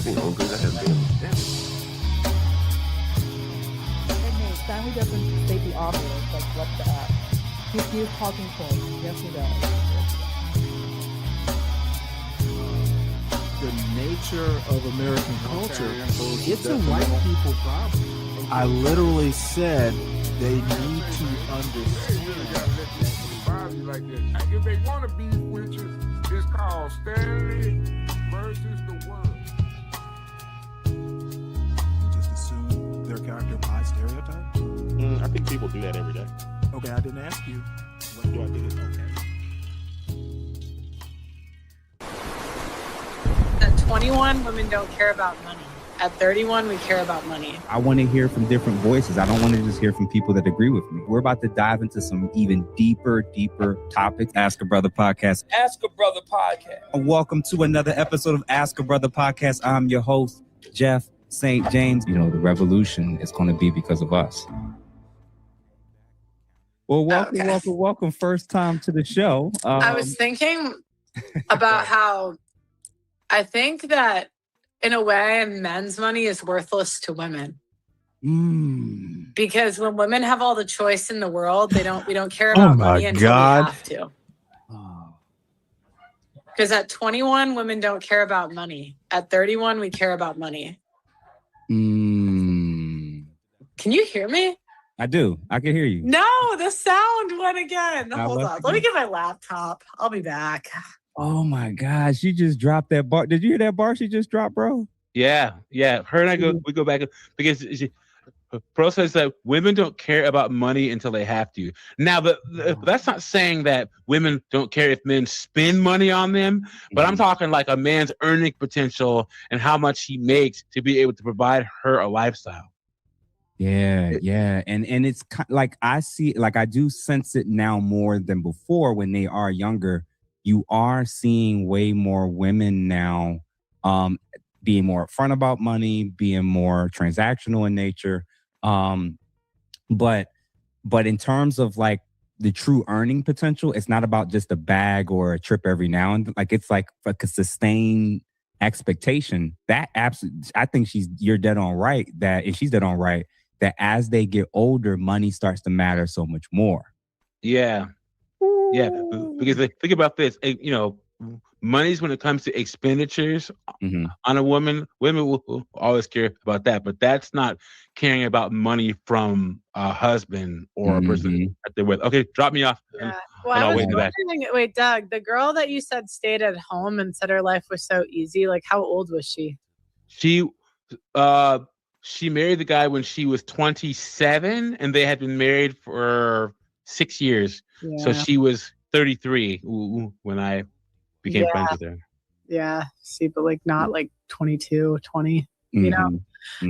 think Honky has been understanding. And hey, Stanley doesn't state the obvious, like what the he's talking points. Yes, he does. The nature of American culture, it's a white people problem. I literally said they need to understand. Like that. If they want to be with you, it's called Stanley versus the world. Just assume their character by stereotype? I think people do that every day. Okay, I didn't ask you. What do I think is okay? At 21, women don't care about money. At 31, we care about money. I want to hear from different voices. I don't want to just hear from people that agree with me. We're about to dive into some even deeper topics. Ask a Brother Podcast. Ask a Brother Podcast. Welcome to another episode of Ask a Brother Podcast. I'm your host, Jeff St. James. You know, the revolution is going to be because of us. Well, welcome. First time to the show. I was thinking about how I think that in a way, men's money is worthless to women. Because when women have all the choice in the world, we don't care about money until we have to. Because at 21, women don't care about money. At 31, we care about money. Can you hear me? I do. I can hear you. No, the sound went again. Hold on. Let me get my laptop. I'll be back. Oh my gosh, she just dropped that bar. Did you hear that bar she just dropped, bro? Yeah. Her and we go back because Pro says that women don't care about money until they have to. Now, that's not saying that women don't care if men spend money on them, but I'm talking like a man's earning potential and how much he makes to be able to provide her a lifestyle. Yeah. And it's like I do sense it now more than before when they are younger. You are seeing way more women now being more upfront about money, being more transactional in nature. But in terms of like the true earning potential, it's not about just a bag or a trip every now and then. Like it's like a sustained expectation. That absolutely, I think you're dead on right. That she's dead on right. That as they get older, money starts to matter so much more. Yeah. Yeah, because think about this, monies when it comes to expenditures on a woman, women will always care about that, but that's not caring about money from a husband or a person that they're with. Okay, drop me off. Yeah. Well, I was wondering, wait, Doug, the girl that you said stayed at home and said her life was so easy, like how old was she? She married the guy when she was 27, and they had been married for 6 years. Yeah. So she was 33 when I became friends with her. Yeah. See, but like not like 22, 20, you know?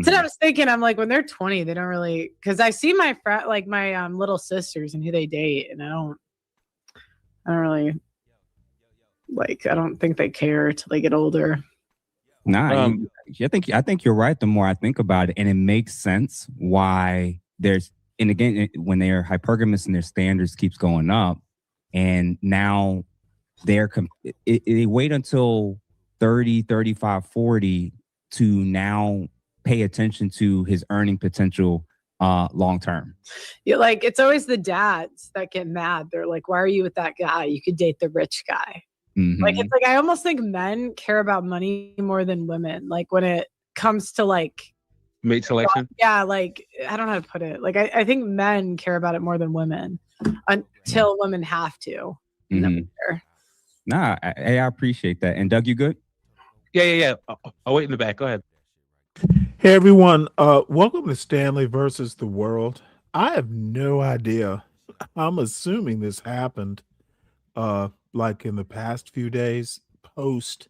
So I was thinking, I'm like, when they're 20, they don't really, because I see my friend, like my little sisters and who they date, and I don't really, like, I don't think they care till they get older. Nah, I think you're right the more I think about it. And it makes sense why and again, when they're hypergamous and their standards keeps going up, and now they wait until 30, 35, 40 to now pay attention to his earning potential long term. Yeah, like it's always the dads that get mad. They're like, why are you with that guy? You could date the rich guy. Like, it's like, I almost think men care about money more than women. Like when it comes to like, mate selection? Yeah, like, I don't know how to put it. Like, I think men care about it more than women until women have to. Nah, I appreciate that. And Doug, you good? Yeah. I'll wait in the back. Go ahead. Hey, everyone. Welcome to Stanley versus the world. I have no idea. I'm assuming this happened like in the past few days post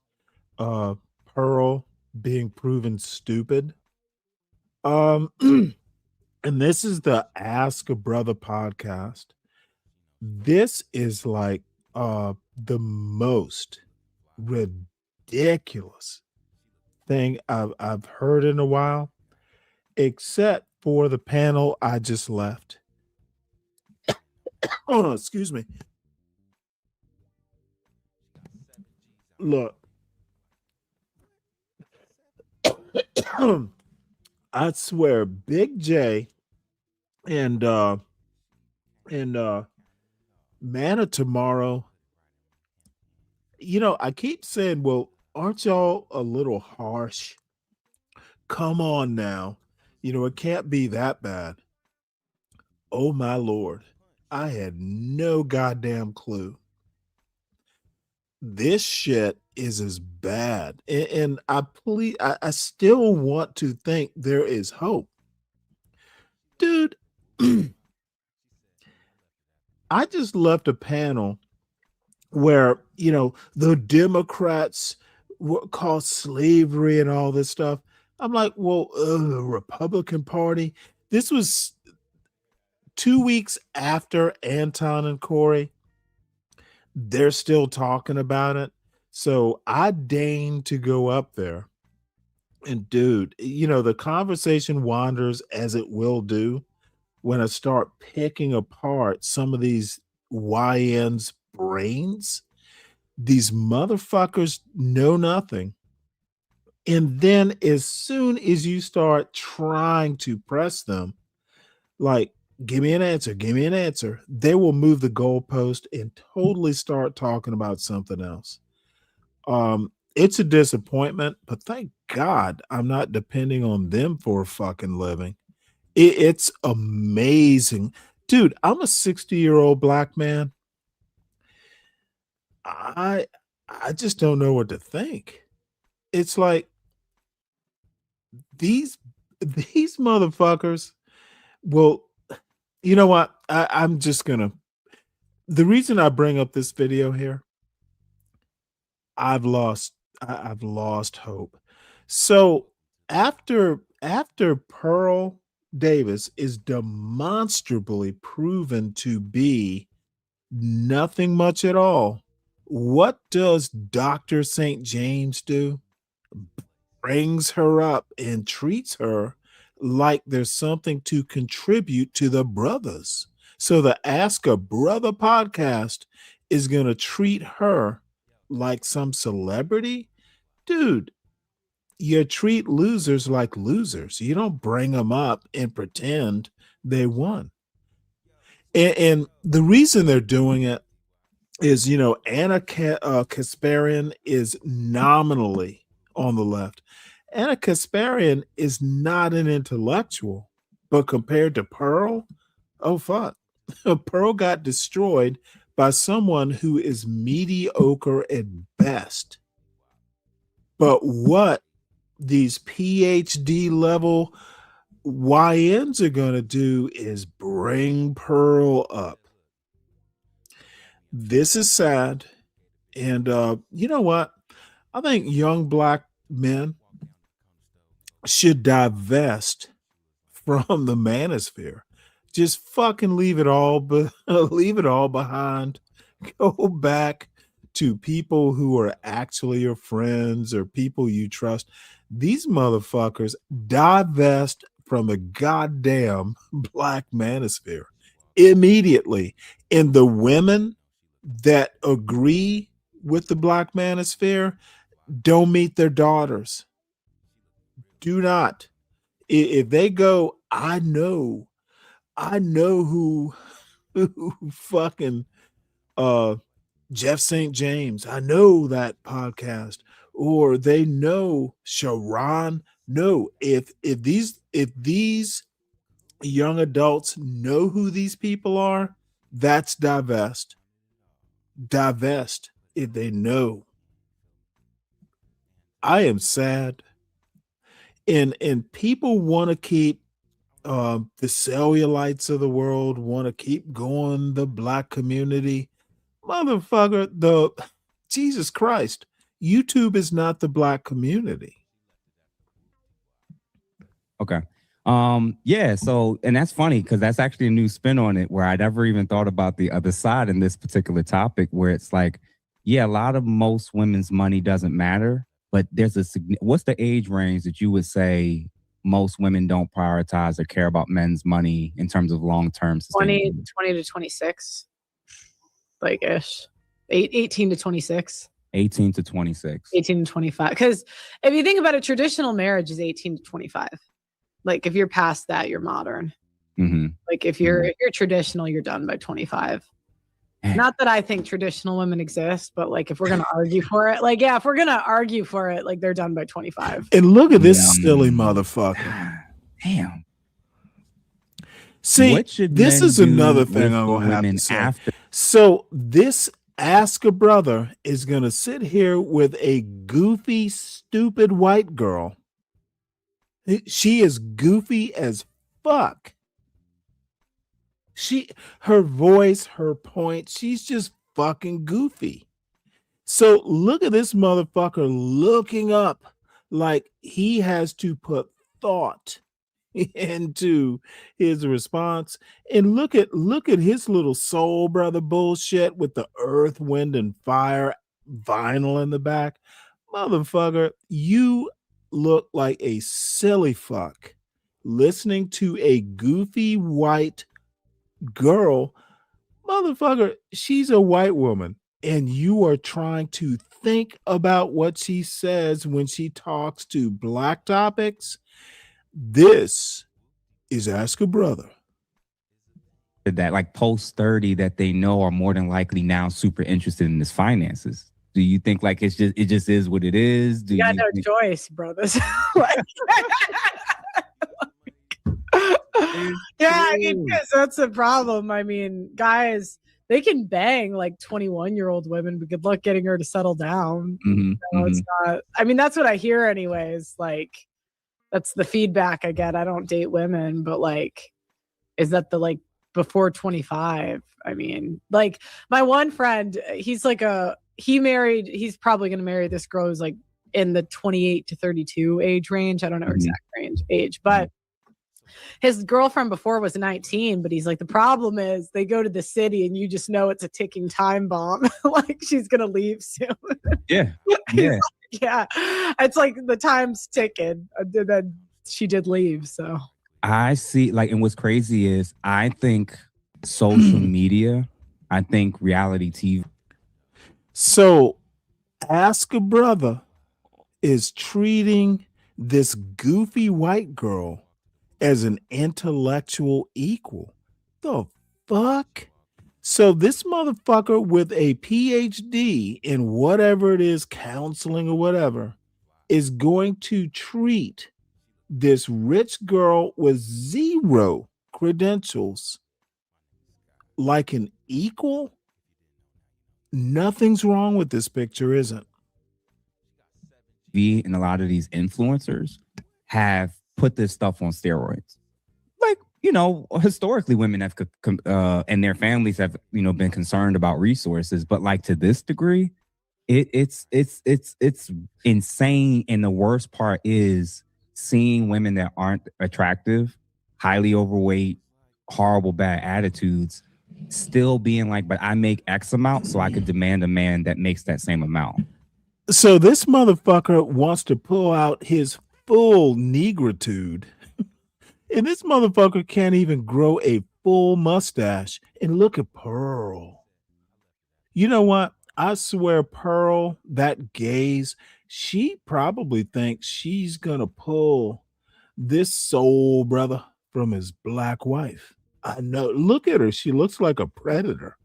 Pearl being proven stupid. And this is the Ask a Brother podcast. This is like the most ridiculous thing I've heard in a while, except for the panel I just left. Oh, excuse me. Look, I swear, Big J and Manna tomorrow. I keep saying, well, aren't y'all a little harsh? Come on now. It can't be that bad. Oh my Lord. I had no goddamn clue. This shit is as bad. And I still want to think there is hope. Dude, I just left a panel where, the Democrats call slavery and all this stuff. I'm like, well, the Republican Party. This was 2 weeks after Anton and Corey. They're still talking about it. So I deigned to go up there. And dude, the conversation wanders as it will do when I start picking apart some of these YN's brains. These motherfuckers know nothing. And then as soon as you start trying to press them, like, give me an answer, they will move the goalpost and totally start talking about something else. It's a disappointment, but thank God I'm not depending on them for a fucking living. It's amazing. Dude, I'm a 60-year-old black man. I just don't know what to think. It's like these motherfuckers. Well, you know what? I'm just gonna. The reason I bring up this video here, I've lost hope. So after Pearl Davis is demonstrably proven to be nothing much at all, what does Dr. St. James do? Brings her up and treats her like there's something to contribute to the brothers. So the Ask a Brother podcast is going to treat her like some celebrity. Dude, you treat losers like losers. You don't bring them up and pretend they won. And the reason they're doing it is, Anna Kasparian is nominally on the left. Anna Kasparian is not an intellectual, but compared to Pearl, oh fuck. Pearl got destroyed by someone who is mediocre at best. But what these PhD level YNs are going to do is bring Pearl up. This is sad. And you know what? I think young black men should divest from the manosphere. Just fucking leave it all behind. Go back to people who are actually your friends or people you trust. These motherfuckers divest from the goddamn black manosphere immediately. And the women that agree with the black manosphere don't meet their daughters. Do not. If they go, I know who fucking Jeff St. James. I know that podcast. Or they know Sharon. No, if these young adults know who these people are, that's divest. Divest if they know. I am sad. And people want to keep the cellulites of the world, want to keep going the black community. Motherfucker, Jesus Christ, YouTube is not the black community. Okay. Yeah, so, and that's funny because that's actually a new spin on it where I never even thought about the other side in this particular topic where it's like, yeah, a lot of most women's money doesn't matter, but there's what's the age range that you would say most women don't prioritize or care about men's money in terms of long-term 20 to 26, like ish, 18 to 26. 18 to 26. 18 to 25. Because if you think about it, traditional marriage is 18 to 25. Like if you're past that, you're modern. Mm-hmm. Like if you're traditional, you're done by 25. Not that I think traditional women exist, but like if we're gonna argue for it, like if we're gonna argue for it, like they're done by 25. And look at this silly motherfucker. Damn. See, What should this men is another do thing with I'm the gonna have women to say. after? So this Ask a Brother is gonna sit here with a goofy, stupid white girl. She is goofy as fuck. Her voice, her point, she's just fucking goofy. So look at this motherfucker looking up like he has to put thought into his response. And look at his little soul brother bullshit with the earth, wind, and fire vinyl in the back. Motherfucker, you look like a silly fuck listening to a goofy white girl. Motherfucker, she's a white woman, and you are trying to think about what she says when she talks to black topics. This is Ask a Brother. That like post 30 that they know are more than likely now super interested in his finances. Do you think like it just is what it is? You got no choice, brothers. Yeah, I mean, that's the problem. I mean, guys, they can bang like 21-year-old women, but good luck getting her to settle down. It's not. I mean, that's what I hear, anyways. Like, that's the feedback I get. I don't date women, but like, is that the like before 25? I mean, like my one friend, he's probably going to marry this girl who's like in the 28 to 32 age range. I don't know exact age, but his girlfriend before was 19, but he's like, the problem is they go to the city and you just know it's a ticking time bomb. Like she's going to leave soon. Yeah. Yeah. It's like the time's ticking. And then she did leave. So I see, like, and what's crazy is I think social media, I think reality TV. So Ask a Brother is treating this goofy white girl as an intellectual equal. The fuck? So this motherfucker with a PhD in whatever it is, counseling or whatever, is going to treat this rich girl with zero credentials like an equal? Nothing's wrong with this picture, isn't? And a lot of these influencers have put this stuff on steroids. Like, you know, historically women have and their families have, you know, been concerned about resources, but like to this degree, it's insane. And the worst part is seeing women that aren't attractive, highly overweight, horrible, bad attitudes, still being like, but I make X amount, so I could demand a man that makes that same amount. So this motherfucker wants to pull out his full negritude. And this motherfucker can't even grow a full mustache. And look at Pearl. You know what? I swear Pearl, that gaze, she probably thinks she's gonna pull this soul brother from his black wife. I know. Look at her. She looks like a predator.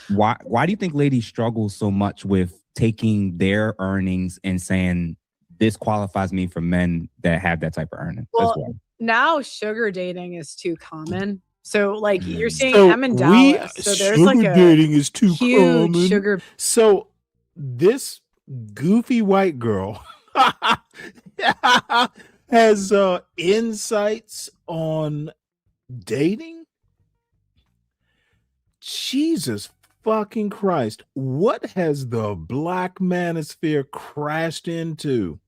Why do you think ladies struggle so much with taking their earnings and saying this qualifies me for men that have that type of earning? Well, now sugar dating is too common. So like you're seeing them in Dallas. So there's like a dating is too huge common. sugar. So this goofy white girl has insights on dating. Jesus fucking Christ. What has the black manosphere crashed into?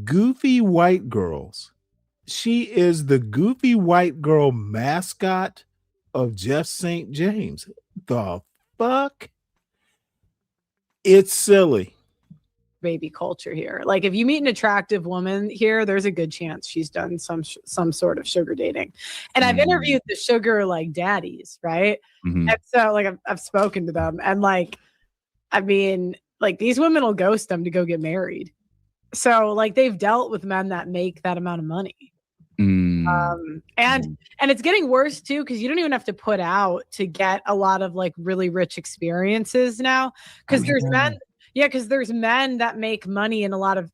Goofy white girls. She is the goofy white girl mascot of Jeff St. James. The fuck? It's silly. baby culture here. Like if you meet an attractive woman here, there's a good chance she's done some sort of sugar dating. And I've interviewed the sugar like daddies, right? And so like I've spoken to them, and like, I mean, like these women will ghost them to go get married. So like they've dealt with men that make that amount of money. And it's getting worse too, because you don't even have to put out to get a lot of like really rich experiences now, because there's men because there's men that make money in a lot of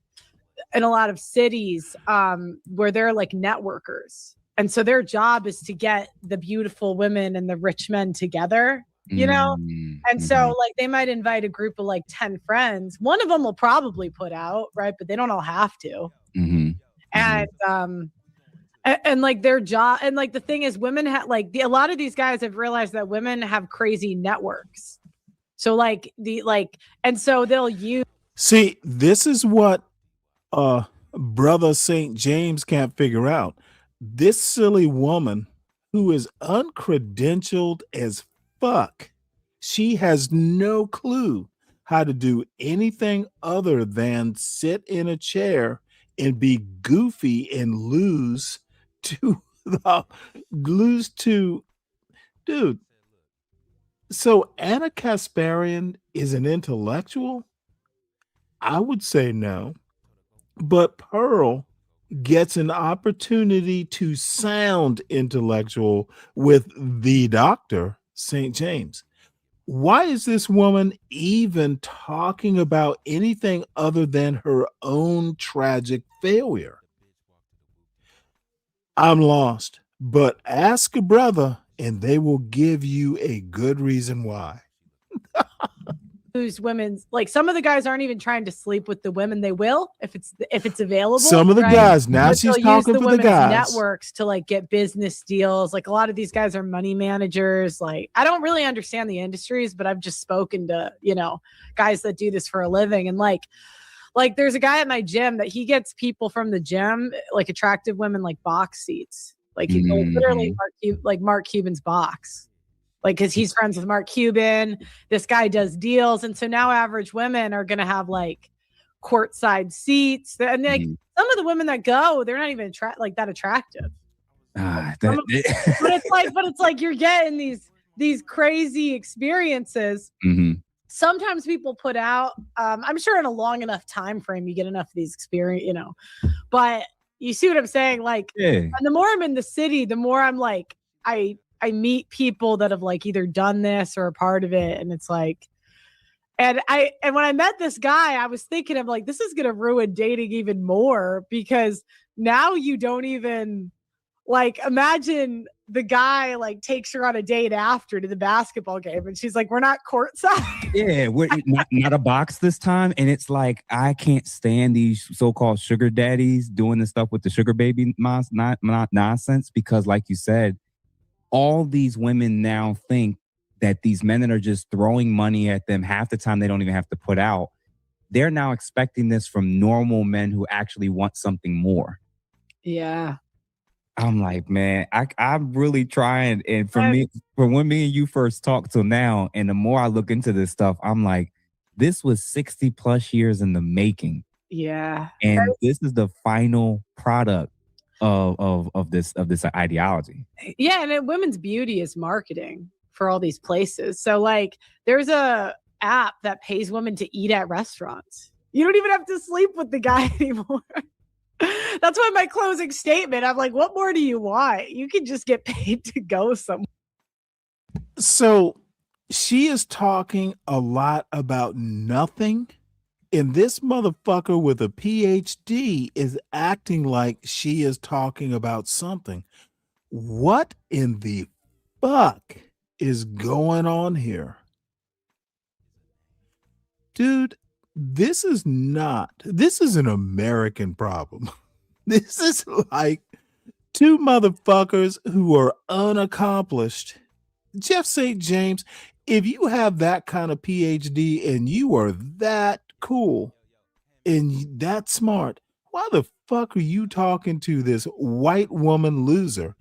cities where they're like networkers, and so their job is to get the beautiful women and the rich men together, and so like they might invite a group of like 10 friends. One of them will probably put out, right, but they don't all have to. And like their job, and like the thing is, women have like a lot of these guys have realized that women have crazy networks. So like and so they'll use. See, this is what brother St. James can't figure out. This silly woman who is uncredentialed as fuck, she has no clue how to do anything other than sit in a chair and be goofy and lose to dude. So Anna Kasparian is an intellectual? I would say no. But Pearl gets an opportunity to sound intellectual with the Dr. St. James. Why is this woman even talking about anything other than her own tragic failure? I'm lost, but ask a brother and they will give you a good reason why. Women's, like some of the guys aren't even trying to sleep with the women. They will if it's available. Some of the guys, now but she's talking for the guys. Networks to like get business deals. Like a lot of these guys are money managers. Like I don't really understand the industries, but I've just spoken to guys that do this for a living, and like there's a guy at my gym that he gets people from the gym, like attractive women, like box seats. Like he literally Mark Cuban's box. Like, because he's friends with Mark Cuban, this guy does deals, and so now average women are going to have like courtside seats, and like some of the women that go, they're not even that attractive. But it's like you're getting these crazy experiences. Sometimes people put out, I'm sure in a long enough time frame, you get enough of these experience, But you see what I'm saying? Like, and the more I'm in the city, the more I'm like, I meet people that have like either done this or a part of it. And it's like, and when I met this guy, I was thinking, I'm like, this is going to ruin dating even more, because now you don't even like imagine the guy like takes her on a date after to the basketball game. And she's like, we're not courtside. Yeah, we're not a box this time. And it's like, I can't stand these so-called sugar daddies doing this stuff with the sugar baby not nonsense, because like you said, all these women now think that these men that are just throwing money at them, half the time they don't even have to put out. They're now expecting this from normal men who actually want something more. Yeah. I'm like, man, I'm really trying. And from when me and you first talked till now, and the more I look into this stuff, I'm like, this was 60 plus years in the making. Yeah. And this is the final product of this ideology. Yeah, and women's beauty is marketing for all these places. So like there's a app that pays women to eat at restaurants. You don't even have to sleep with the guy anymore. That's why my closing statement, I'm like, what more do you want? You can just get paid to go somewhere. So she is talking a lot about nothing. And this motherfucker with a PhD is acting like she is talking about something. What in the fuck is going on here? Dude, this is an American problem. This is like two motherfuckers who are unaccomplished. Jeff St. James, if you have that kind of PhD and you are that cool and that smart, why the fuck are you talking to this white woman loser?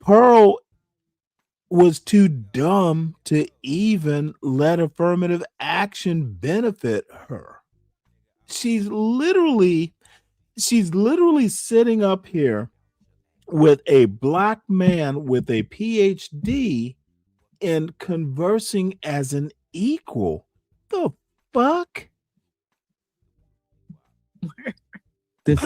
Pearl was too dumb to even let affirmative action benefit her. she's literally sitting up here with a black man with a PhD and conversing as an equal. The fuck? This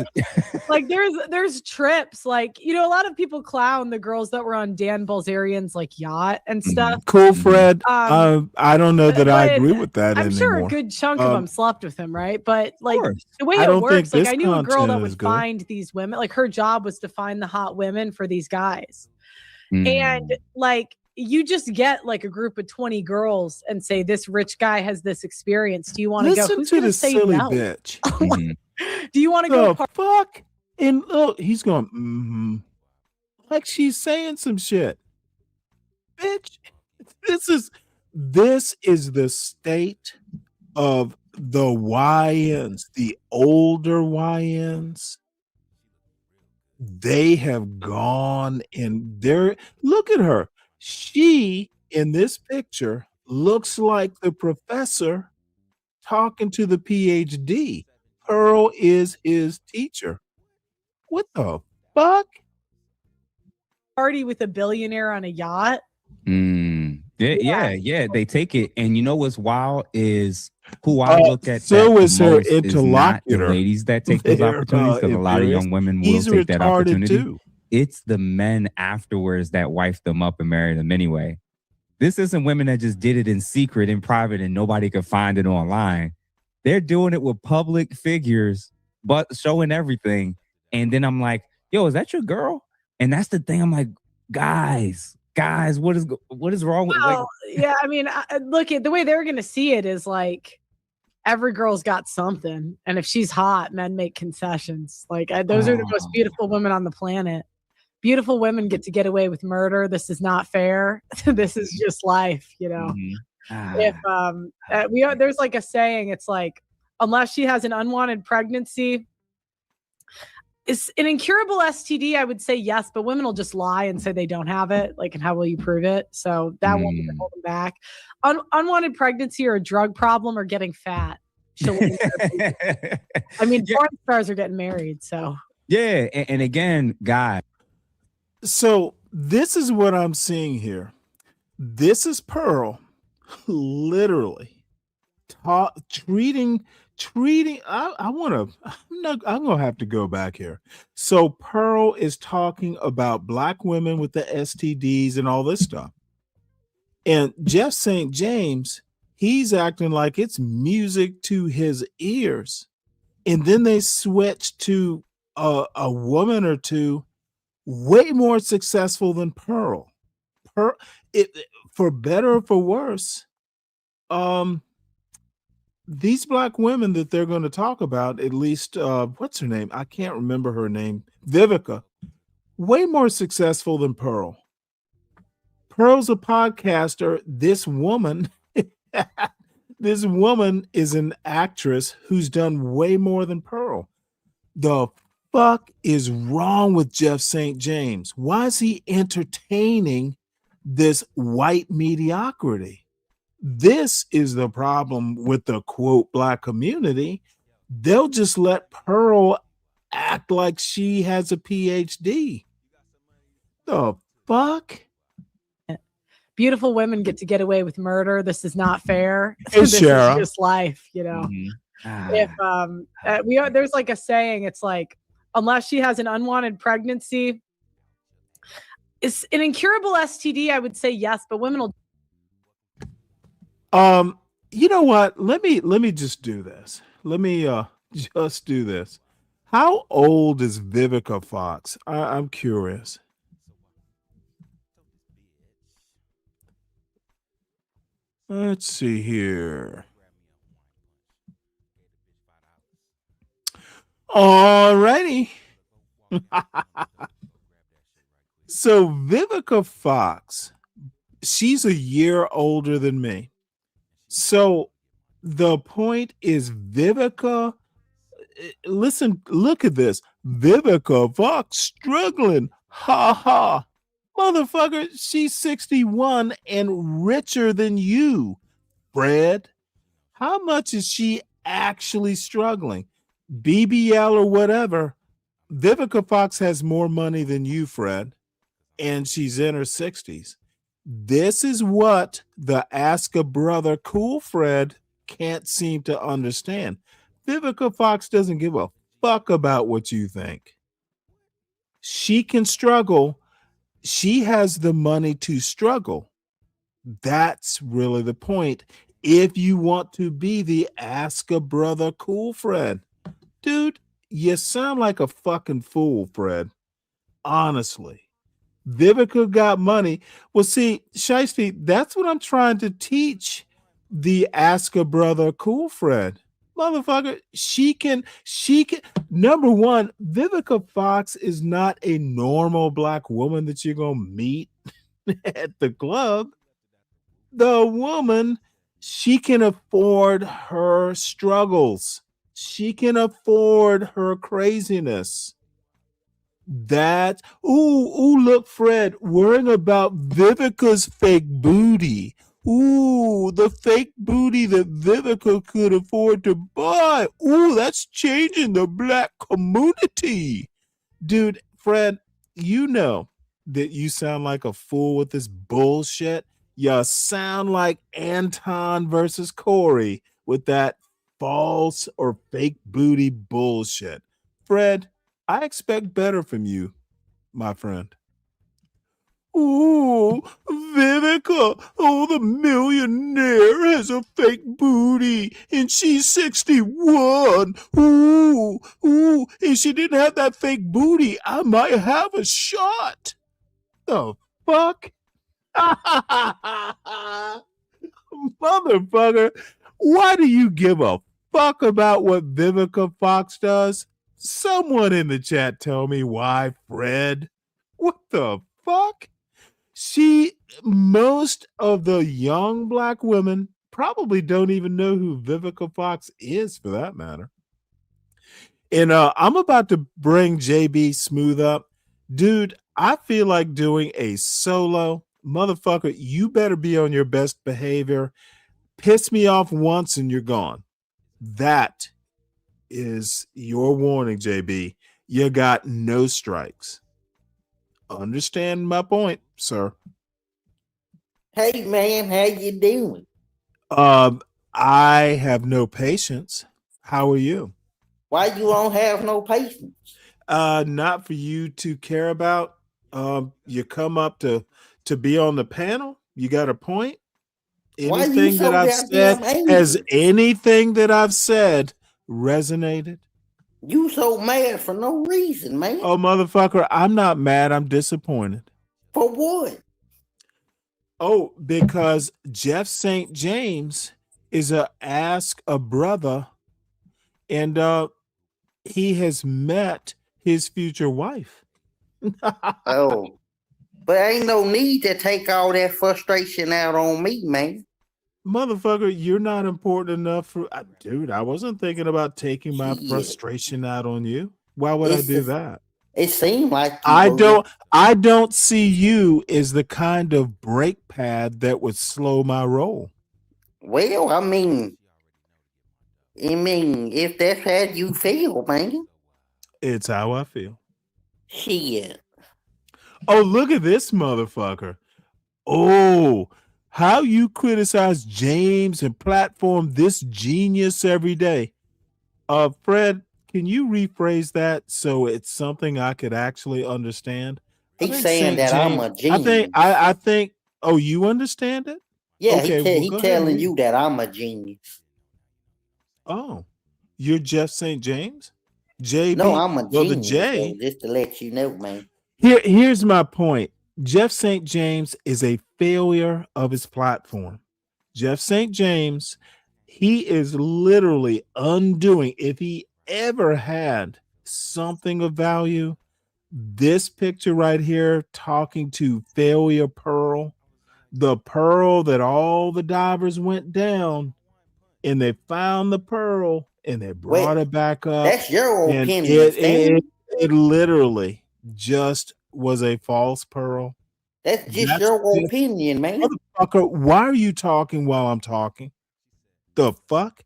Like there's trips, like, you know, a lot of people clown the girls that were on Dan Bilzerian's like yacht and stuff. Cool, Fred. I don't know that I agree with that I'm anymore. sure a good chunk of them slept with him, right? But like the way I it don't works, think like I knew a girl that this would content is good. find these women. Like her job was to find the hot women for these guys. And like you just get like a group of 20 girls and say, this rich guy has this experience. Do you want to go? Listen Who's to going to this say silly no? bitch. Do you want to go? The fuck? And look, he's going, like she's saying some shit. Bitch, this is the state of the YNs, the older YNs. They have gone and look at her. She, in this picture, looks like the professor talking to the PhD. Pearl is his teacher. What the fuck? Party with a billionaire on a yacht. Yeah. They take it, and you know what's wild is who I look at. So is her most is not the interlocutor. ladies that take those opportunities, because a lot of young women will take that opportunity. Too. It's the men afterwards that wife them up and marry them anyway. This isn't women that just did it in secret, in private, and nobody could find it online. They're doing it with public figures, but showing everything. And then I'm like, yo, is that your girl? And that's the thing. I'm like, guys, what is wrong with well, yeah, I mean, look at the way they're going to see it is like every girl's got something. And if she's hot, men make concessions. Like those are the most beautiful women on the planet. Beautiful women get to get away with murder. This is not fair. This is just life, you know. If there's like a saying, it's like, unless she has an unwanted pregnancy, it's an incurable STD, I would say yes, but women will just lie and say they don't have it. Like, and how will you prove it? So that won't even hold them back. Unwanted pregnancy or a drug problem or getting fat. I mean, porn stars are getting married, so. Yeah, and again, guys. So this is what I'm seeing here. This is Pearl literally treating I'm gonna have to go back here. So Pearl is talking about black women with the STDs and all this stuff. And Jeff St. James, he's acting like it's music to his ears. And then they switch to a woman or two way more successful than Pearl. For better or for worse, these black women that they're going to talk about, at least, what's her name? I can't remember her name. Vivica, way more successful than Pearl. Pearl's a podcaster. This woman is an actress who's done way more than Pearl. The fuck is wrong with Jeff St. James? Why is he entertaining this white mediocrity? This is the problem with the quote black community. They'll just let Pearl act like she has a PhD. The fuck? Beautiful women get to get away with murder. This is not fair. Hey, this Shara. is just life, you know. If there's like a saying, it's like, unless she has an unwanted pregnancy, it's an incurable STD, I would say yes, but women will. You know what? Let me just do this. Let me just do this. How old is Vivica Fox? I'm curious. Let's see here. Alrighty. So Vivica Fox, she's a year older than me. So the point is Vivica, listen, look at this. Vivica Fox struggling. Ha ha. Motherfucker, she's 61 and richer than you, Fred. How much is she actually struggling. BBL or whatever, Vivica Fox has more money than you, Fred, and she's in her 60s. This is what the Ask a Brother Cool Fred can't seem to understand. Vivica Fox doesn't give a fuck about what you think. She can struggle. She has the money to struggle. That's really the point. If you want to be the Ask a Brother Cool Fred, dude, you sound like a fucking fool, Fred. Honestly. Vivica got money. Well, see, Shiesty, that's what I'm trying to teach the Ask a Brother Cool Fred. Motherfucker, she can, number one, Vivica Fox is not a normal black woman that you're going to meet at the club. The woman, she can afford her struggles. She can afford her craziness. That look, Fred, worrying about Vivica's fake booty. Ooh, the fake booty that Vivica could afford to buy. Ooh, that's changing the black community. Dude, Fred, you know that you sound like a fool with this bullshit. You sound like Anton versus Corey with that false or fake booty bullshit. Fred, I expect better from you, my friend. Ooh, Vivica, the millionaire has a fake booty and she's 61. Ooh, if she didn't have that fake booty, I might have a shot. The fuck? Motherfucker, why do you give a fuck about what Vivica Fox does? Someone in the chat tell me why, Fred. What the fuck? Most of the young black women probably don't even know who Vivica Fox is, for that matter. And I'm about to bring JB Smooth up. Dude, I feel like doing a solo. Motherfucker, you better be on your best behavior. Piss me off once and you're gone. That is your warning, JB. You got no strikes. Understand my point, sir. Hey man, how you doing? I have no patience. How are you? Why you don't have no patience? Not for you to care about. You come up to be on the panel. You got a point? Anything that I've said, has anything that I've said resonated? You so mad for no reason, man. Oh, motherfucker, I'm not mad. I'm disappointed. For what? Oh, because Jeff St. James is a Ask a Brother, and he has met his future wife. Oh, but ain't no need to take all that frustration out on me, man. Motherfucker, you're not important enough for... Dude, I wasn't thinking about taking my frustration out on you. Why would I do that? It seemed like I don't see you as the kind of brake pad that would slow my roll. Well, I mean, if that's how you feel, man. It's how I feel. Shit. Oh, look at this motherfucker. Oh, how you criticize James and platform this genius every day. Fred, can you rephrase that so it's something I could actually understand? He's saying that I'm a genius. I think, oh, you understand it? Yeah, okay, he's telling you that I'm a genius. Oh, you're Jeff St. James? JB? No, I'm a genius, the J. though, just to let you know, man. Here's my point. Jeff St. James is a failure of his platform. Jeff St. James, he is literally undoing, if he ever had something of value, this picture right here talking to Failure Pearl, the pearl that all the divers went down and they found the pearl and they brought it back up. That's your opinion. It literally just was a false pearl. That's just your opinion, man. Motherfucker, why are you talking while I'm talking? The fuck?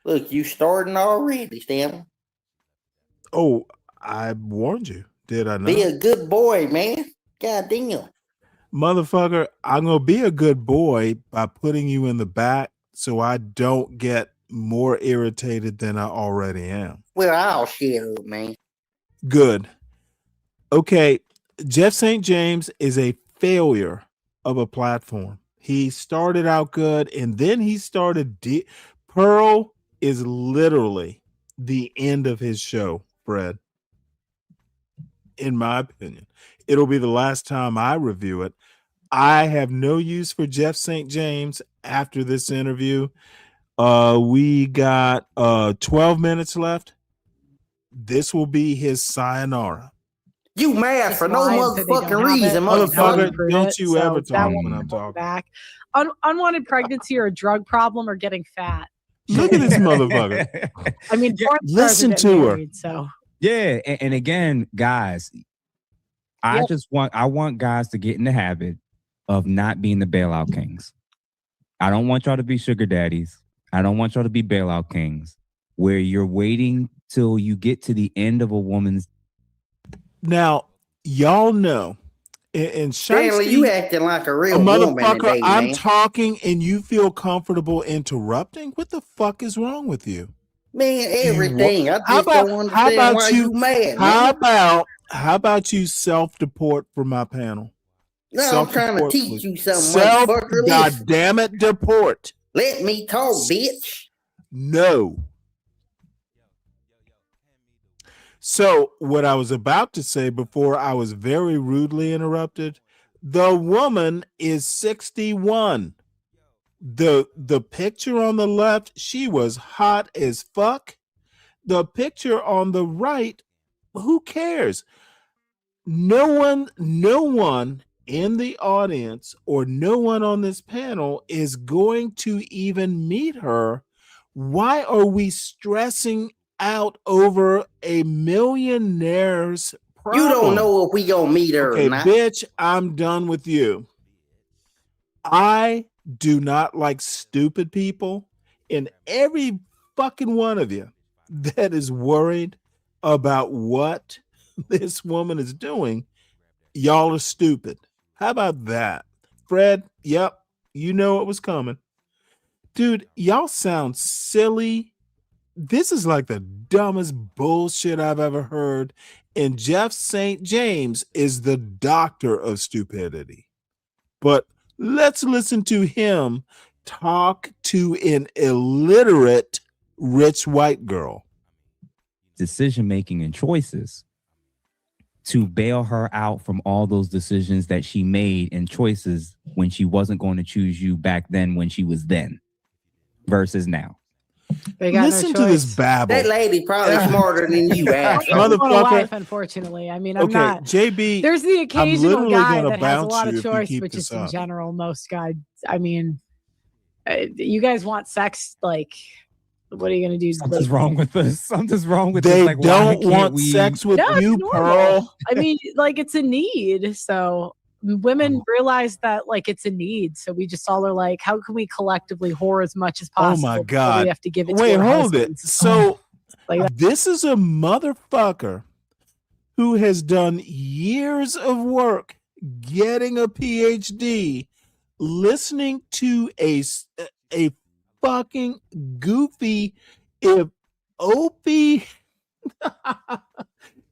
Look, you starting already, Stanley. Oh, I warned you. Did I not? Be a good boy, man. God damn. Motherfucker, I'm going to be a good boy by putting you in the back so I don't get more irritated than I already am. Well, I'll shut up, man. Good. Okay, Jeff St. James is a failure of a platform. He started out good, and then he started Pearl is literally the end of his show, Fred. In my opinion, it'll be the last time I review it. I have no use for Jeff St. James after this interview. We got 12 minutes left. This will be his sayonara. You mad for no motherfucking reason, motherfucker. Don't you ever talk when I'm talking. Back. Unwanted pregnancy or a drug problem or getting fat. Look at this motherfucker. I mean, listen to her. So yeah, and again, guys, I want guys to get in the habit of not being the bailout kings. I don't want y'all to be sugar daddies. I don't want y'all to be bailout kings, where you're waiting till you get to the end of a woman's. Now, y'all know, and Stanley, you acting like a real motherfucker. Woman today, I'm talking, and you feel comfortable interrupting. What the fuck is wrong with you, man? Everything. I just don't understand why you mad. How about you self-deport from my panel? No, I'm trying to teach you something, motherfucker. God damn it, deport. Let me talk, bitch. No. So what I was about to say before I was very rudely interrupted, the woman is 61. The picture on the left, she was hot as fuck. The picture on the right, who cares? No one in the audience or no one on this panel is going to even meet her. Why are we stressing out over a millionaire's problem? You don't know if we gonna meet her or not. Bitch, I'm done with you. I do not like stupid people, and every fucking one of you that is worried about what this woman is doing, y'all are stupid. How about that? Fred, yep, you know it was coming. Dude, y'all sound silly. This is like the dumbest bullshit I've ever heard. And Jeff St. James is the doctor of stupidity. But let's listen to him talk to an illiterate rich white girl. Decision making and choices to bail her out from all those decisions that she made and choices when she wasn't going to choose you back then when she was then versus now. Listen to this babble. That lady probably smarter than you, motherfucker. Unfortunately, I mean, I'm okay, not. JB, there's the occasional guy that has a lot you of choice, but just in general, most guys. I mean, you guys want sex, like. What are you gonna do? Something's wrong with this. Something's wrong with they this. Like, don't want sex with you, Pearl. I mean, like it's a need. So women realize that like it's a need. So we just all are like, how can we collectively whore as much as possible? Oh my god! We have to give it. Wait, to our hold husbands. it. So like this is a motherfucker who has done years of work, getting a PhD, listening to a fucking goofy if Opie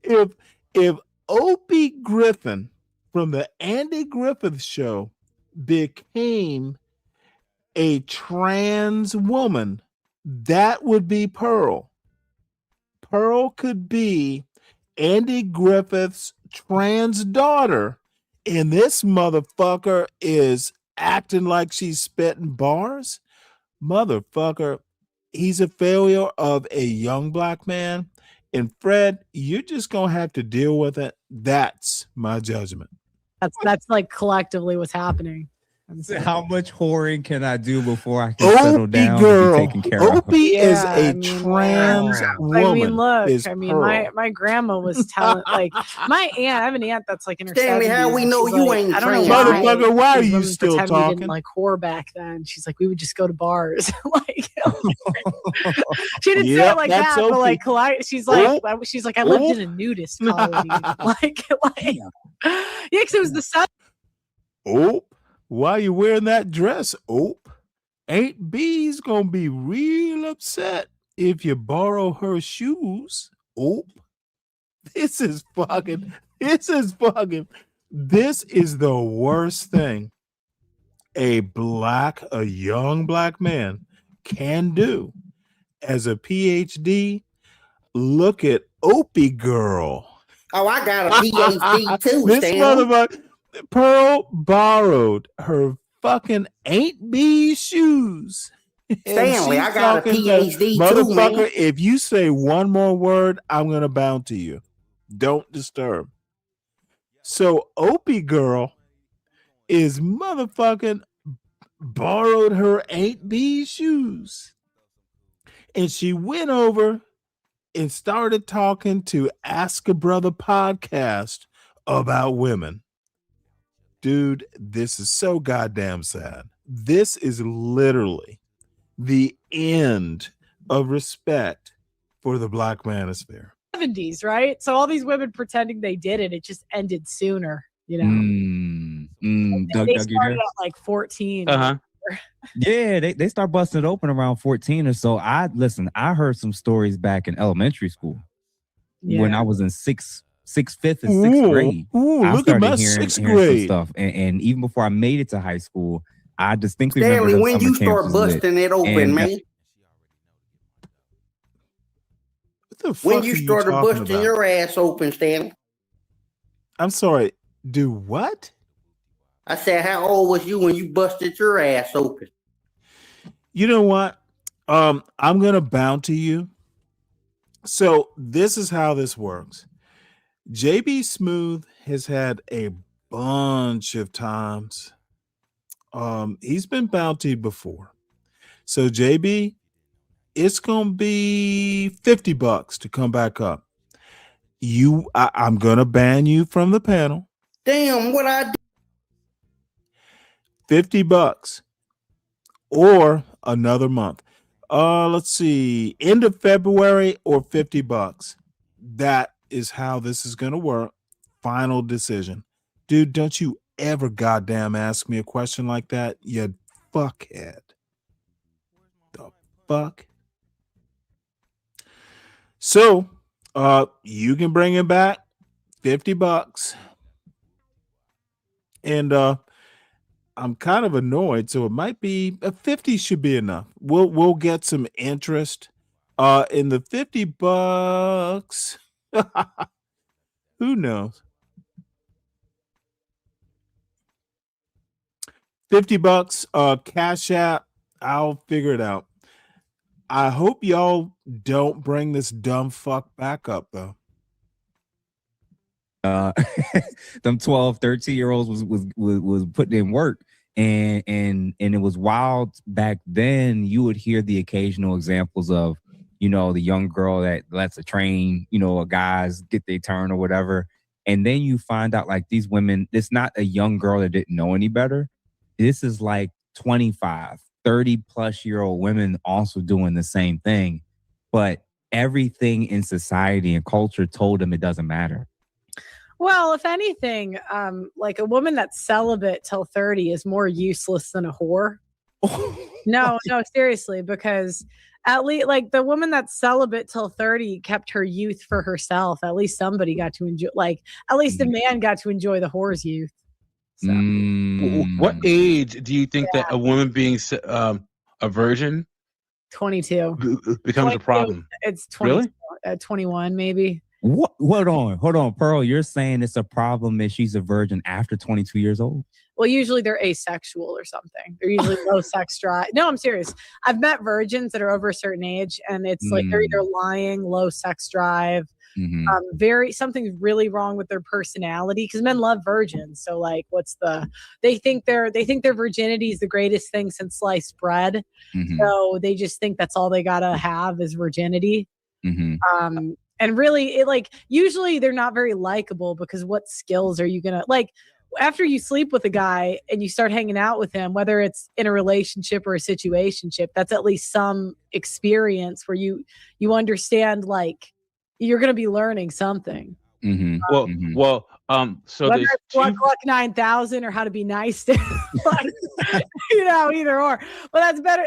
if Opie Griffin from the Andy Griffith Show became a trans woman, that would be Pearl. Pearl could be Andy Griffith's trans daughter, and this motherfucker is acting like she's spitting bars. Motherfucker, he's a failure of a young black man. And Fred, you're just gonna have to deal with it. That's my judgment. That's like collectively what's happening. How much whoring can I do before I can settle down girl. and be taken care of? Opie is Yeah, a I mean, trans woman. I mean, look, is I mean, Pearl. my grandma was telling, like, my aunt, I have an aunt that's like in her Stanley, 70s. how we and know she's you like, ain't I don't know trans, why. man? Motherfucker, why are these you women still pretend we talking? didn't like whore back then. She's like, we would just go to bars. Like, she didn't say Yep, it like that's that, but Opie. like, she's like, I lived in a nudist colony. like, yeah, because it was the sun. Oop, why you wearing that dress? Oop, Aunt B's gonna be real upset if you borrow her shoes. Oop, this is the worst thing a young black man can do as a PhD. Look at Opie girl. Oh, I got a PhD too, This Stanley. motherfucker, Pearl borrowed her fucking Aunt B shoes. And Stanley, she's I got a talking to, PhD too, motherfucker, man. if you say one more word, I'm gonna bounty you. Don't disturb. So Opie girl is motherfucking borrowed her Aunt B shoes. And she went over and started talking to Ask a Brother podcast about women. Dude, this is so goddamn sad. This is literally the end of respect for the Black manosphere. 70s, right? So all these women pretending they did it, it just ended sooner, you know. Doug, They you started there? at like 14. Yeah, they start busting it open around 14 or so. I heard some stories back in elementary school when I was in fifth and sixth grade. I Look at my hearing sixth some grade stuff. And even before I made it to high school, I distinctly Stanley, remember when you start busting it open, man. What the fuck When you are started talking busting about? your ass open, Stanley. I'm sorry. Do what? I said, how old was you when you busted your ass open? You know what? I'm gonna bounty you. So this is how this works. JB Smooth has had a bunch of times. He's been bountied before. So JB, it's gonna be $50 to come back up. I'm gonna ban you from the panel. Damn, what I did. $50 or another month. Let's see, end of February or $50. That is how this is gonna work. Final decision. Dude, don't you ever goddamn ask me a question like that, you fuckhead. The fuck? So you can bring him back $50. And I'm kind of annoyed, so it might be a 50 should be enough. We'll get some interest in the $50. Who knows? $50 Cash App. I'll figure it out. I hope y'all don't bring this dumb fuck back up though. Them 12, 13-year-olds was putting in work. And it was wild back then. You would hear the occasional examples of, the young girl that lets a train, a guys get their turn or whatever. And then you find out like these women, it's not a young girl that didn't know any better. This is like 25, 30 plus year old women also doing the same thing. But everything in society and culture told them it doesn't matter. Well, if anything, like a woman that's celibate till 30 is more useless than a whore. No, seriously, because at least like the woman that's celibate till 30 kept her youth for herself. At least somebody got to enjoy, like at least a man got to enjoy the whore's youth. So. What age do you think that a woman being a virgin 22 becomes a problem? It's 20, really? 21 maybe. What? Hold on, Pearl. You're saying it's a problem if she's a virgin after 22 years old? Well, usually they're asexual or something. They're usually low sex drive. No, I'm serious. I've met virgins that are over a certain age, and it's like they're either lying, low sex drive, Something's really wrong with their personality, because men love virgins. So like, they think their virginity is the greatest thing since sliced bread. So they just think that's all they gotta have is virginity. And really, it like usually they're not very likable, because what skills are you gonna like after you sleep with a guy and you start hanging out with him, whether it's in a relationship or a situationship, that's at least some experience where you understand, like, you're gonna be learning something. So whether there's it's Gluck 9000 or how to be nice to like, either or. Well, that's better.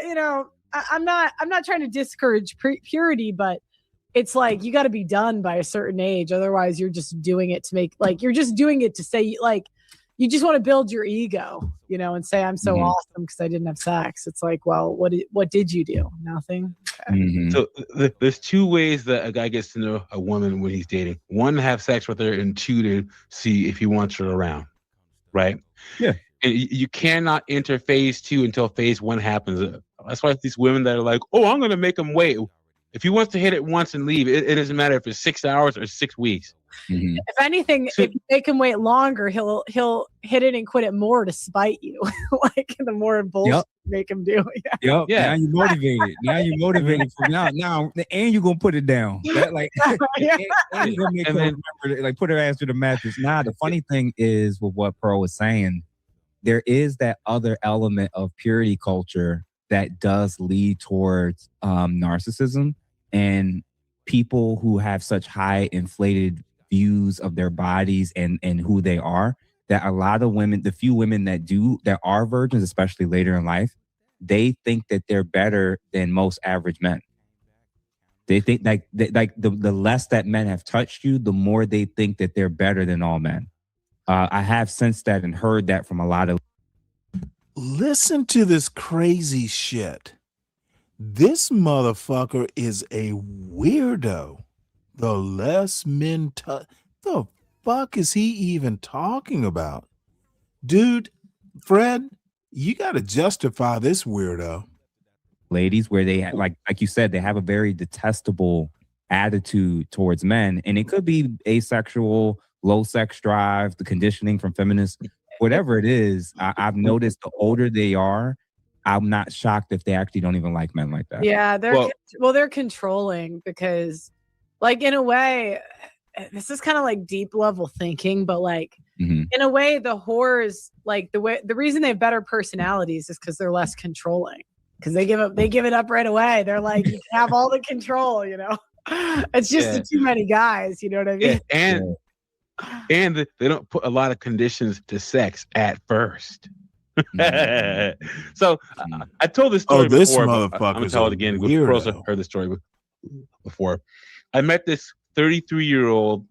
I'm not trying to discourage purity, but it's like you got to be done by a certain age. Otherwise, you're just doing it to make, like, you're just doing it to say, like, you just want to build your ego, and say, I'm so awesome because I didn't have sex. It's like, well, what did you do? Nothing. Okay. So there's two ways that a guy gets to know a woman when he's dating. One, to have sex with her, and two, to see if he wants her around. Right? Yeah. And you cannot enter phase 2 until phase 1 happens. That's why these women that are like, oh, I'm going to make him wait. If he wants to hit it once and leave, it doesn't matter if it's 6 hours or 6 weeks. If anything, if you make him wait longer, he'll hit it and quit it more to spite you. Like, the more bullshit you make him do. Yeah. Now you're motivated. For now, and you're gonna put it down. That, like, and you're gonna make her remember, like, put her ass to the mattress. Nah, the funny thing is, with what Pearl was saying, there is that other element of purity culture that does lead towards narcissism, and people who have such high inflated views of their bodies and who they are, that a lot of women, the few women that are virgins, especially later in life, they think that they're better than most average men. They think the less that men have touched you, the more they think that they're better than all men. I have sensed that and heard that from a lot of. Listen to this crazy shit. This motherfucker is a weirdo. The less men touch. The fuck is he even talking about? Dude, Fred, you got to justify this weirdo. Ladies, where they like you said, they have a very detestable attitude towards men, and it could be asexual, low sex drive, the conditioning from feminists, whatever it is. I've noticed the older they are, I'm not shocked if they actually don't even like men like that. Yeah, they're controlling, because, like, in a way, this is kind of like deep level thinking, but like, in a way, the whores, like, the reason they have better personalities is because they're less controlling, because they give it up right away. They're like, you have all the control, It's just too many guys, you know what I mean? Yeah, and they don't put a lot of conditions to sex at first. So I told this story before. This motherfucker, I'm gonna tell it again. Girls have heard the story before. I met this 33-year-old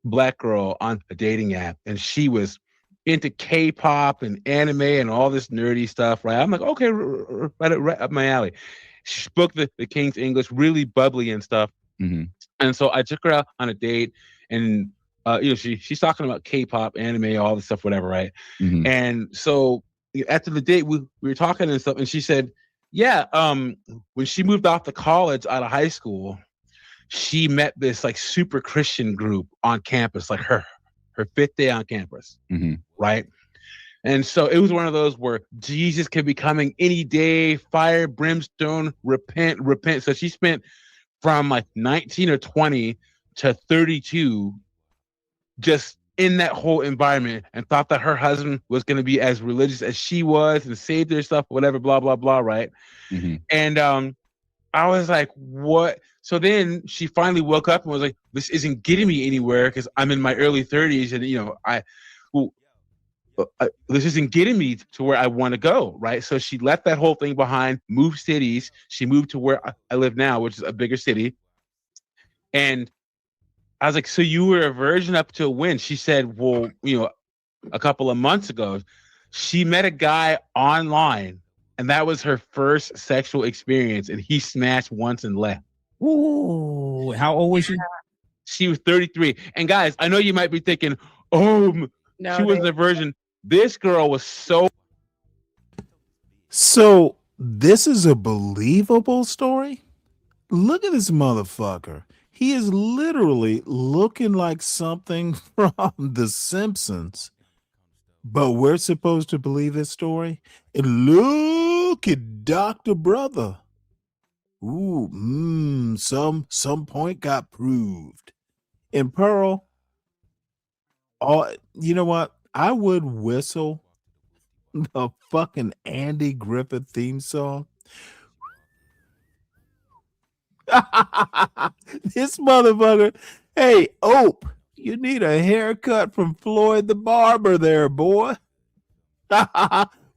black girl on a dating app, and she was into K-pop and anime and all this nerdy stuff. Right? I'm like, okay, right up my alley. She spoke the King's English, really bubbly and stuff. And so I took her out on a date, and she's talking about K-pop, anime, all this stuff, whatever, right? And so after the date, we were talking and stuff, and she said, yeah, when she moved off to college out of high school, she met this like super Christian group on campus, like her 5th day on campus, right? And so it was one of those where Jesus could be coming any day, fire, brimstone, repent. So she spent from like 19 or 20 to 32 just in that whole environment, and thought that her husband was going to be as religious as she was and saved herself, whatever, blah, blah, blah, right? And I was like, what? So then she finally woke up and was like, this isn't getting me anywhere because I'm in my early 30s and, this isn't getting me to where I want to go, right? So she left that whole thing behind, moved cities. She moved to where I live now, which is a bigger city. And I was like, so you were a virgin up to when? She said, well, a couple of months ago, she met a guy online, and that was her first sexual experience, and he smashed once and left. Ooh, how old was she? She was 33. And guys, I know you might be thinking, no, she wasn't a virgin. This girl was so. So this is a believable story? Look at this motherfucker. He is literally looking like something from The Simpsons. But we're supposed to believe this story? And look at Dr. Brother. Ooh, some point got proved. And Pearl, you know what? I would whistle the fucking Andy Griffith theme song. This motherfucker. Hey, Ope, you need a haircut from Floyd the Barber there, boy.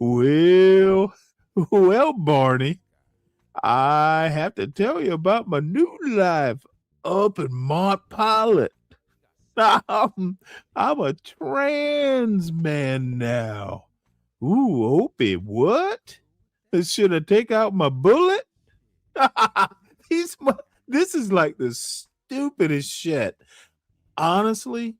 well, Barney, I have to tell you about my new life up in Mont Pilot. I'm a trans man now. Ooh, Opie, what? Should I take out my bullet? This is like the stupidest shit. Honestly,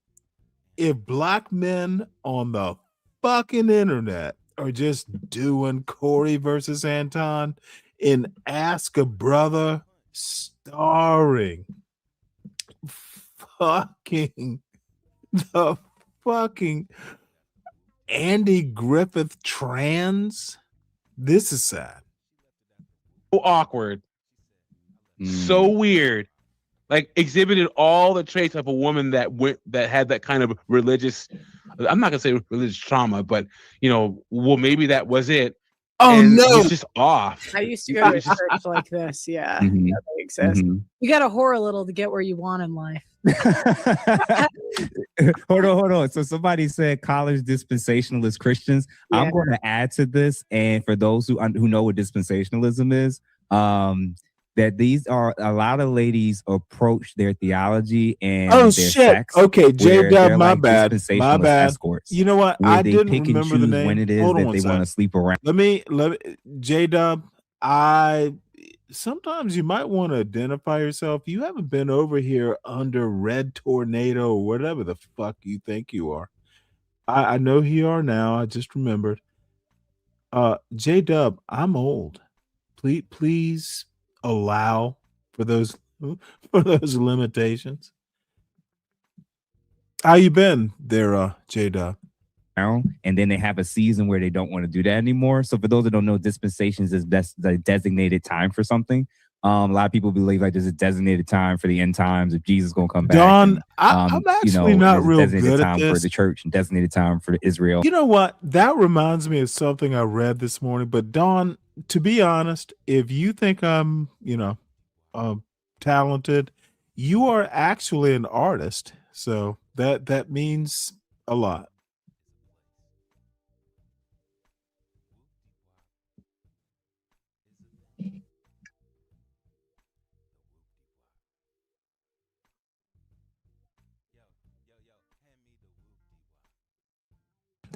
if black men on the fucking internet are just doing Corey versus Anton in Ask a Brother starring fucking the fucking Andy Griffith trans, this is sad. So awkward. So weird. Like exhibited all the traits of a woman that had that kind of religious, I'm not gonna say religious trauma, but well, maybe that was it. Oh, and no. He's just off. I used to go to church like this. Yeah, that exists. You got to whore a little to get where you want in life. Hold on. So somebody said college dispensationalist Christians. Yeah. I'm going to add to this, and for those who know what dispensationalism is, that these are a lot of ladies approach their theology and their sex. Okay, J-Dub, my like bad. Escorts. You know what? I didn't pick and remember the choose name. when it is Hold that on they want to sleep around. Let me J-Dub, sometimes you might want to identify yourself. You haven't been over here under Red Tornado or whatever the fuck you think you are. I know who you are now. I just remembered. J-Dub, I'm old. Please allow for those limitations. How you been there, J-Dub? And then they have a season where they don't want to do that anymore. So for those that don't know, dispensations is the designated time for something. A lot of people believe like there's a designated time for the end times if Jesus is going to come back. Don, I'm actually not real good at this. For the church and designated time for Israel. You know what? That reminds me of something I read this morning. But Don, to be honest, if you think I'm, talented, you are actually an artist. So that means a lot.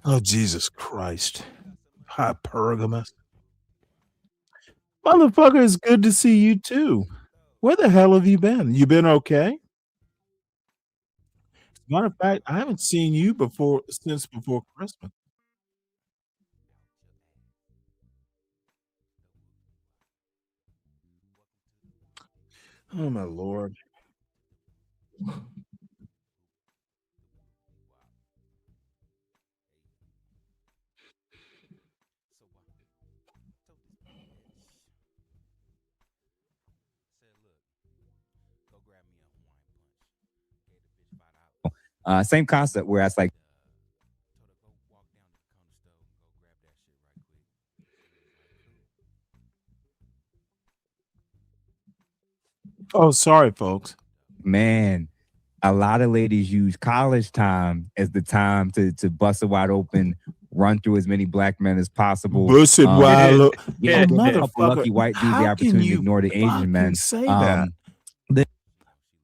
Oh, Jesus Christ. Hypergamous. Motherfucker, it's good to see you too. Where the hell have you been? You been okay? As a matter of fact, I haven't seen you since before Christmas. Oh my Lord. Same concept where it's like, Oh, sorry, folks. Man, a lot of ladies use college time as the time to bust it wide open, run through as many black men as possible. Bust it wide open. Yeah, Oh, give a couple lucky white dudes the opportunity to ignore the Asian men. Say that.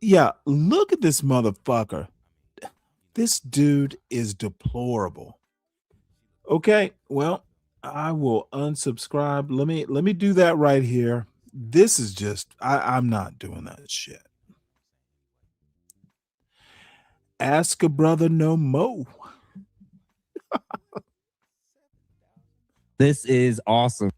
Yeah, look at this motherfucker. This dude is deplorable. Okay, well, I will unsubscribe. Let me do that right here. This is just I'm not doing that shit. Ask a brother no mo. This is awesome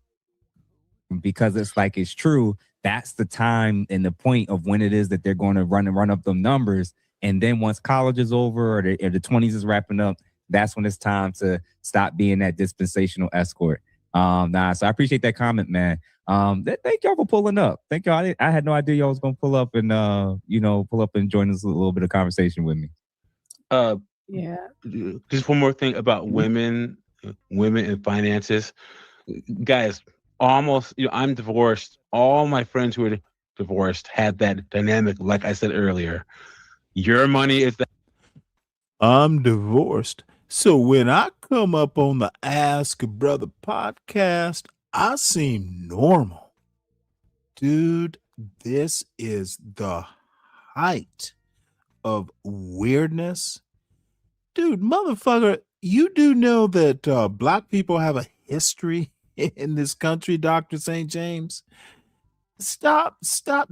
because it's like it's true that's the time and the point of when it is that they're going to run up them numbers. And then once college is over or the 20s is wrapping up, that's when it's time to stop being that dispensational escort. So I appreciate that comment, man. Thank y'all for pulling up. Thank y'all. I had no idea y'all was gonna pull up and pull up and join us a little bit of conversation with me. Yeah. Just one more thing about women and finances, guys. Almost, I'm divorced. All my friends who are divorced had that dynamic. Like I said earlier, your money is that. I'm divorced. So when I come up on the Ask a Brother podcast, I seem normal. Dude, this is the height of weirdness. Dude, motherfucker, you do know that black people have a history in this country, Dr. St. James? Stop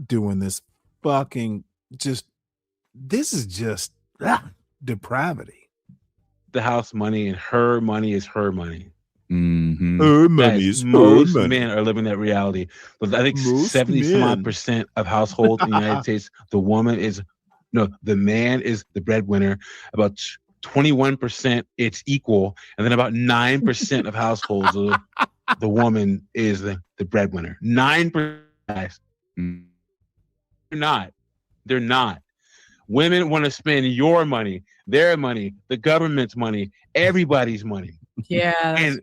doing this fucking this is just depravity. The house money, and her money is her money. Mm-hmm. Her money Guys, is most her money. men are living that reality. But I think Most 70% of households in the United States, the man is the breadwinner. About 21%, it's equal, and then about 9% of households, the woman is the breadwinner. 9%. Guys. They're not. Women want to spend your money, their money, the government's money, everybody's money. Yeah.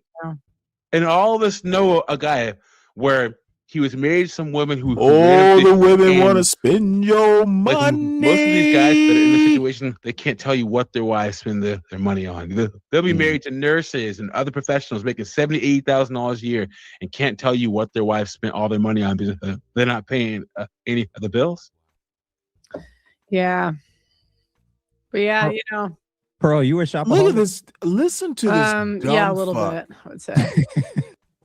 And all of us know a guy where he was married to some woman who all the women want to spend your money. Like most of these guys that are in the situation, they can't tell you what their wives spend their money on. They'll be married to nurses and other professionals making $70,000, $80,000 a year and can't tell you what their wives spent all their money on because they're not paying any of the bills. Yeah. But yeah, Pearl, you were shopping. Look at this. Listen to this. Yeah, a little bit, I would say.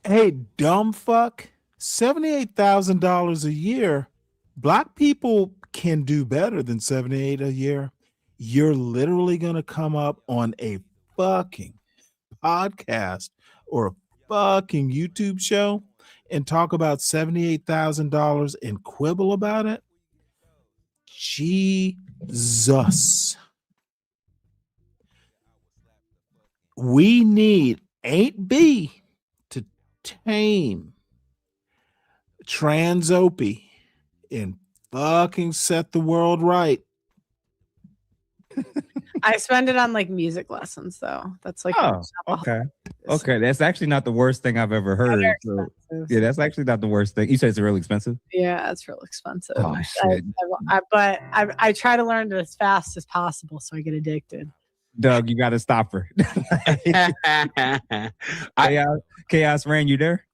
Hey, dumb fuck. $78,000 a year. Black people can do better than 78 a year. You're literally going to come up on a fucking podcast or a fucking YouTube show and talk about $78,000 and quibble about it. Jesus. We need 8B to tame Transopie and fucking set the world right. I spend it on like music lessons though. That's like okay. That's actually not the worst thing I've ever heard. So, yeah, that's actually not the worst thing. You said it's really expensive? Yeah, it's real expensive. Oh, shit. But I try to learn it as fast as possible so I get addicted. Doug, you got to stop her. Chaos Rain, you there?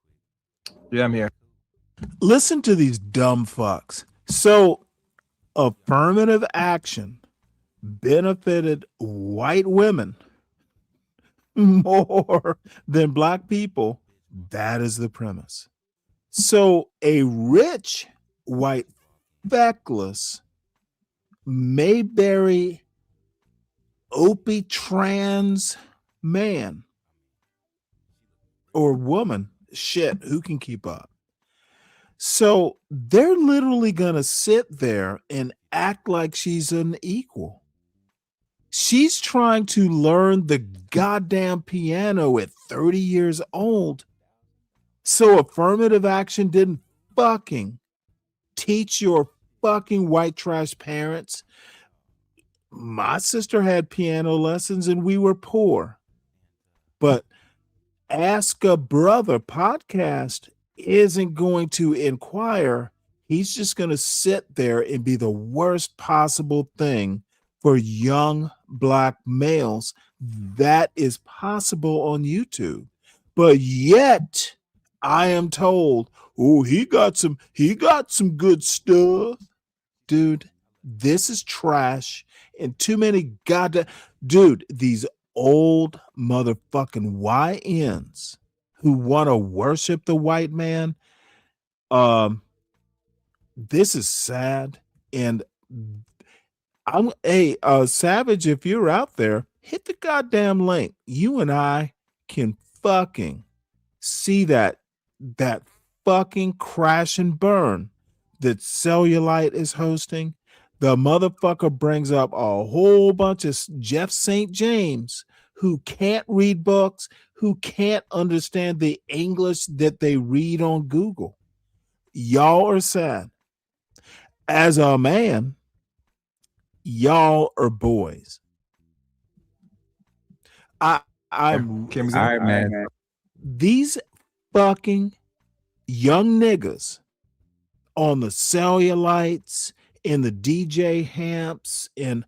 Yeah, I'm here. Listen to these dumb fucks. So affirmative action benefited white women more than black people. That is the premise. So a rich white feckless Mayberry Opie trans man or woman, shit, who can keep up? So they're literally gonna sit there and act like she's an equal. She's trying to learn the goddamn piano at 30 years old. So affirmative action didn't fucking teach your fucking white trash parents. My sister had piano lessons and we were poor. But Ask a Brother podcast isn't going to inquire. He's just going to sit there and be the worst possible thing for young black males. That is possible on YouTube. But yet I am told, oh, he got some good stuff. Dude, this is trash. And too many goddamn these old motherfucking YNs who want to worship the white man. This is sad. And I'm Savage, if you're out there, hit the goddamn link. You and I can fucking see that fucking crash and burn that Cellulite is hosting, the motherfucker brings up a whole bunch of Jeff St. James who can't read books, who can't understand the English that they read on Google. Y'all are sad. As a man, y'all are boys. I'm Kim's All right, man. these fucking young niggas on the Cellulites and the DJ Hamps, and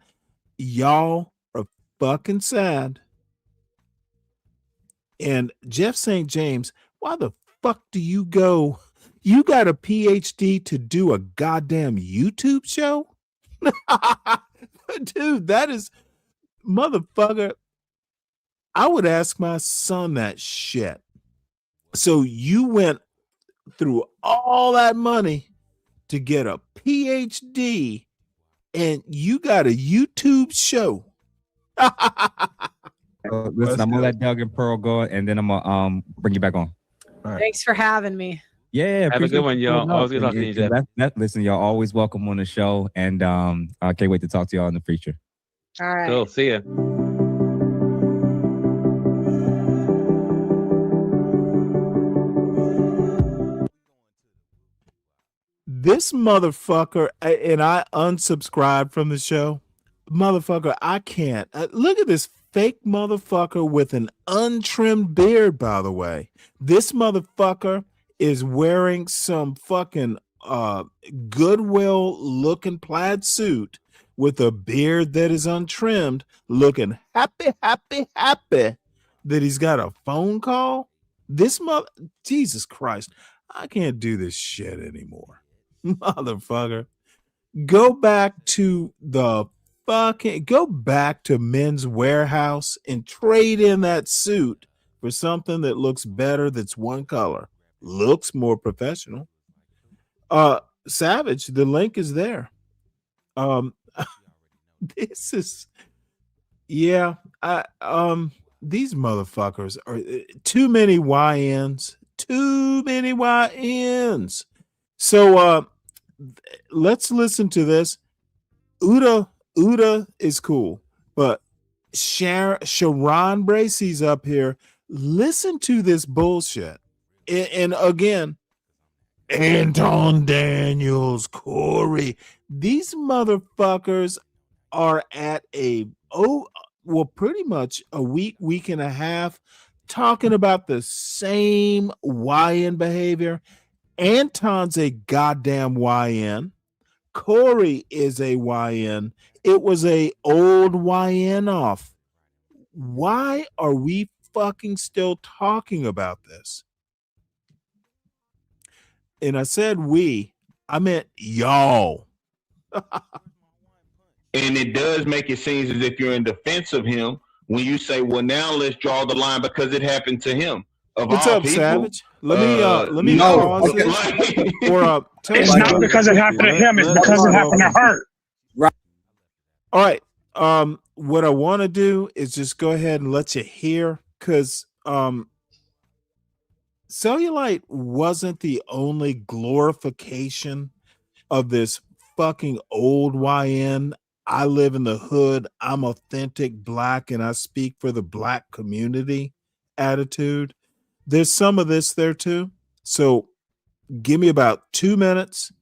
y'all are fucking sad. And Jeff St. James, why the fuck do you go? You got a PhD to do a goddamn YouTube show? Dude, that is motherfucker. I would ask my son that shit. So you went through all that money to get a PhD and you got a YouTube show. Listen, I'm gonna let Doug and Pearl go, and then I'm gonna bring you back on. Thanks for having me. Yeah, Have a good one, y'all. Always good talking to you, Jeff. Listen, y'all always welcome on the show, and I can't wait to talk to y'all in the future. All right. Cool. See ya. This motherfucker, and I unsubscribed from the show. Motherfucker, I can't. Look at this fake motherfucker with an untrimmed beard, by the way. This motherfucker is wearing some fucking Goodwill looking plaid suit with a beard that is untrimmed, looking happy that he's got a phone call. This Jesus Christ, I can't do this shit anymore. Motherfucker, go back to Men's Warehouse and trade in that suit for something that looks better, that's one color, looks more professional. Savage, the link is there. This is these motherfuckers are too many YNs. So let's listen to this. Uda is cool, but Sharon Bracey's up here. Listen to this bullshit. And again, Anton Daniels, Corey, these motherfuckers are at pretty much a week and a half talking about the same YN behavior. Anton's a goddamn YN. Corey is a YN. It was a old YN off. Why are we fucking still talking about this? And I said we, I meant y'all. And it does make it seem as if you're in defense of him when you say, well, now let's draw the line because it happened to him. What's up, people, Savage? Let me pause this. It's not because it happened to him, it's because it happened to her. Right. All right. What I want to do is just go ahead and let you hear, because Cellulite wasn't the only glorification of this fucking old YN. I live in the hood. I'm authentic black and I speak for the black community attitude. There's some of this there too. So give me about 2 minutes.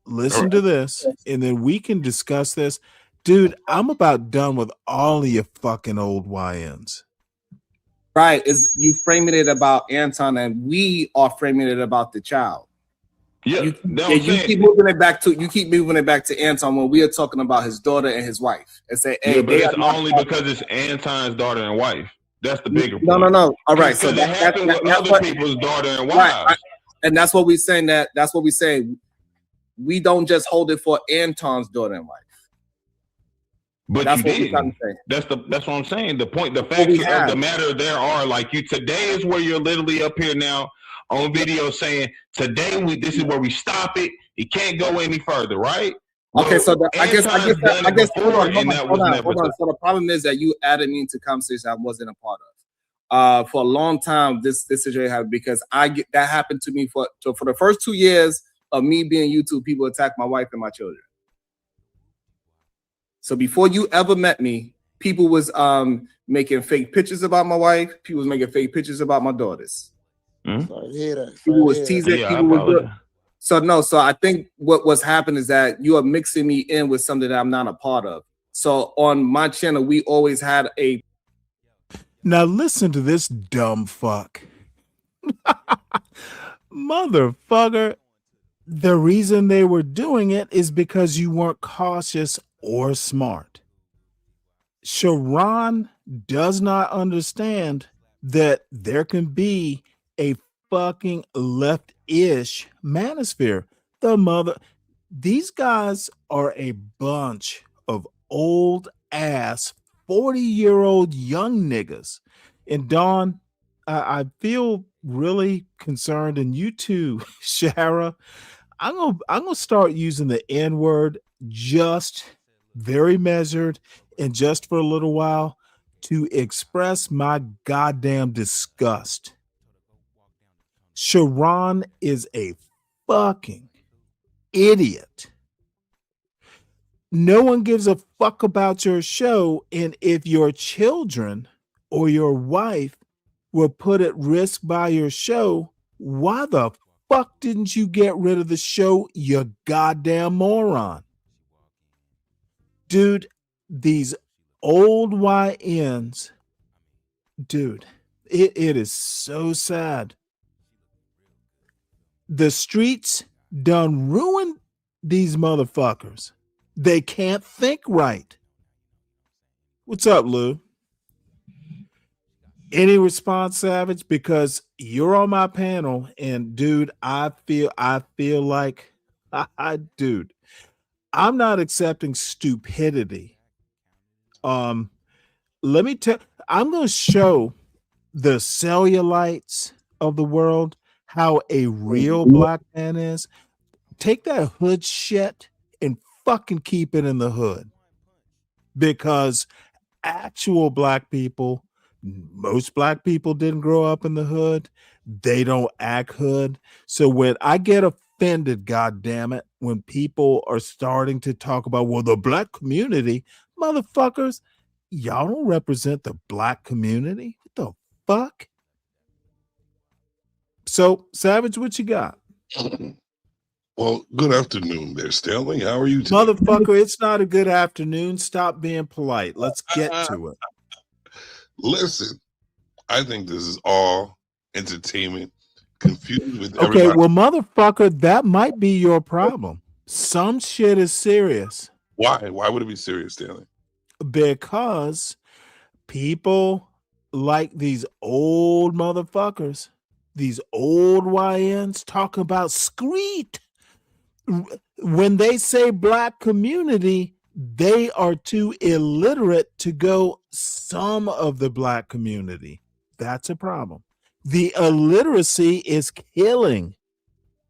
Listen to this, and then we can discuss this. Dude, I'm about done with all of your fucking old YNs. Right. Is you framing it about Anton, and we are framing it about the child. Yeah, you keep moving it back to Anton when we are talking about his daughter and his wife, and say, hey, but it's only because it's Anton's daughter and wife. That's the bigger point. No. All right, so that happened with other people's daughter and wives. Right, and that's what we're saying. That's what we say. We don't just hold it for Anton's daughter and wife. But that's you did. That's what I'm saying. The point, the facts of the matter there are like you. Today is where you're literally up here now on video saying today this is where we stop it. It can't go any further, right? Okay, so I guess hold on. So the problem is that you added me into conversation I wasn't a part of. For a long time, this situation happened because that happened to me for the first 2 years of me being YouTube, people attack my wife and my children. So before you ever met me, people was making fake pictures about my wife. People was making fake pictures about my daughters. People was teasing. People was good. So I think what's happened is that you are mixing me in with something that I'm not a part of. So on my channel, we always had a. Now listen to this dumb fuck. Motherfucker. The reason they were doing it is because you weren't cautious or smart. Sharon does not understand that there can be a fucking left-ish manosphere. These guys are a bunch of old ass 40-year-old young niggas. And Dawn, I feel really concerned, and you too, Shara. I'm gonna start using the N-word, just very measured and just for a little while, to express my goddamn disgust. Sharon is a fucking idiot. No one gives a fuck about your show, and if your children or your wife were put at risk by your show, why the fuck didn't you get rid of the show, you goddamn moron? Dude, these old YNs, dude, it is so sad. The streets done ruined these motherfuckers. They can't think right. What's up, Lou? Any response, Savage? Because you're on my panel, and dude, I feel like, dude, I'm not accepting stupidity. Let me tell. I'm going to show the cellulites of the world how a real black man is. Take that hood shit and fucking keep it in the hood, because actual black people, most black people didn't grow up in the hood. They don't act hood. So when I get offended, God damn it, when people are starting to talk about, well, the black community, motherfuckers, y'all don't represent the black community. What the fuck? So, Savage, what you got? Well, good afternoon there, Stanley. How are you today? Motherfucker, it's not a good afternoon. Stop being polite. Let's get to it. Listen, I think this is all entertainment, confused with Okay, everybody. well, motherfucker, that might be your problem. Some shit is serious. Why? Why would it be serious, Stanley? Because people like these old motherfuckers, these old YNs talking about screet. When they say black community, they are too illiterate to go some of the black community. That's a problem. The illiteracy is killing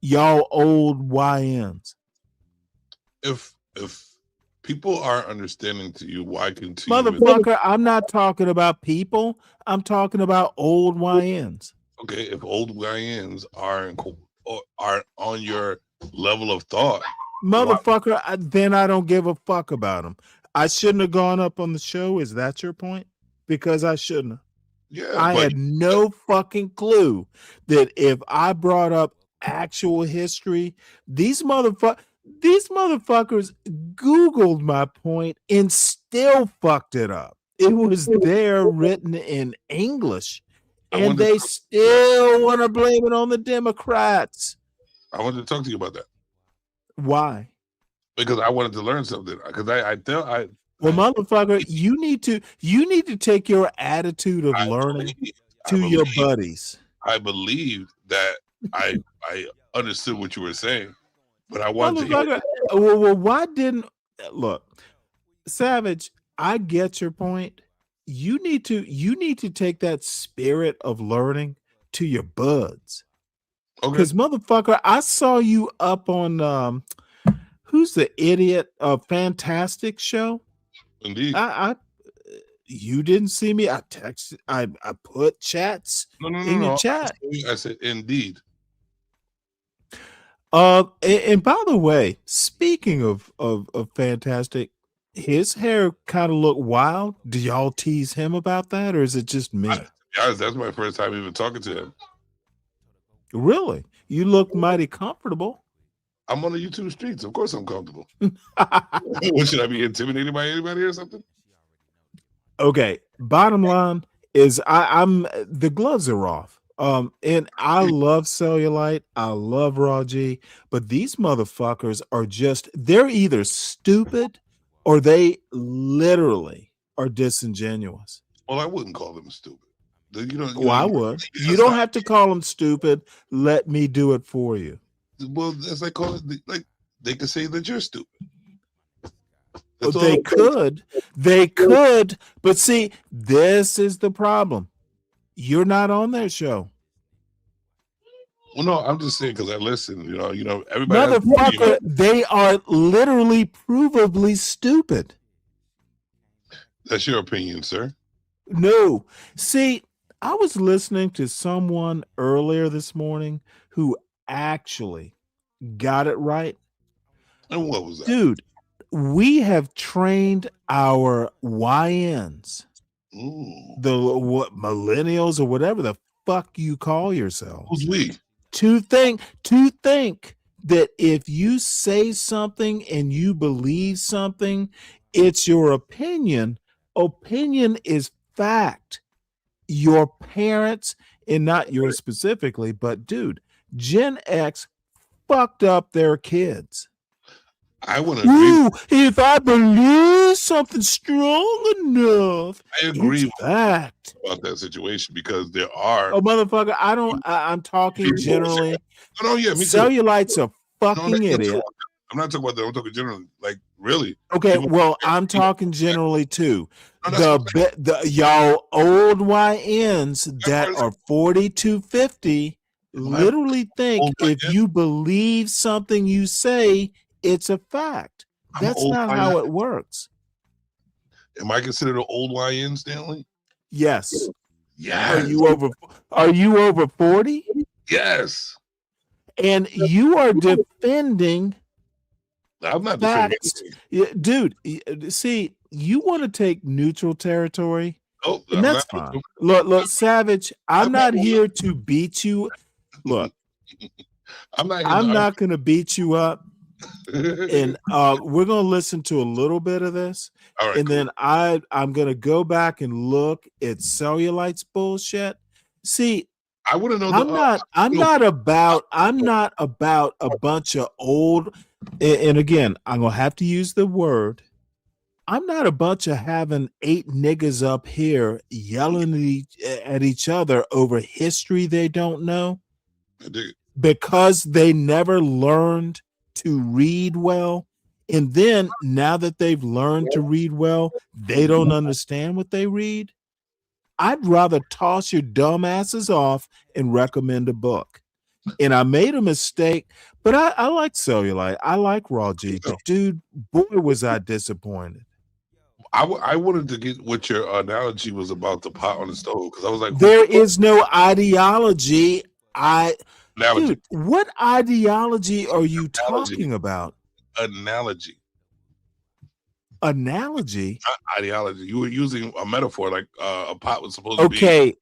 y'all old YNs. If people are understanding to you, why continue? Motherfucker, I'm not talking about people. I'm talking about old YNs. Okay, if old YNs are on your level of thought, motherfucker, then I don't give a fuck about them. I shouldn't have gone up on the show. Is that your point? Because I shouldn't have. Yeah, I had no fucking clue that if I brought up actual history, these motherfuckers Googled my point and still fucked it up. It was there written in English, and they still want to blame it on the Democrats. I wanted to talk to you about that. Why? Because I wanted to learn something. Because well, motherfucker, you need to take your attitude of learning to your buddies. I believed that I understood what you were saying, but I wanted to hear. Well, why didn't look, Savage? I get your point. You need to take that spirit of learning to your buds. Because motherfucker, I saw you up on who's the idiot Fantastic show. Indeed. You didn't see me. I texted. I put chats in your chat. I said indeed. And by the way, speaking of fantastic, his hair kind of looked wild. Do y'all tease him about that, or is it just me? To be honest, that's my first time even talking to him. Really? You look mighty comfortable. I'm on the YouTube streets. Of course I'm comfortable. What, should I be intimidated by anybody or something? Okay. Bottom line is I'm the gloves are off. And I love cellulite, I love raw G, but these motherfuckers are they're either stupid or they literally are disingenuous. Well, I wouldn't call them stupid. I would. You don't have to call them stupid. Let me do it for you. Well, as I call it, like they could say that you're stupid. They could, but see, this is the problem. You're not on that show. Well, no, I'm just saying because I listen. You know, everybody. Motherfucker, they are literally provably stupid. That's your opinion, sir. No, see, I was listening to someone earlier this morning who actually got it right. And what was that, dude? We have trained our YNs. The millennials or whatever the fuck you call yourselves. Who's we? To think that if you say something and you believe something, it's your opinion. Opinion is fact. Your parents, and not yours specifically, but dude, Gen X fucked up their kids. I want to agree. If I believe something strong enough, I agree it's fact about that situation because there are. Oh, motherfucker! I'm talking generally. No, yeah, me too. Cellulite's a fucking idiot. I'm not talking about that. I'm talking generally. Like, really? Okay, well, I'm talking generally too. Y'all old YNs that are 40 to 50 literally think if you believe something you say, it's a fact. That's not how it works. Am I considered an old YN, Stanley? Yes. Yes. Are you over 40? Yes. And you are defending. I'm not facts. Dude, see, you want to take neutral territory? Oh, and that's fine. Look, Savage, I'm not here to beat you. Look, I'm not going to beat you up. And we're going to listen to a little bit of this. All right, and then I'm going to go back and look at Cellulite's bullshit. See, I want to know. I'm not about a bunch of old. And again, I'm gonna have to use the word. I'm not a bunch of having 8 niggas up here yelling at each other over history they don't know because they never learned to read well. And then now that they've learned to read well, they don't understand what they read. I'd rather toss your dumb asses off and recommend a book. And I made a mistake, but I like Cellulite. I like Raw G. But dude, boy, was I disappointed. I wanted to get what your analogy was about the pot on the stove because I was like, there is no ideology. Analogy. Dude, what ideology are you talking about? Analogy. Analogy? Not ideology. You were using a metaphor like a pot was supposed to be. Okay.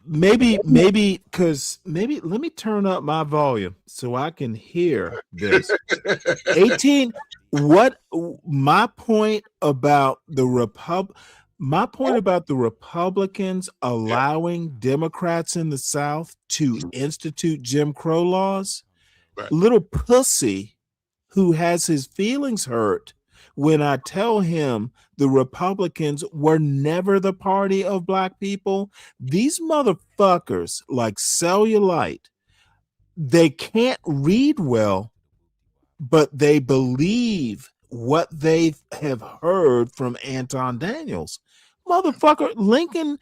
Maybe let me turn up my volume so I can hear this. 18. What my point about the Republicans allowing Democrats in the South to institute Jim Crow laws? Right. Little pussy who has his feelings hurt when I tell him the Republicans were never the party of black people. These motherfuckers like Cellulite, they can't read well, but they believe what they have heard from Anton Daniels. Motherfucker, Lincoln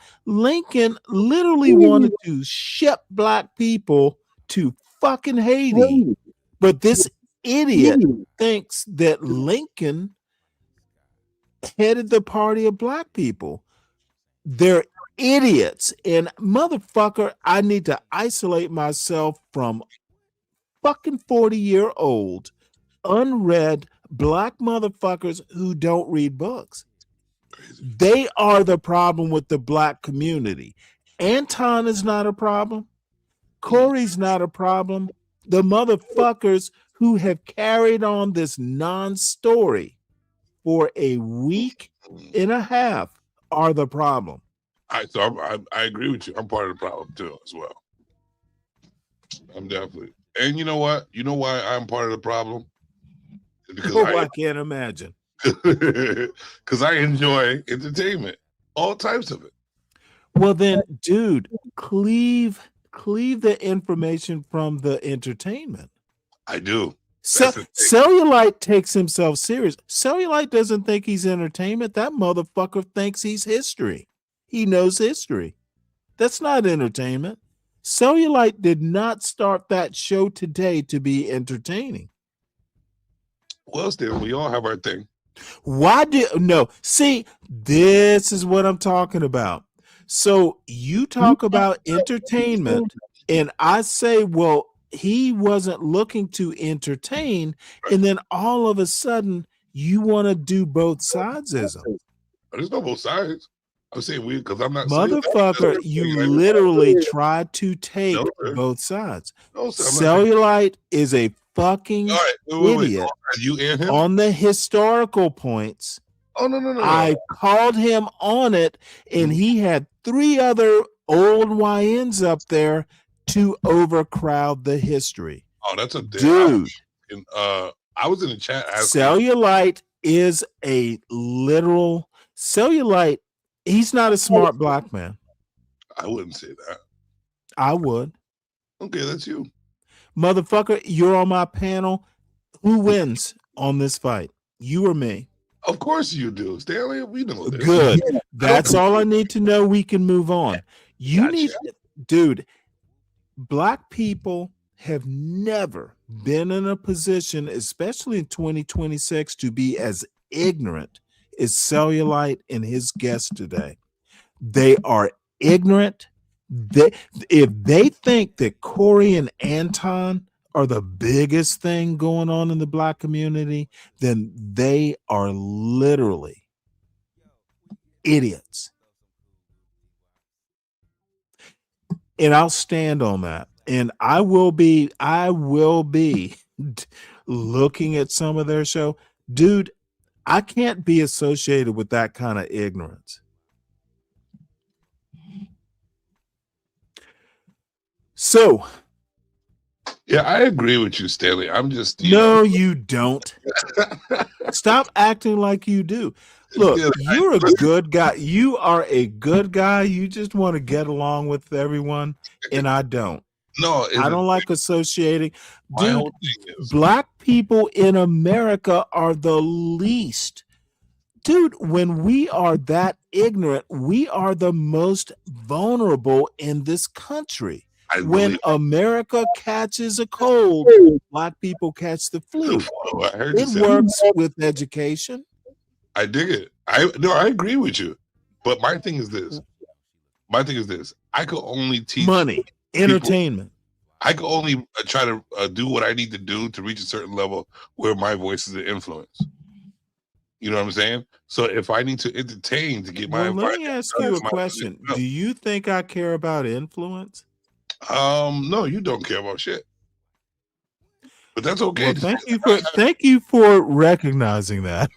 literally wanted to ship black people to fucking Haiti. But this idiot thinks that Lincoln headed the party of black people. They're idiots. And motherfucker, I need to isolate myself from fucking 40-year-old, unread black motherfuckers who don't read books. They are the problem with the black community. Anton is not a problem. Corey's not a problem. The motherfuckers who have carried on this non-story for a week and a half are the problem. I agree with you. I'm part of the problem too, as well. I'm definitely. And you know what? You know why I'm part of the problem? Because I can't imagine. Because I enjoy entertainment, all types of it. Well, then, dude, cleave the information from the entertainment. I do. Cellulite takes himself serious. Cellulite doesn't think he's entertainment. That motherfucker thinks he's history. He knows history. That's not entertainment. Cellulite did not start that show today to be entertaining. Well, still, we all have our thing. See, this is what I'm talking about. So you talk about entertainment, and I say, well, he wasn't looking to entertain, and then all of a sudden you want to do both sides as him. There's no both sides. I'm saying we because I'm not motherfucker. You literally tried to take both sides. Cellulite is a fucking idiot. You and him on the historical points. Oh no. I called him on it, and he had 3 other old YNs up there to overcrowd the history. Oh, that's a dude. I was in the chat asking. Cellulite is a literal Cellulite. He's not a smart black man. I wouldn't say that. I would. Okay, that's you. Motherfucker, you're on my panel. Who wins on this fight? You or me? Of course you do. Stanley, we know this. Good. That's all I need to know. We can move on. Dude, black people have never been in a position, especially in 2026, to be as ignorant as Cellulite and his guest today. They are ignorant. If they think that Corey and Anton are the biggest thing going on in the black community, then they are literally idiots. And I'll stand on that. And I will be looking at some of their show. Dude, I can't be associated with that kind of ignorance. So, yeah, I agree with you, Stanley. I'm just you don't. Stop acting like you do. Look, you're a good guy. You are a good guy. You just want to get along with everyone, and I don't. No, I don't like associating. Dude, black people in America are the least. Dude, when we are that ignorant, we are the most vulnerable in this country. When America catches a cold, black people catch the flu. It works with education. I dig it. I agree with you. But my thing is this. I could only teach money, entertainment. I could only try to do what I need to do to reach a certain level where my voice is an influence. You know what I'm saying? So if I need to entertain to get my let me ask you a question. Do you think I care about influence? No, you don't care about shit. But that's okay. Well, thank you for recognizing that.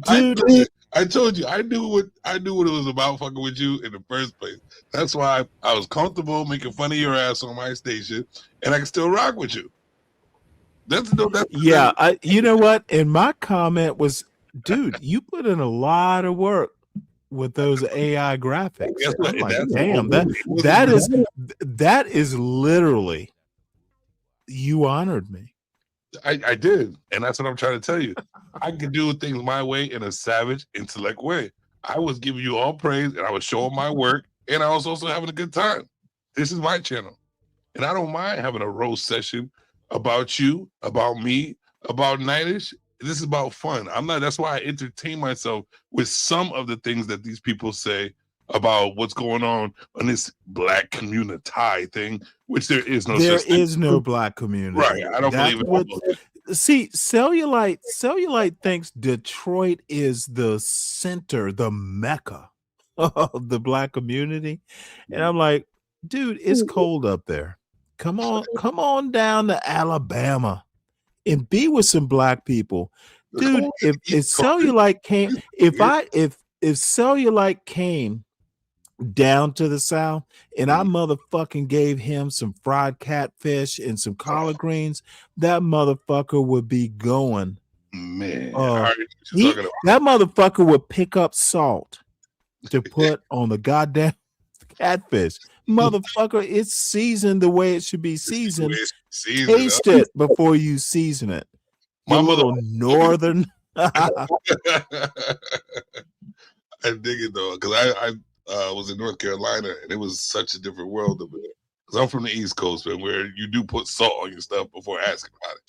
Dude, I told you I knew what it was about fucking with you in the first place. That's why I was comfortable making fun of your ass on my station, and I can still rock with you. You know what? And my comment was, dude, you put in a lot of work with those AI graphics. I'm like, damn, that is literally, you honored me. I did, and that's what I'm trying to tell you. I can do things my way in a savage, intellect way. I was giving you all praise, and I was showing my work, and I was also having a good time. This is my channel, and I don't mind having a roast session about you, about me, about Nightish. This is about fun. That's why I entertain myself with some of the things that these people say about what's going on in this black community thing, which there is no There such thing. is no black community. Right. I don't That's believe it. See, Cellulite thinks Detroit is the center, the mecca of the black community. And I'm like, dude, it's cold up there. Come on down to Alabama and be with some black people. Dude, if Cellulite came, if Cellulite came down to the South and I motherfucking gave him some fried catfish and some collard greens, that motherfucker would be going. Man, that motherfucker would pick up salt to put on the goddamn catfish. Motherfucker, it's seasoned the way it should be seasoned. Taste it before you season it. My little northern. I dig it though, because I was in North Carolina and it was such a different world over there. Because I'm from the East Coast, man, where you do put salt on your stuff before asking about it.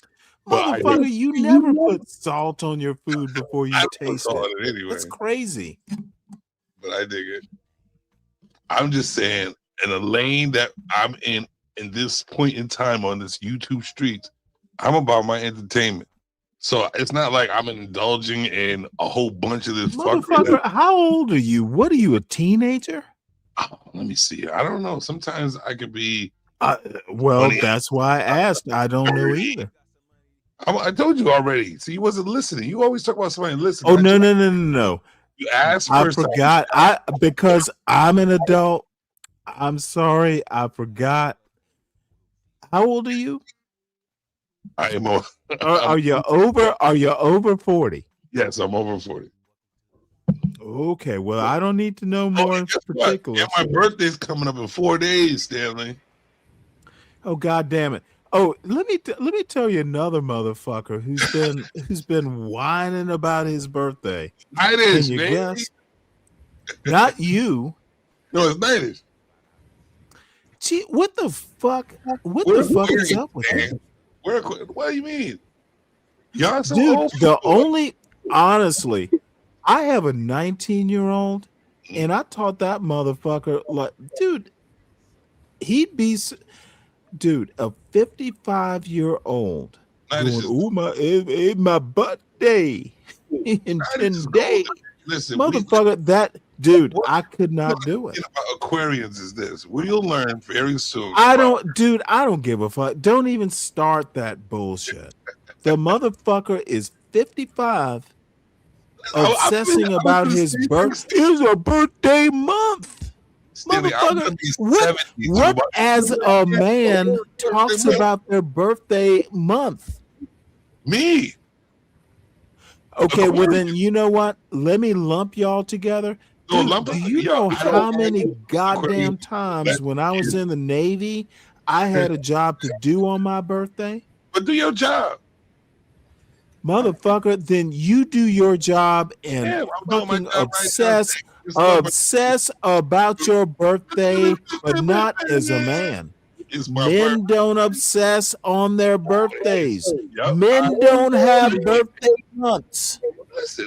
Motherfucker, you never put salt on your food before you taste it. Anyway. That's crazy. But I dig it. I'm just saying, in a lane that I'm in this point in time on this YouTube street, I'm about my entertainment. So it's not like I'm indulging in a whole bunch of this. Motherfucker, how old are you? What are you, a teenager? Oh, let me see. I don't know. Sometimes I could be. Well, that's why I asked. I don't know either. I told you already. See, you wasn't listening. You always talk about somebody listening. Oh, no. You asked I first. forgot. Because I'm an adult. I'm sorry. I forgot. How old are you? I am. Are you over 40? Yes, I'm over 40. Okay, well, I don't need to know more particulars. Yeah, my birthday's coming up in 4 days, Stanley. Oh, God damn it! Oh, let me tell you another motherfucker who's been whining about his birthday. It is, Can you baby. guess? Not you. No, it's 90s. Gee, what the fuck? What the fuck is up with him? What do you mean? Y'all so Dude, old. Honestly, I have a 19-year-old, and I taught that motherfucker, like, dude, he'd be, dude, a 55-year-old going, oh, my birthday in 10 days. Listen, motherfucker, I could not do it. Aquarians is this. We'll learn very soon. I don't give a fuck. Don't even start that bullshit. The motherfucker is 55, obsessing about his birthday. It's a birthday month. Stanley, Motherfucker, what as a man talks about their birthday month? Me. Okay, well then, you know what? Let me lump y'all together. Dude, do you know how many goddamn times when I was in the Navy, I had a job to do on my birthday? But do your job. Motherfucker, then you do your job and fucking obsess about your birthday, but not as a man. Men don't obsess on their birthdays. Men don't have birthday months.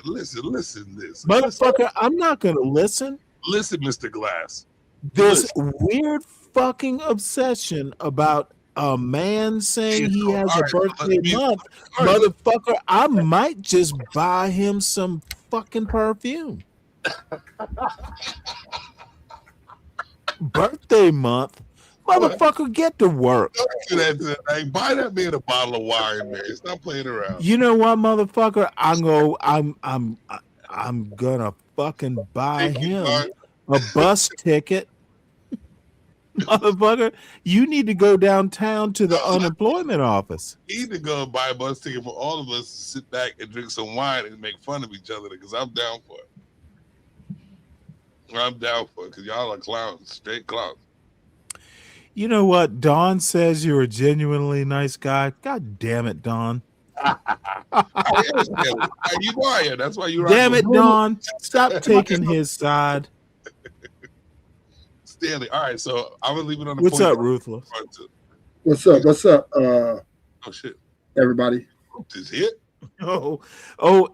Listen. This motherfucker, I'm not gonna listen. Listen, Mr. Glass. This weird fucking obsession about a man saying he has a birthday month, motherfucker. I might just buy him some fucking perfume. Birthday month. Motherfucker, get to work. Buy that man a bottle of wine, man. Stop playing around. You know what, motherfucker? I'm gonna fucking buy him a bus ticket. Motherfucker, you need to go downtown to the unemployment office. You need to go and buy a bus ticket for all of us to sit back and drink some wine and make fun of each other, because I'm down for it. I'm down for it because y'all are clowns, straight clowns. You know what? Don says you're a genuinely nice guy. God damn it, Don. You know I am. That's why you. Damn it, Don. Stop taking his side. Stanley. All right, so I'm gonna leave it on the. What's up, Ruthless? What's up? Oh shit, everybody. Is it?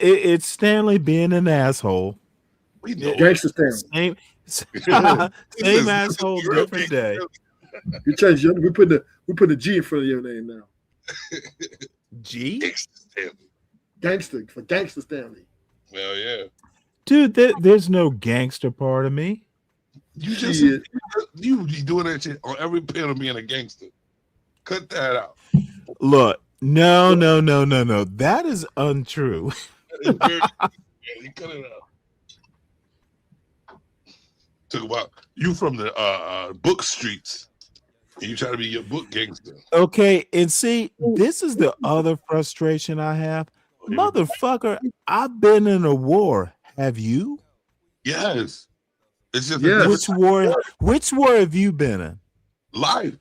It's Stanley being an asshole. We know. Gangsta Stanley. Same asshole, different day. You changed your. We put the G in front of your name now. G? Gangster for Gangster Stanley. Well, yeah. Dude, there's no gangster part of me. You just you be doing that shit on every panel being a gangster. Cut that out. Look, no. That is untrue. You cut it out. Talk about you from the book streets. And you try to be your book gangster. Okay, and see, this is the other frustration I have. Motherfucker, I've been in a war. Have you? Yes. It's just which war have you been in? Life.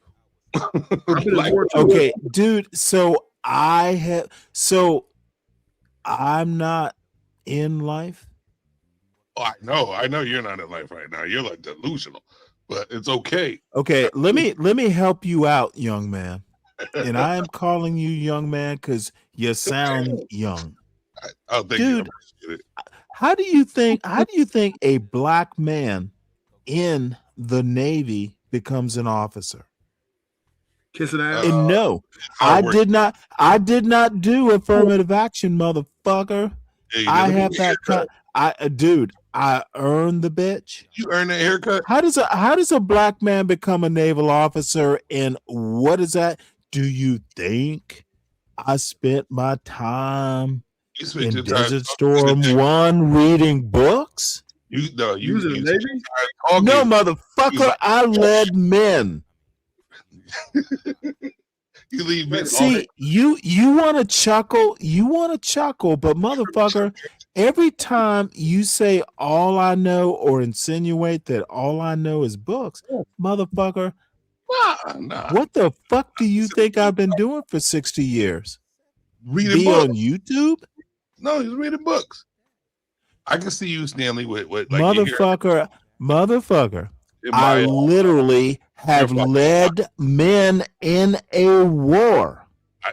Okay, dude. So I'm not in life. Oh, I know you're not in life right now. You're like delusional, but it's okay. Okay, let me help you out, young man. And I am calling you young man because you sound young. Dude, how do you think a black man in the Navy becomes an officer? Kissing ass. And no, I did not do affirmative action, motherfucker. I have that. Dude, I earned the bitch. You earned that haircut. How does a black man become a naval officer? And what is that? Do you think I spent my time in Desert Storm 1 reading books? You was in the Navy? No, motherfucker, I led men. You leave men. See, you want to chuckle, but motherfucker, every time you say all I know or insinuate that all I know is books, motherfucker, what the fuck do you think I've been doing for 60 years? Reading books on YouTube? No, he's reading books. I can see you, Stanley, with like motherfucker. I literally have led men in a war.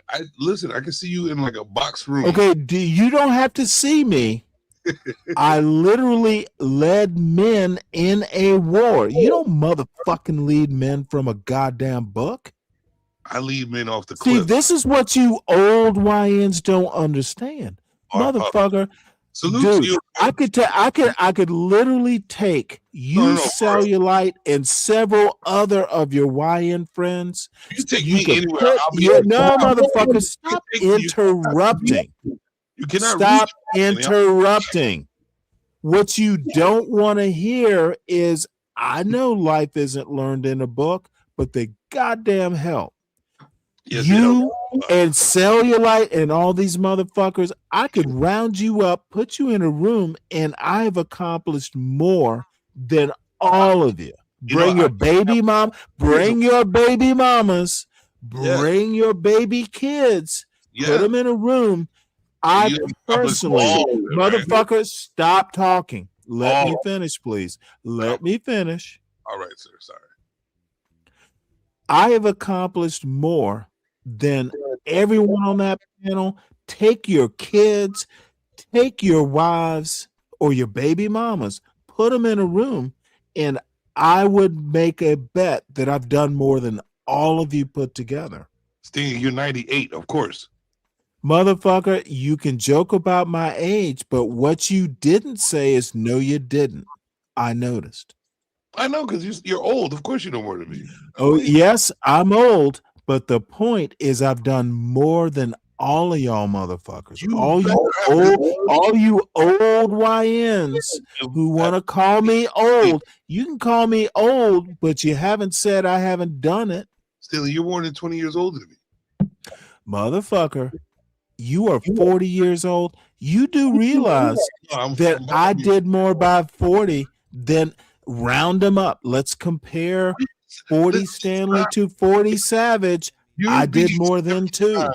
I listen. I can see you in like a box room. Okay, you don't have to see me. I literally led men in a war. You don't motherfucking lead men from a goddamn book. I lead men off the cliff. See, this is what you old YNs don't understand, motherfucker. Salute dude, to you. I could literally take you, Cellulite, and several other of your YN friends. You take me anywhere. No, motherfucker, stop interrupting. You cannot stop interrupting. What you don't want to hear is, I know life isn't learned in a book, but they goddamn help. Yes, you and Cellulite and all these motherfuckers, I could round you up, put you in a room, and I've accomplished more than all of you. Bring your baby mom, bring your baby mamas, bring your baby kids, put them in a room. I personally, motherfucker, stop talking. Let me finish, please. Let me finish. All right, sir. Sorry. I have accomplished more than everyone on that panel. Take your kids, take your wives or your baby mamas, put them in a room, and I would make a bet that I've done more than all of you put together. Sting, you're 98, of course. Motherfucker, you can joke about my age, but what you didn't say is no, you didn't. I noticed. I know, because you're old. Of course you know more than me. Oh, yes, I'm old, but the point is I've done more than all of y'all motherfuckers. All you old YNs who want to call me old, you can call me old, but you haven't said I haven't done it. Still, you're more than 20 years older than me. Motherfucker, you are 40 years old. You do realize that I did more by 40 than round them up. Let's compare 40 Stanley to 40 Savage. I did more than 2.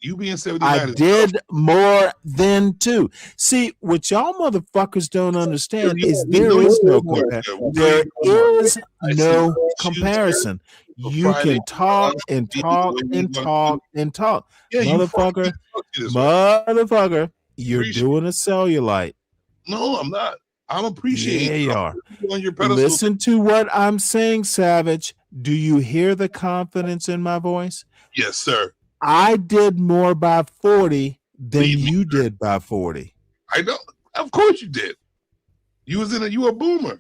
You being 79. I did more than 2. See, what y'all motherfuckers don't understand is there is no comparison. There is no comparison. You can talk and talk and talk and talk. Motherfucker, you're doing a cellulite. No, I'm not. I'm appreciating Yeah, you are. you on your pedestal. Listen to what I'm saying, Savage. Do you hear the confidence in my voice? Yes, sir. I did more by 40 than you did by 40. I know. Of course you did. You a boomer.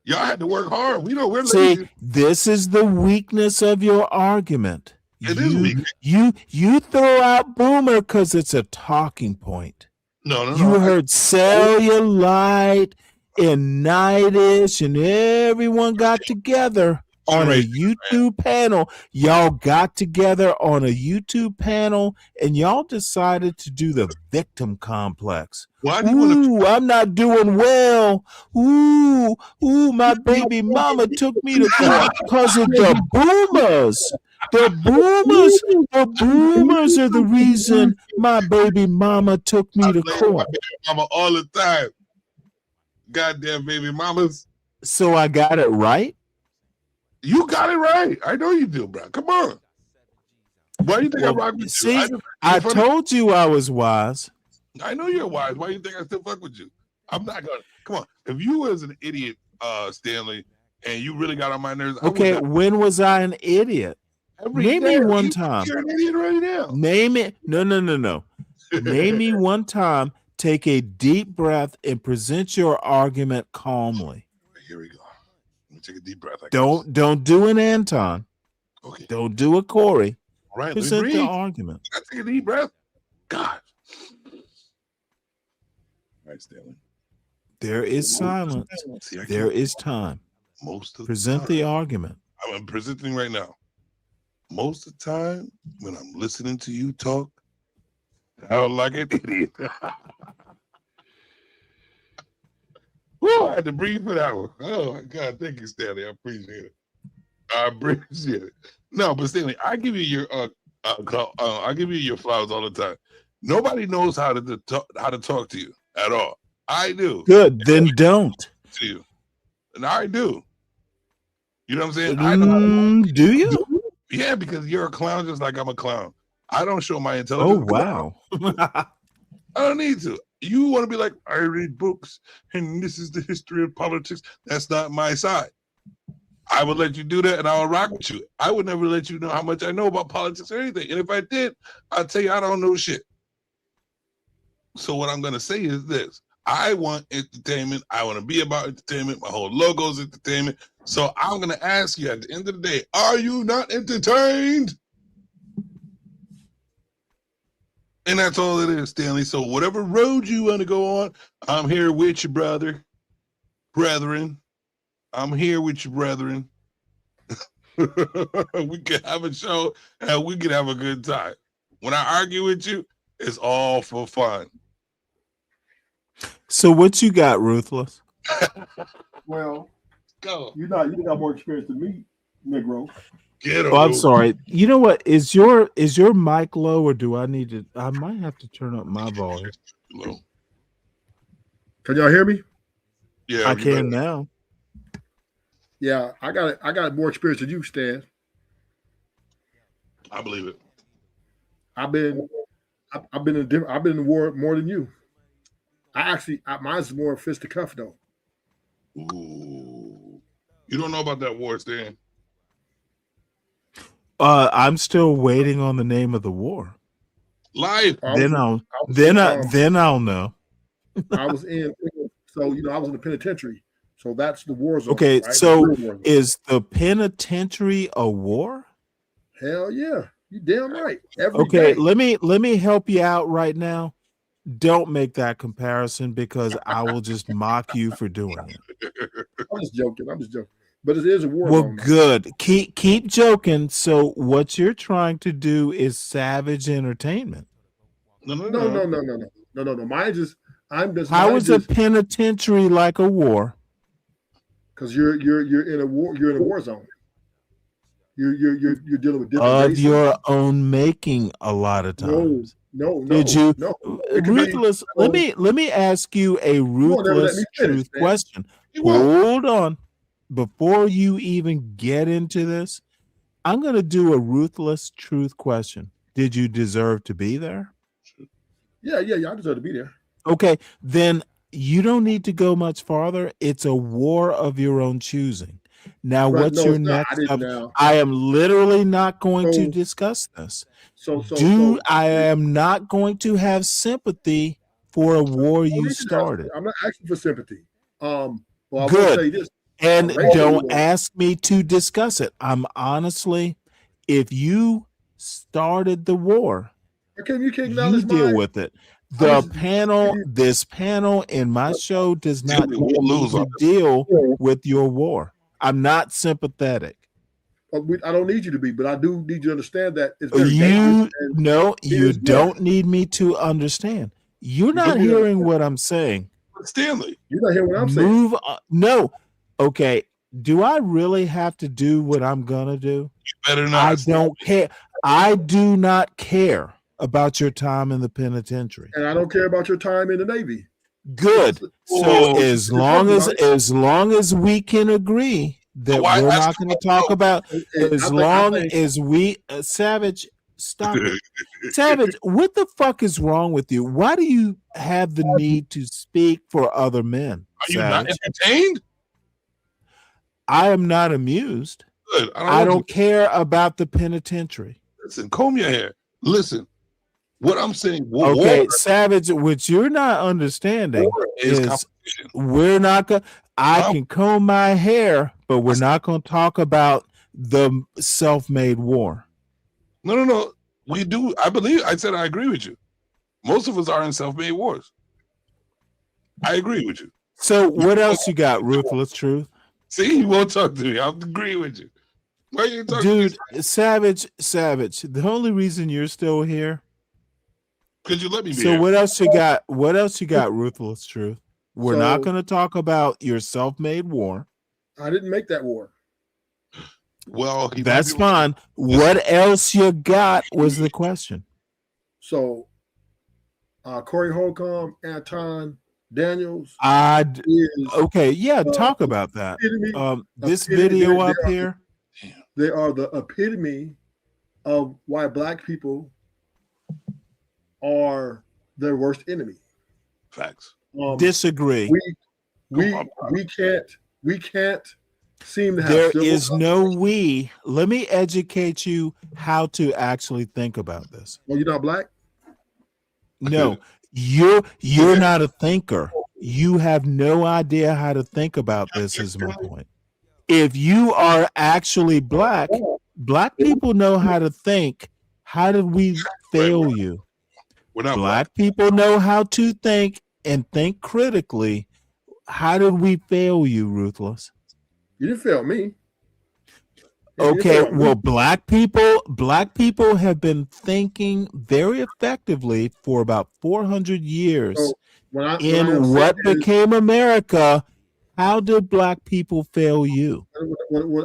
Y'all had to work hard. We know we're lazy. See, this is the weakness of your argument. It is weak. You throw out boomer because it's a talking point. No. You heard cellulite and Nightish, and everyone got together on a YouTube panel. Y'all got together on a YouTube panel, and y'all decided to do the victim complex. Why do you want I'm not doing well. Ooh, my baby mama took me to court because of the boomers. The boomers are the reason my baby mama took me to court. Mama all the time. Goddamn baby mamas. So I got it right? You got it right. I know you do, bro. Come on. Why do you think I rock with you? See, I told you I was wise. I know you're wise. Why do you think I still fuck with you? I'm not gonna. Come on. If you was an idiot, Stanley, and you really got on my nerves. Okay, when was I an idiot? Name me one time. You're an idiot right now. Name it. No. Name me one time. Take a deep breath and present your argument calmly. Here we go. Let me take a deep breath. Don't do an Anton. Okay. Don't do a Corey. All right. Present the argument. I take a deep breath. God. All right, Stanley. There is silence. There is time. Present the argument. I'm presenting right now. Most of the time, when I'm listening to you talk, I don't like an idiot. Woo, I had to breathe for that one. Oh my God, thank you, Stanley. I appreciate it. No, but Stanley, I give you your I give you your flowers all the time. Nobody knows how to talk to you at all. I do. Good, then don't. To you, and I do. You know what I'm saying? I know. Do you? Yeah, because you're a clown just like I'm a clown. I don't show my intelligence. Oh, wow. I don't need to. You want to be like, I read books and this is the history of politics. That's not my side. I would let you do that and I'll rock with you. I would never let you know how much I know about politics or anything. And if I did, I'll tell you I don't know shit. So what I'm going to say is this. I want entertainment. I want to be about entertainment. My whole logo is entertainment. So I'm going to ask you at the end of the day, are you not entertained? And that's all it is, Stanley. So whatever road you want to go on, I'm here with you, brethren. I'm here with you, brethren. We can have a show and we can have a good time. When I argue with you, it's all for fun. So what you got, Ruthless? Well, go. You got more experience than me, Negro. I'm sorry. You know what? Is your mic low, or do I need to? I might have to turn up my volume. Low. Can y'all hear me? Yeah, I can now. Yeah, I got more experience than you, Stan. I believe it. I've been in the war more than you. Mine's more fisticuff though. Ooh, you don't know about that war, Stan. I'm still waiting on the name of the war. Life. Then I'll know. I was in the penitentiary. So that's the war zone. Okay, right? so is the penitentiary a war? Hell yeah. You damn right. Okay, let me help you out right now. Don't make that comparison because I will just mock you for doing it. I'm just joking. But it is a war Well, zone. good. Keep joking. So what you're trying to do is savage entertainment. No. Mine just How is a penitentiary like a war? Because you're in a war. You're in a war zone. You're dealing with different Of races. your own making a lot of times. No. Did you? No. Ruthless. Let me ask you a ruthless truth question. Hold on. Before you even get into this, I'm going to do a ruthless truth question. Did you deserve to be there? Yeah. I deserve to be there. Okay, then you don't need to go much farther. It's a war of your own choosing. Now, Right, what's no, your it's not. I next didn't step? now. I am literally not going to So- discuss this. So I am not going to have sympathy for a war you started. I'm not asking for sympathy. Well, I will Good. say this. And Racial don't war. ask me to discuss it. I'm honestly, if you started the war, You can't you acknowledge deal my. with it. I This panel in my show does not We'll need lose to on deal with your war. I'm not sympathetic. I don't need you to be, but I do need you to understand that it's very dangerous. You don't need me to understand. You're not hearing what I'm saying. Stanley, you're not hearing what I'm saying. Move on. No. Okay. Do I really have to do what I'm gonna do? You better not. I don't care. I do not care about your time in the penitentiary. And I don't care about your time in the Navy. Good. So as long as we can agree that why we're ask not going to talk about, as long as we, Savage, stop it. Savage, what the fuck is wrong with you? Why do you have the need to speak for other men? Are you not entertained? I am not amused. Good. I don't care about the penitentiary. Listen, comb your hair. Listen, what I'm saying. Okay, Savage, what you're not understanding is we're not going. I can comb my hair, but we're not going to talk about the self-made war. No. We do. I believe. I said I agree with you. Most of us are in self-made wars. I agree with you. So what else you got, Ruthless Truth? See, you won't talk to me. I agree with you. Why are you talking Dude, to me? Savage. The only reason you're still here. Could you let me be So here? what else you got? What else you got, Ruthless Truth? We're not going to talk about your self-made war. I didn't make that war. Well, that's fine. What else you got was the question. So, Corey Holcomb, Anton Daniels. Okay, yeah, talk about that. This video up here. They are the epitome of why black people are their worst enemy. Facts. Disagree. We can't seem to have. There is no we. Let me educate you how to actually think about this. Well, you're not black? No, you're not a thinker. You have no idea how to think about this, is my point. If you are actually black people know how to think. How did we fail you? We're not black people know how to think and think critically. How did we fail you, Ruthless? You didn't fail me. Okay, well, black people have been thinking very effectively for about 400 years in what became America. How did black people fail you?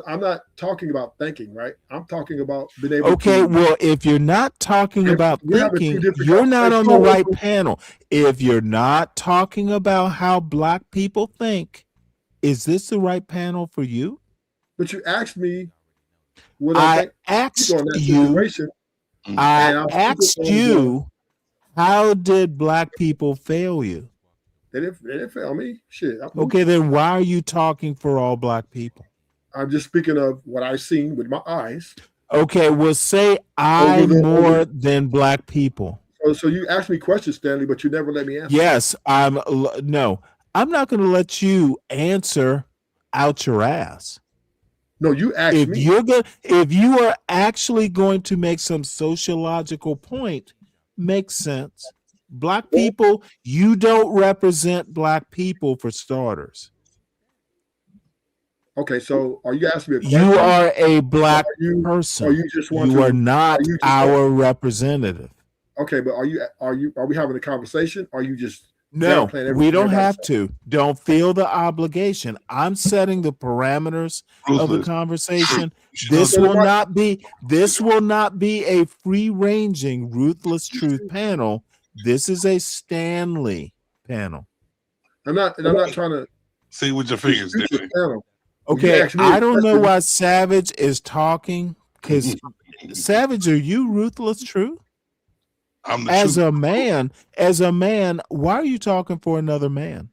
I'm not talking about thinking, right? I'm talking about being able to... well, if you're not talking about thinking, you're not on the right panel. If you're not talking about how black people think, is this the right panel for you? But you asked me what I asked you. I asked you, how did black people fail you? They didn't fail me. Shit. Okay, then why are you talking for all black people? I'm just speaking of what I've seen with my eyes. Okay, well, say I more than black people. So you asked me questions, Stanley, but you never let me answer. Yes, I'm not going to let you answer out your ass. No, you asked me. If you are actually going to make some sociological point, makes sense. Black people, you don't represent black people for starters. Okay, so are you asking me a question? You are a black person. Or you just want you are not our representative. Okay, but are we having a conversation? Or are you just no? We don't have to. Don't feel the obligation. I'm setting the parameters of the conversation. This will not be a free-ranging, ruthless truth panel. This is a Stanley panel. I'm not trying to see with your fingers. Okay, I don't know why Savage is talking, because Savage, are you ruthless truth? I'm the as a man, why are you talking for another man?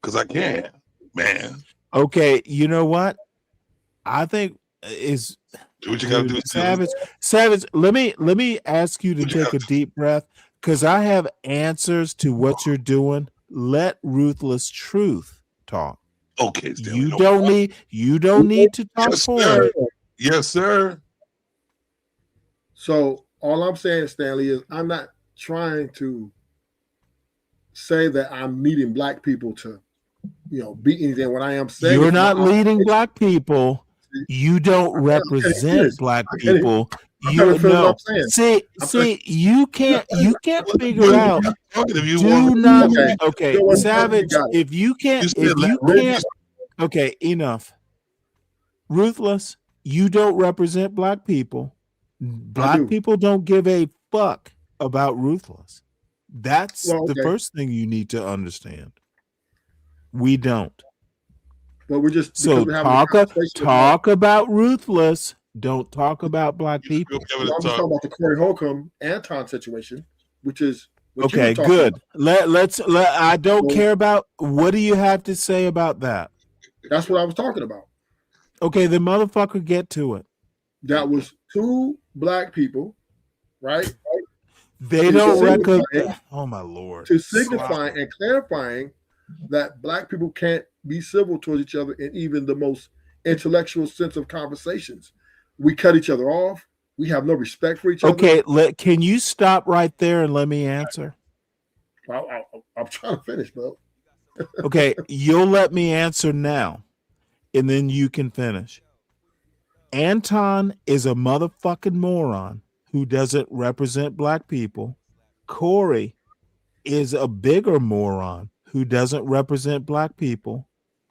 Because I can, man. Okay, you know what? I think is Do what you gotta do, Savage. Savage, let me ask you to take a deep breath because I have answers to what you're doing. Let Ruthless Truth talk. Okay, Stanley, You don't need to talk yes, for sir. him. Yes, sir. So all I'm saying, Stanley, is I'm not trying to say that I'm leading black people to, be anything. What I am saying, You're not leading black people. You don't represent black people. You know. See, you can't figure out. Do not. Okay, Savage. If you can't. Okay, enough. Ruthless. You don't represent black people. Black people don't give a fuck about Ruthless. That's the first thing you need to understand. We don't. But we're just talk about Ruthless. Don't talk about black people. I'm talking about the Corey Holcomb Anton situation, which is okay. Good. Let's. I don't care about. What do you have to say about that? That's what I was talking about. Okay, the motherfucker, get to it. That was two black people, right? They don't recommend. Oh my lord! To signifying and clarifying that black people can't be civil towards each other in even the most intellectual sense of conversations. We cut each other off. We have no respect for each other. Okay, can you stop right there and let me answer? I'm trying to finish, bro. Okay, you'll let me answer now, and then you can finish. Anton is a motherfucking moron who doesn't represent black people. Corey is a bigger moron who doesn't represent black people.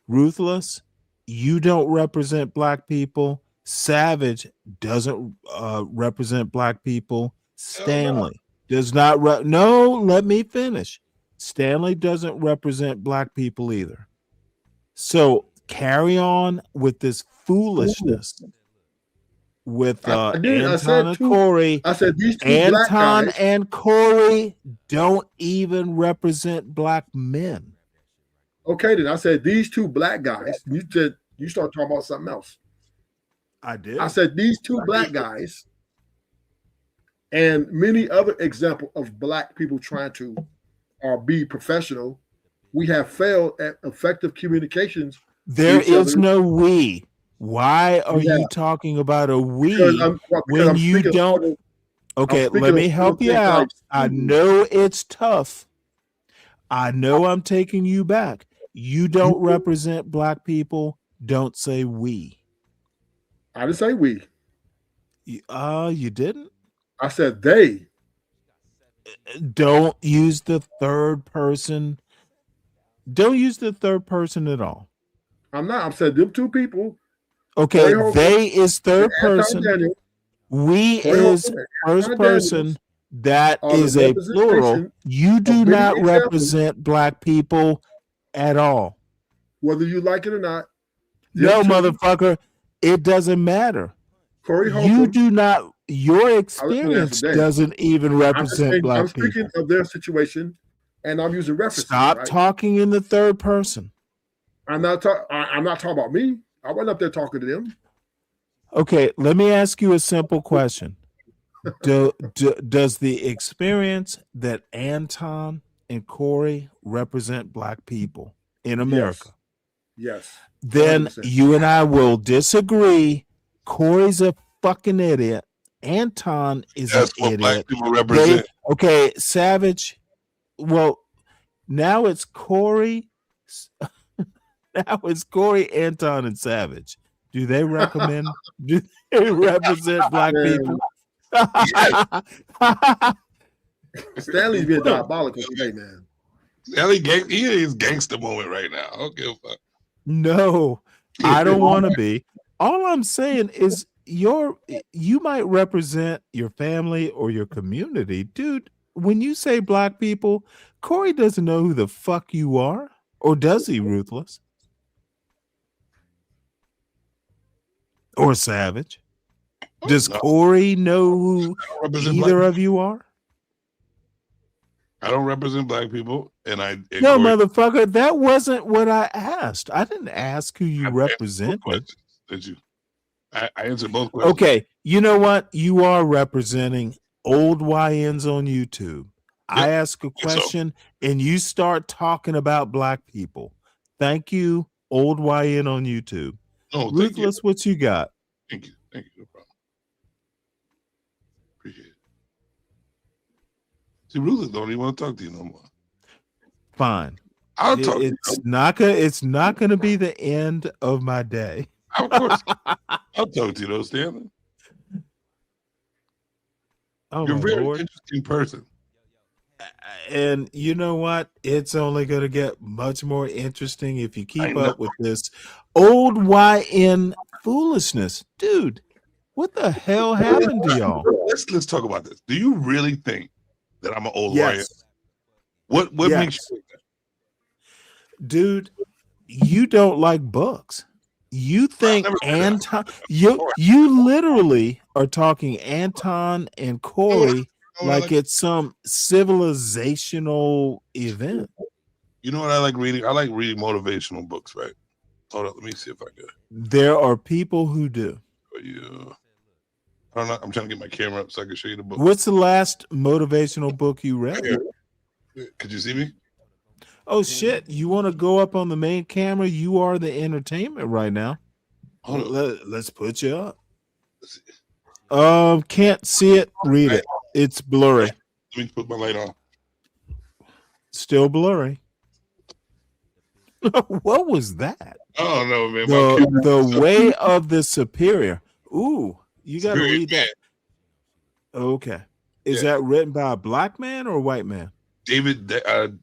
Ruthless, you don't represent black people. Savage doesn't represent black people. Stanley does not. No, let me finish. Stanley doesn't represent black people either. So carry on with this foolishness with Anton and Corey. I said these two Anton and Corey don't even represent black men. Okay, then I said these two black guys. You start talking about something else. I did. I said these two black guys, and many other examples of black people trying to be professional. We have failed at effective communications. There is no we. Why are you talking about a we when you don't? Okay, let me help you out. I know it's tough. I know I'm taking you back. You don't represent black people. Don't say we. I didn't say we. You didn't? I said they. Don't use the third person. Don't use the third person at all. I'm not. I'm saying them two people. Okay, they is third person. We is first person. That is a plural. You do not represent black people at all. Whether you like it or not. No, motherfucker. It doesn't matter. Corey Holcomb, you do not. Your experience doesn't even represent black people. I'm speaking of their situation, and I'm using references. Stop talking in the third person. I'm not talking about me. I wasn't up there talking to them. Okay, let me ask you a simple question. Does the experience that Anton and Corey represent black people in America? Yes. Then 100%. You and I will disagree. Corey's a fucking idiot. Anton is an idiot. Black people represent. Okay, Savage. Well, now it's Corey. Now it's Corey, Anton, and Savage. Do they recommend? Do they represent black people? Stanley's being diabolical today, man. Stanley, he is gangster moment right now. I don't give a fuck. No, I don't want to be. All I'm saying is you might represent your family or your community. Dude, when you say black people, Corey doesn't know who the fuck you are. Or does he, Ruthless? Or Savage? Does Corey know who either of you are? I don't represent black people, and No, motherfucker, that wasn't what I asked. I didn't ask who you I've represented. questions, did you? I answered both questions. Okay, you know what? You are representing old YNs on YouTube. I ask a question and you start talking about black people. Thank you, old YN on YouTube. No, Ruthless, what you got? Thank you. No problem. Appreciate it. See, Ruthless don't even want to talk to you no more. Fine. I'll talk. It's not gonna be the end of my day. Of course. I'll talk to you though, Stanley. Oh, you're a very Lord. interesting person. And you know what? It's only going to get much more interesting if you keep up with this old YN foolishness. Dude, what the hell happened to y'all? Let's talk about this. Do you really think that I'm an old YN? What makes you think that? Dude, you don't like books. You think Anton, you literally are talking Anton and Corey like it's some civilizational event. You know what I like reading? I like reading motivational books, right? Hold on, let me see if I can. There are people who do. Yeah. I don't know. I'm trying to get my camera up so I can show you the book. What's the last motivational book you read? Could you see me? Oh shit! You want to go up on the main camera? You are the entertainment right now. Let's put you up. Can't see it. Read it. It's blurry. Let me put my light on. Still blurry. What was that? Oh no, man. The way of the superior. Ooh, you got to read that. Okay. Is that written by a black man or a white man? David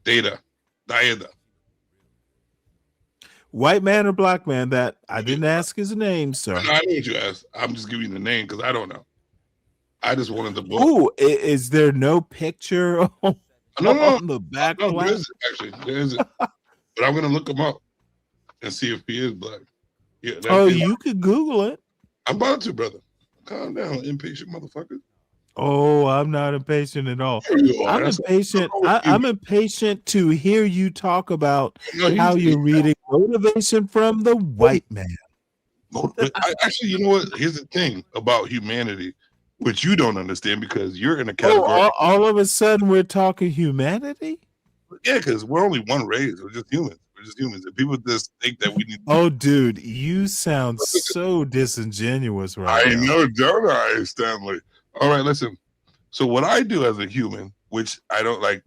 Data. White man or black man? That I didn't ask his name, sir. No, I know what you asked. I'm just giving you the name because I don't know. I just wanted the book. Ooh, is there no picture on the back? No, there isn't, actually. There isn't. But I'm gonna look him up and see if he is black. Yeah. You could Google it. I'm about to, brother. Calm down, impatient motherfucker. Oh, I'm not impatient at all. I'm impatient. I'm impatient to hear you talk about how you're reading motivation from the white man. Actually, you know what? Here's the thing about humanity, which you don't understand because you're in a category. All of a sudden, we're talking humanity? Yeah, because we're only one race. We're just humans. And people just think that we need. Oh, dude, you sound so disingenuous right now. I know, don't I, Stanley? All right, listen. So what I do as a human, which I don't like,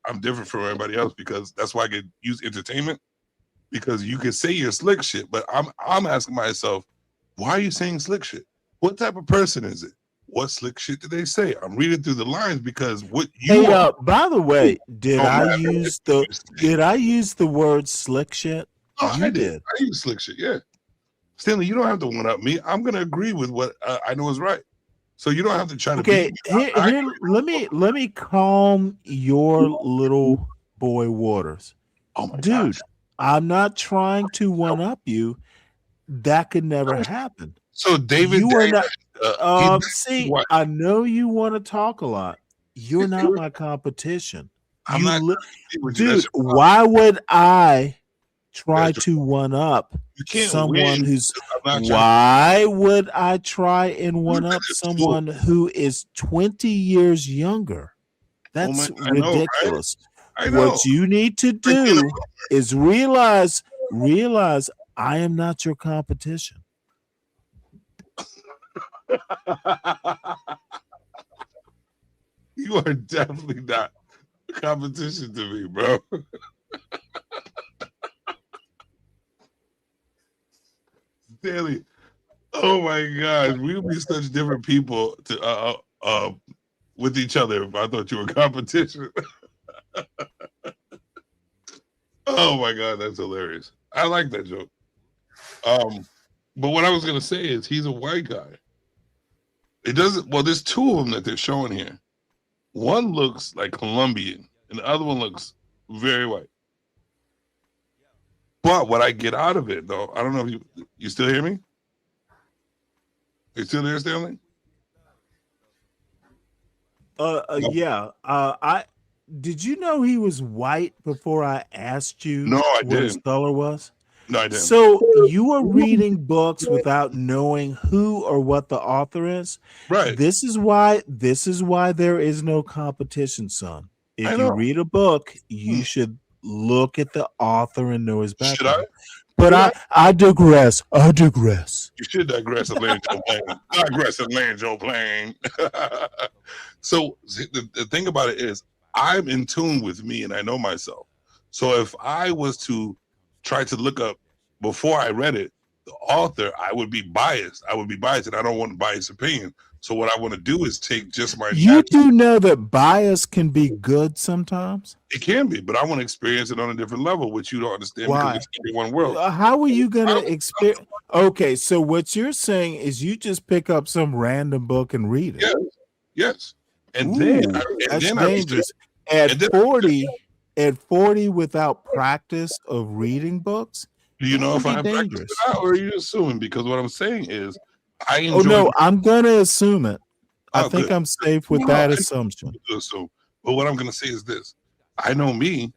I'm different from everybody else because that's why I could use entertainment. Because you can say you're slick shit, but I'm asking myself, why are you saying slick shit? What type of person is it? What slick shit did they say? I'm reading through the lines because what you by the way, did I use the word slick shit? Oh, I did. I use slick shit, yeah. Stanley, you don't have to one up me. I'm gonna agree with what I know is right. So you don't have to try to here, let me calm your little boy waters. Oh my dude, gosh. I'm not trying to one up you. That could never happen. So David, you are not. See, I know you want to talk a lot. You're not my competition. Dude, why would I try to one up someone who's? Why would I try and one up someone who is 20 years younger? That's ridiculous. What you need to do is realize I am not your competition. You are definitely not competition to me, bro. Stanley, oh my God, we would be such different people to with each other if I thought you were competition. Oh my God, that's hilarious. I like that joke. But what I was gonna say is he's a white guy. It doesn't. Well, there's two of them that they're showing here. One looks like Colombian, and the other one looks very white. But what I get out of it, though, I don't know if you still hear me. You still there, Stanley? Yeah. did you know he was white before I asked you No, I what his didn't. color was? No, I didn't. So you are reading books without knowing who or what the author is. Right. This is why there is no competition, son. I If you know. read a book, you should look at the author and know his Should background. I? But Should I digress. I digress. You should digress and land your plane. Digress and land your plane. So the thing about it is, I'm in tune with me and I know myself. So if I was to try to look up before I read it, the author, I would be biased. I would be biased, and I don't want biased opinion. So what I want to do is take just my. You do know that bias can be good sometimes. It can be, but I want to experience it on a different level, which you don't understand Why? because it's one world. How are you going to experience? Okay, so what you're saying is you just pick up some random book and read it. Yes. And Ooh, then that's dangerous. At 40, without practice of reading books, do you know if I have dangerous. practiced it out, or are you assuming? Because what I'm saying is, I enjoy. Oh no, I'm going to assume it. I think good. I'm safe with that assumption. Assume. But what I'm going to say is this: I know me,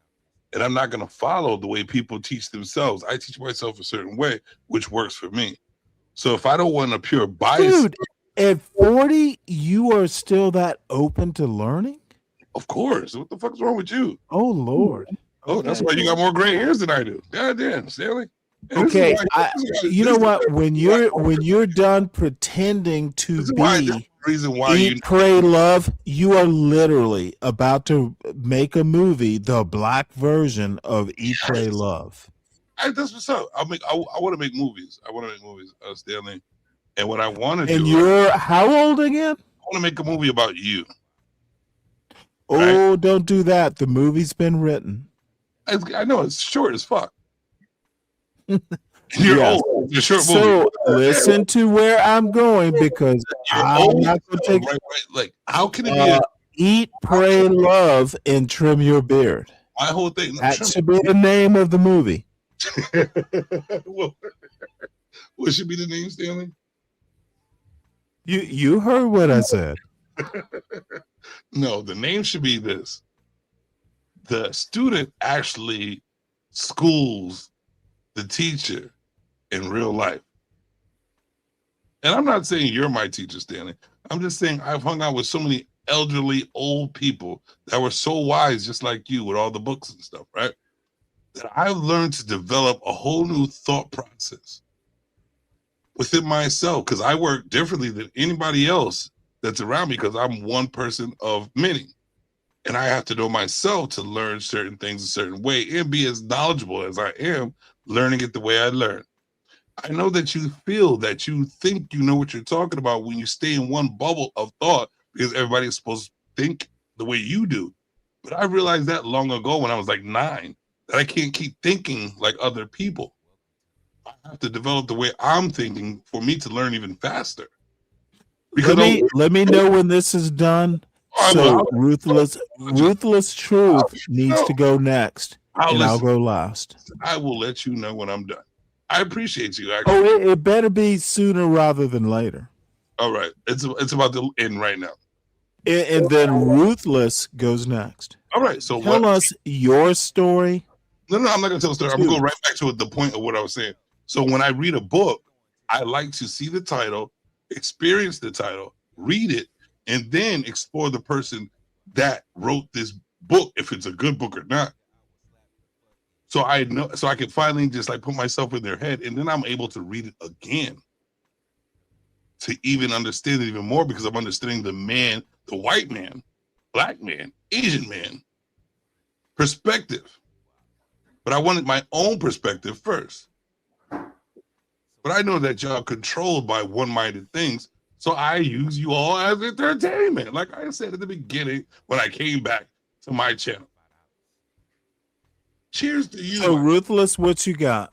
and I'm not going to follow the way people teach themselves. I teach myself a certain way, which works for me. So if I don't want a pure bias, Dude, at 40, you are still that open to learning? Of course. What the fuck's wrong with you? Oh Lord. Oh, that's why you got more gray hairs than I do. God damn, Stanley. Okay, you know what? When you're done pretending to be reason why Eat, Pray, Love, you are literally about to make a movie, the black version of Eat, Pray, Love. That's what's up. I want to make movies. I want to make movies, Stanley. And what I want to do. And you're how old again? I want to make a movie about you. Oh, don't do that. The movie's been written. I know it's short as fuck. You're old. It's a short movie. So listen to where I'm going because I'm not going to take. Right. Like, how can it be? Eat, Pray, Love, and Trim Your Beard. My whole thing. That should be the name of the movie. What should be the name, Stanley? You heard what I said. No, the name should be this. The student actually schools the teacher in real life. And I'm not saying you're my teacher, Stanley. I'm just saying I've hung out with so many elderly old people that were so wise, just like you, with all the books and stuff, right? That I've learned to develop a whole new thought process within myself, because I work differently than anybody else that's around me, because I'm one person of many. And I have to know myself to learn certain things a certain way and be as knowledgeable as I am, learning it the way I learn. I know that you feel that you think you know what you're talking about when you stay in one bubble of thought, because everybody is supposed to think the way you do. But I realized that long ago when I was like 9, that I can't keep thinking like other people. I have to develop the way I'm thinking for me to learn even faster. Because let me know when this is done. So ruthless truth needs to go next, and I'll go last. I will let you know when I'm done. I appreciate you. Actually. Oh, it better be sooner rather than later. All right, it's about to end right now. And then ruthless goes next. All right, so tell us your story. No, I'm not gonna tell a story. I'm gonna go right back to the point of what I was saying. So when I read a book, I like to see the title, experience the title, read it, and then explore the person that wrote this book, if it's a good book or not. So I know, so I can finally just like put myself in their head, and then I'm able to read it again to even understand it even more, because I'm understanding the man, the white man, black man, Asian man perspective. But I wanted my own perspective first. But I know that y'all controlled by one-minded things, so I use you all as entertainment. Like I said at the beginning when I came back to my channel. Cheers to you. So ruthless, what you got?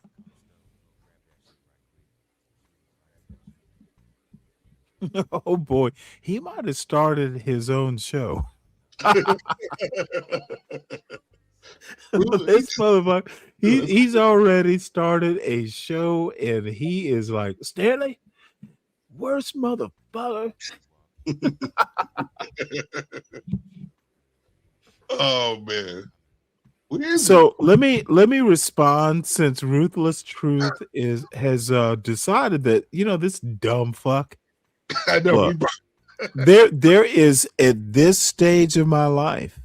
Oh boy, he might have started his own show. This motherfucker, he's already started a show, and he is like, Stanley, worst motherfucker. Oh man. So let me respond, since Ruthless Truth has decided that this dumb fuck. I know. Look, there is, at this stage of my life,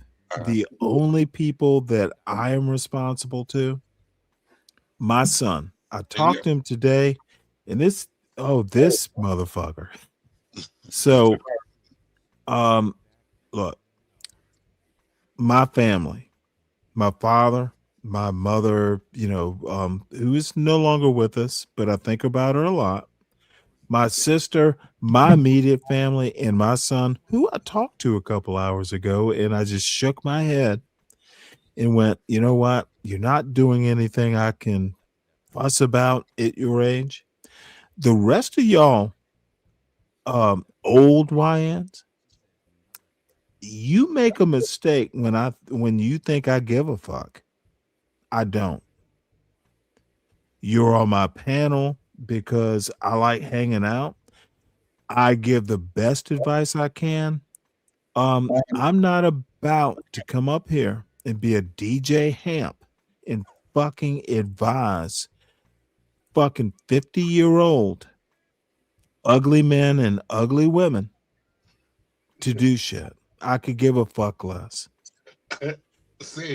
the only people that I am responsible to, my son. I talked to him today, and this motherfucker. So, look, my family, my father, my mother, who is no longer with us, but I think about her a lot. My sister, my immediate family, and my son, who I talked to a couple hours ago, and I just shook my head and went, you know what? You're not doing anything I can fuss about at your age. The rest of y'all, old YNs, you make a mistake when you think I give a fuck. I don't. You're on my panel because I like hanging out. I give the best advice I can. I'm not about to come up here and be a DJ Hamp and fucking advise fucking 50-year-old ugly men and ugly women to do shit. I could give a fuck less.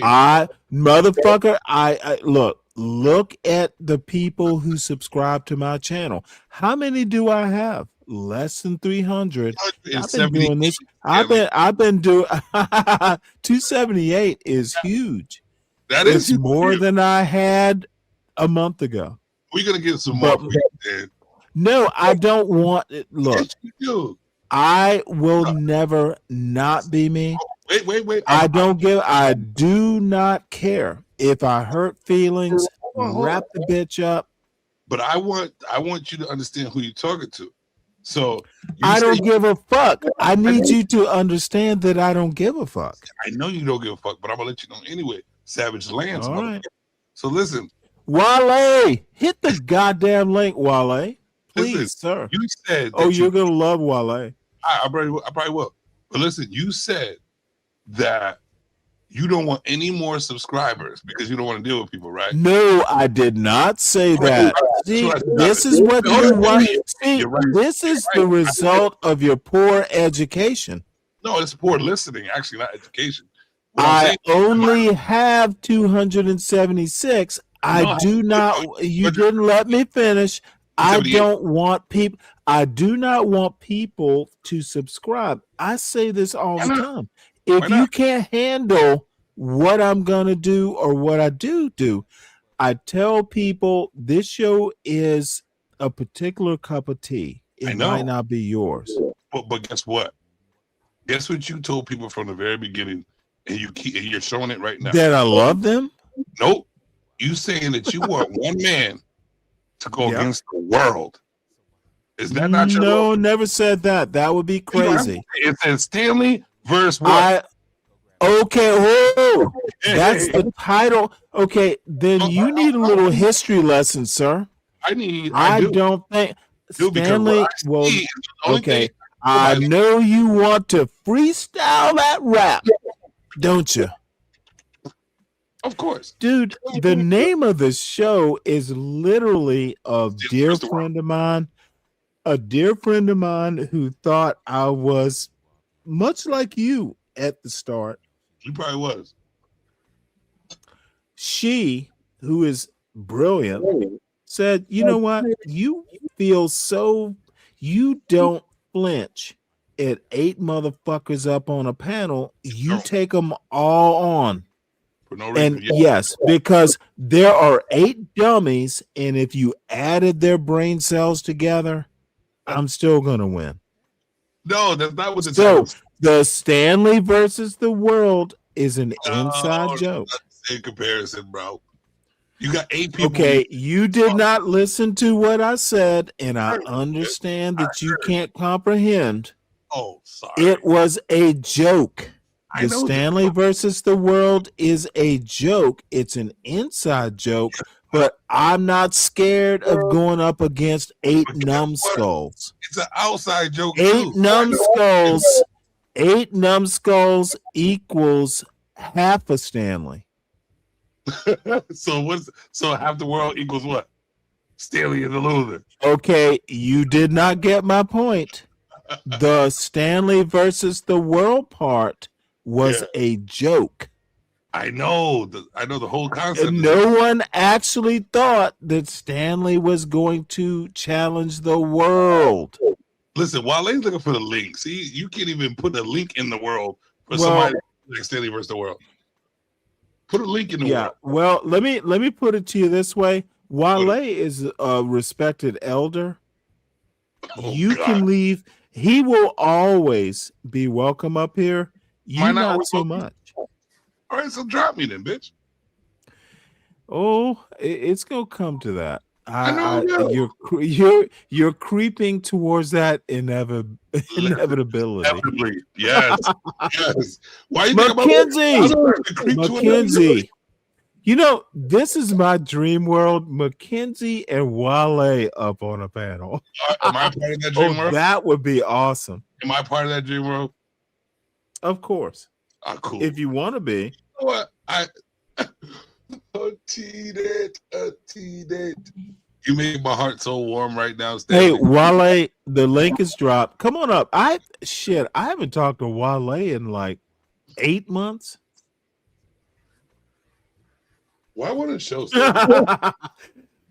I look at the people who subscribe to my channel. How many do I have? Less than 300. I've been doing this. I've been doing 278 is huge. It's more than I had a month ago. We're gonna get some more. No, I don't want it. Look, I will never not be me. Wait. I do not care if I hurt feelings. Wrap the bitch up. But I want you to understand who you're talking to. So I don't give a fuck. I need you to understand that I don't give a fuck. I know you don't give a fuck, but I'm gonna let you know anyway. Savage Lands. All right. So listen, Wale, hit the goddamn link, Wale. Please, sir. You said, you're gonna love Wale. I probably will. But listen, you said that you don't want any more subscribers because you don't want to deal with people, right? No, I did not say that. See, this is what you want. See, this is the result of your poor education. No, it's poor listening, actually, not education. I only have 276. I do not. You didn't let me finish. I don't want people. I do not want people to subscribe. I say this all the time. If you can't handle what I'm gonna do or what I do, I tell people this show is a particular cup of tea. It might not be yours. But guess what? Guess what you told people from the very beginning, and you're showing it right now. That I love them? Nope. You saying that you want one man to go against the world. Is that not your No, never said that. That would be crazy. It says Stanley versus what? Okay, whoa. That's the title. Okay, then you need a little history lesson, sir. I don't think Stanley will. Okay, I know you want to freestyle that rap, don't you? Of course. Dude, the name of the show is literally a dear friend of mine who thought I was much like you at the start. He probably was. She, who is brilliant, said, you know what? You feel so, you don't flinch at 8 motherfuckers up on a panel. You take them all on. For no reason. And yes, because there are 8 dummies, and if you added their brain cells together, I'm still gonna win. No, that's not what the title is. The Stanley versus the world is an inside joke. In comparison, bro. You got 8 people. Okay, you did not listen to what I said, and I understand that you can't comprehend. Oh, sorry. It was a joke. The Stanley versus the world is a joke. It's an inside joke, but I'm not scared of going up against 8 numbskulls. It's an outside joke. 8 numbskulls. 8 numbskulls equals half a Stanley. So half the world equals what? Stanley is a loser. Okay, you did not get my point. The Stanley versus the world part was a joke. I know the whole concept. No one actually thought that Stanley was going to challenge the world. Listen, Wale's looking for the link. See, you can't even put a link in the world for somebody like Stanley versus the world. Put a link in the world. Well, let me put it to you this way. Wale is a respected elder. You can leave. He will always be welcome up here. You not so much. All right, so drop me then, bitch. Oh, it's gonna come to that. I know. You're creeping towards that inevitability. Inevitably, yes, yes. Why you Mackenzie? You know, this is my dream world. Mackenzie and Wale up on a panel. Am I part of that dream world? That would be awesome. Am I part of that dream world? Of course. Cool. If you want to be. You know what? You made my heart so warm right now, Stanley. Hey, Wale, the link is dropped. Come on up. I haven't talked to Wale in like 8 months. Why wouldn't it show?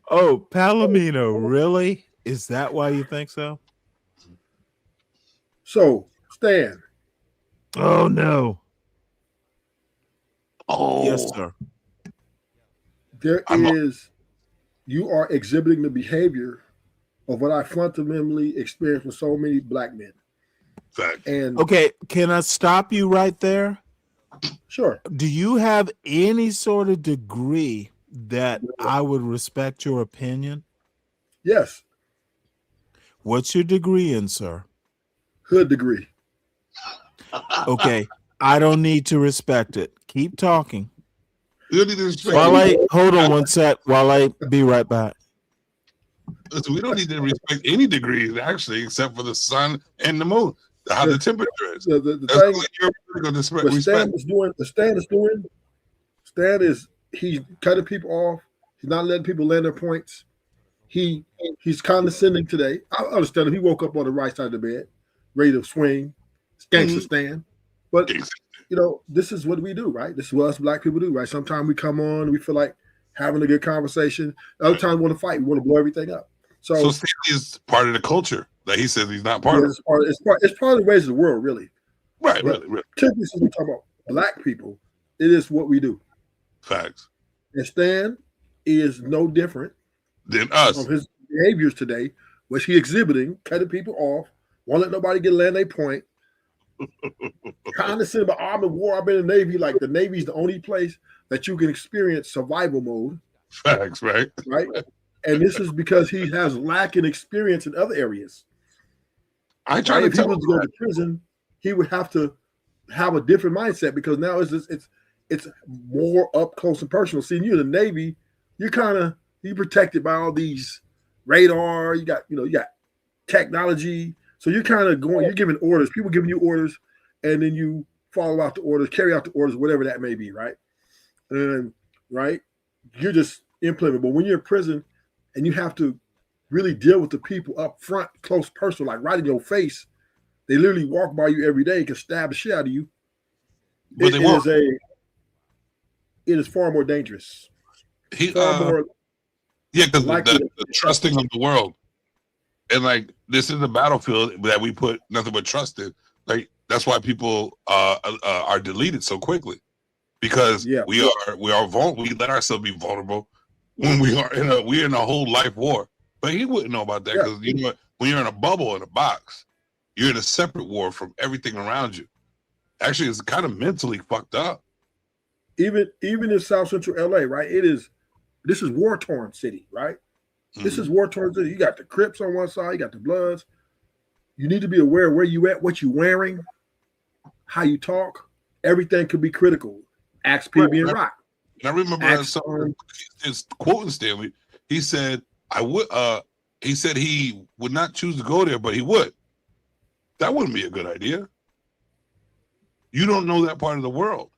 Oh, Palomino, really? Is that why you think so? So, Stan. Oh no. Oh yes, sir. You are exhibiting the behavior of what I fundamentally experienced with so many black men. Fact. And okay, can I stop you right there? Sure. Do you have any sort of degree that I would respect your opinion? Yes. What's your degree in, sir? Hood degree. Okay, I don't need to respect it. Keep talking. Wale, hold on one sec. Wale, be right back. Listen, we don't need to respect any degrees, actually, except for the sun and the moon. How the temperature is. The thing Stan is he's cutting people off. He's not letting people land their points. He's condescending today. I understand him. He woke up on the right side of the bed, ready to swing. Gangster Stan. But this is what we do, right? This is what us black people do, right? Sometimes we come on, we feel like having a good conversation. Other times we want to fight. We want to blow everything up. So Stanley is part of the culture that he says he's not part of. It's part of the ways of the world, really. Right, but really. Typically, since we talk about black people, it is what we do. Facts. And Stan is no different than us. From his behaviors today, which he exhibiting, cutting people off, won't let nobody get land their point. Condescending about armed war. I've been in the Navy. Like the Navy's the only place that you can experience survival mode. Facts, right? Right. And this is because he has lacking experience in other areas. I try to if he tell was to go to prison, he would have to have a different mindset because now it's more up close and personal. See, you're in the Navy, you're protected by all these radar. You got technology. So you're kind of you're giving orders. People giving you orders, and then you follow out the orders, carry out the orders, whatever that may be, right? And you're just implementing. But when you're in prison and you have to really deal with the people up front, close, personal, like right in your face, they literally walk by you every day, can stab the shit out of you. But it is far more dangerous. Because the trusting of the world. And like this is a battlefield that we put nothing but trust in. Like that's why people are deleted so quickly, because we are vulnerable. We let ourselves be vulnerable when we're in a whole life war. But he wouldn't know about that because when you're in a bubble in a box, you're in a separate war from everything around you. Actually, it's kind of mentally fucked up. Even in South Central LA, right? This is war torn city, right? This is war torn city. You got the Crips on one side, you got the Bloods. You need to be aware of where you at, what you wearing, how you talk. Everything could be critical. Ask PB and Rock. And I remember his quoting Stanley. He said, "I would." He said he would not choose to go there, but he would. That wouldn't be a good idea. You don't know that part of the world.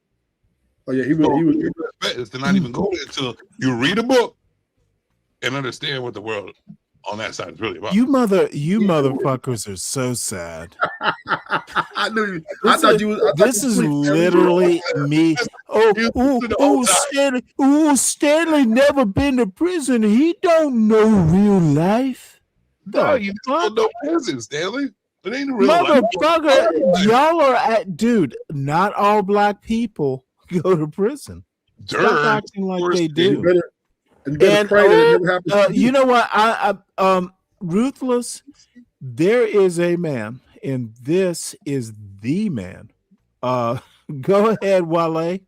Oh yeah, he was. Is to not even go there until you read a book and understand what the world on that side is really about. You motherfuckers are so sad. I knew you. I thought you was. This is literally me. Stanley. Stanley never been to prison. He don't know real life. No, you don't know prison, Stanley. It ain't real Motherfucker, y'all are at dude. Not all black people go to prison. Stop acting like they do. You know what? I Ruthless. There is a man, and this is the man. Go ahead, Wale.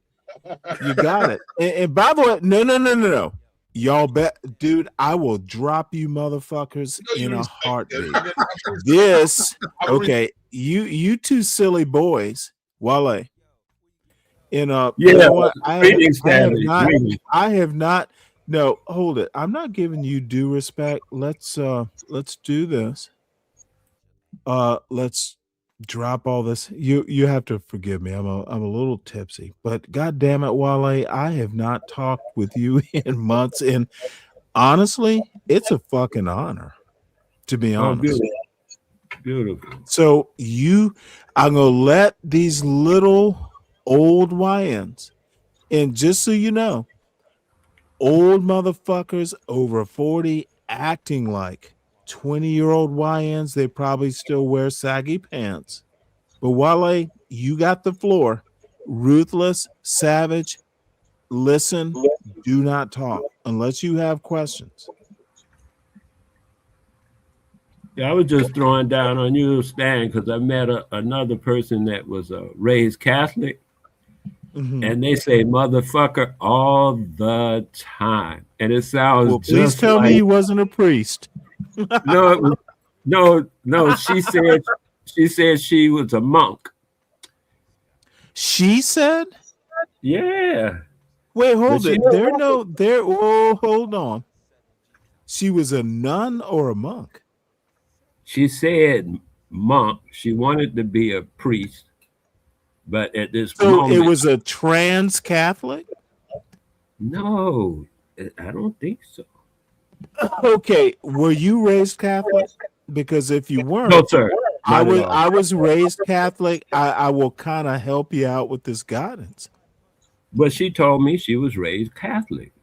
You got it. And by the way, no. Y'all bet, dude, I will drop you motherfuckers in a heartbeat. This, okay, you two silly boys, Wale. You know what? I have not. No, hold it. I'm not giving you due respect. Let's do this. Let's drop all this. You have to forgive me. I'm a little tipsy, but god damn it, Wale, I have not talked with you in months, and honestly, it's a fucking honor, to be honest. Beautiful. So I'm gonna let these little old YNs, and just so you know, old motherfuckers over 40 acting like 20-year-old YNs, they probably still wear saggy pants. But Wale, you got the floor. Ruthless, Savage, listen, do not talk unless you have questions. Yeah, I was just throwing down on you, Stan, because I met another person that was raised Catholic, and they say motherfucker all the time, and it sounds. Well, please tell me he wasn't a priest. No. She said she was a monk. She said, "Yeah." Wait, hold it. Hold on. She was a nun or a monk? She said monk. She wanted to be a priest, but at this moment, it was a trans Catholic? No, I don't think so. Okay, were you raised Catholic? Because if you weren't, no, sir. I was raised Catholic. I will kind of help you out with this guidance. But she told me she was raised Catholic.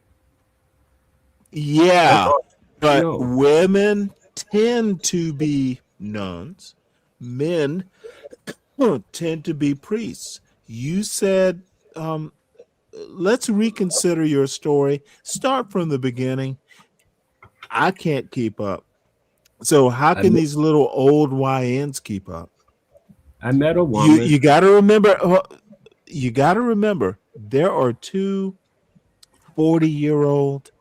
Yeah, but women tend to be nuns. Men tend to be priests. You said, let's reconsider your story. Start from the beginning. I can't keep up. So how can these little old YNs keep up? I met a woman. You got to remember. You got to remember. There are two 40-year-old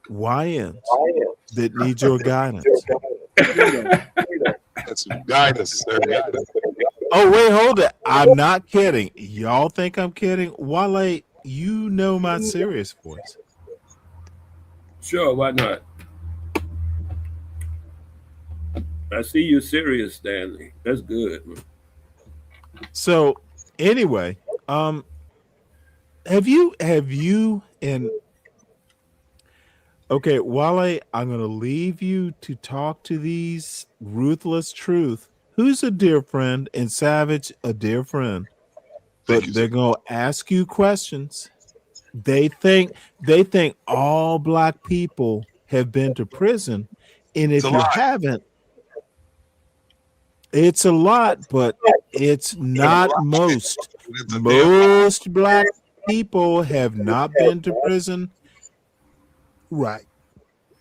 YNs that need your guidance. That's guidance, sir. Oh wait, hold it. I'm not kidding. Y'all think I'm kidding? Wale, you know my serious voice. Sure, why not? I see you serious, Stanley. That's good. So anyway, have you and okay, Wale, I'm gonna leave you to talk to these Ruthless Truth, who's a dear friend, and Savage, a dear friend. But they're gonna ask you questions. They think all black people have been to prison, and if you haven't, it's a lot, but it's not most. Most black people have not been to prison. Right.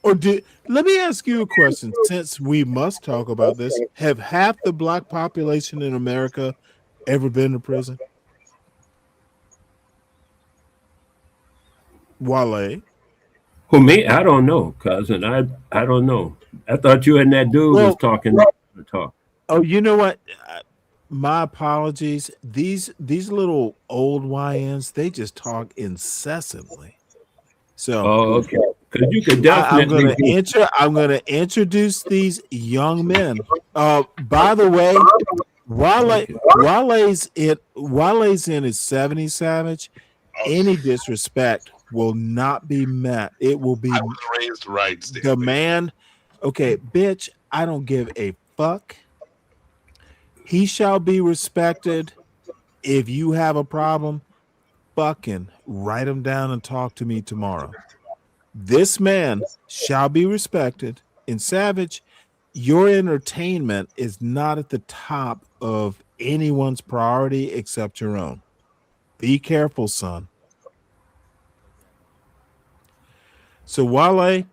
Or let me ask you a question, since we must talk about this. Have half the black population in America ever been to prison? Wale? Who, me? I don't know, cousin. I don't know. I thought you and that dude was talking. Oh, you know what? My apologies. These little old YNs, they just talk incessantly. So, okay. Because you could definitely. I'm going to introduce these young men. By the way, Wale's in his 70s, Savage, any disrespect will not be met. It will be I was raised right, Stanley. demand. Okay, bitch, I don't give a fuck. He shall be respected. If you have a problem, fucking write him down and talk to me tomorrow. This man shall be respected. In Savage, your entertainment is not at the top of anyone's priority except your own. Be careful, son. So Wale,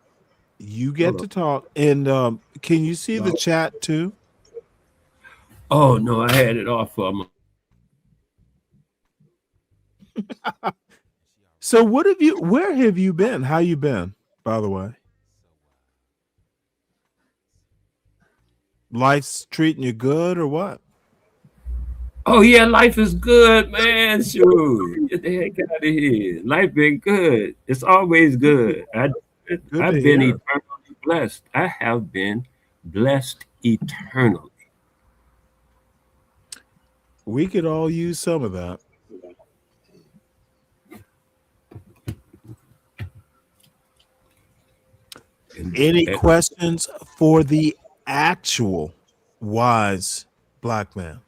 you get to talk. And can you see the chat too? Oh no, I had it off for a moment. So where have you been? How you been, by the way? Life's treating you good or what? Oh yeah, life is good, man. Sure. Get the heck out of here. Life been good. It's always good. I've been eternally blessed. I have been blessed eternally. We could all use some of that. Any questions for the actual wise black man?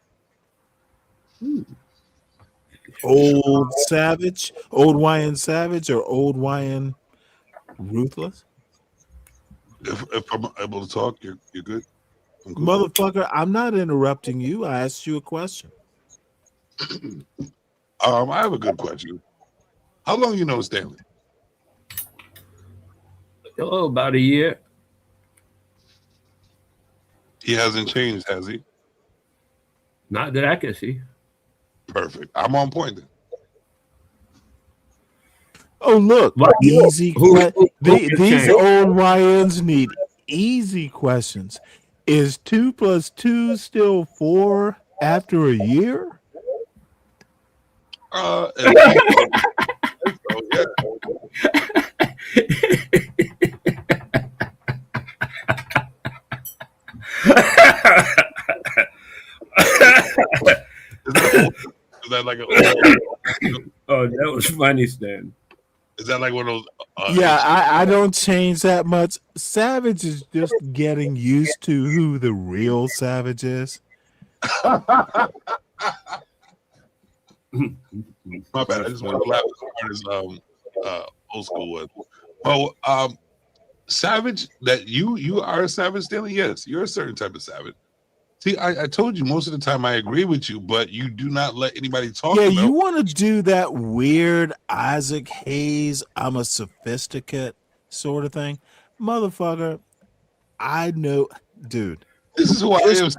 Old Savage, old YN Savage, or old YN Ruthless? If I'm able to talk, you're good. Motherfucker, I'm not interrupting you. I asked you a question. I have a good question. How long you know Stanley? Oh, about a year. He hasn't changed, has he? Not that I can see. Perfect. I'm on point then. Oh, look. What? Easy. These change? old YNs need easy questions. Is 2 + 2 still 4 after a year? So, yeah. Is that like a Oh, that was funny, Stan. Is that like one of those? Yeah, I don't change that much. Savage is just getting used to who the real Savage is. My bad. I just want to laugh as hard as old school was. Well, Savage, that you are a savage, Stanley. Yes, you're a certain type of savage. See, I told you most of the time I agree with you, but you do not let anybody talk. Yeah, about you want to do that weird Isaac Hayes, I'm a sophisticate sort of thing. Motherfucker, I know, dude. This is who I am.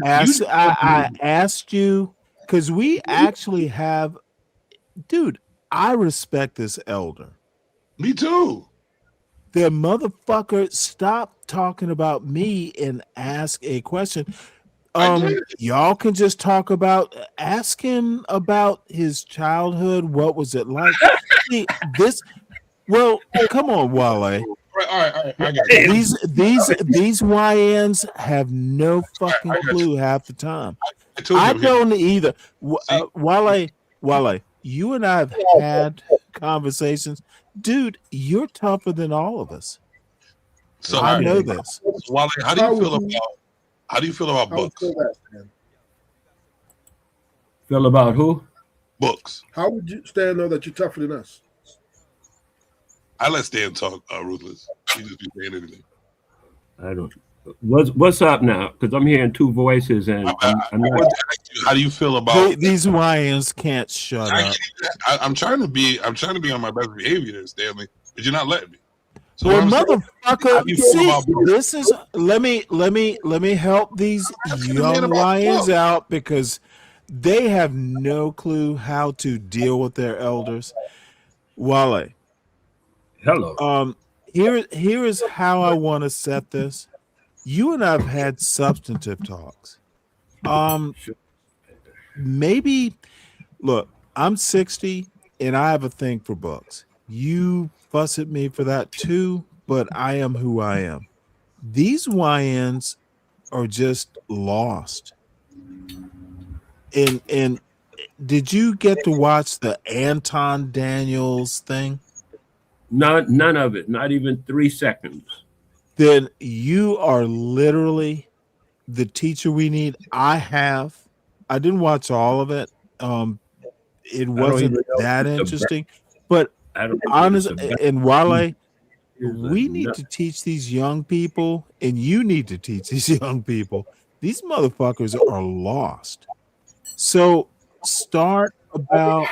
I asked you because we actually have, dude, I respect this elder. Me too. The motherfucker, stop talking about me and ask a question. Y'all can just talk about, ask him about his childhood. What was it like? See, well, come on, Wale. All right. I got you. These YNs have no fucking clue half the time. I don't either. Wale, you and I have had conversations. Dude, you're tougher than all of us. So I know this. Wale, how do you feel about books? Feel about who? Books. How would you Stan know that you're tougher than us? I let Stan talk, Ruthless. He just be saying anything. I don't. What's up now? Because I'm hearing two voices, and I'm not. How do you feel about these YNs? Can't shut up. I'm trying to be on my best behavior there, Stanley, but you're not letting me. So well, motherfucker, see, this is let me help these young YNs out because they have no clue how to deal with their elders. Wale. Hello. Here is how I want to set this. You and I've had substantive talks. Maybe look, I'm 60 and I have a thing for books. You fuss at me for that too, but I am who I am. These YNs are just lost. And did you get to watch the Anton Daniels thing? None of it. Not even 3 seconds. Then you are literally the teacher we need. I didn't watch all of it. It wasn't that interesting, but honestly, and Wale, we need to teach these young people, and you need to teach these young people. These motherfuckers are lost. So start about.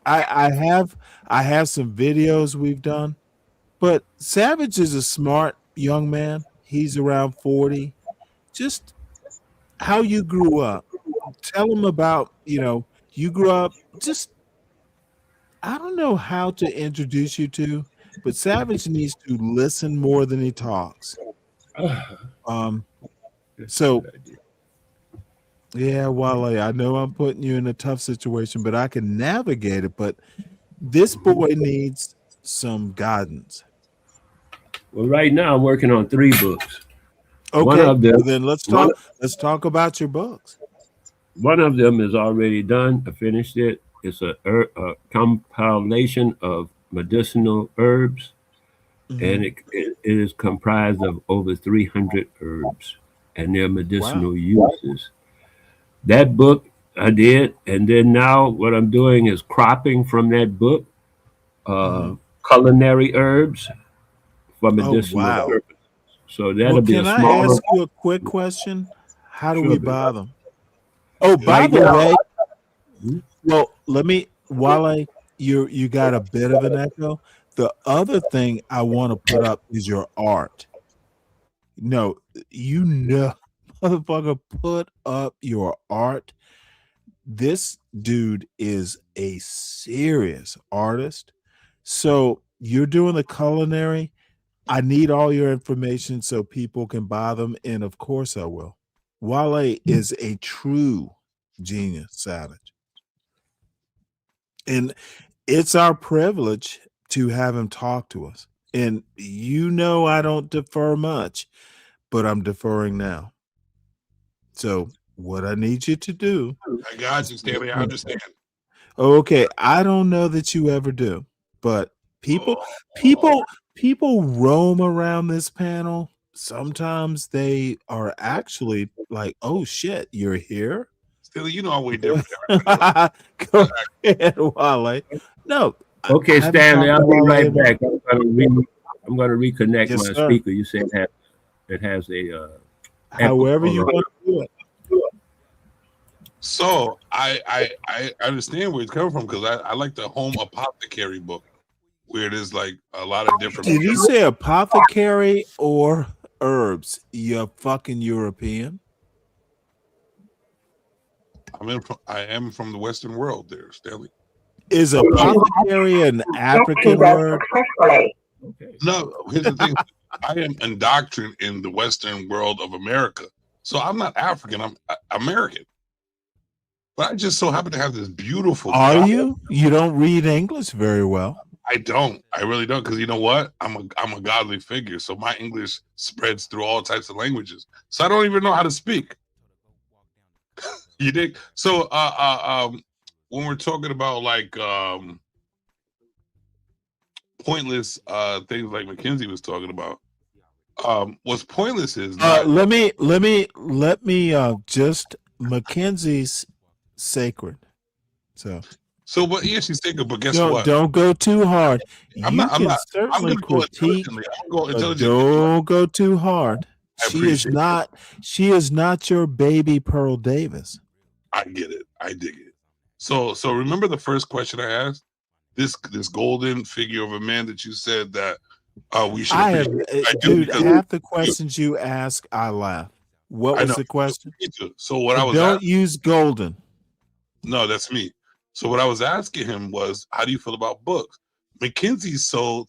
I have some videos we've done, but Savage is a smart young man. He's around 40. Just how you grew up. Tell him about, you grew up. Just, I don't know how to introduce you to, but Savage needs to listen more than he talks. So yeah, Wale, I know I'm putting you in a tough situation, but I can navigate it. But this boy needs some guidance. Well, right now I'm working on 3 books. Okay, one of them, then let's talk about your books. One of them is already done. I finished it. It's a compilation of medicinal herbs, and it is comprised of over 300 herbs and their medicinal uses. That book I did, and then now what I'm doing is cropping from that book culinary herbs for medicinal purposes. So that'll be a smaller. Can I ask you a quick question? How do we buy them? Oh, by the way, well, let me, Wale, you got a bit of an echo. The other thing I want to put up is your art. No, motherfucker, put up your art. This dude is a serious artist. So you're doing the culinary. I need all your information so people can buy them. And of course I will. Wale is a true genius, Savage. And it's our privilege to have him talk to us. And I don't defer much, but I'm deferring now. So what I need you to do. I got you, Stanley. I understand. Okay. I don't know that you ever do, but people roam around this panel. Sometimes they are actually like, oh shit, you're here? Stanley, I'm way different. Go ahead, Wale. No. Okay, Stanley, I'll be right back. I'm going to reconnect my speaker. You said it has a however you want to do it. So I understand where it's coming from, because I like the home apothecary book, where there's like a lot of different. Did you say apothecary or herbs? You fucking European. I am from the Western world, there, Stanley. Is apothecary an African word? No, here's the thing. I am indoctrinated in the Western world of America. So I'm not African, I'm American. But I just so happen to have this beautiful. Are you? You don't read English very well. I don't. I really don't, because you know what? I'm a godly figure, so my English spreads through all types of languages. So I don't even know how to speak. You dig? So when we're talking about like pointless things like Mackenzie was talking about, what's pointless is let me just Mackenzie's sacred. So but yeah, she's sacred, but guess what? Don't go too hard. I'm gonna go intelligently. Don't go too hard. She is not your baby Pearl Davis. I get it. I dig it. So remember the first question I asked? This golden figure of a man that you said that we should. Dude, half the questions you ask, I laugh. What was the question? So what I was don't use golden. No, that's me. So what I was asking him was, how do you feel about books? Mackenzie thought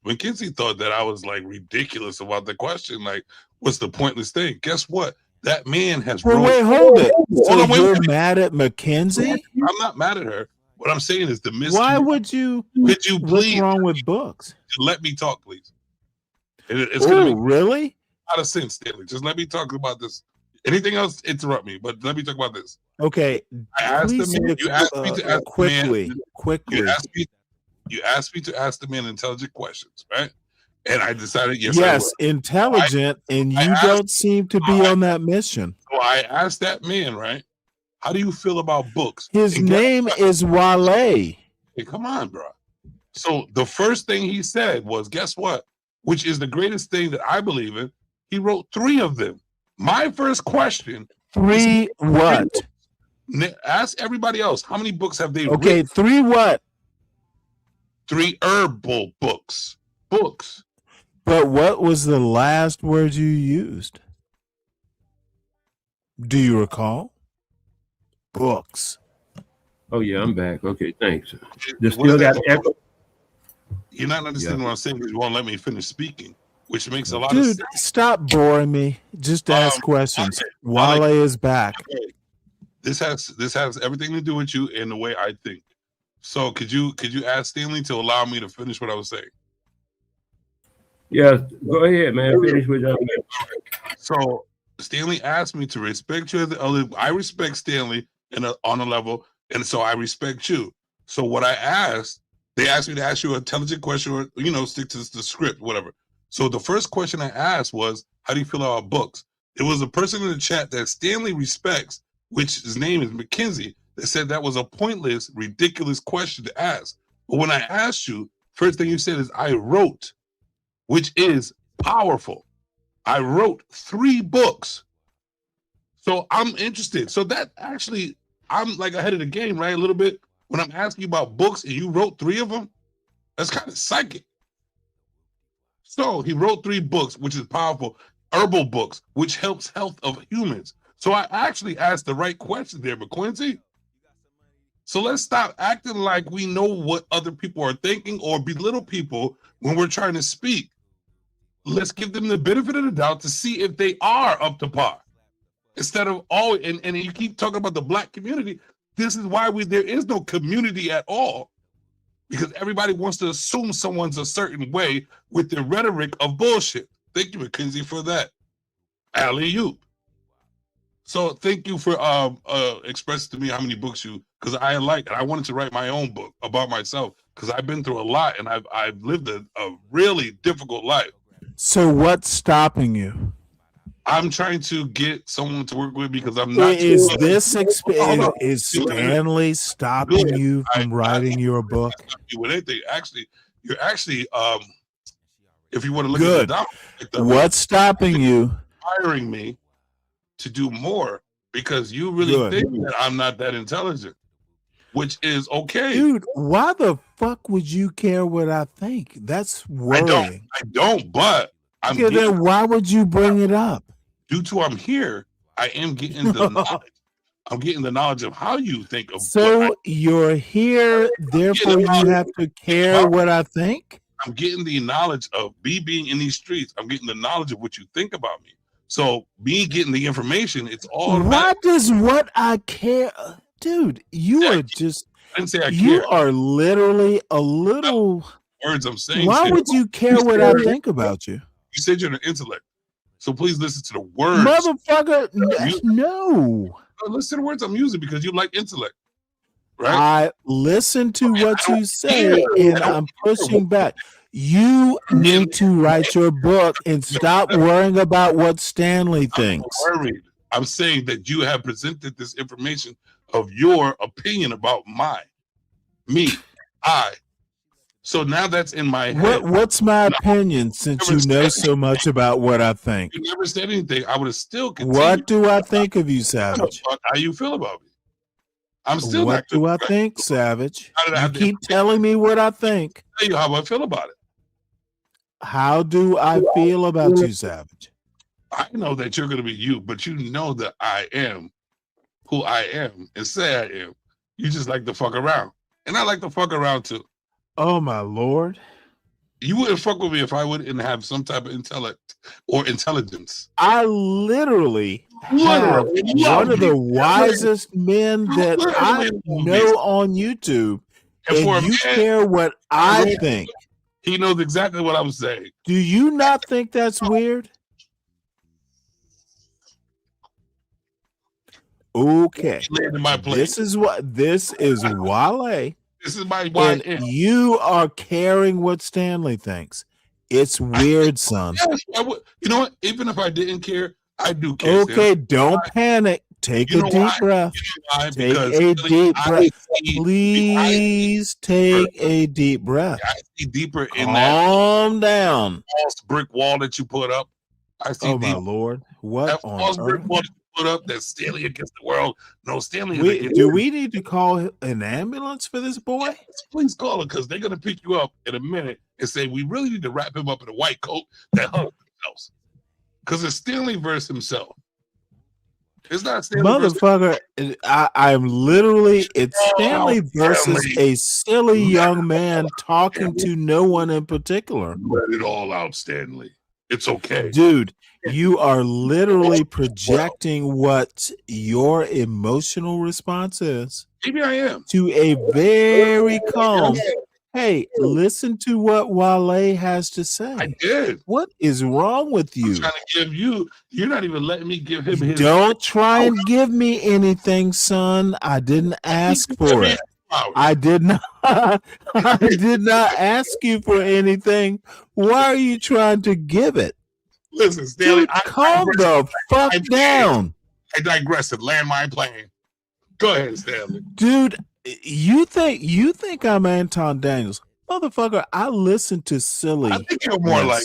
that I was like ridiculous about the question. Like, what's the pointless thing? Guess what? That man has. Wait, hold it. So you're mad at Mackenzie? I'm not mad at her. What I'm saying is the mystery. Why would you? Could you please? What's wrong with books? Let me talk, please. It's gonna make really a lot of sense, Stanley. Just let me talk about this. Anything else, interrupt me. But let me talk about this. Okay. I asked Please, the man. You asked me to ask quickly. the man. You asked me to ask the man intelligent questions, right? And I decided yes, I will. Intelligent, and you don't seem to be on that mission. So I asked that man, right? How do you feel about books? His name is Wale. Hey, come on, bro. So the first thing he said was, guess what? Which is the greatest thing that I believe in. He wrote 3 of them. My first question. 3 what? Ask everybody else. How many books have they Okay, written? 3 what? 3 herbal books. Books. But what was the last word you used? Do you recall? Books. Oh yeah, I'm back. Okay, thanks. Just still got echo. You're not understanding what I'm saying because you won't let me finish speaking, which makes a lot Dude, of sense. stop boring me. Just ask questions. Wale is back. This has everything to do with you and the way I think. So could you ask Stanley to allow me to finish what I was saying? Yeah, go ahead, man. Finish with that. So Stanley asked me to respect you as the other. I respect Stanley on a level, and so I respect you. So what I asked, they asked me to ask you an intelligent question, or stick to the script, whatever. So the first question I asked was, "How do you feel about books?" It was a person in the chat that Stanley respects, which his name is Mackenzie, that said that was a pointless, ridiculous question to ask. But when I asked you, first thing you said is, "I wrote," which is powerful. I wrote 3 books. So I'm interested. So that actually, I'm like ahead of the game, right? A little bit. When I'm asking you about books and you wrote 3 of them, that's kind of psychic. So he wrote 3 books, which is powerful. Herbal books, which helps health of humans. So I actually asked the right question there, McQuincy. So let's stop acting like we know what other people are thinking or belittle people when we're trying to speak. Let's give them the benefit of the doubt to see if they are up to par. Instead of and you keep talking about the Black community. This is why there is no community at all. Because everybody wants to assume someone's a certain way with the rhetoric of bullshit. Thank you, Mackenzie, for that. Alley-oop. So thank you for expressing to me how many books because I wanted to write my own book about myself because I've been through a lot and I've lived a really difficult life. So what's stopping you? I'm trying to get someone to work with because I'm not. Is Stanley stopping you from writing your book? With anything, actually, you're actually if you want to look Good. at the What's stopping you? Hiring me to do more because you really think that I'm not that intelligent, which is okay. Dude, why the fuck would you care what I think? That's worrying. I don't, but then why would you bring it up? Due to I'm here, I am getting the knowledge. I'm getting the knowledge of how you think of. So you're here, therefore you have to care what I think? I'm getting the knowledge of me being in these streets. I'm getting the knowledge of what you think about me. So me getting the information, it's all. Why does what I care, dude? You are just. I didn't say I you care. are literally a little. Words I'm saying. Why would you care what I think about you? You said you're an intellect, so please listen to the words. Motherfucker, no. Listen to the words I'm using because you like intellect, right? I listen to what you say, and I'm pushing back. You need to write your book and stop worrying about what Stanley thinks. I'm worried. I'm saying that you have presented this information of your opinion about me. So now that's in my head. What's my opinion since you know so much about what I think? You never said anything. I would have still continued. What do I think of you, Savage? How you feel about me? I'm still. What do I think, Savage? You keep telling me what I think. Tell you how I feel about it. How do I feel about you, Savage? I know that you're going to be you, but you know that I am who I am and say I am. You just like to fuck around. And I like to fuck around too. Oh, my Lord. You wouldn't fuck with me if I wouldn't have some type of intellect or intelligence. I literally have one of the wisest men that I know on YouTube. And you care what I think. He knows exactly what I'm saying. Do you not think that's weird? Okay. He landed my plane. This is Wale. This is my And YM. you are caring what Stanley thinks. It's weird, son. Yes, you know what? Even if I didn't care, I do care. Okay, don't panic. Take a deep breath. Take a deep breath. Please take a deep breath. I see deeper in that. Calm down. False brick wall that you put up. I see Oh my Lord! What that on false brick earth? wall that you put up. That Stanley against the world. No, Stanley. Is against Do we need to call an ambulance for this boy? Yes, please call it, because they're gonna pick you up in a minute and say we really need to wrap him up in a white coat that hung themselves. Because it's Stanley versus himself. It's not Stanley Motherfucker, I'm literally, it's Stanley versus Stanley. a silly young man talking to no one in particular. Let it all out, Stanley. It's okay. Dude, you are literally projecting what your emotional response is. Maybe I am. To a very calm, hey, listen to what Wale has to say. I did. What is wrong with you? I'm trying to give you, you're not even letting me give him his. Don't try and give me anything, son. I didn't ask for it. I did not. I did not ask you for anything. Why are you trying to give it? Listen, Stanley, Dude, calm the fuck down. I digress. And land my plane. Go ahead, Stanley. Dude, you think I'm Anton Daniels, motherfucker? I listen to silly. I think you're more like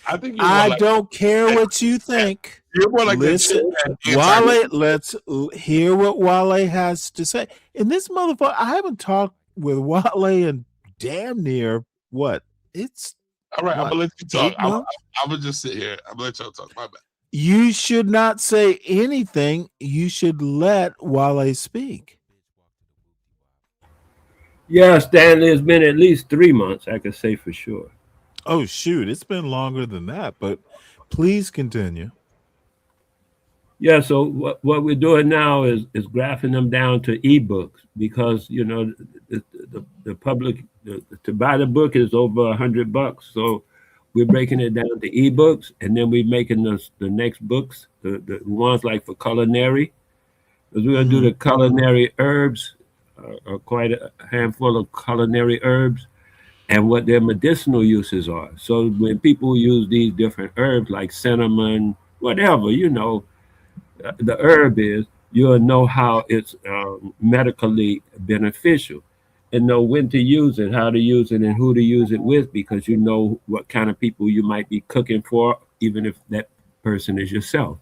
I think you're more I like, don't care what you think. You're more like listen, Wale. Let's hear what Wale has to say. And this motherfucker, I haven't talked with Wale in damn near what? It's all right. what, I'm gonna let you talk. 8 I'm months? gonna just sit here. I'm gonna let y'all talk. My bad. You should not say anything. You should let Wale speak. Yeah, Stanley, it's been at least 3 months, I can say for sure. Oh shoot, it's been longer than that, but please continue. Yeah, so what we're doing now is graphing them down to ebooks, because you know the public to buy the book is over $100, so we're breaking it down to ebooks, and then we're making the next books, the ones like for culinary, because we're gonna do the culinary herbs, quite a handful of culinary herbs, and what their medicinal uses are. So when people use these different herbs like cinnamon, whatever, you know, the herb is, you'll know how it's medically beneficial and know when to use it, how to use it, and who to use it with, because you know what kind of people you might be cooking for, even if that person is yourself.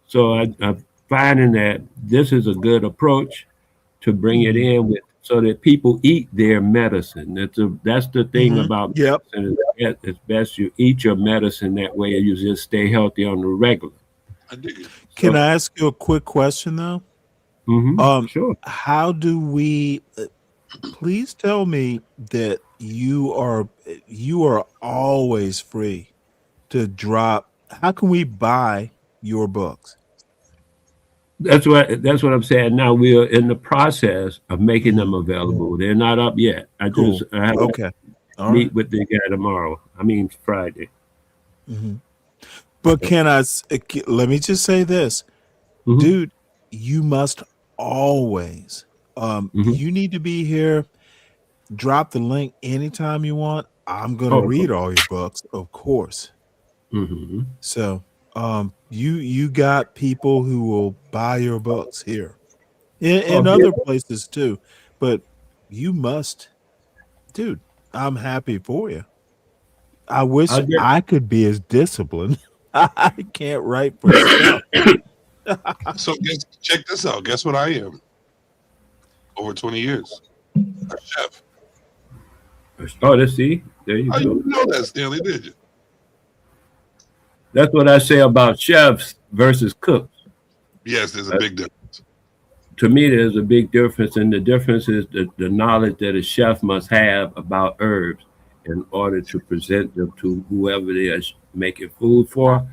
So I'm finding that this is a good approach to bring it in with, so that people eat their medicine. That's the thing about medicine. It's best you eat your medicine, that way you just stay healthy on the regular. Can I ask you a quick question though? Sure. How do we? Please tell me that you are always free to drop. How can we buy your books? That's what I'm saying. Now we are in the process of making them available. They're not up yet. I have to meet with the guy tomorrow. I mean Friday. But let me just say this, dude, you must always, you need to be here. Drop the link anytime you want. I'm going to read all your books, of course. So, you got people who will buy your books here in other places too, but you must, dude, I'm happy for you. I wish I could be as disciplined. I can't write for stuff. So check this out. Guess what I am? Over 20 years. A chef. Oh, let's see. There you go. go. You know that, Stanley, did you? That's what I say about chefs versus cooks. Yes, there's a big difference. To me, there's a big difference, and the difference is the knowledge that a chef must have about herbs in order to present them to whoever they are making food for.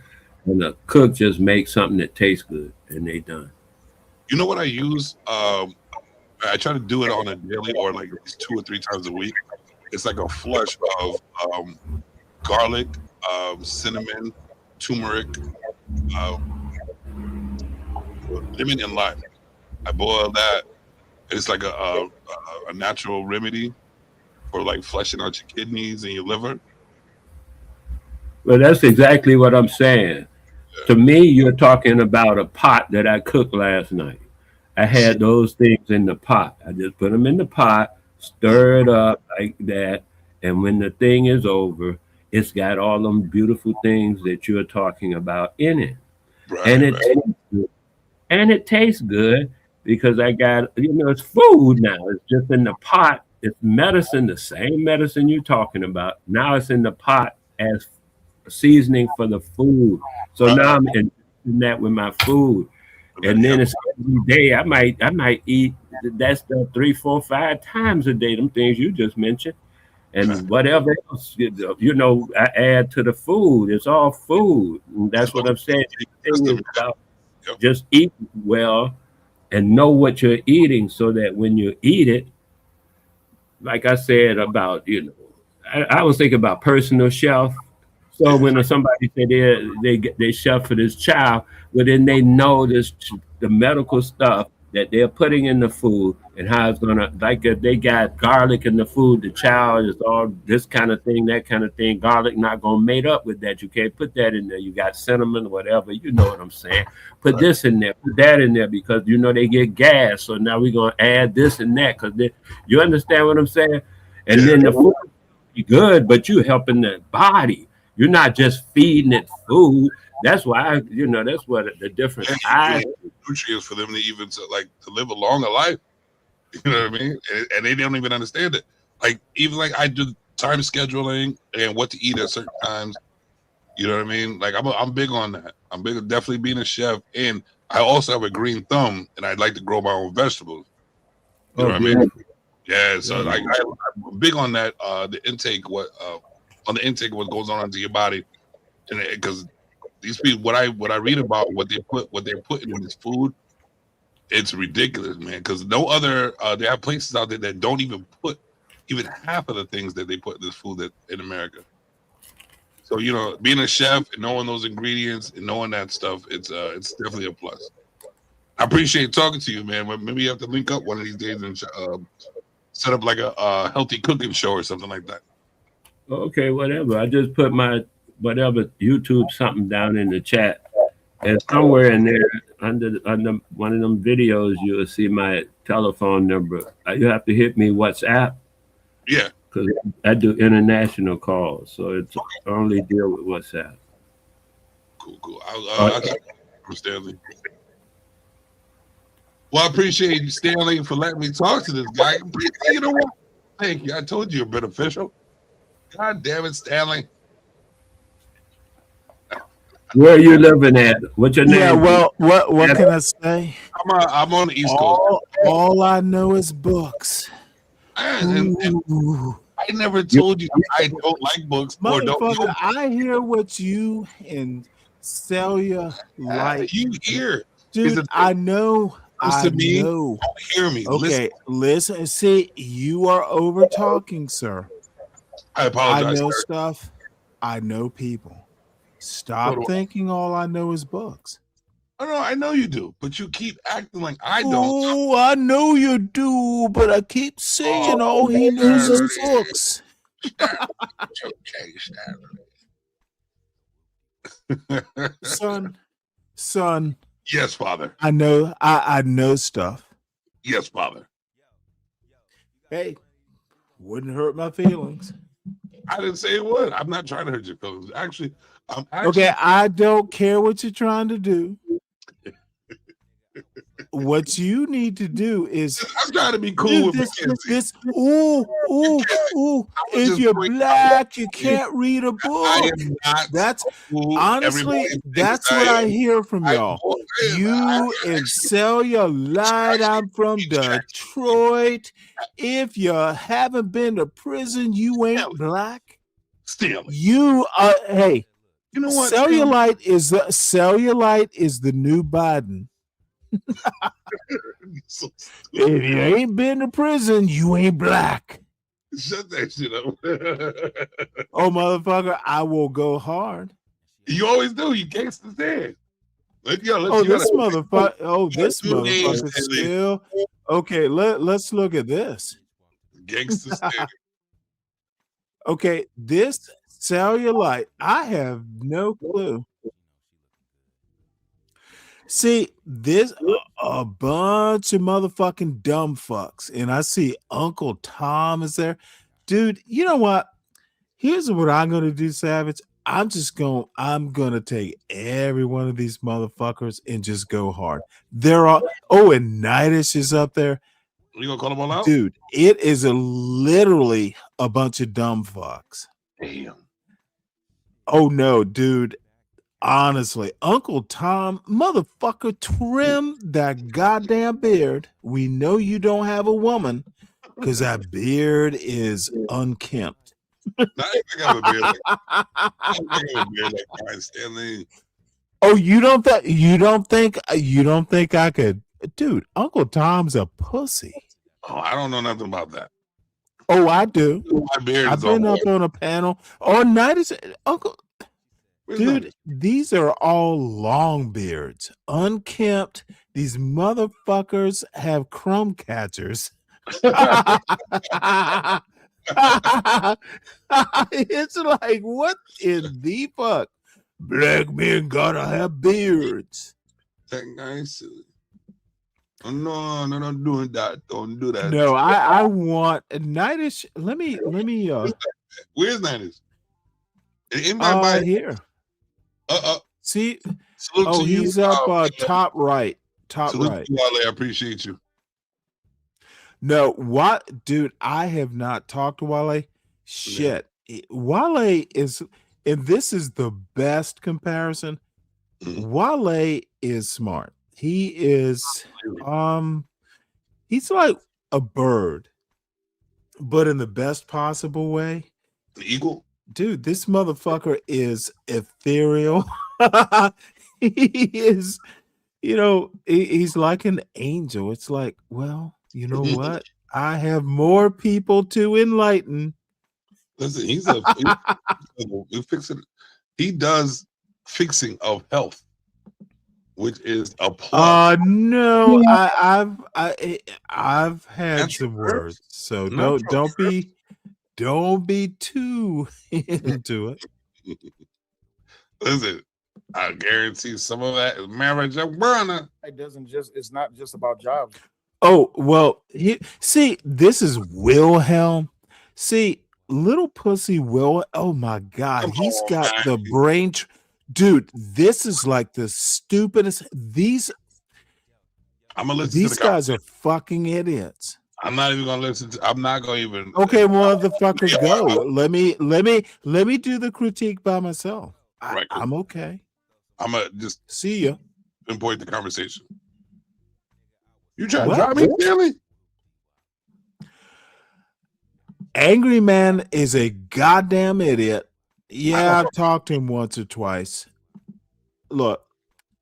And the cook just makes something that tastes good, and they done. You know what I use? I try to do it on a daily or like at least 2 or 3 times a week. It's like a flush of garlic, cinnamon, turmeric, lemon and lime. I boil that. It's like a natural remedy for like flushing out your kidneys and your liver. Well, that's exactly what I'm saying. To me, you're talking about a pot that I cooked last night. I had those things in the pot. I just put them in the pot, stir it up like that, and when the thing is over, it's got all them beautiful things that you're talking about in it. Right, and it tastes good. And it tastes good because I got, it's food now. It's just in the pot. It's medicine, the same medicine you're talking about. Now it's in the pot as seasoning for the food. So now I'm in that with my food. And then it's every day. I might eat that stuff 3, 4, 5 times a day. Them things you just mentioned, and whatever else I add to the food. It's all food. And that's what I'm saying. The thing is about just eat well and know what you're eating, so that when you eat it, like I said about I was thinking about personal shelf. So when somebody say they chef for this child, well then they know the medical stuff that they're putting in the food and how it's gonna, like if they got garlic in the food, the child is all this kind of thing, that kind of thing. Garlic not gonna mate up with that. You can't put that in there. You got cinnamon, whatever. You know what I'm saying? Put this in there, put that in there, because they get gas. So now we're gonna add this and that because you understand what I'm saying? And then the food be good, but you helping the body. You're not just feeding it food. That's why that's what the difference. Nutrients for them to even to live a longer life. You know what I mean? And they don't even understand it. Like even like I do time scheduling and what to eat at certain times. You know what I mean? Like I'm big on that. I'm big on definitely being a chef, and I also have a green thumb, and I'd like to grow my own vegetables. You know what I mean? Yeah. So I'm big on that. The intake, on the intake of what goes on into your body, and because these people, what I read about what they're putting in this food, it's ridiculous, man. Because no other there are places out there that don't even put even half of the things that they put in this food in America. So being a chef and knowing those ingredients and knowing that stuff, it's definitely a plus. I appreciate talking to you, man. Maybe you have to link up one of these days and set up like a healthy cooking show or something like that. Okay, whatever. I just put my whatever YouTube something down in the chat, and somewhere in there under one of them videos you'll see my telephone number. You have to hit me WhatsApp. Yeah, because I do international calls, so it's only deal with WhatsApp. Cool. I'll from Stanley. Well, I appreciate you, Stanley, for letting me talk to this guy. You know what? Thank you. I told you you're beneficial. God damn it, Stanley. Where are you living at? What's your name? Yeah, well, what can I say? I'm on the East Coast. All I know is books. And I never told you I don't like books. Motherfucker, I hear what you and Celia like. You hear. Dude, I know. I know. Don't hear me. Okay, listen. See, you are over talking, sir. I apologize. I know stuff. I know people. Stop thinking all I know is books. Oh, no, I know you do, but you keep acting like I don't. Oh, I know you do, but I keep saying all he knows is books. Son. Yes, Father. I know stuff. Yes, Father. Hey, wouldn't hurt my feelings. I didn't say it would. I'm not trying to hurt your feelings. Actually, okay, I don't care what you're trying to do. What you need to do is I'm trying to be cool with this. If you're black, you can't read a book. I am not. That's honestly, that's what I hear from y'all. You and Celia lied. I'm from Detroit. If you haven't been to prison, you ain't black. Still, you are. Hey, you know what? Cellulite is the new Biden. If you ain't been to prison, you ain't black. Shut that shit up. Oh, motherfucker, I will go hard. You always do. You gangsta stand. This motherfucker. Oh, this motherfucker still. Okay, let's look at this. Gangster Stanley. Okay, this cellulite. I have no clue. See, this a bunch of motherfucking dumb fucks, and I see Uncle Tom is there, dude. You know what? Here's what I'm gonna do, Savage. I'm gonna take every one of these motherfuckers and just go hard. They're all. Oh, and Nitish is up there. You gonna call them all out, dude? It is literally a bunch of dumb fucks. Damn. Oh no, dude. Honestly, Uncle Tom, motherfucker, trim that goddamn beard. We know you don't have a woman because that beard is unkempt. I got a beard like Brian Stanley. Oh, you don't think I could, dude? Uncle Tom's a pussy. Oh, I don't know nothing about that. Oh, I do. My beard I've been up on a panel all night. Uncle. Dude, these are all long beards, unkempt. These motherfuckers have crumb catchers. It's like, what in the fuck? Black men gotta have beards. That guy's silly. Oh, no, don't do that. Don't do that. No, I want Nitish. Let me. Where's Nitish? Here. See, Salute to he's you, up top right. Salute to you, Wale. I appreciate you. No, what, dude? I have not talked to Wale. Shit, Wale is, and this is the best comparison. Wale is smart. He is, he's like a bird, but in the best possible way. The eagle. Dude, this motherfucker is ethereal. He is, he's like an angel. It's like, well, you know what? I have more people to enlighten. Listen, he fixing. He does fixing of health, which is a plus. No, I've had some words, so don't be too into it. Listen, I guarantee some of that is marijuana. It's not just about jobs. Oh, well, see, this is Wilhelm. See, little pussy Will. Oh my God, he's got the brain. Dude, this is like the stupidest. These guys are fucking idiots. I'm not even gonna listen to. I'm not gonna even. Okay, motherfucker, go. Let me do the critique by myself. I'm okay. I'm gonna just see ya. Import the conversation. You trying to drive me, Stanley? Angry Man is a goddamn idiot. Yeah, I've talked to him once or twice. Look,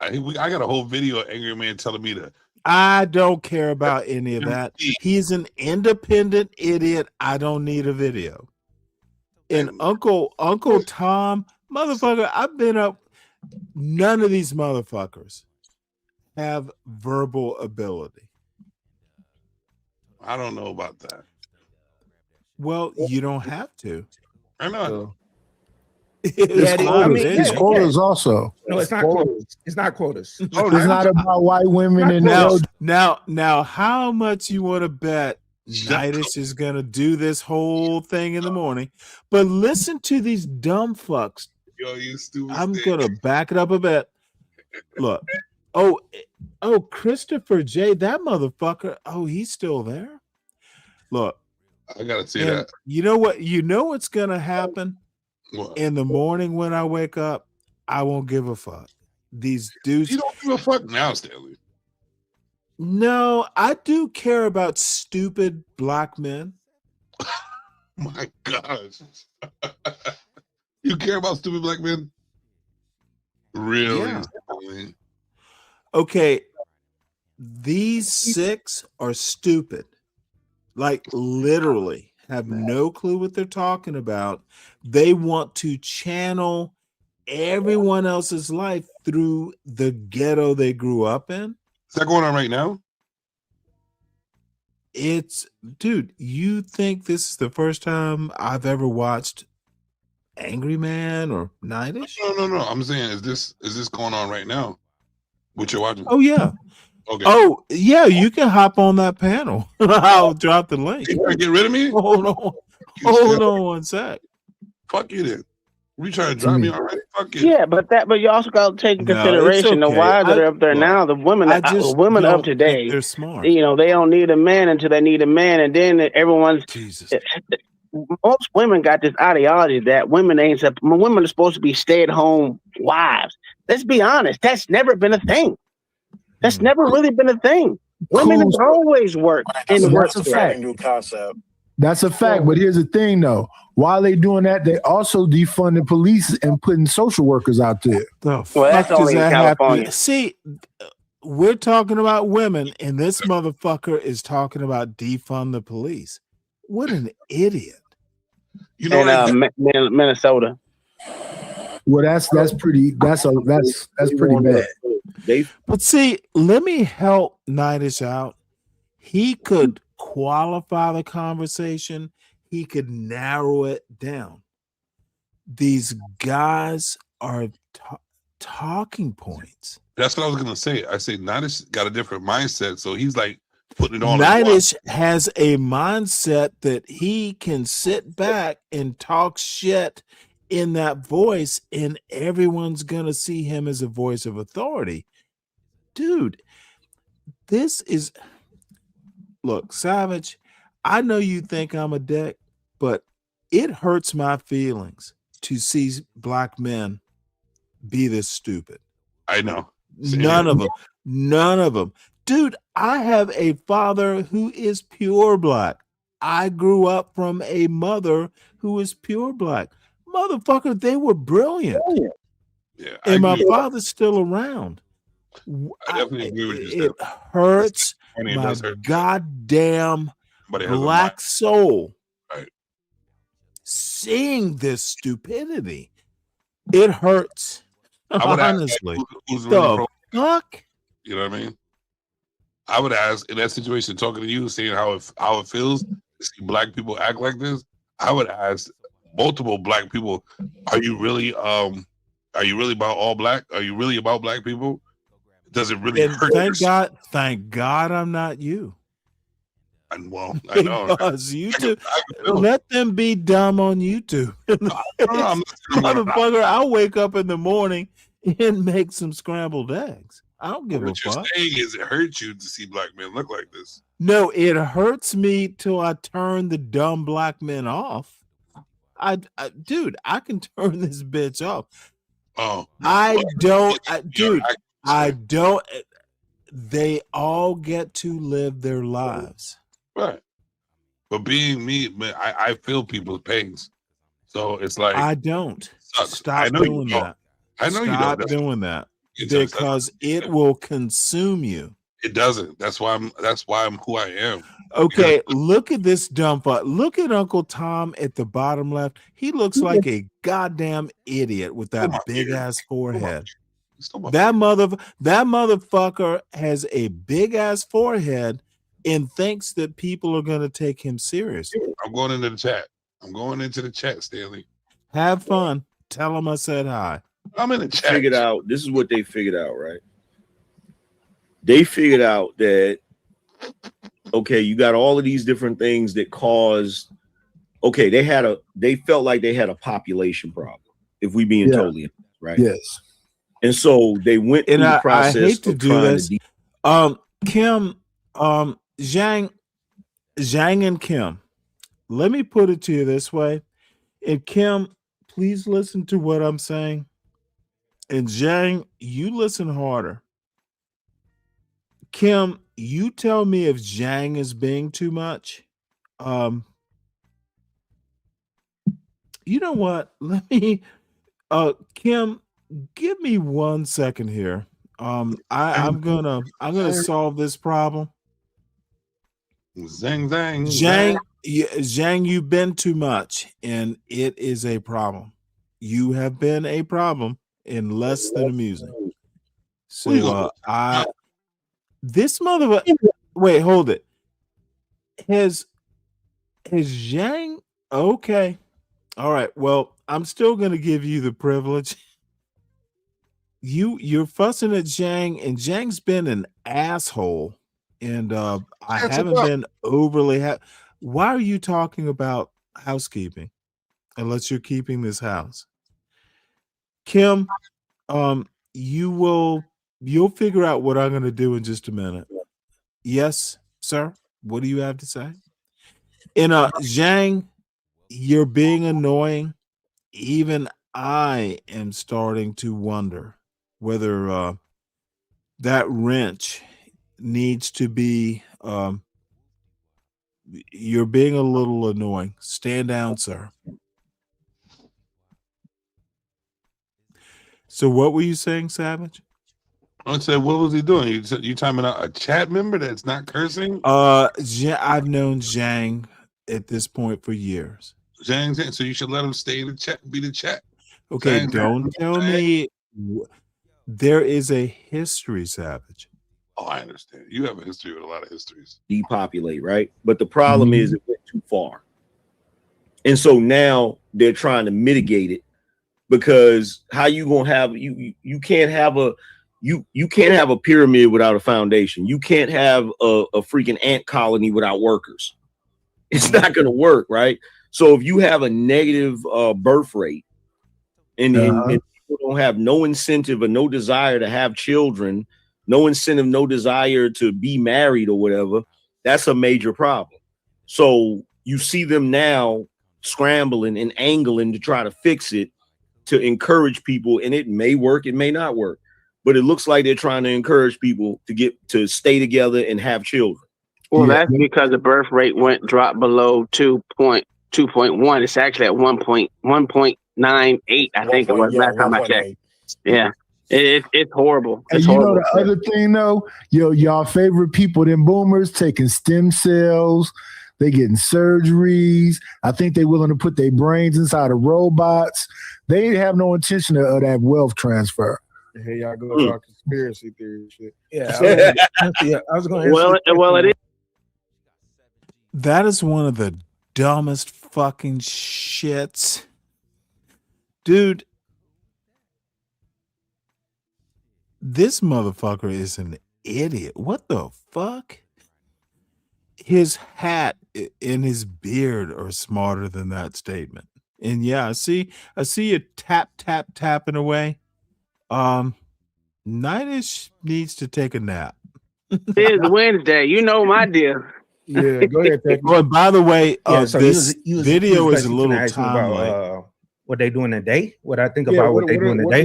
I got a whole video of Angry Man telling me to. I don't care about any of that. He's an independent idiot. I don't need a video. And Uncle Tom, motherfucker, I've been up. None of these motherfuckers have verbal ability. I don't know about that. Well, you don't have to. I know. It's quotas also. No, it's not quotas. It's not quotas. It's not about white women and now. How much you want to bet Nitish is gonna do this whole thing in the morning? But listen to these dumb fucks. Yo, you stupid. I'm gonna back it up a bit. Look, oh, Christopher J. That motherfucker. Oh, he's still there. Look, I gotta see that. You know what? You know what's gonna happen. What? In the morning when I wake up, I won't give a fuck. These dudes. You don't give a fuck now, Stanley. No, I do care about stupid black men. My gosh. You care about stupid black men? Really? Yeah. Okay. These 6 are stupid. Like literally have no clue what they're talking about. They want to channel everyone else's life through the ghetto they grew up in. Is that going on right now? It's, dude, you think this is the first time I've ever watched Angry Man or Nightish? No. I'm saying, is this going on right now? What you're watching? Oh yeah. Okay. Oh yeah, you can hop on that panel. I'll drop the link. You trying to get rid of me? Hold on one sec. Fuck you then. You trying to drop me already? Fuck you. Yeah, but you also got to take into No, consideration it's the okay. wives that are up there now. The women, women of today, they're smart. You know, they don't need a man until they need a man, and then everyone's. Jesus. Most women got this ideology that women are supposed to be stay-at-home wives. Let's be honest, that's never been a thing. That's never really been a thing. Women have always worked in the That's a fact. New concept. That's a fact. But here's the thing, though. While they doing that, they also defunding police and putting social workers out there. Well, that's only in California. See, we're talking about women, and this motherfucker is talking about defund the police. What an idiot! You know, Minnesota. Well, that's pretty bad. But see, let me help Nightish out. He could qualify the conversation. He could narrow it down. These guys are talking points. That's what I was gonna say. I say Nightish got a different mindset, so he's like putting it all. Nightish has a mindset that he can sit back and talk shit in that voice, and everyone's gonna see him as a voice of authority. Dude, this is, look, Savage, I know you think I'm a dick, but it hurts my feelings to see black men be this stupid. I know. None of them. Dude, I have a father who is pure black. I grew up from a mother who is pure black. Motherfucker, they were brilliant. Yeah, and my father's still around. I definitely agree with you. It hurts my goddamn black soul. Right. Seeing this stupidity, it hurts. Honestly, who's really fuck? You know what I mean? I would ask in that situation, talking to you, seeing how it feels to see black people act like this. I would ask multiple black people, are you really about all black? Are you really about black people? Does it really hurt? Thank God I'm not you. And well, I know. Because YouTube, let them be dumb on YouTube. Motherfucker, I'll wake up in the morning and make some scrambled eggs. I don't give a fuck. What you're saying is it hurts you to see black men look like this. No, it hurts me till I turn the dumb black men off. Dude, I can turn this bitch off. Oh, I don't. They all get to live their lives. Right. But being me, man, I feel people's pains. So it's like I don't. Sucks. Stop doing that. I know you don't. Stop doing that. Because it will consume you. It doesn't. That's why I'm who I am. Okay, look at this dumb fuck. Look at Uncle Tom at the bottom left. He looks like a goddamn idiot with that big ass forehead. That motherfucker has a big ass forehead and thinks that people are gonna take him seriously. I'm going into the chat. I'm going into the chat, Stanley. Have fun. Tell him I said hi. I'm in the chat. Figured out. This is what they figured out, right? They figured out that okay, you got all of these different things that caused. Okay, they felt like they had a population problem. If we being totally honest, right? Yes. And so they went through the process. I hate to do this. Kim, Zhang and Kim, let me put it to you this way. And Kim, please listen to what I'm saying. And Zhang, you listen harder. Kim, you tell me if Zhang is being too much. You know what? Let me Kim, give me 1 second here. I'm gonna solve this problem. Zhang, you've been too much, and it is a problem. you have been a problem in less than amusing. So this motherfucker. Wait, hold it. Has Zhang? Okay, all right. Well, I'm still gonna give you the privilege. You're fussing at Zhang, and Zhang's been an asshole, and I haven't been overly. Why are you talking about housekeeping? Unless you're keeping this house, Kim. You'll figure out what I'm going to do in just a minute. Yes, sir. What do you have to say? And Zhang, you're being annoying. Even I am starting to wonder whether that wrench needs to be. You're being a little annoying. Stand down, sir. So what were you saying, Savage? I said, what was he doing? You talking about a chat member that's not cursing? I've known Zhang at this point for years. Zhang, so you should let him stay in the chat, be the chat. Okay, Zhang, don't tell me. There is a history, Savage. Oh, I understand. You have a history with a lot of histories. Depopulate, right? But the problem is it went too far. And so now they're trying to mitigate it, because how you gonna have you can't have a you can't have a pyramid without a foundation. You can't have a freaking ant colony without workers. It's not gonna work, right? So if you have a negative birth rate and people don't have no incentive or no desire to have children, no incentive, no desire to be married or whatever, that's a major problem. So you see them now scrambling and angling to try to fix it, to encourage people, and it may work, it may not work, but it looks like they're trying to encourage people to get to stay together and have children. Well, that's because the birth rate dropped below 2.1. It's actually at 1.98. I think it was last time I checked. Yeah. It's horrible. And it's you horrible. know the other thing though, y'all favorite people, them boomers, taking stem cells, they getting surgeries. I think they willing to put their brains inside of robots. They have no intention of that wealth transfer. Hey, y'all go talk conspiracy theory shit. Yeah, I was going to well, it is. That is one of the dumbest fucking shits. Dude, this motherfucker is an idiot. What the fuck? His hat and his beard are smarter than that statement. And yeah, I see you tapping away. Nightish needs to take a nap. It's Wednesday. You know my deal. Yeah, go ahead. But by the way, so this video is a basically little asking timely. about what they doing today. What I think about what they doing today.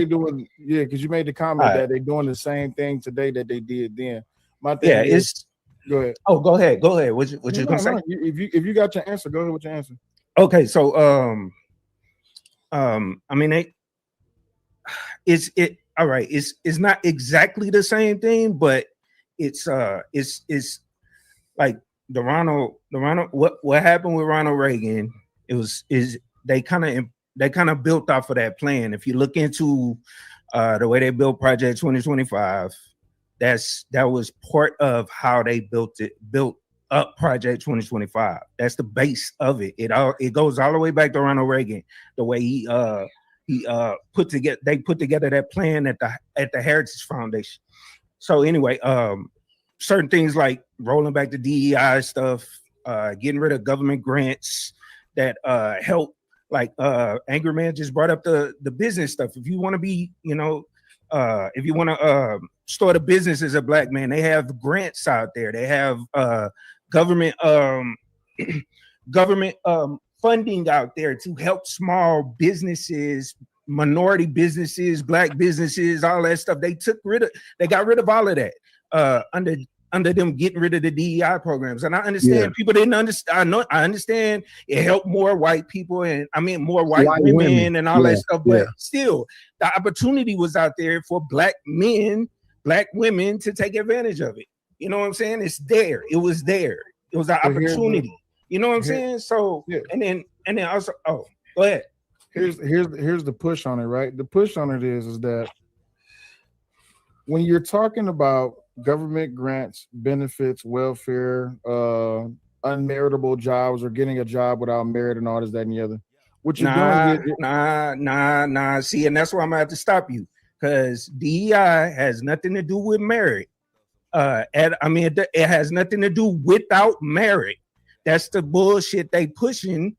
Yeah, because you made the comment that they're doing the same thing today that they did then. My thing is, go ahead. Oh, go ahead. What you gonna say? If you got your answer, go ahead with your answer. Okay, so I mean, all right. It's not exactly the same thing, but it's like the Ronald what happened with Ronald Reagan. They kind of built off of that plan. If you look into the way they built Project 2025, that was part of how they built up Project 2025. That's the base of it. It goes all the way back to Ronald Reagan, the way he put together that plan at the Heritage Foundation. So anyway, certain things like rolling back the DEI stuff, getting rid of government grants that help. Like Angry Man just brought up the business stuff. If you want to be, if you want to start a business as a black man, they have grants out there. They have government funding out there to help small businesses, minority businesses, black businesses, all that stuff. They got rid of all of that under them getting rid of the DEI programs. And I understand people didn't understand. I understand it helped more white people, and I mean more white women and all that stuff. But still, the opportunity was out there for black men, black women to take advantage of it. You know what I'm saying? It's there. It was there. It was an opportunity. You know what I'm saying? So and then also, go ahead. Here's the push on it, right? The push on it is that when you're talking about government grants, benefits, welfare, unmeritable jobs, or getting a job without merit and all this, that, and the other, what you're doing is nah. See, and that's why I'm gonna have to stop you, because DEI has nothing to do with merit. It has nothing to do without merit. That's the bullshit they pushing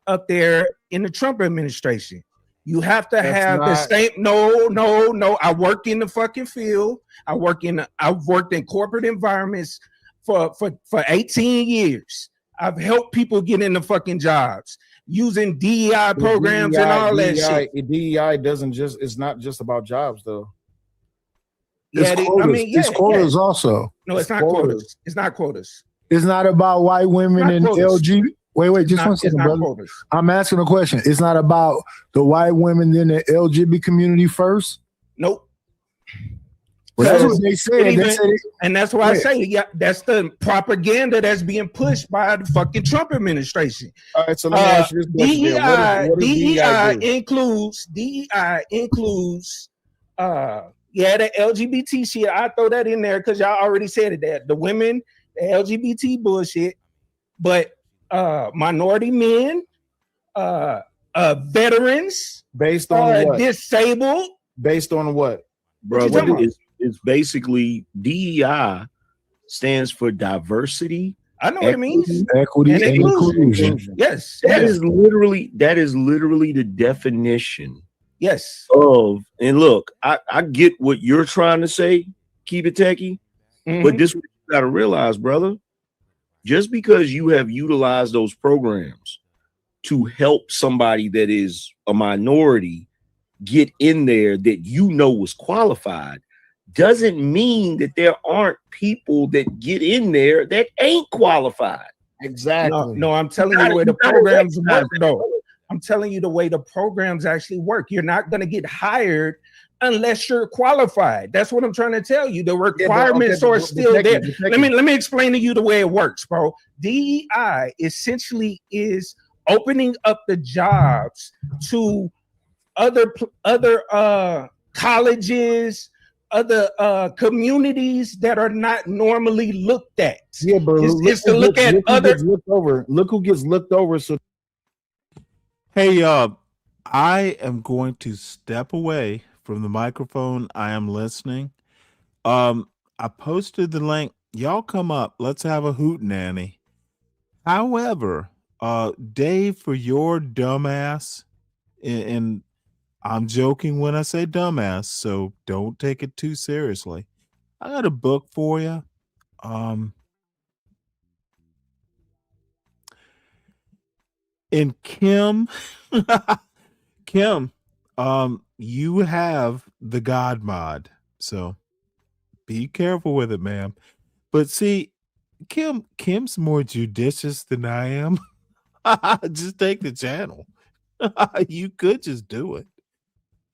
up there in the Trump administration. You have to have the same. No. I work in the fucking field. I've worked in corporate environments for 18 years. I've helped people get into fucking jobs using DEI programs and all that shit. DEI it's not just about jobs though. It's quotas also. No, it's not quotas. It's not quotas. It's not about white women and LG. Wait, just one second, brother. Quotas. I'm asking a question. It's not about the white women in the LGBT community first? Nope. Well, that's what they said. And that's why I say, that's the propaganda that's being pushed by the fucking Trump administration. All right, so let me ask you this question. DEI includes the LGBT shit. I throw that in there because y'all already said it. That the women, the LGBT bullshit, but minority men, veterans, based on what? Disabled, based on what, bro? It's basically DEI stands for diversity. I know what it means. Equity and inclusion. Yes, that is literally the definition. Yes. And look, I get what you're trying to say, keep it techie, but this is what you gotta realize, brother. Just because you have utilized those programs to help somebody that is a minority get in there that you know was qualified doesn't mean that there aren't people that get in there that ain't qualified. Exactly. No, I'm telling you the way the programs work, though. I'm telling you the way the programs actually work. You're not going to get hired unless you're qualified. That's what I'm trying to tell you. The requirements are still there. Let me explain to you the way it works, bro. DEI essentially is opening up the jobs to other colleges, other communities that are not normally looked at. Yeah, bro. It's to look at other. Look who gets looked over. So, hey, I am going to step away from the microphone. I am listening. I posted the link. Y'all come up. Let's have a hoot nanny. However, Dave, for your dumbass, and I'm joking when I say dumbass, so don't take it too seriously. I got a book for you. And Kim, you have the God mod, so be careful with it, ma'am. But see, Kim's more judicious than I am. Just take the channel. You could just do it.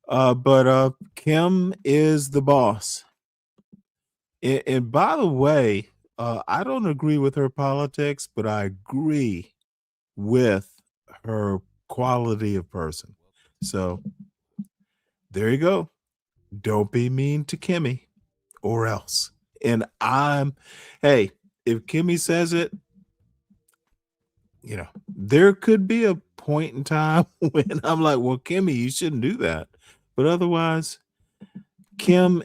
But Kim is the boss. And by the way, I don't agree with her politics, but I agree with her quality of person. So there you go. Don't be mean to Kimmy or else. And hey, if Kimmy says it, there could be a point in time when I'm like, well, Kimmy, you shouldn't do that. But otherwise, Kim,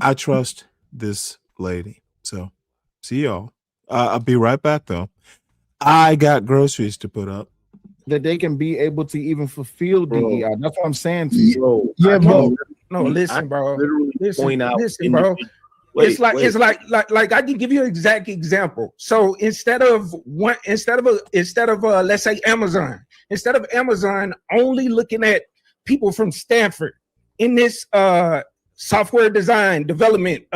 I trust this lady. So see y'all. I'll be right back though. I got groceries to put up. That they can be able to even fulfill DEI. That's what I'm saying to you. Bro, yeah, bro. No, listen, bro. Listen, bro. It's like I can give you an exact example. So instead of let's say Amazon, instead of Amazon only looking at people from Stanford in this software design development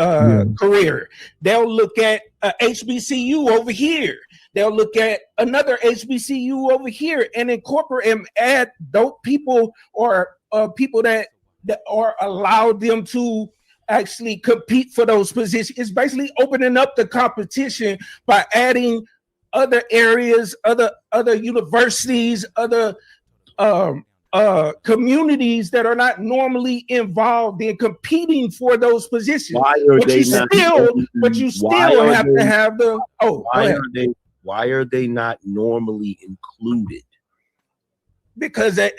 career, they'll look at HBCU over here. They'll look at another HBCU over here and incorporate and add those people or people that are allowed them to actually compete for those positions. It's basically opening up the competition by adding other areas, other universities, other communities that are not normally involved in competing for those positions. Why are they not? But you still have to have the. Oh, why are they not normally included? Because of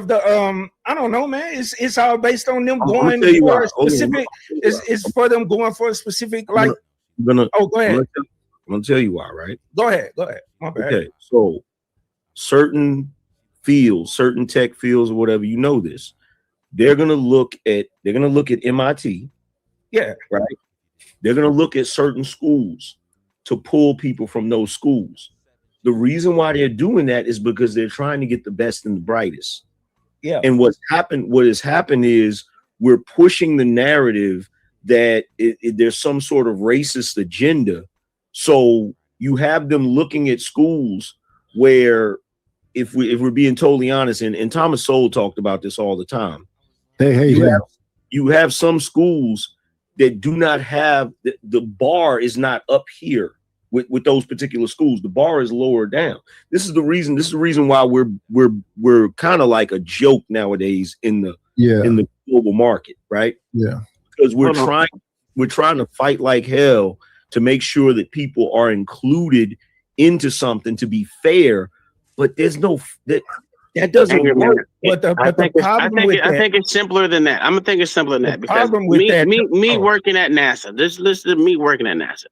the I don't know, man. It's all based on them going for a specific. It's for them going for a specific like. Go ahead. I'm gonna tell you why, right? Go ahead. My bad. Okay, so certain fields, certain tech fields, or whatever, you know this. They're gonna look at MIT. Yeah. Right. They're gonna look at certain schools to pull people from those schools. The reason why they're doing that is because they're trying to get the best and the brightest. Yeah. And what has happened is we're pushing the narrative that there's some sort of racist agenda. So you have them looking at schools where, if we're being totally honest, and Thomas Sowell talked about this all the time. You have some schools that do not have the bar is not up here with those particular schools. The bar is lower down. This is the reason why we're kind of like a joke nowadays in the global market, right? Yeah. Because we're trying to fight like hell to make sure that people are included into something to be fair, but there's no that doesn't work. I think it's simpler than that. I'm gonna think it's simpler than that because me working at NASA. This is me working at NASA.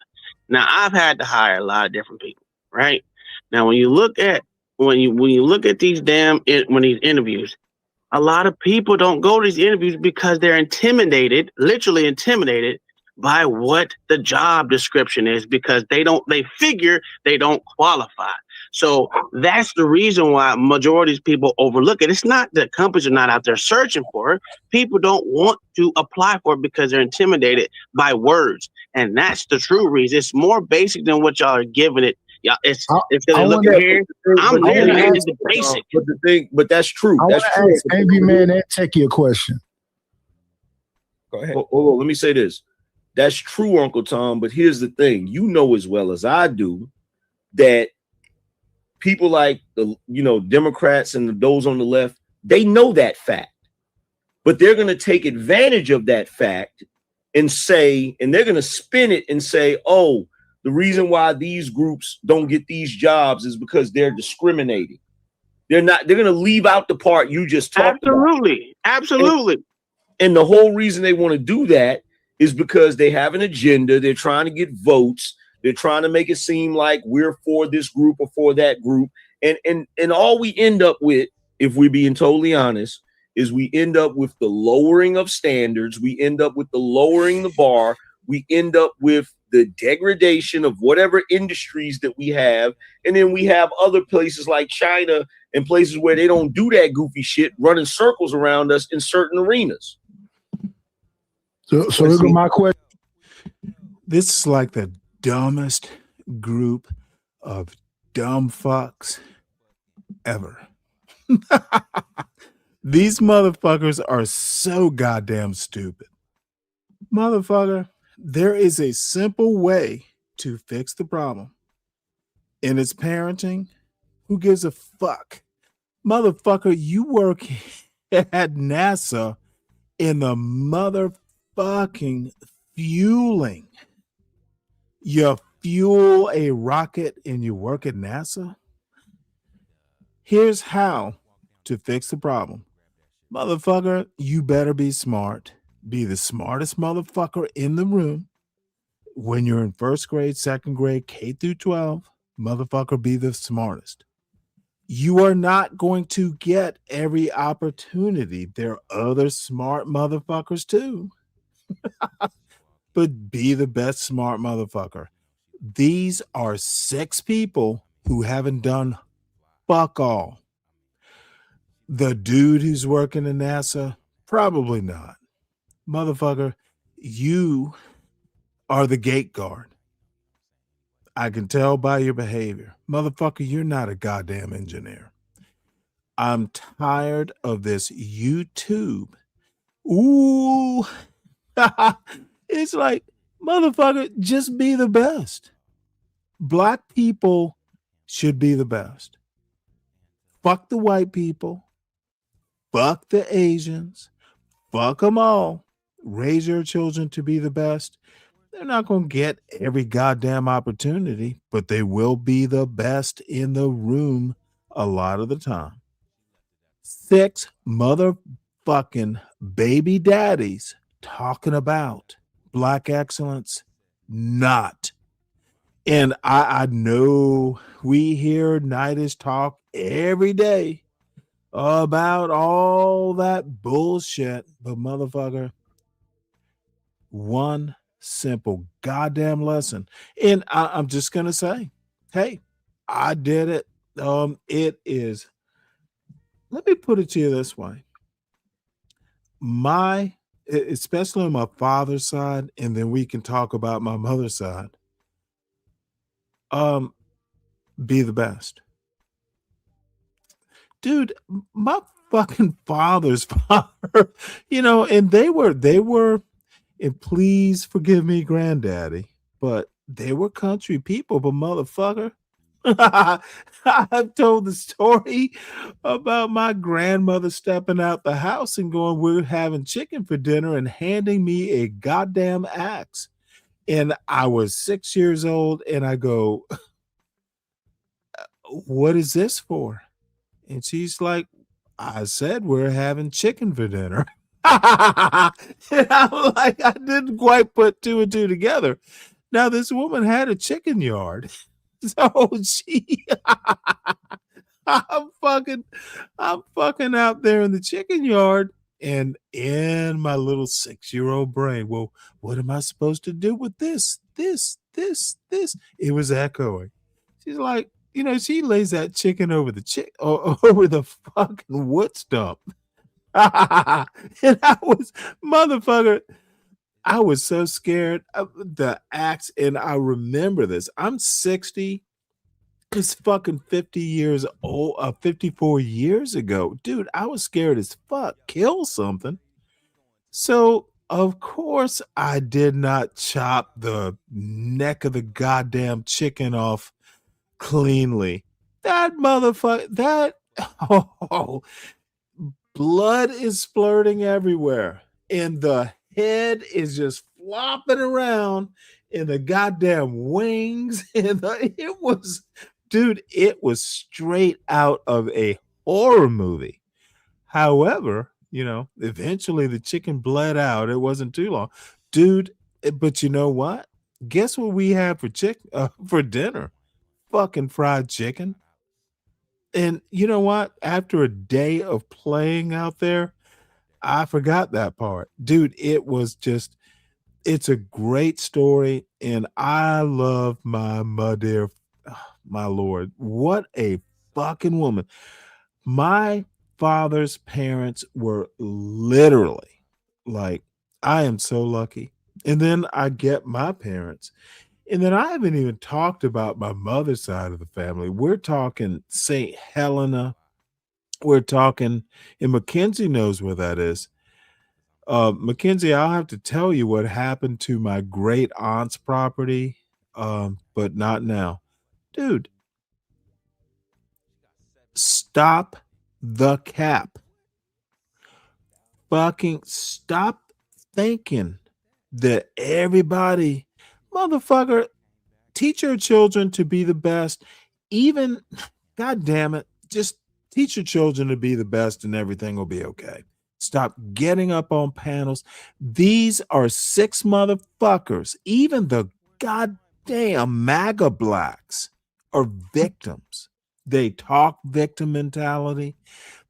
Now I've had to hire a lot of different people, right? Now when you look at these these interviews, a lot of people don't go to these interviews because they're literally intimidated by what the job description is, because they figure they don't qualify. So that's the reason why majority of people overlook it. It's not that companies are not out there searching for it. People don't want to apply for it because they're intimidated by words. And that's the true reason. It's more basic than what y'all are giving it. Yeah, if they're looking here, I'm literally into the basic. But that's true. I want to ask Angry Man and Techie a question. Go ahead. Hold on, let me say this. That's true, Uncle Tom. But here's the thing: you know as well as I do that people like the Democrats and those on the left, they know that fact, but they're going to take advantage of that fact and they're going to spin it and say, oh, the reason why these groups don't get these jobs is because they're discriminating. They're going to leave out the part you just talked about. Absolutely. And the whole reason they want to do that is because they have an agenda. They're trying to get votes. They're trying to make it seem like we're for this group or for that group. And all we end up with, if we're being totally honest, is we end up with the lowering of standards. We end up with the lowering the bar. We end up with the degradation of whatever industries that we have. And then we have other places like China and places where they don't do that goofy shit, running circles around us in certain arenas. So here's my question. This is like the dumbest group of dumb fucks ever. These motherfuckers are so goddamn stupid. Motherfucker, there is a simple way to fix the problem. And it's parenting. Who gives a fuck? Motherfucker, you work at NASA in the motherfucking fueling. You fuel a rocket and you work at NASA? Here's how to fix the problem. Motherfucker, you better be smart. Be the smartest motherfucker in the room. When you're in first grade, second grade, K through 12, motherfucker, be the smartest. You are not going to get every opportunity. There are other smart motherfuckers too. But be the best smart motherfucker. These are 6 people who haven't done fuck all. The dude who's working in NASA, probably not. Motherfucker, you are the gate guard. I can tell by your behavior. Motherfucker, you're not a goddamn engineer. I'm tired of this YouTube. Ooh. It's like, motherfucker, just be the best. Black people should be the best. fuck the white people, fuck the Asians, fuck them all. Raise your children to be the best. They're not going to get every goddamn opportunity, but they will be the best in the room a lot of the time. 6 motherfucking baby daddies talking about black excellence, not. And I know we hear Nitish talk every day about all that bullshit, but motherfucker, one simple goddamn lesson. And I'm just gonna say, hey, I did it. It is, let me put it to you this way. Especially on my father's side, and then we can talk about my mother's side. Be the best. Dude, my fucking father's father, and they were, and please forgive me, granddaddy, but they were country people, but motherfucker, I've told the story about my grandmother stepping out the house and going, we're having chicken for dinner, and handing me a goddamn axe. And I was 6 years old, and I go, what is this for? And she's like, I said we're having chicken for dinner. And I'm like, I didn't quite put 2 and 2 together. Now this woman had a chicken yard. So I'm fucking out there in the chicken yard, and in my little 6-year-old brain, well, what am I supposed to do with this? It was echoing. She's like, she lays that chicken over the fucking wood stump. And I was, motherfucker, I was so scared of the axe. And I remember this. I'm 60. It's fucking 50 years old, 54 years ago. Dude, I was scared as fuck. Kill something. So, of course, I did not chop the neck of the goddamn chicken off cleanly. That motherfucker, blood is splurting everywhere, and the head is just flopping around in the goddamn wings. And it was straight out of a horror movie. However, eventually the chicken bled out. It wasn't too long, dude. But you know what? Guess what we had for dinner? Fucking fried chicken. And you know what? After a day of playing out there, I forgot that part. Dude, it's a great story. And I love my mother. My Lord, what a fucking woman. My father's parents were literally like, I am so lucky. And then I get my parents. And then I haven't even talked about my mother's side of the family. We're talking St. Helena. We're talking, and Mackenzie knows where that is. Mackenzie, I'll have to tell you what happened to my great aunt's property, but not now. Dude, stop the cap. Fucking stop thinking that everybody, motherfucker, teach your children to be the best. Even, God damn it, just teach your children to be the best and everything will be okay. Stop getting up on panels. These are 6 motherfuckers. Even the goddamn MAGA blacks are victims. They talk victim mentality.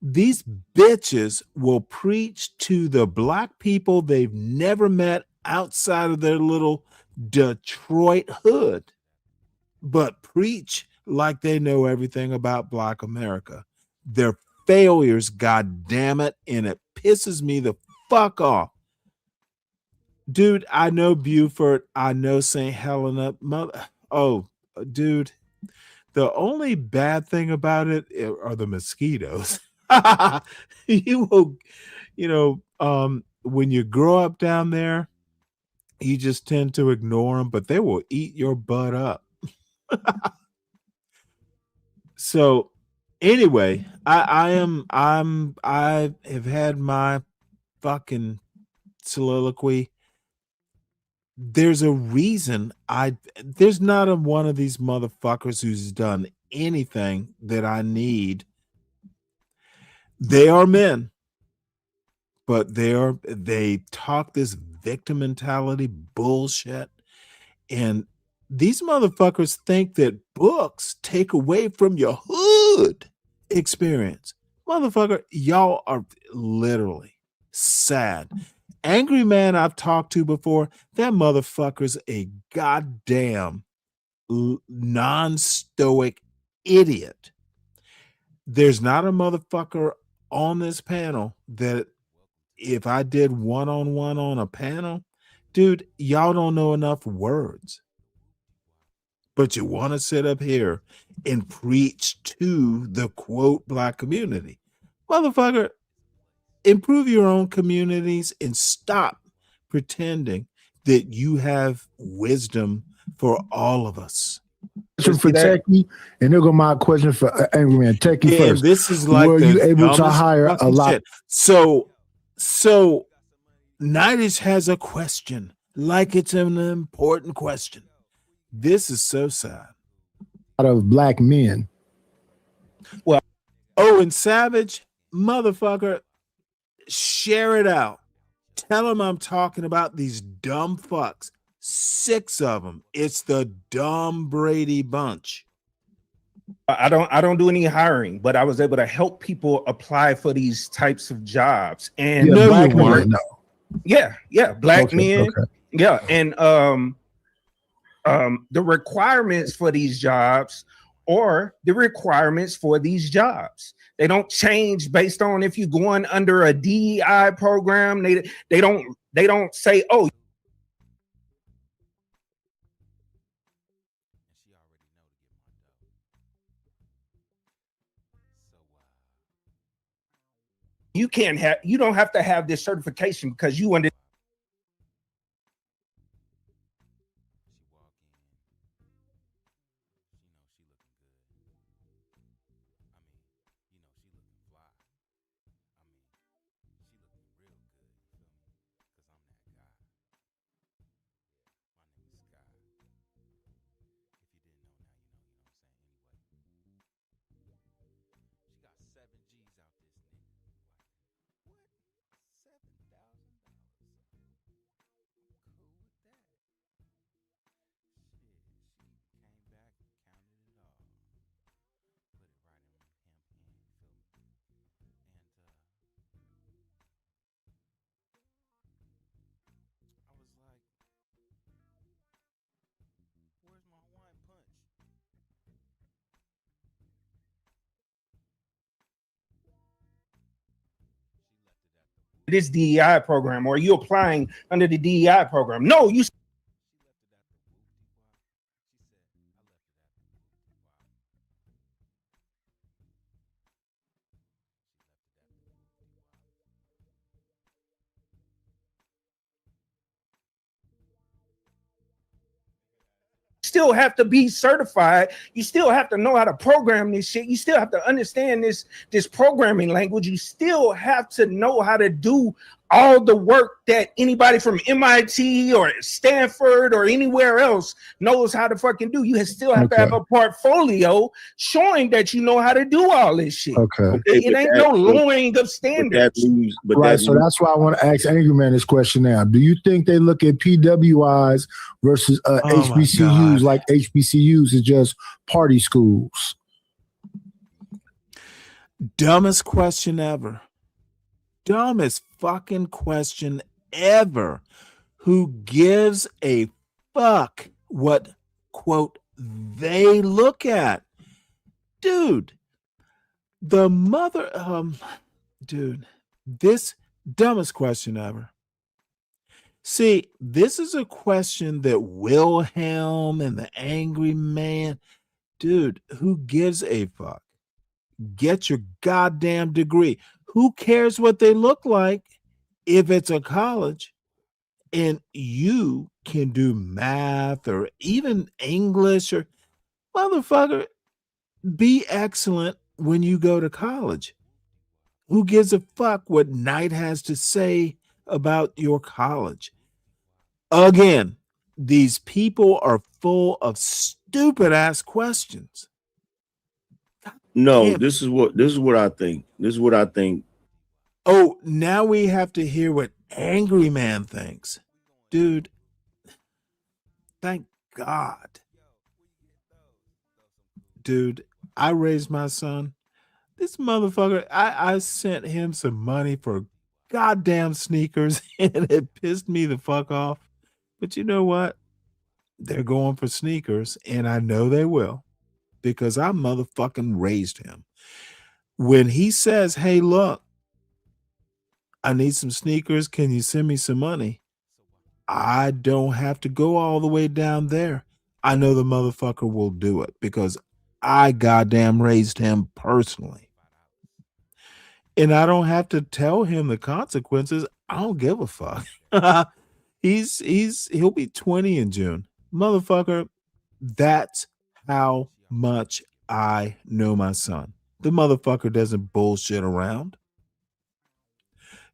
These bitches will preach to the black people they've never met outside of their little Detroit hood, but preach like they know everything about Black America. They're failures, god damn it, and it pisses me the fuck off. Dude, I know Beaufort, I know St. Helena. Dude, the only bad thing about it are the mosquitoes. You will, when you grow up down there, you just tend to ignore them, but they will eat your butt up. So Anyway, I have had my fucking soliloquy. There's a reason there's not a one of these motherfuckers who's done anything that I need. They are men, but they talk this victim mentality bullshit, and these motherfuckers think that books take away from your hood experience. Motherfucker, y'all are literally sad. Angry man I've talked to before, that motherfucker's a goddamn non-stoic idiot. There's not a motherfucker on this panel that if I did one-on-one on a panel, dude, y'all don't know enough words. But you want to sit up here and preach to the quote black community. Motherfucker, improve your own communities and stop pretending that you have wisdom for all of us. Question for Techie, and there go my question for Angry Man. Techie first. This is like, were you able to hire a lot? Shit. So Nightish has a question, like it's an important question. This is so sad. Out of black men. Well, and Savage, motherfucker, share it out. Tell them I'm talking about these dumb fucks. 6 of them. It's the dumb Brady bunch. I don't do any hiring, but I was able to help people apply for these types of jobs. And black men, no. Yeah, black men. Okay. Yeah, and the requirements for these jobs or the requirements for these jobs. They don't change based on if you're going under a DEI program. They don't say, oh, you don't have to have this certification because you under. This DEI program, or are you applying under the DEI program? No, you still have to be certified. You still have to know how to program this shit. You still have to understand this programming language. You still have to know how to do all the work that anybody from MIT or Stanford or anywhere else knows how to fucking do. You still have to have a portfolio showing that you know how to do all this shit. Okay. It ain't no lowering of standards. So that's why I want to ask Angry Man this question now. Do you think they look at PWIs versus HBCUs like HBCUs is just party schools? Dumbest question ever. Dumbest fucking question ever. Who gives a fuck what, quote, they look at? Dude, the mother, dude, this dumbest question ever. See, this is a question that Wilhelm and the Angry Man, dude, who gives a fuck? Get your goddamn degree. Who cares what they look like if it's a college and you can do math or even English or motherfucker, be excellent when you go to college? Who gives a fuck what Knight has to say about your college? Again, these people are full of stupid ass questions. No, this is what I think. This is what I think. Oh, now we have to hear what Angry Man thinks. Dude, thank God. Dude, I raised my son. This motherfucker, I sent him some money for goddamn sneakers and it pissed me the fuck off. But you know what? They're going for sneakers and I know they will because I motherfucking raised him. When he says, hey, look, I need some sneakers. Can you send me some money? I don't have to go all the way down there. I know the motherfucker will do it because I goddamn raised him personally. And I don't have to tell him the consequences. I don't give a fuck. He'll be 20 in June. Motherfucker, that's how much I know my son. The motherfucker doesn't bullshit around.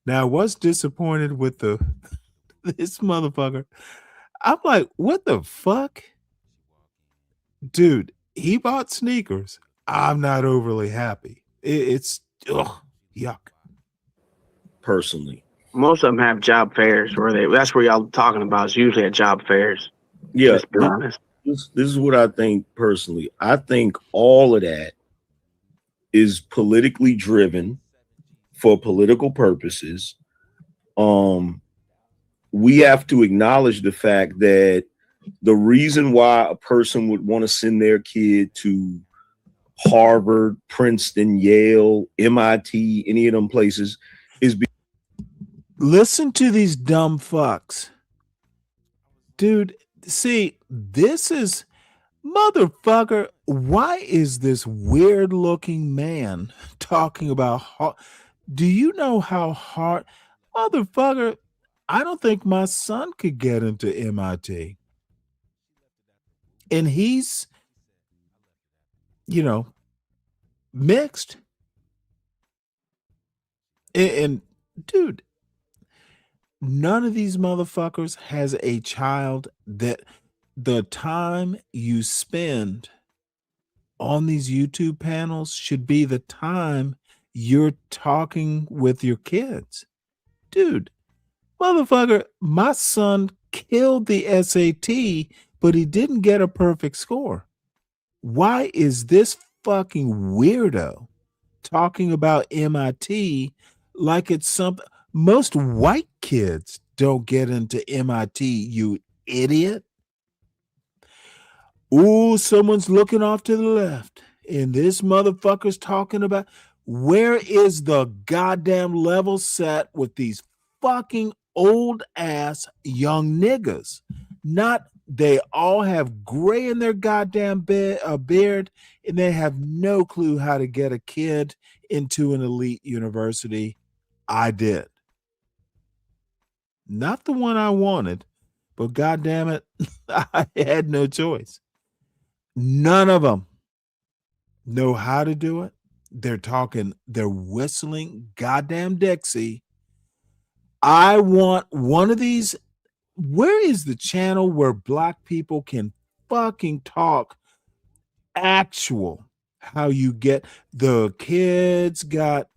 Now, I was disappointed with this motherfucker. I'm like, what the fuck? Dude, he bought sneakers. I'm not overly happy. It's yuck. Personally, most of them have job fairs that's where y'all talking about. It's usually at job fairs. Yeah, let's be honest. This is what I think personally. I think all of that is politically driven for political purposes. We have to acknowledge the fact that the reason why a person would want to send their kid to Harvard, Princeton, Yale, MIT, any of them places is because listen to these dumb fucks. Dude, see, this is motherfucker. Why is this weird looking man talking about do you know how hard motherfucker? I don't think my son could get into MIT. And he's, mixed. And dude, none of these motherfuckers has a child that the time you spend on these YouTube panels should be the time you're talking with your kids. Dude, motherfucker, my son killed the SAT, but he didn't get a perfect score. Why is this fucking weirdo talking about MIT like it's something? Most white kids don't get into MIT, you idiot. Ooh, someone's looking off to the left, and this motherfucker's talking about where is the goddamn level set with these fucking old ass young niggas. Not they all have gray in their goddamn beard, and they have no clue how to get a kid into an elite university. I did. Not the one I wanted, but goddamn it, I had no choice. None of them know how to do it. They're whistling goddamn Dixie. I want one of these. Where is the channel where black people can fucking talk actual how you get the kids got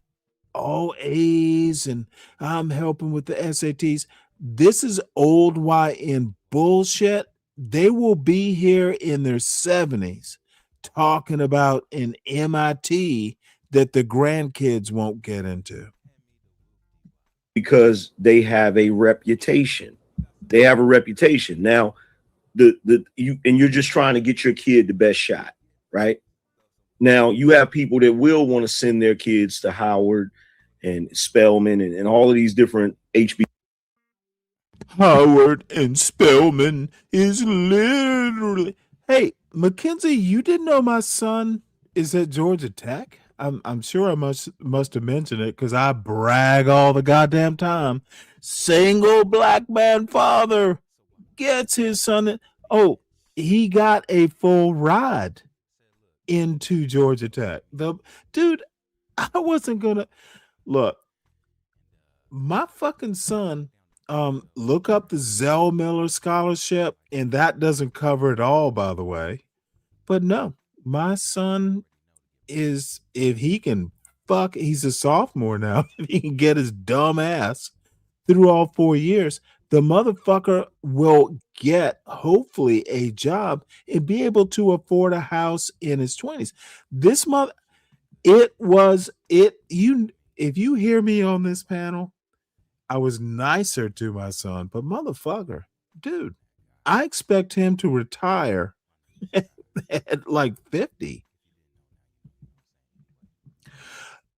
all A's and I'm helping with the SATs. This is old YN bullshit. They will be here in their 70s talking about an MIT that the grandkids won't get into. Because they have a reputation. They have a reputation. Now, you're just trying to get your kid the best shot, right? Now, you have people that will want to send their kids to Howard and Spelman and all of these different HB. Howard and Spelman is literally. Hey, Mackenzie, you didn't know my son is at Georgia Tech? I'm sure I must have mentioned it because I brag all the goddamn time. Single black man father gets his son. Oh, he got a full ride. into Georgia Tech. Dude, I wasn't gonna look. My fucking son, look up the Zell Miller Scholarship, and that doesn't cover it all, by the way. But no, my son is, if he can he's a sophomore now. If he can get his dumb ass through all 4 years, the motherfucker will get hopefully a job and be able to afford a house in his 20s. This month, if you hear me on this panel, I was nicer to my son, but motherfucker, dude, I expect him to retire at like 50.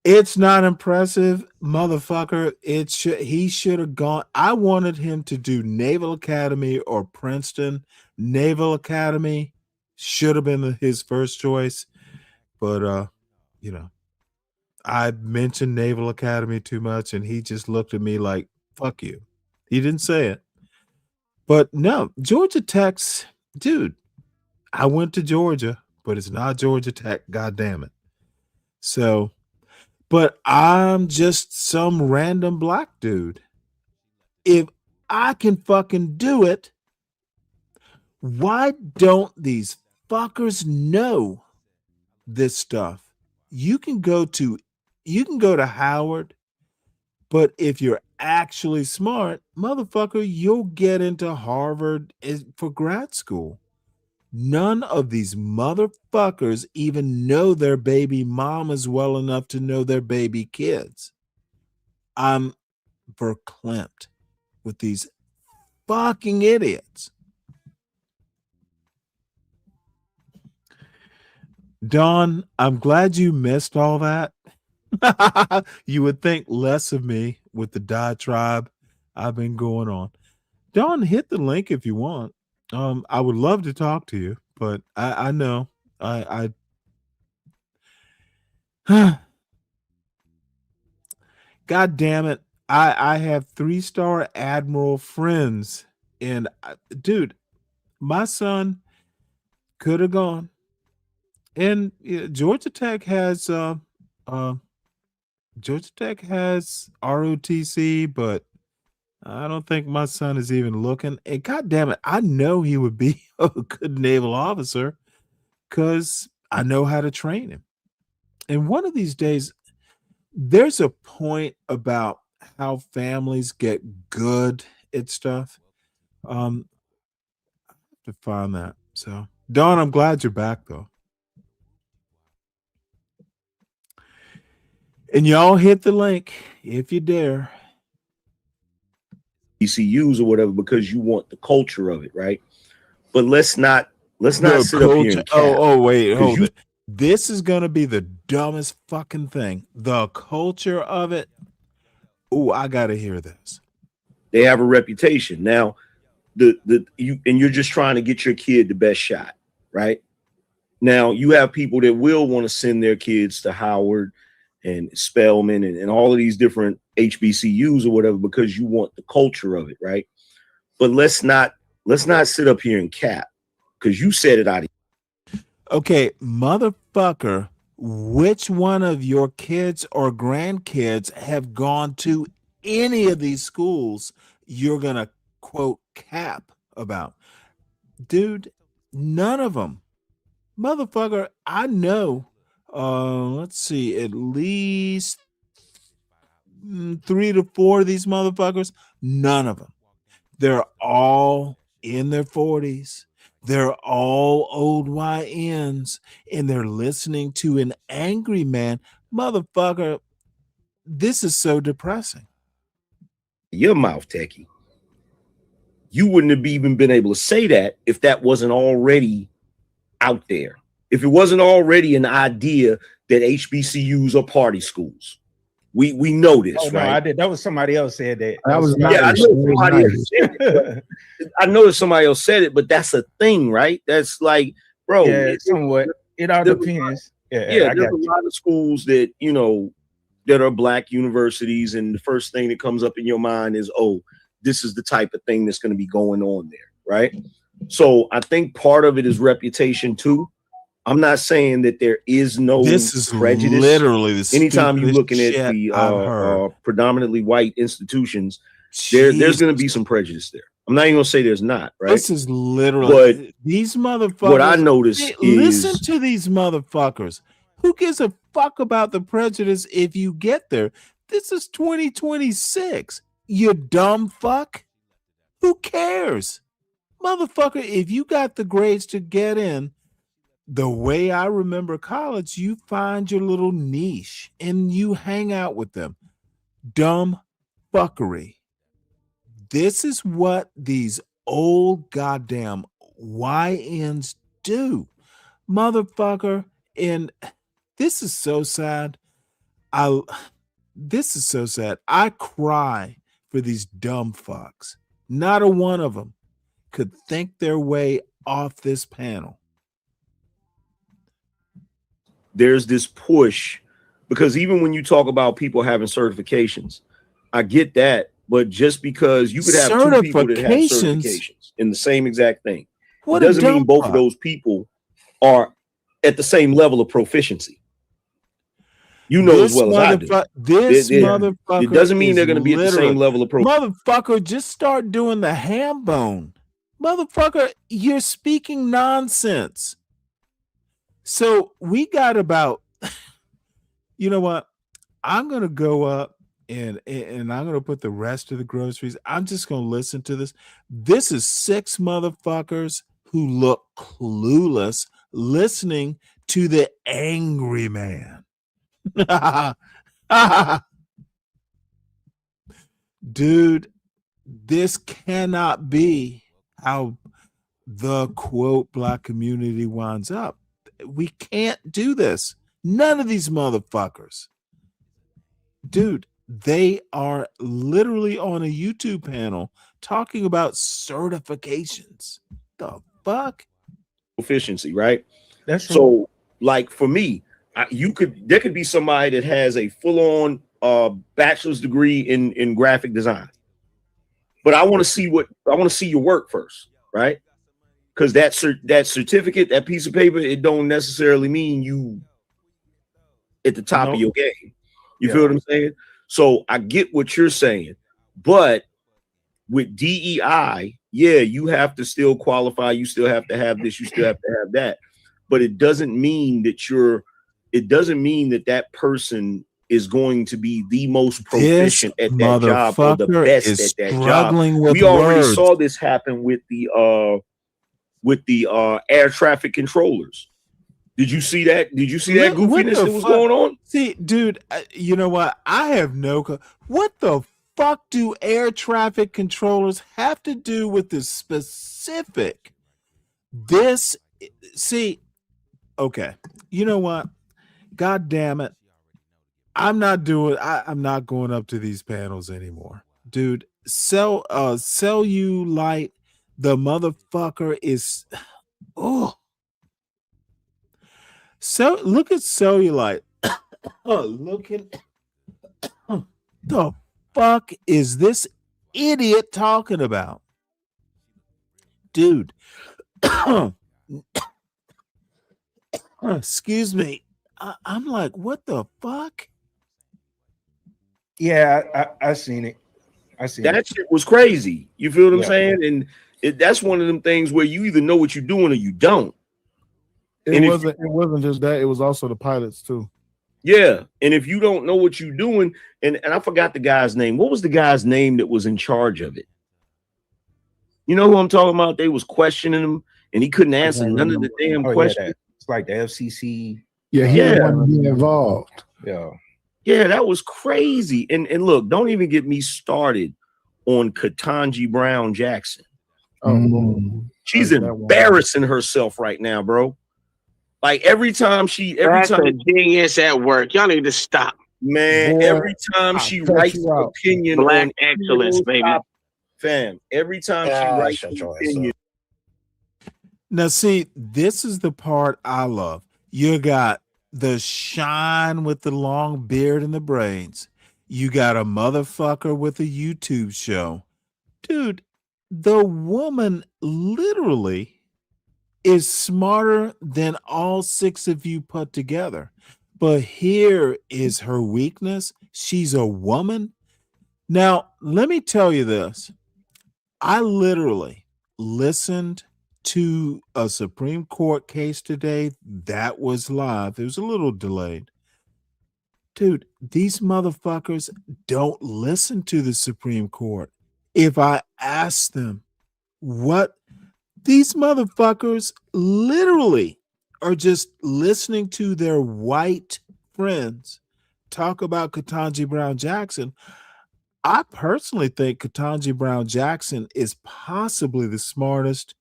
It's not impressive, motherfucker. He should have gone. I wanted him to do Naval Academy or Princeton. Naval Academy should have been his first choice, but I mentioned Naval Academy too much, and he just looked at me like, fuck you. He didn't say it. But no, Georgia Tech's, dude, I went to Georgia, but it's not Georgia Tech, God damn it. So, but I'm just some random black dude. If I can fucking do it, why don't these fuckers know this stuff? You can go to Howard, but if you're actually smart, motherfucker, you'll get into Harvard for grad school. None of these motherfuckers even know their baby mamas well enough to know their baby kids. I'm verklempt with these fucking idiots. Dawn, I'm glad you missed all that. You would think less of me with the diatribe I've been going on. Dawn, hit the link if you want. I would love to talk to you, but I know I God damn it. I have 3-star admiral friends, and dude, my son could have gone. And Georgia Tech has ROTC, but I don't think my son is even looking. And God damn it, I know he would be a good naval officer because I know how to train him. And one of these days, there's a point about how families get good at stuff. I have to find that. So, Dawn, I'm glad you're back though. And y'all hit the link if you dare. ECUs or whatever because you want the culture of it, right? But let's not sit up here and cap. Wait, hold it. This is gonna be the dumbest fucking thing. The culture of it. Oh, I gotta hear this. They have a reputation. Now, you're just trying to get your kid the best shot, right? Now you have people that will want to send their kids to Howard and Spelman and all of these different HBCUs or whatever because you want the culture of it, right? But let's not sit up here and cap because you said it out of. Okay, motherfucker, which one of your kids or grandkids have gone to any of these schools you're gonna quote cap about? Dude, none of them. Motherfucker, I know let's see, at least 3 to 4 of these motherfuckers, none of them. They're all in their 40s. They're all old YNs, and they're listening to an angry man. Motherfucker, this is so depressing. Your mouth, Techie. You wouldn't have even been able to say that if that wasn't already out there. If it wasn't already an idea that HBCUs are party schools. We know this, right? No, I did. That was somebody else said that. I know that somebody else said it, but that's a thing, right? That's like, bro. Yeah, somewhat. It all depends. There's a lot of schools that that are black universities, and the first thing that comes up in your mind is, oh, this is the type of thing that's going to be going on there, right? So I think part of it is reputation too. I'm not saying that there is no This is prejudice. literally the Anytime you're stupidest looking at shit the I've heard. predominantly white institutions, there's going to be some prejudice there. I'm not even going to say there's not, right? This is literally, but these motherfuckers. What I notice is, listen to these motherfuckers. Who gives a fuck about the prejudice if you get there? This is 2026. You dumb fuck. Who cares? Motherfucker, if you got the grades to get in, the way I remember college, you find your little niche and you hang out with them. Dumb fuckery. This is what these old goddamn YNs do. Motherfucker, and this is so sad. This is so sad. I cry for these dumb fucks. Not a one of them could think their way off this panel. There's this push, because even when you talk about people having certifications, I get that, but just because you could have two people that have certifications in the same exact thing, it doesn't mean both of those people are at the same level of proficiency. You know as well as I do. This motherfucker. It doesn't mean they're going to be at the same level of proficiency. Motherfucker, just start doing the ham bone. Motherfucker, you're speaking nonsense. So we got about, you know what? I'm going to go up and I'm going to put the rest of the groceries. I'm just going to listen to this. This is 6 motherfuckers who look clueless listening to the angry man. Dude, this cannot be how the quote black community winds up. We can't do this. None of these motherfuckers. Dude, they are literally on a YouTube panel talking about certifications. The fuck? Efficiency, right? That's true. So, like for me, there could be somebody that has a full-on bachelor's degree in graphic design, but I want to see your work first, right? Because that certificate, that piece of paper, it don't necessarily mean you at the top of your game. You feel what I'm saying? So I get what you're saying, but with DEI, yeah, you have to still qualify. You still have to have this. You still have to have that. But it doesn't mean that that person is going to be the most proficient at that job or the best at that job. We already saw this happen with the air traffic controllers. Did you see that? Did you see that goofiness that was going on? See, dude, you know what? I have what the fuck do air traffic controllers have to do with this specific? Okay. You know what? God damn it. I'm not going up to these panels anymore. Dude, Cellulite, the motherfucker is so look at Cellulite. Look at the fuck is this idiot talking about? Dude. Excuse me. I'm like, what the fuck? Yeah, I seen it. That shit was crazy. You feel what I'm saying? And that's one of them things where you either know what you're doing or you don't. It wasn't just that, it was also the pilots too. Yeah. And if you don't know what you're doing, and I forgot the guy's name. What was the guy's name that was in charge of it? You know who I'm talking about? They was questioning him and he couldn't answer none of the damn questions. It's like the FCC. Yeah, he didn't want to be involved. Yeah, that was crazy. And look, don't even get me started on Ketanji Brown Jackson. She's embarrassing herself right now, bro. Like every time That's a genius at work. Y'all need to stop. Man, every time she writes an opinion Black on excellence, baby. Fam, every time she writes an opinion. Now, see, this is the part I love. You got the shine with the long beard and the braids. You got a motherfucker with a YouTube show. Dude, the woman literally is smarter than all 6 of you put together. But here is her weakness. She's a woman. Now, let me tell you this. I literally listened to a Supreme Court case today that was live. It was a little delayed. Dude, these motherfuckers don't listen to the Supreme Court. If I ask them what these motherfuckers literally are just listening to their white friends talk about Ketanji Brown Jackson. I personally think Ketanji Brown Jackson is possibly the smartest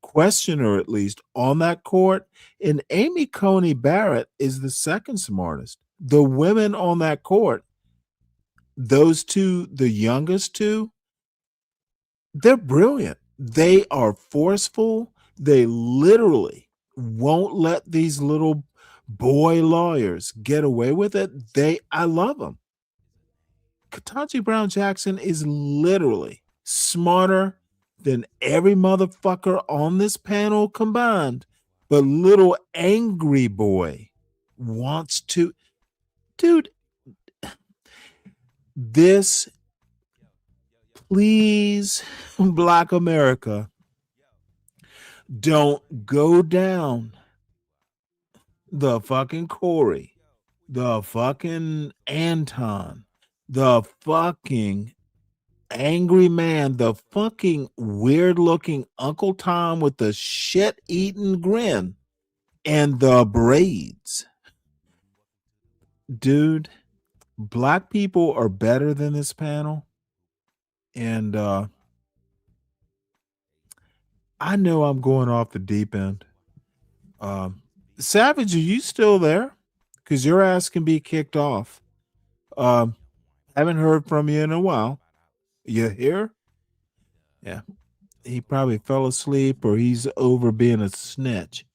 questioner, at least on that court. And Amy Coney Barrett is the second smartest. The women on that court, those two, the youngest two, they're brilliant. They are forceful. They literally won't let these little boy lawyers get away with it. I love them. Ketanji Brown Jackson is literally smarter than every motherfucker on this panel combined. But little angry boy wants to, dude, this, please, Black America, don't go down the fucking Corey, the fucking Anton, the fucking angry man, the fucking weird looking Uncle Tom with the shit eating grin and the braids. Dude, Black people are better than this panel. And I know I'm going off the deep end. Savage, are you still there? Because your ass can be kicked off. Haven't heard from you in a while. You here? Yeah. He probably fell asleep or he's over being a snitch.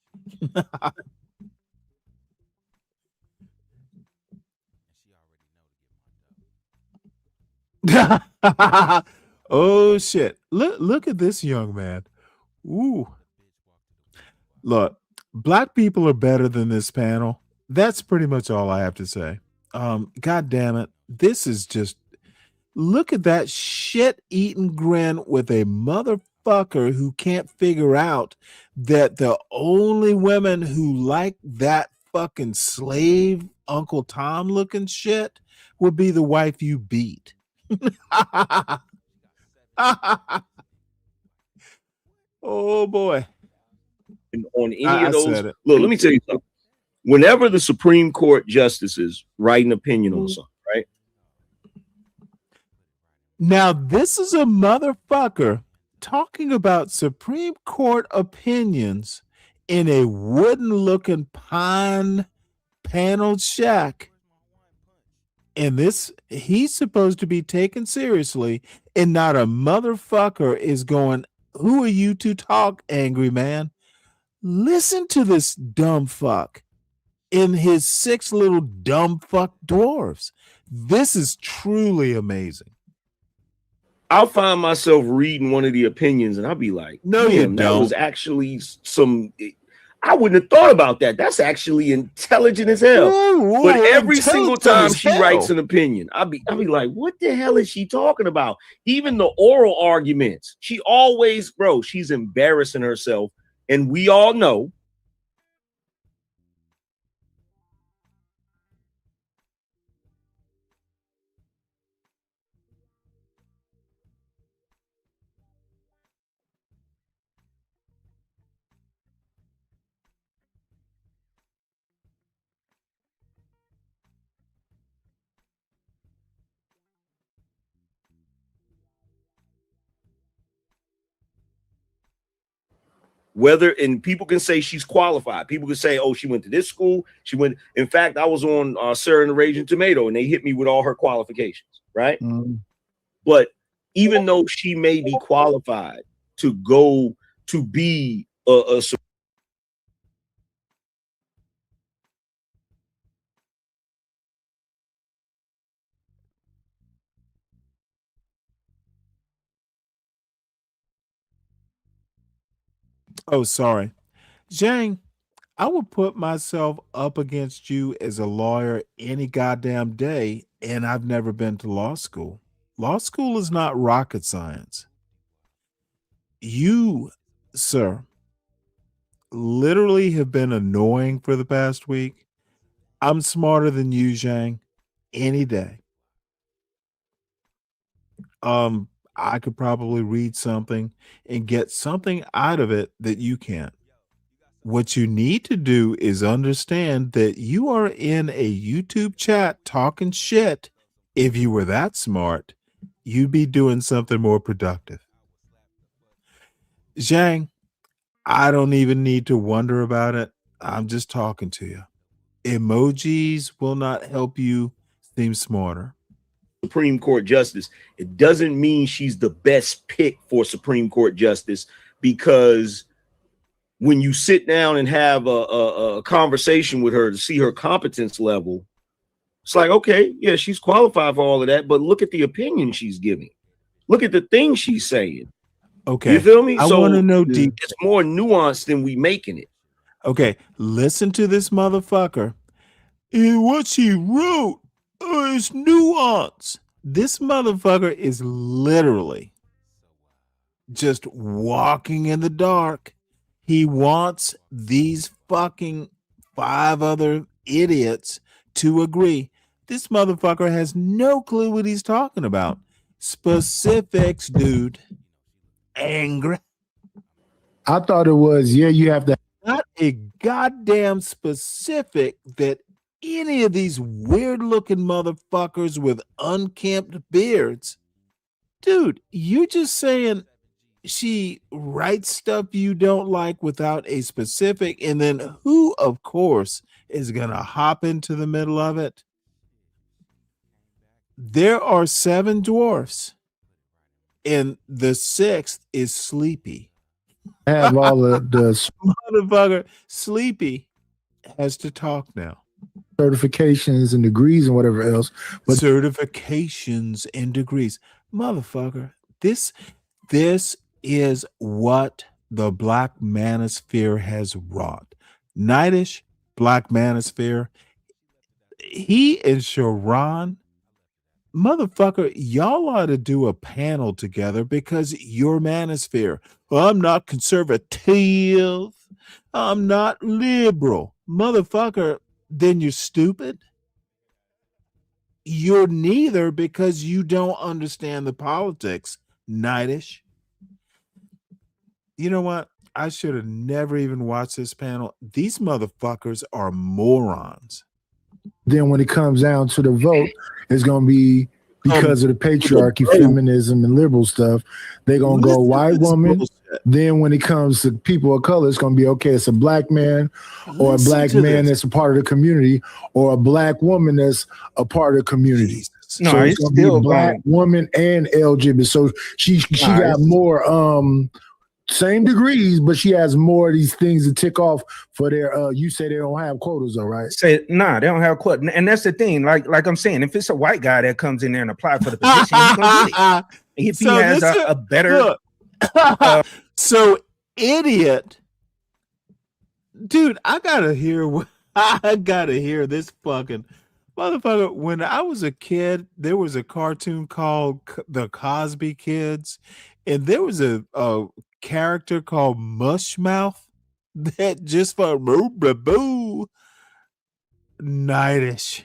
Oh shit. Look at this young man. Ooh. Look, Black people are better than this panel. That's pretty much all I have to say. God damn it. This is just, look at that shit-eating grin with a motherfucker who can't figure out that the only women who like that fucking slave Uncle Tom looking shit would be the wife you beat. Oh boy. And on any I of those, said it. look, let me tell you something. Whenever the Supreme Court justices write an opinion on something, right? Now, this is a motherfucker talking about Supreme Court opinions in a wooden looking pine paneled shack. And this, he's supposed to be taken seriously, and not a motherfucker is going, who are you to talk, angry man? Listen to this dumb fuck in his 6 little dumb fuck dwarves. This is truly amazing. I'll find myself reading one of the opinions and I'll be like, no, you that don't. was actually some, I wouldn't have thought about that. That's actually intelligent as hell. Ooh, but every single time as she hell. writes an opinion, I'll be like, what the hell is she talking about? Even the oral arguments, she always, bro, she's embarrassing herself. And we all know. Whether, and people can say she's qualified. People can say, oh, she went to this school. She went. In fact, I was on Sarah and the Raging Tomato, and they hit me with all her qualifications, right? But even though she may be qualified to go to be a Oh, sorry. Jang, I would put myself up against you as a lawyer any goddamn day, and I've never been to law school. Law school is not rocket science. You, sir, literally have been annoying for the past week. I'm smarter than you, Zhang, any day. I could probably read something and get something out of it that you can't. What you need to do is understand that you are in a YouTube chat talking shit. If you were that smart, you'd be doing something more productive. Zhang, I don't even need to wonder about it. I'm just talking to you. Emojis will not help you seem smarter. Supreme Court justice. It doesn't mean she's the best pick for Supreme Court justice, because when you sit down and have a conversation with her to see her competence level, it's like, okay, yeah, she's qualified for all of that, but look at the opinion she's giving. Look at the things she's saying. Okay. You feel me? I want to know deep. It's more nuanced than we making it. Okay, listen to this motherfucker. And what she wrote is nuance. This motherfucker is literally just walking in the dark. He wants these fucking 5 other idiots to agree. This motherfucker has no clue what he's talking about. Specifics, dude. Angry. I thought it was, you have to. Not a goddamn specific that any of these weird looking motherfuckers with unkempt beards. Dude, you're just saying she writes stuff you don't like without a specific, and then who, of course, is going to hop into the middle of it? There are 7 dwarfs, and the 6th is Sleepy. Have all the motherfucker Sleepy has to talk now. Certifications and degrees and whatever else. But certifications and degrees. Motherfucker, this is what the Black Manosphere has wrought. Nightish, Black Manosphere. He and Sharon, motherfucker, y'all ought to do a panel together because you're Manosphere. Well, I'm not conservative. I'm not liberal. Motherfucker, then you're stupid. You're neither because you don't understand the politics, Nightish. You know what? I should have never even watched this panel. These motherfuckers are morons. Then when it comes down to the vote, it's going to be because of the patriarchy, feminism, and liberal stuff. They're going to go white woman. Then when it comes to people of color, it's going to be, okay, it's a black man or a black man that's a part of the community, or a black woman that's a part of the community. No, so it's it's going to be still a black woman and LGBT. So she got more same degrees, but she has more of these things to tick off for their you say they don't have quotas though, right? Say they don't have quotas. And that's the thing. Like I'm saying, if it's a white guy that comes in there and apply for the position, he's gonna get it. If he has a better so idiot. Dude, I gotta hear this fucking motherfucker. When I was a kid, there was a cartoon called The Cosby Kids, and there was a character called Mushmouth that just for boo boo Nightish.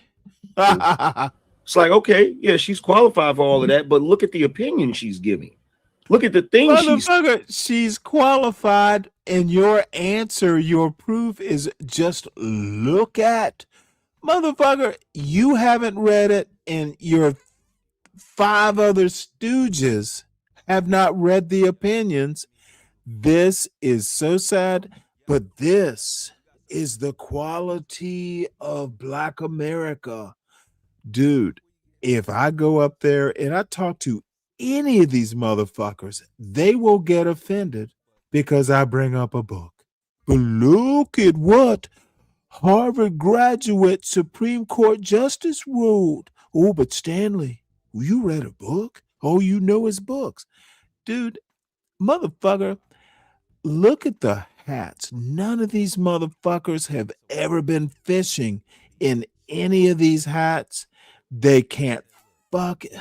It's like, okay, yeah, she's qualified for all of that, but look at the opinion she's giving. Look at the things she's qualified, and your answer, your proof is just look at. Motherfucker, you haven't read it, and your 5 other stooges have not read the opinions. This is so sad, but this is the quality of Black America. Dude, if I go up there and I talk to any of these motherfuckers, they will get offended because I bring up a book. But look at what Harvard graduate Supreme Court Justice ruled. Oh, but Stanley, you read a book? All you know is books. Dude, motherfucker, look at the hats. None of these motherfuckers have ever been fishing in any of these hats. They can't fuck it.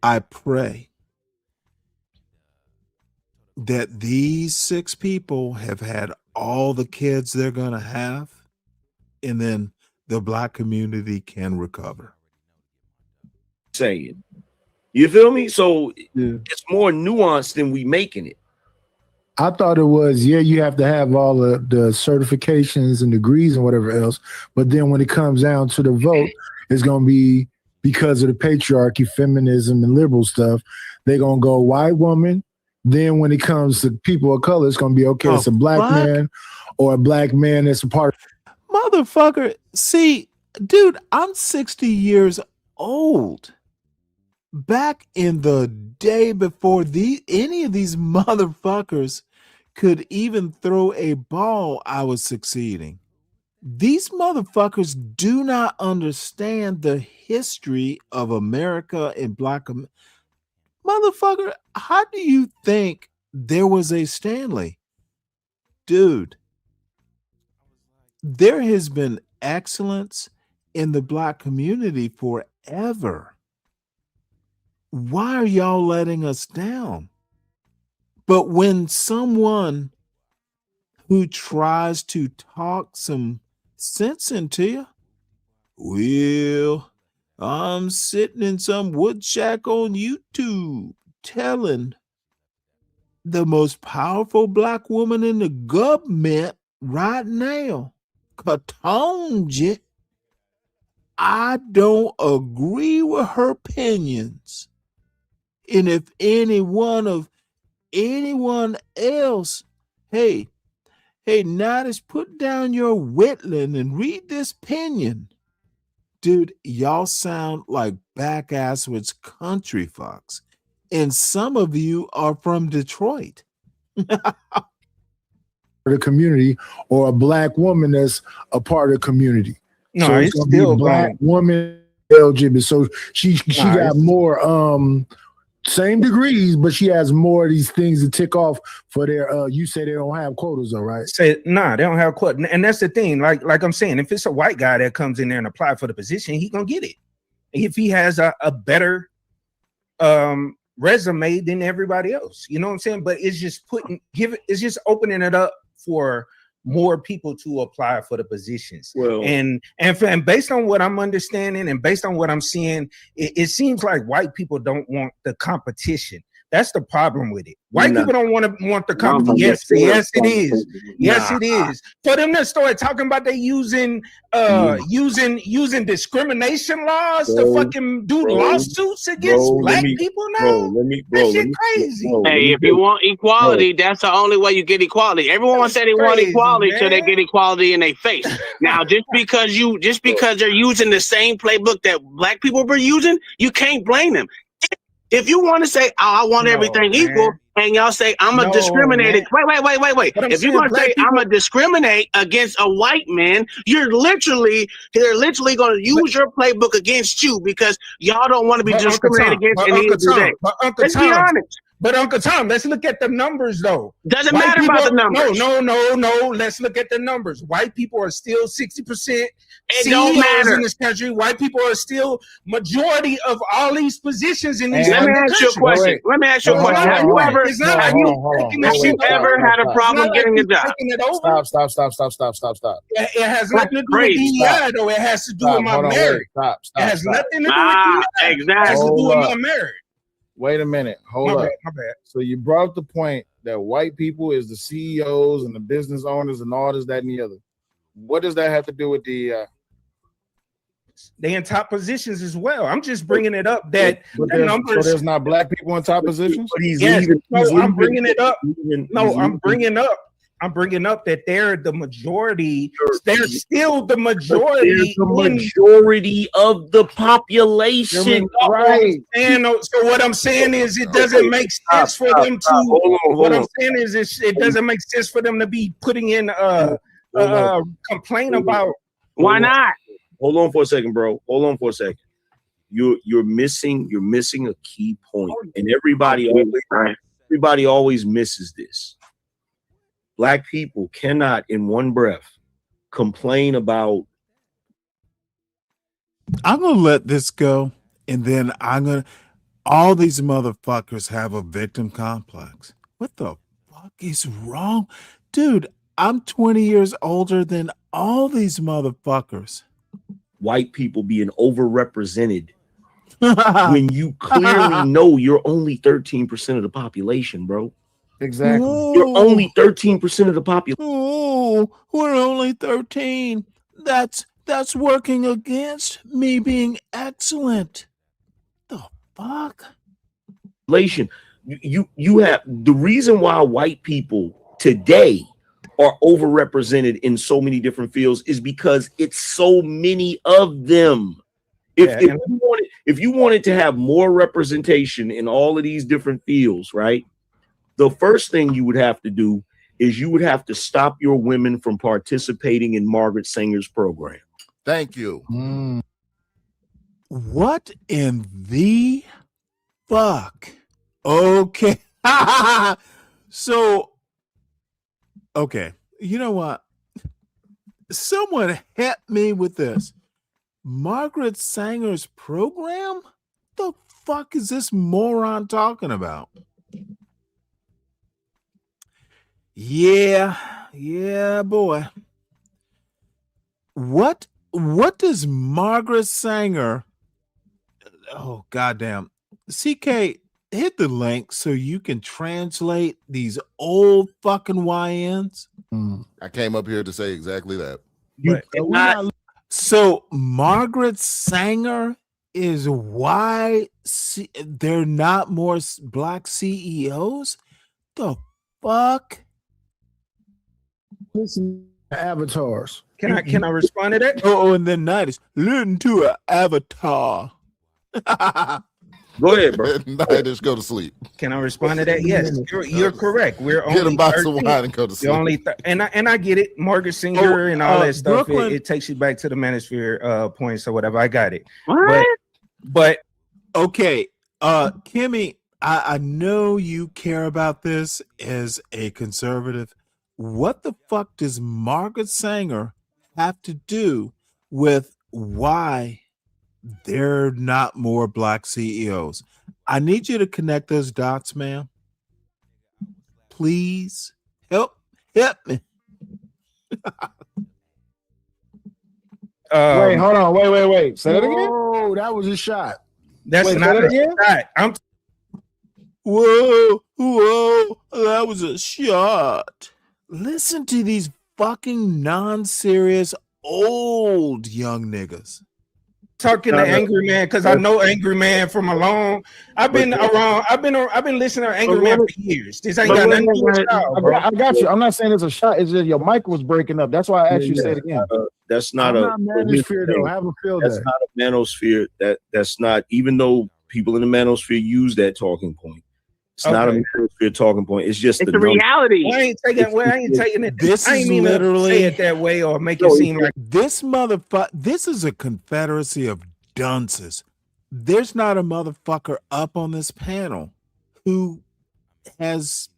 I pray that these 6 people have had all the kids they're going to have, and then the Black community can recover. Saying, you feel me? So it's more nuanced than we making it. I thought it was, you have to have all the certifications and degrees and whatever else. But then when it comes down to the vote, it's going to be, because of the patriarchy, feminism, and liberal stuff, they're going to go white woman. Then when it comes to people of color, it's going to be, okay, it's a black man or a black man that's a part of. Motherfucker, see, dude, I'm 60 years old. Back in the day before any of these motherfuckers could even throw a ball, I was succeeding. These motherfuckers do not understand the history of America and Black motherfucker. How do you think there was a Stanley? Dude, there has been excellence in the Black community forever. Why are y'all letting us down? But when someone who tries to talk some sense into you, well, I'm sitting in some wood shack on YouTube telling the most powerful Black woman in the government right now, Katonji, I don't agree with her opinions. And if anyone else, hey, Nidus, put down your whittling and read this opinion. Dude, y'all sound like back-asswards country fucks. And some of you are from Detroit. The community, or a black woman that's a part of the community. No, so it's still black woman LGBT. So she got more same degrees, but she has more of these things to tick off for their you say they don't have quotas though, right? They don't have quotas. And that's the thing. Like I'm saying, if it's a white guy that comes in there and apply for the position, he gonna get it. If he has a better resume than everybody else. You know what I'm saying? But it's just it's just opening it up for more people to apply for the positions. Well, and based on what I'm understanding and based on what I'm seeing, it seems like white people don't want the competition. That's the problem with it. White people don't want the competition. Yes, it is. Yes, it is. For them to start talking about they using discrimination laws to fucking do lawsuits against black people now. That shit crazy. Hey, if you want equality, that's the only way you get equality. Everyone say they want equality till they get equality in their face. Now, just because they're using the same playbook that black people were using, you can't blame them. If you want to say, I want everything equal, and y'all say, I'm a discriminated. Wait. If you're going to say, I'm a discriminate against a white man, they're literally going to use your playbook against you because y'all don't want to be discriminated against in the day. Let's be honest. But Uncle Tom, let's look at the numbers though. Doesn't matter about the numbers. No. Let's look at the numbers. White people are still 60%. It don't matter in this country. White people are still majority of all these positions in these. Let me ask you a question. Have you ever had a problem getting a job? Stop. It has nothing to do with DEI though. It has to do with my marriage. It has nothing to do with DEI. Exactly. It has to do with my marriage. Wait a minute. Hold up. My bad. So you brought up the point that white people is the CEOs and the business owners and all this, that, and the other. What does that have to do with the? They in top positions as well. I'm just bringing it up that so there's not black people in top positions. I'm bringing it up. I'm bringing up that they're the majority. They're still the majority. The majority of the population, right? And so what I'm saying is, it doesn't make sense for them to. What I'm saying is, it doesn't make sense for them to be putting in complaint about. Why not? Hold on for a second, bro. Hold on for a second. You're missing a key point, and everybody always. everybody always misses this. Black people cannot in one breath complain about. I'm gonna let this go, and then all these motherfuckers have a victim complex. What the fuck is wrong? Dude, I'm 20 years older than all these motherfuckers. White people being overrepresented when you clearly know you're only 13% of the population, bro. Exactly. You're only 13% of the population. Oh, we're only 13. That's working against me being excellent. The fuck? You have the reason why white people today are overrepresented in so many different fields is because it's so many of them. If you wanted to have more representation in all of these different fields, right? The first thing you would have to do is you would have to stop your women from participating in Margaret Sanger's program. Thank you. What in the fuck? Okay. So, okay. You know what? Someone help me with this. Margaret Sanger's program? The fuck is this moron talking about? Yeah, boy. What does Margaret Sanger? Oh, goddamn. CK, hit the link so you can translate these old fucking YNs. I came up here to say exactly that. So Margaret Sanger is why they're not more black CEOs? The fuck? Listen to avatars. Can I respond to that? Oh, and then night is listen to an avatar. Go ahead, bro. Just go to sleep. Can I respond to that? Yes, you're correct. We're Get only a box 13. of wine and go to sleep. And I get it. Margaret Singer and all that stuff. Brooklyn. It takes you back to the manosphere points or whatever. I got it. What? But okay, Kimmy, I know you care about this as a conservative. What the fuck does Margaret Sanger have to do with why there are not more black CEOs? I need you to connect those dots, ma'am. Please help me. Wait, hold on. Wait. Say that again. Oh, that was a shot. That's Wait, not say that a again? shot. Whoa, that was a shot. Listen to these fucking non-serious old young niggas. Talking to Angry Man because I know Angry Man from a long. I've been listening to Angry Man for years. This ain't got nothing to do with y'all, bro. I got you. I'm not saying it's a shot. It's just your mic was breaking up. That's why I asked you to say it again. That's not a manosphere though. Have a field That's day. not a manosphere. That's not, even though people in the manosphere use that talking point. It's not a manosphere talking point. It's just It's the a reality. I ain't taking it. This I ain't is mean literally to say it that way or make it seem like this motherfucker. This is a confederacy of dunces. There's not a motherfucker up on this panel who has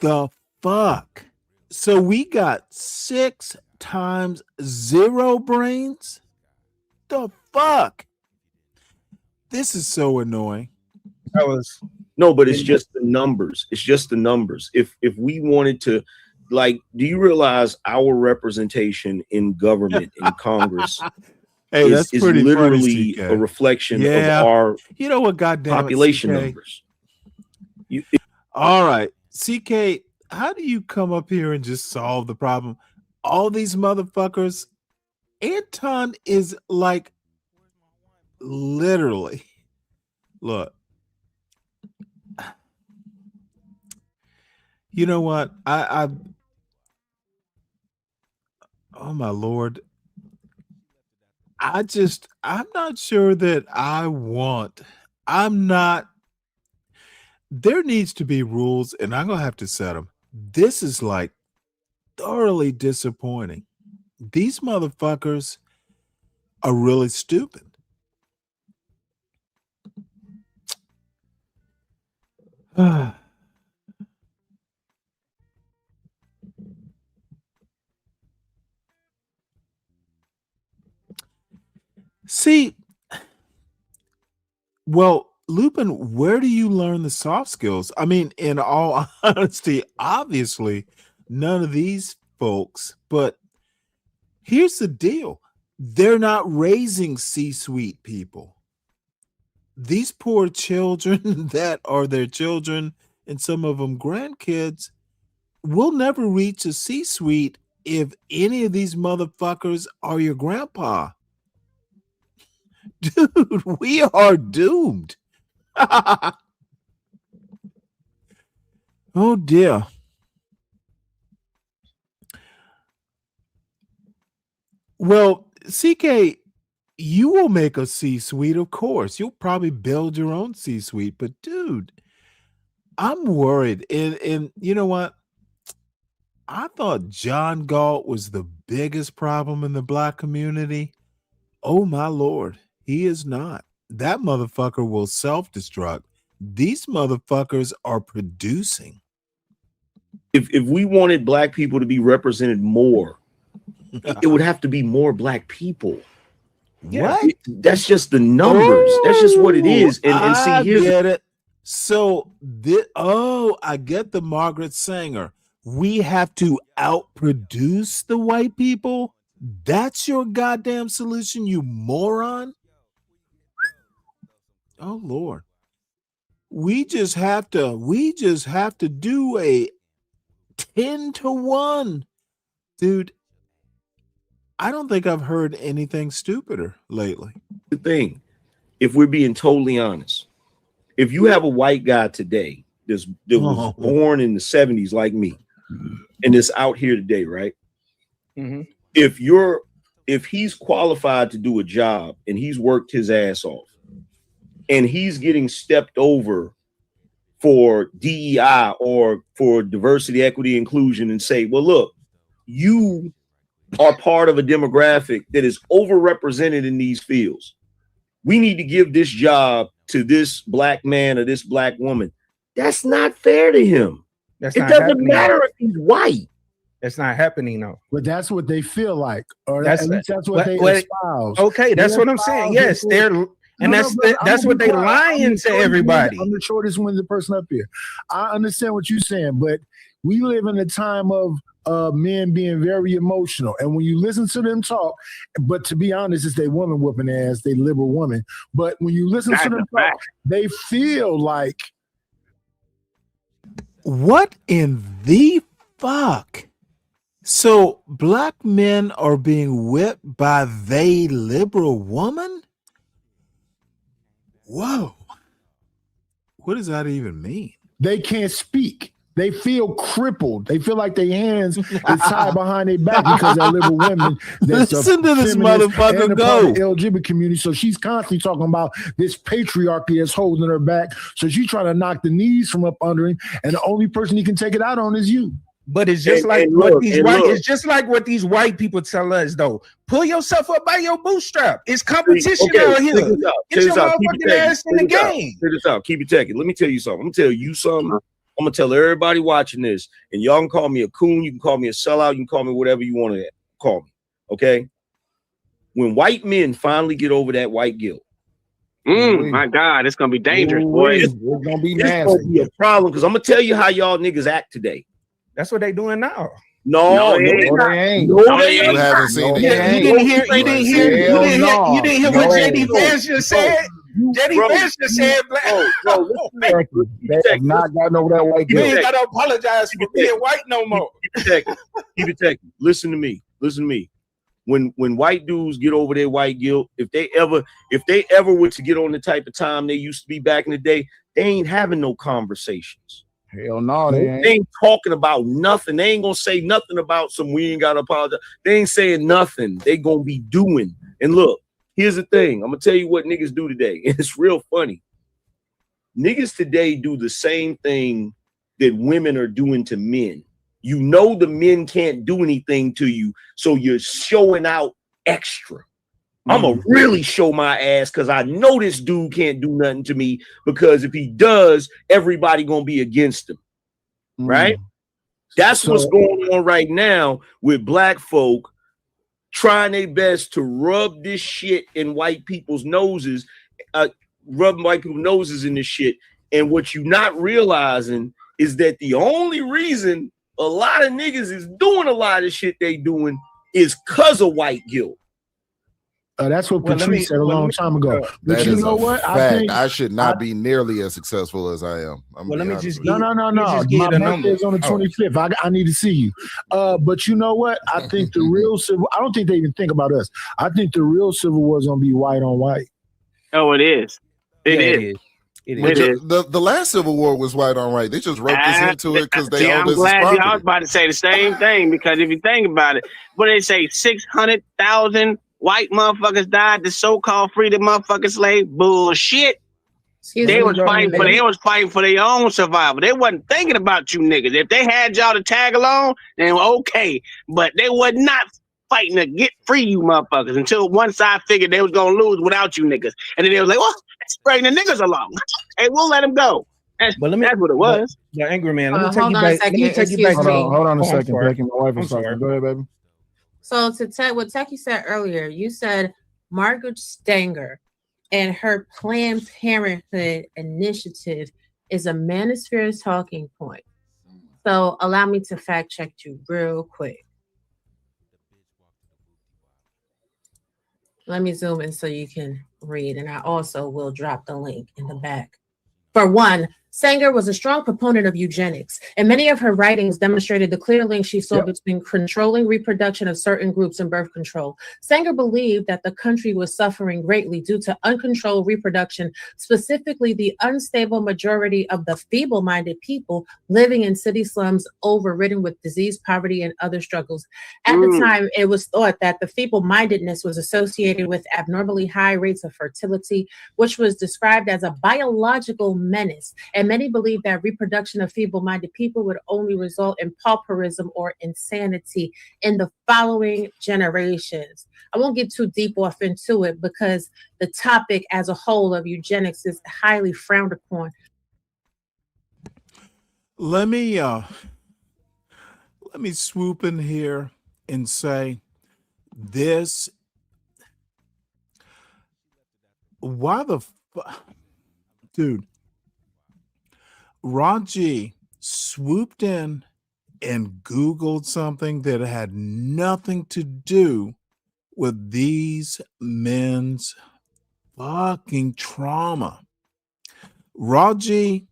the fuck. So we got 6 times 0 brains. The fuck. This is so annoying. No, but it's just the numbers. It's just the numbers. If we wanted to, like, do you realize our representation in government, in Congress, that's is pretty literally funny, CK. a reflection of Yeah. our Goddamn it, population CK. numbers. All right, CK, how do you come up here and just solve the problem? All these motherfuckers, Anton is like literally, look, you know what? I oh my Lord. I'm not sure that there needs to be rules and I'm going to have to set them. This is like thoroughly disappointing. These motherfuckers are really stupid. See, well, Lupin, where do you learn the soft skills? I mean, in all honesty, obviously, none of these folks, but here's the deal. They're not raising C-suite people. These poor children that are their children, and some of them grandkids, will never reach a C-suite if any of these motherfuckers are your grandpa. Dude, we are doomed. Oh dear. Well, CK, you will make a C-suite, of course. You'll probably build your own C-suite, but dude, I'm worried. And you know what? I thought John Galt was the biggest problem in the black community. Oh my Lord, he is not. That motherfucker will self-destruct. These motherfuckers are producing. If we wanted black people to be represented more, it would have to be more black people. What? That's just the numbers. That's just what it is. And see, I here's get it. So I get the Margaret Sanger. We have to outproduce the white people. That's your goddamn solution, you moron. Oh Lord. We just have to do a 10-to-1. Dude, I don't think I've heard anything stupider lately. the thing. If we're being totally honest, if you have a white guy today that was born in the 70s like me, and is out here today, right? Mm-hmm. If he's qualified to do a job and he's worked his ass off and he's getting stepped over for DEI or for diversity, equity, inclusion, and say, well, look, you are part of a demographic that is overrepresented in these fields. We need to give this job to this black man or this black woman. That's not fair to him. It doesn't matter if he's white. That's not happening though. But that's what they feel like, or That's at least that's what they espouse. Okay, that's what I'm saying. Yes, they're that's what they lying to everybody. I'm the shortest-winded person up here. I understand what you're saying, but we live in a time of men being very emotional, and when you listen to them talk, but to be honest, it's they woman whooping ass, they liberal woman. But when you listen to them talk, they feel like. What in the fuck? So black men are being whipped by they liberal woman? Whoa. What does that even mean? They can't speak. They feel crippled. They feel like their hands is tied behind their back because they're liberal women. Listen to this motherfucker go. The LGBT community. So she's constantly talking about this patriarchy that's holding her back. So she's trying to knock the knees from up under him, and the only person he can take it out on is you. But it's just it's just like what these white people tell us though. Pull yourself up by your bootstrap. It's competition out here. Get your motherfucking ass in the game. Check this out. Keep it checking. Let me tell you something. I'm gonna tell you something. I'm gonna tell everybody watching this, and y'all can call me a coon, you can call me a sellout, you can call me whatever you want to call me. Okay. When white men finally get over that white guilt, my God, it's gonna be dangerous, boy. It's gonna be nasty. It's gonna be a problem because I'm gonna tell you how y'all niggas act today. That's what they doing now. No, they ain't. No, they ain't. You haven't seen it. You didn't hear what JD Vance just said. JD Vance just said, bro, they have not gotten over that white you guilt. ain't gotta apologize for being white no more. Keep it checking. Listen to me. When white dudes get over their white guilt, if they ever were to get on the type of time they used to be back in the day, they ain't having no conversations. Hell no, they ain't talking about nothing. They ain't gonna say nothing about some we ain't gotta apologize. They ain't saying nothing. They gonna be doing. And look, here's the thing. I'm gonna tell you what niggas do today. And it's real funny. Niggas today do the same thing that women are doing to men. You know the men can't do anything to you, so you're showing out extra. I'm gonna really show my ass because I know this dude can't do nothing to me, because if he does, everybody gonna be against him, right? That's what's going on right now with black folk trying their best to rub this shit in white people's noses, rubbing white people's noses in this shit. And what you're not realizing is that the only reason a lot of niggas is doing a lot of shit they doing is because of white guilt. That's what Patrice said a long time ago. But That you is know a what? fact. I should not be nearly as successful as I am. No. My birthday is on the 25th. I need to see you. But you know what? I think the real civil. I don't think they even think about us. I think the real civil war is gonna be white on white. Oh, it is. It is. The last Civil War was white on white. They just wrote this into it because they owned I'm this glad property. I was about to say the same thing, because if you think about it, what they say, 600,000 white motherfuckers died, the so-called freedom motherfucking slave bullshit. They was fighting for their own survival. They wasn't thinking about you niggas. If they had y'all to tag along, then okay. But they was not fighting to get free, you motherfuckers, until one side figured they was gonna lose without you niggas. And then they was like, well, let's bring the niggas along. Hey, we'll let them go. That's what it was. Yeah, angry man. Let me Hold on a second. Hold on a Oh, I'm second, sorry. Becky. My wife is I'm talking. sorry. Go ahead, baby. So to what Techie said earlier, you said Margaret Stanger and her Planned Parenthood initiative is a manosphere talking point. So allow me to fact check you real quick. Let me zoom in so you can read, and I also will drop the link in the back. For one, Sanger was a strong proponent of eugenics, and many of her writings demonstrated the clear link she saw between controlling reproduction of certain groups and birth control. Sanger believed that the country was suffering greatly due to uncontrolled reproduction, specifically the unstable majority of the feeble-minded people living in city slums overridden with disease, poverty, and other struggles. At the time, it was thought that the feeble-mindedness was associated with abnormally high rates of fertility, which was described as a biological menace. And many believe that reproduction of feeble-minded people would only result in pauperism or insanity in the following generations. I won't get too deep off into it because the topic as a whole of eugenics is highly frowned upon. Let me swoop in here and say this. Why the dude? Raji swooped in and Googled something that had nothing to do with these men's fucking trauma. Raji,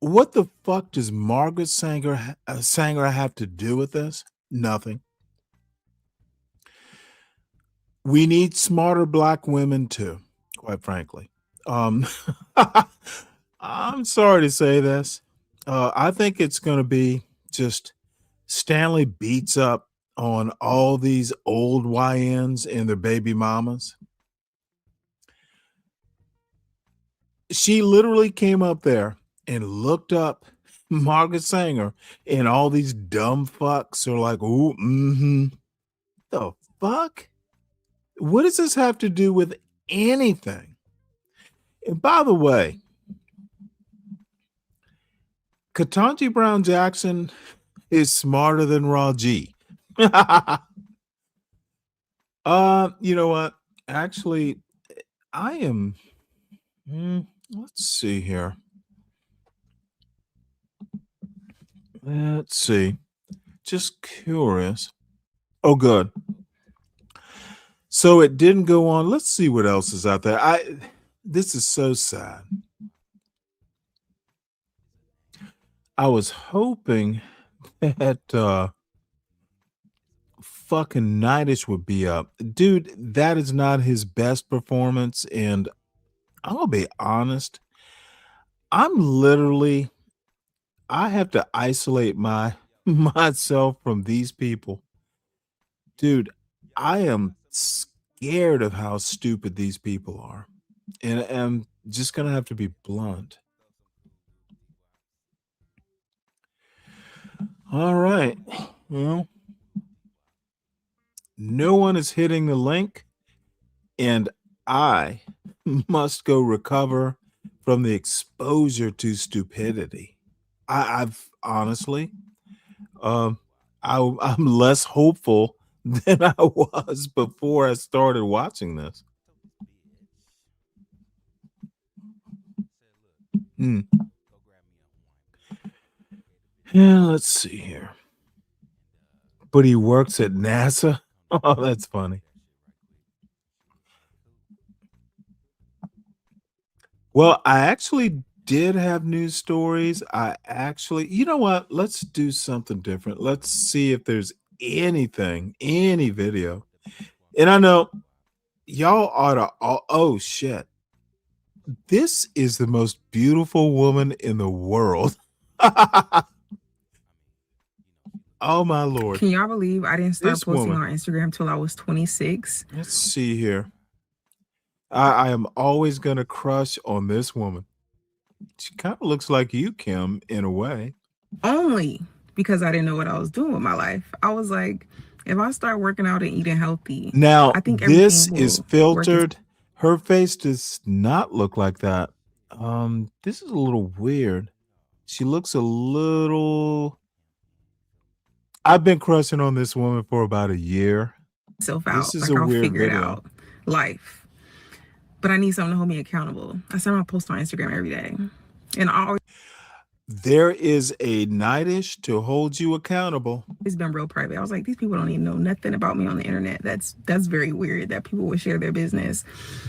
what the fuck does Margaret Sanger have to do with this? Nothing. We need smarter black women too, quite frankly. I'm sorry to say this. I think it's going to be just Stanley beats up on all these old YNs and their baby mamas. She literally came up there and looked up Margaret Sanger, and all these dumb fucks are like, ooh, the fuck? What does this have to do with anything? And by the way, Ketanji Brown Jackson is smarter than Raji. You know what? Actually, I am. Let's see here. Let's see. Just curious. Oh, good. So it didn't go on. Let's see what else is out there. This is so sad. I was hoping that fucking Nightish would be up. Dude, that is not his best performance. And I'm gonna be honest. I have to isolate myself from these people. Dude, I am scared of how stupid these people are. And I'm just gonna have to be blunt. All right. Well, no one is hitting the link. and I must go recover from the exposure to stupidity. I've honestly, I'm less hopeful than I was before I started watching this. Yeah, let's see here. But he works at NASA. Oh, that's funny. Well, I actually did have news stories. You know what? Let's do something different. Let's see if there's anything, any video. And I know y'all ought to, oh shit. This is the most beautiful woman in the world. Oh my Lord. Can y'all believe I didn't start This posting woman. on Instagram till I was 26? Let's see here. I am always going to crush on this woman. She kind of looks like you, Kim, in a way. Only because I didn't know what I was doing with my life. I was like, if I start working out and eating healthy, Now, I think this everything is will work filtered. Her face does not look like that. This is a little weird. She looks a little... I've been crushing on this woman for about a year. Self out. This is Like a I'll weird figure it video. out. Life. But I need something to hold me accountable. I said I'm gonna post on Instagram every day. And I always There is a nightish to hold you accountable. been real private. I was like, these people don't even know nothing about me on the internet. That's very weird that people would share their business.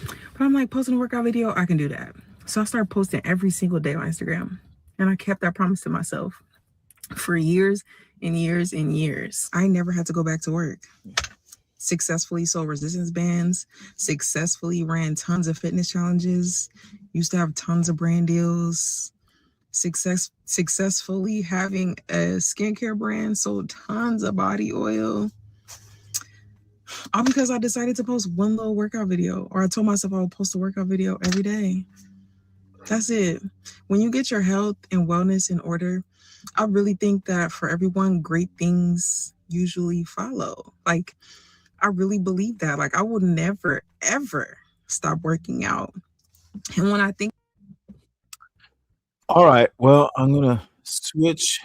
But I'm like, posting a workout video, I can do that. So I started posting every single day on Instagram. And I kept that promise to myself for years and years and years. I never had to go back to work. Successfully sold resistance bands, successfully ran tons of fitness challenges, used to have tons of brand deals, successfully having a skincare brand, sold tons of body oil. All because I decided to post one little workout video, or I told myself I would post a workout video every day. That's it. When you get your health and wellness in order, I really think that for everyone, great things usually follow. Like, I really believe that. Like, I will never, ever stop working out. And when I think... All right. Well, I'm going to switch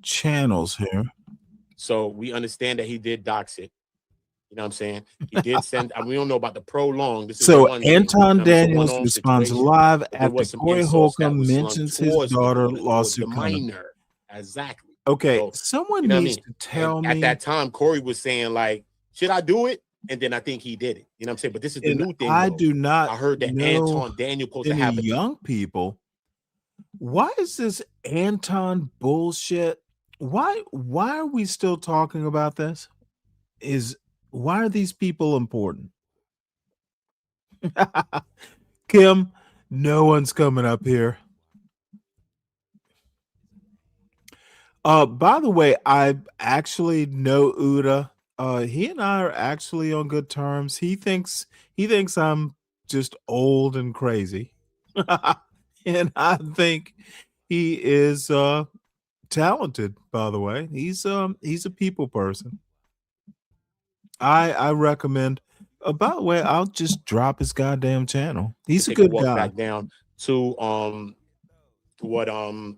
channels here. So we understand that he did dox it. You know what I'm saying? He did send, we don't know about the prolonged. This is So one thing, Anton you know, it's a Daniels one-off responds situation, live but there after was some Corey insults that Holcomb was slung mentions his towards daughter towards lawsuit the coming. minor. Exactly. Okay, So, someone you know what I needs mean? to tell And me. at that time, Corey was saying, like, should I do it? And then I think he did it. You know what I'm saying? But this is the And new thing. I though. do not I heard that know Anton Daniel supposed to any have it. young people. Why is this Anton bullshit? Why are we still talking about this? Why are these people important? Kim, no one's coming up here. By the way, I actually know Uda. He and I are actually on good terms. He thinks I'm just old and crazy. And I think he is talented, by the way. He's a people person. I recommend. By the way, I'll just drop his goddamn channel. He's a Take a good walk guy. back down to what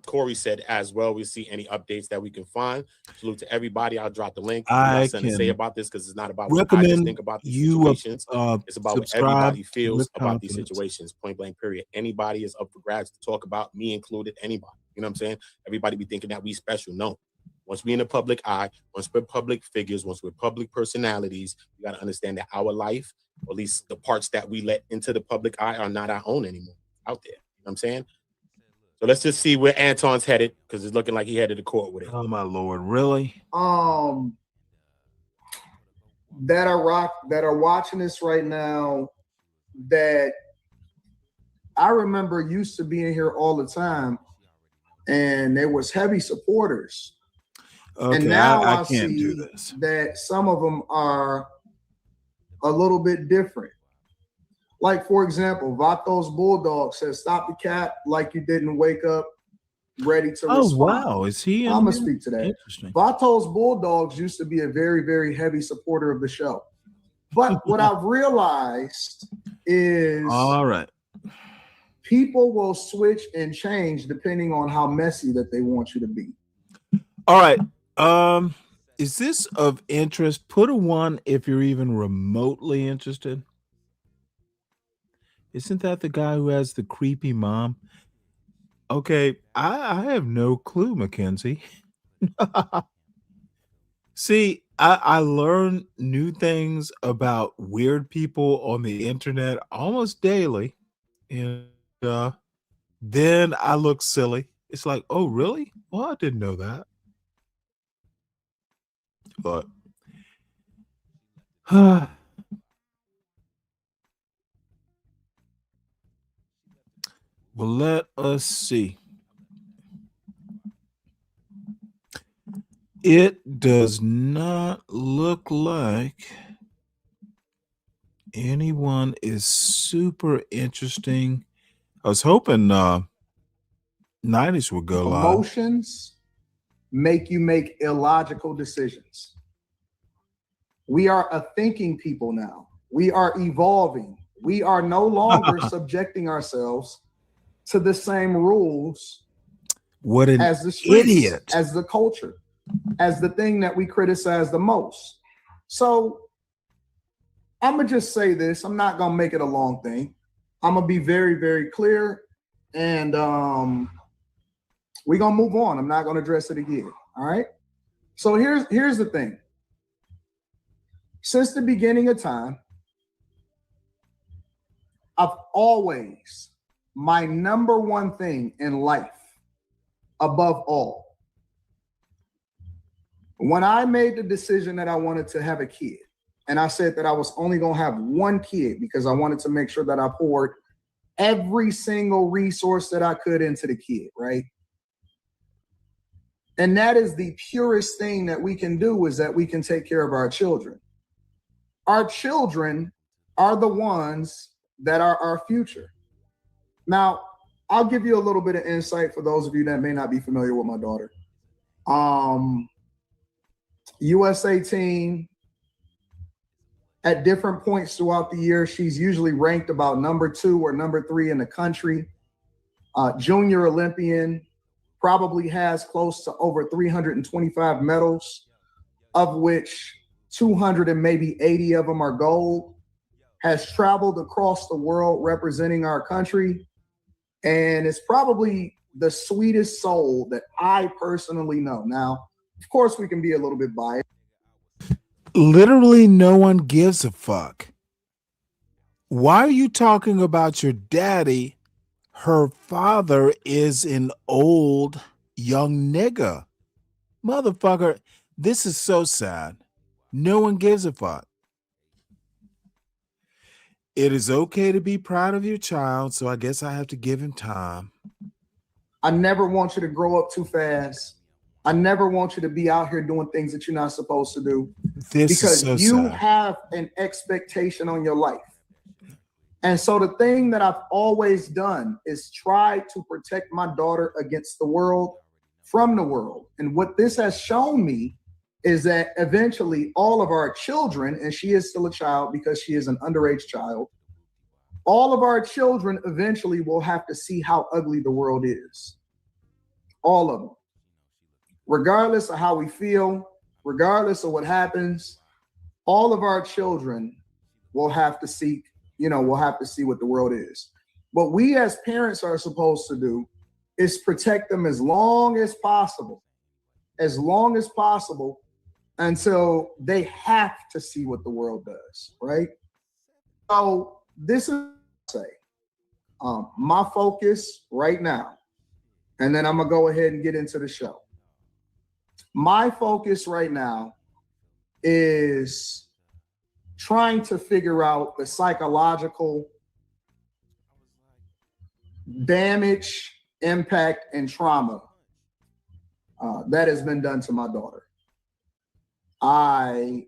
Corey said as well. We see any updates that we can find. Salute to everybody. I'll drop the link. I got something to say about this because it's not about what I just think about these situations. It's about what everybody feels about these situations. Point blank. Period. Anybody is up for grabs to talk about, me included. Anybody. You know what I'm saying? Everybody be thinking that we special. No. Once we in the public eye, once we're public figures, once we're public personalities, you got to understand that our life, or at least the parts that we let into the public eye, are not our own anymore out there. You know what I'm saying? So let's just see where Anton's headed, because it's looking like he headed to court with it. Oh my Lord, really? That are watching this right now, that I remember used to being here all the time, and there was heavy supporters. Okay, and now I I can't see do this. that some of them are a little bit different. Like, for example, Vatos Bulldog says, "Stop the cap like you didn't wake up ready to Oh, respond." wow. Is he in I'm going to here? speak to that. Interesting. Vatos Bulldogs used to be a very, very heavy supporter of the show. But what I've realized is all right. People will switch and change depending on how messy that they want you to be. All right. Is this of interest? Put a 1 if you're even remotely interested. Isn't that the guy who has the creepy mom? Okay, I have no clue, Mackenzie. See, I learn new things about weird people on the internet almost daily. And then I look silly. It's like, oh, really? Well, I didn't know that. But well, let us see. It does not look like anyone is super interesting. I was hoping 90s would go live. Emotions make you make illogical decisions. We are a thinking people now. We are evolving. We are no longer subjecting ourselves to the same rules What an as the streets, idiot. as the culture, as the thing that we criticize the most. So I'm gonna just say this. I'm not gonna make it a long thing. I'm gonna be very, very clear, and we're gonna move on. I'm not gonna address it again. All right. So here's the thing. Since the beginning of time, I've always, my number one thing in life, above all, when I made the decision that I wanted to have a kid, and I said that I was only going to have one kid because I wanted to make sure that I poured every single resource that I could into the kid, right? And that is the purest thing that we can do, is that we can take care of our children. Our children are the ones that are our future. Now, I'll give you a little bit of insight for those of you that may not be familiar with my daughter. USA team, at different points throughout the year, she's usually ranked about number 2 or number 3 in the country. Junior Olympian, probably has close to over 325 medals, of which 200 and maybe 80 of them are gold. Has traveled across the world representing our country, and is probably the sweetest soul that I personally know. Now, of course, we can be a little bit biased. Literally no one gives a fuck. Why are you talking about your daddy? Her father is an old young nigga. Motherfucker, this is so sad. No one gives a fuck. It is okay to be proud of your child, so I guess I have to give him time. I never want you to grow up too fast. I never want you to be out here doing things that you're not supposed to do. This because is so you sad. have an expectation on your life. And so the thing that I've always done is try to protect my daughter against the world, from the world. And what this has shown me is that eventually all of our children, and she is still a child because she is an underage child, all of our children eventually will have to see how ugly the world is. All of them. Regardless of how we feel, regardless of what happens, all of our children will have to see, we'll have to see what the world is. What we as parents are supposed to do is protect them as long as possible, until they have to see what the world does, right? So this is what I say. My focus right now, and then I'm gonna go ahead and get into the show. My focus right now is trying to figure out the psychological damage, impact, and trauma that has been done to my daughter. I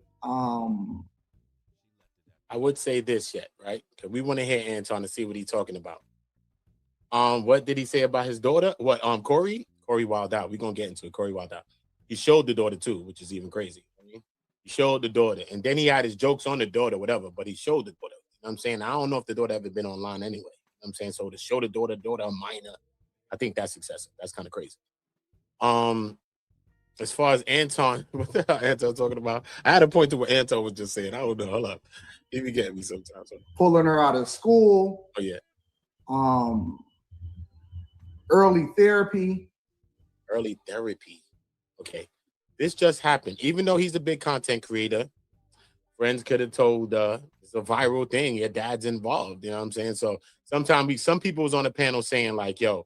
would say this yet, right? Because we want to hear Anton to see what he's talking about. What did he say about his daughter? What, Corey? Corey Wild Out. We're gonna get into it. Corey Wild Out. He showed the daughter too, which is even crazy. I mean, He showed the daughter, and then he had his jokes on the daughter, whatever, but he showed the daughter. You know what I'm saying? I don't know if the daughter ever been online anyway. You know what I'm saying? So to show the daughter a minor, I think that's excessive. That's kind of crazy. As far as Anton, what the hell Anton talking about? I had a point to what Anton was just saying. I don't know. Hold up. He be getting me sometimes. Pulling her out of school. Oh, yeah. Early therapy. Early therapy. Okay. This just happened. Even though he's a big content creator, friends could have told it's a viral thing. Your dad's involved. You know what I'm saying? So sometimes some people was on the panel saying like, yo,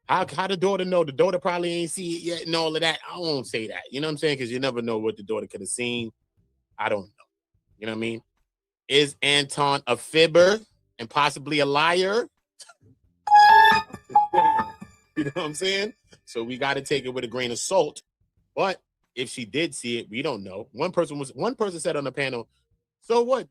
how the daughter know? The daughter probably ain't see it yet and all of that. I won't say that. You know what I'm saying? Because you never know what the daughter could have seen. I don't know. You know what I mean? Is Anton a fibber and possibly a liar? You know what I'm saying? So we got to take it with a grain of salt. But if she did see it, we don't know. One person said on the panel, so what?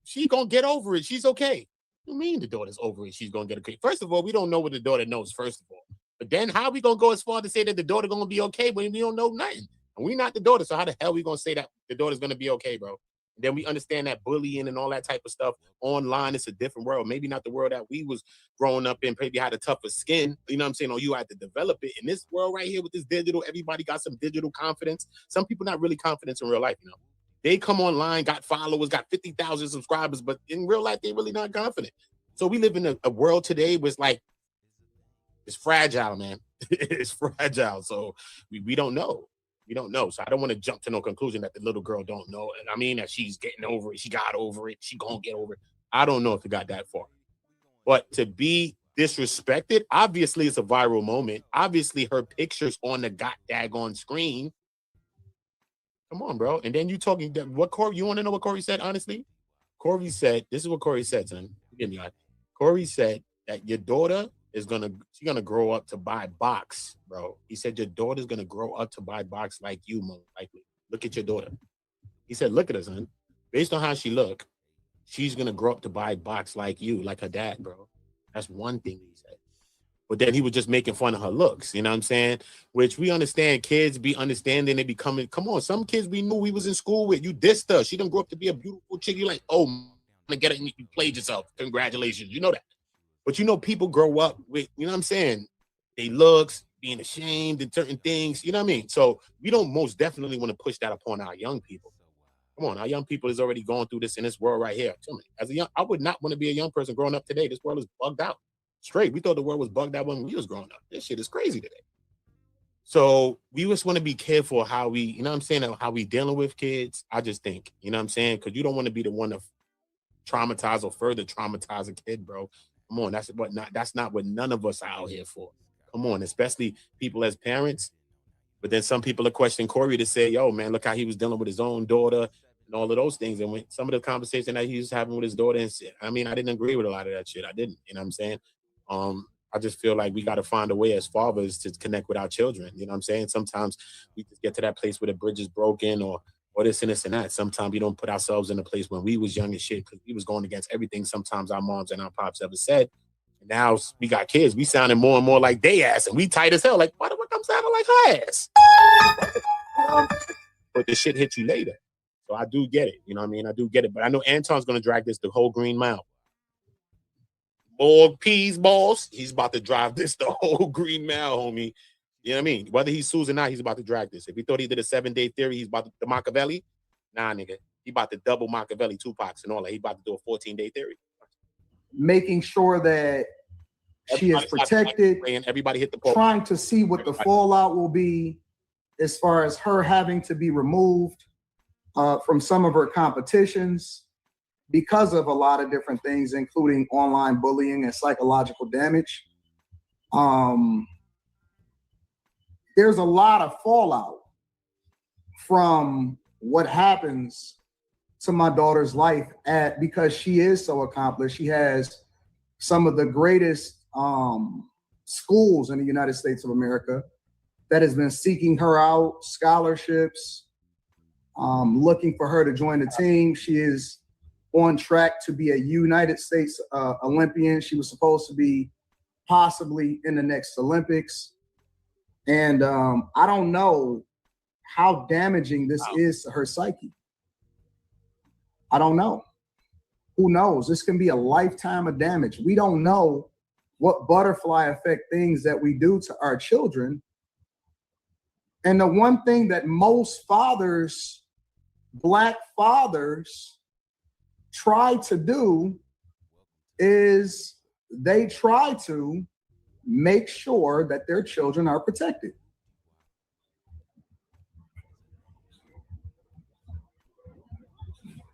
She gonna get over it. She's okay. What do you mean the daughter's over it? She's gonna get okay. First of all, we don't know what the daughter knows, first of all. But then how we gonna go as far to say that the daughter gonna be okay when we don't know nothing? And we not the daughter, so how the hell we gonna say that the daughter's gonna be okay, bro? And then we understand that bullying and all that type of stuff online, it's a different world. Maybe not the world that we was growing up in, maybe had a tougher skin, you know what I'm saying? Or you had to develop it. In this world right here with this digital, everybody got some digital confidence. Some people not really confident in real life, you know? They come online, got followers, got 50,000 subscribers, but in real life, they really not confident. So we live in a world today where it's like, it's fragile, man. It's fragile. So we don't know. We don't know. So I don't want to jump to no conclusion that the little girl don't know. And I mean that she's getting over it. She got over it. She gonna get over it. I don't know if it got that far. But to be disrespected, obviously it's a viral moment. Obviously her picture's on the daggone screen. Come on, bro. And then you talking what Corey, you want to know what Corey said, honestly? Corey said, this is what Corey said, son. Give me that. Corey said that your daughter she's gonna grow up to buy box, bro. He said your daughter's gonna grow up to buy box like you, most likely. Look at your daughter. He said, look at her, son. Based on how she look, she's gonna grow up to buy box like you, like her dad, bro. That's one thing he said. But then he was just making fun of her looks, you know what I'm saying? Which we understand, kids be understanding, they be coming. Come on, some kids we knew we was in school with. You dissed her. She done grow up to be a beautiful chick. You like, oh, I'm gonna get it. You played yourself. Congratulations. You know that. But you know, people grow up with, you know what I'm saying? They looks, being ashamed and certain things, you know what I mean? So we don't most definitely want to push that upon our young people. Come on, our young people is already going through this in this world right here. Tell me, I would not want to be a young person growing up today. This world is bugged out. Straight. We thought the world was bugged out when we was growing up. This shit is crazy today. So we just want to be careful how we, you know what I'm saying, how we dealing with kids. I just think, you know what I'm saying? Because you don't want to be the one to traumatize or further traumatize a kid, bro. Come on, that's not what none of us are out here for. Come on, especially people as parents. But then some people are questioning Corey to say, yo, man, look how he was dealing with his own daughter and all of those things. And when some of the conversation that he was having with his daughter, and I mean, I didn't agree with a lot of that shit. I didn't, you know what I'm saying? I just feel like we got to find a way as fathers to connect with our children. You know what I'm saying? Sometimes we just get to that place where the bridge is broken or this and this and that. Sometimes we don't put ourselves in a place when we was young and shit because we was going against everything sometimes our moms and our pops ever said. And now we got kids. We sounding more and more like they ass and we tight as hell. Like, why the fuck I'm sounding like her ass? But the shit hit you later. So I do get it. You know what I mean? I do get it. But I know Anton's going to drag this the whole Green Mile. More peas, balls. He's about to drive this the whole Green Mile, homie. You know what I mean? Whether he sues or not, he's about to drag this. If he thought he did a 7-day theory, he's about to the Machiavelli. Nah, nigga. He about to double Machiavelli, Tupac's and all that. He about to do a 14-day theory. Making sure that she is protected. And everybody hit the pole. Trying to see what the fallout will be as far as her having to be removed from some of her competitions because of a lot of different things, including online bullying and psychological damage. There's a lot of fallout from what happens to my daughter's life because she is so accomplished. She has some of the greatest schools in the United States of America that has been seeking her out, scholarships, looking for her to join the team. She is on track to be a United States Olympian. She was supposed to be possibly in the next Olympics. And I don't know how damaging this is to her psyche. I don't know. Who knows? This can be a lifetime of damage. We don't know what butterfly effect things that we do to our children. And the one thing that most fathers, Black fathers, try to do is they try to make sure that their children are protected.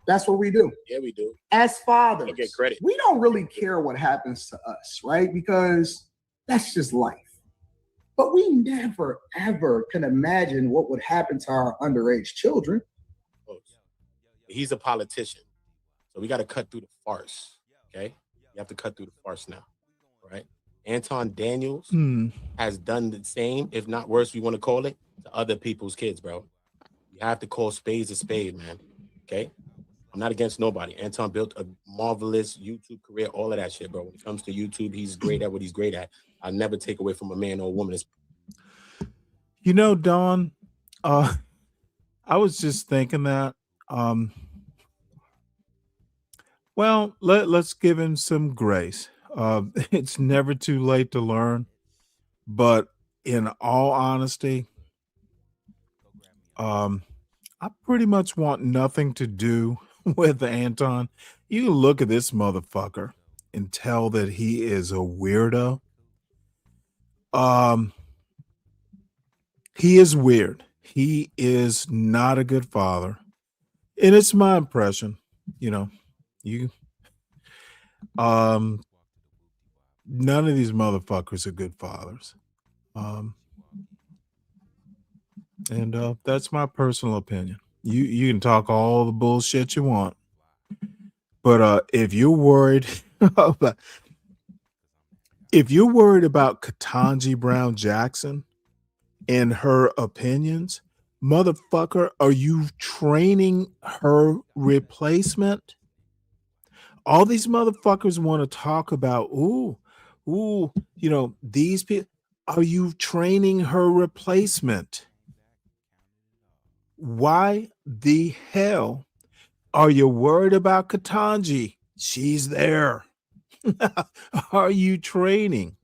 That's what we do. Yeah, we do. As fathers, Get credit. we don't really care what happens to us, right? Because that's just life. But we never, ever can imagine what would happen to our underage children. He's a politician. So we got to cut through the farce. Okay? You have to cut through the farce now. Right? Anton Daniels has done the same, if not worse, we want to call it, to other people's kids, bro. You have to call spades a spade, man. Okay? I'm not against nobody. Anton built a marvelous YouTube career, all of that shit, bro. When it comes to YouTube, he's great at what he's great at. I'll never take away from a man or a woman. You know, Dawn, I was just thinking that. Well, let's give him some grace. It's never too late to learn. But in all honesty, I pretty much want nothing to do with Anton. You can look at this motherfucker and tell that he is a weirdo. He is weird. He is not a good father. And it's my impression, you know, none of these motherfuckers are good fathers. And that's my personal opinion. You can talk all the bullshit you want, but if you're worried about Ketanji Brown Jackson and her opinions, motherfucker, are you training her replacement? All these motherfuckers want to talk about, these people. Are you training her replacement? Why the hell are you worried about Ketanji? She's there. Are you training?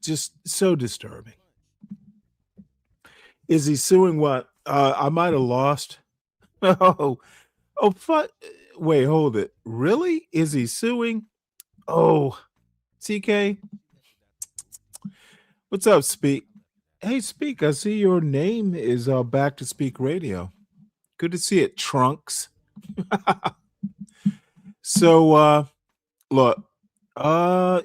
Just so disturbing. Is he suing what? I might have lost. Oh, fuck. Wait, hold it. Really? Is he suing? Oh, TK. What's up, Speak? Hey, Speak, I see your name is back to Speak Radio. Good to see it, Trunks. So, look,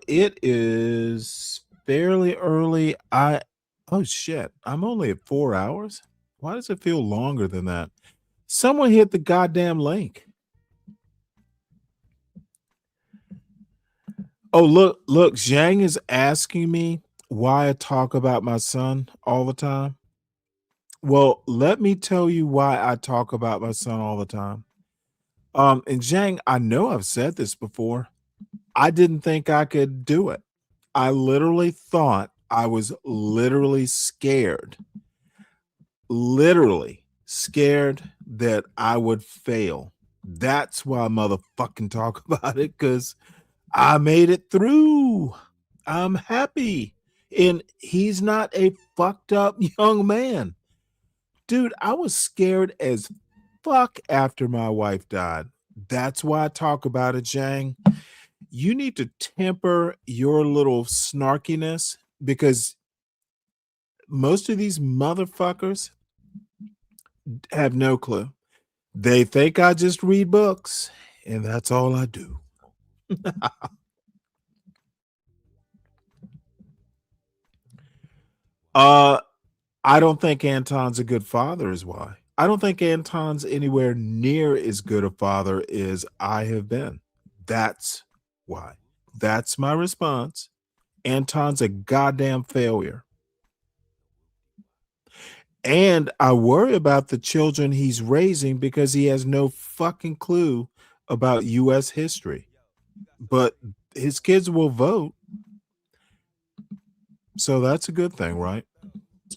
it is fairly early. Oh, shit. I'm only at 4 hours. Why does it feel longer than that? Someone hit the goddamn link. Oh, look, Zhang is asking me why I talk about my son all the time. Well, let me tell you why I talk about my son all the time. And Zhang, I know I've said this before. I didn't think I could do it. I literally thought I was literally scared that I would fail. That's why I motherfucking talk about it, because I made it through. I'm happy. And he's not a fucked up young man. Dude, I was scared as fuck after my wife died. That's why I talk about it, Zhang. You need to temper your little snarkiness, because most of these motherfuckers have no clue. They think I just read books, and that's all I do. I don't think Anton's a good father is why. I don't think Anton's anywhere near as good a father as I have been. That's why. That's my response. Anton's a goddamn failure. And I worry about the children he's raising because he has no fucking clue about U.S. history. But his kids will vote. So that's a good thing, right?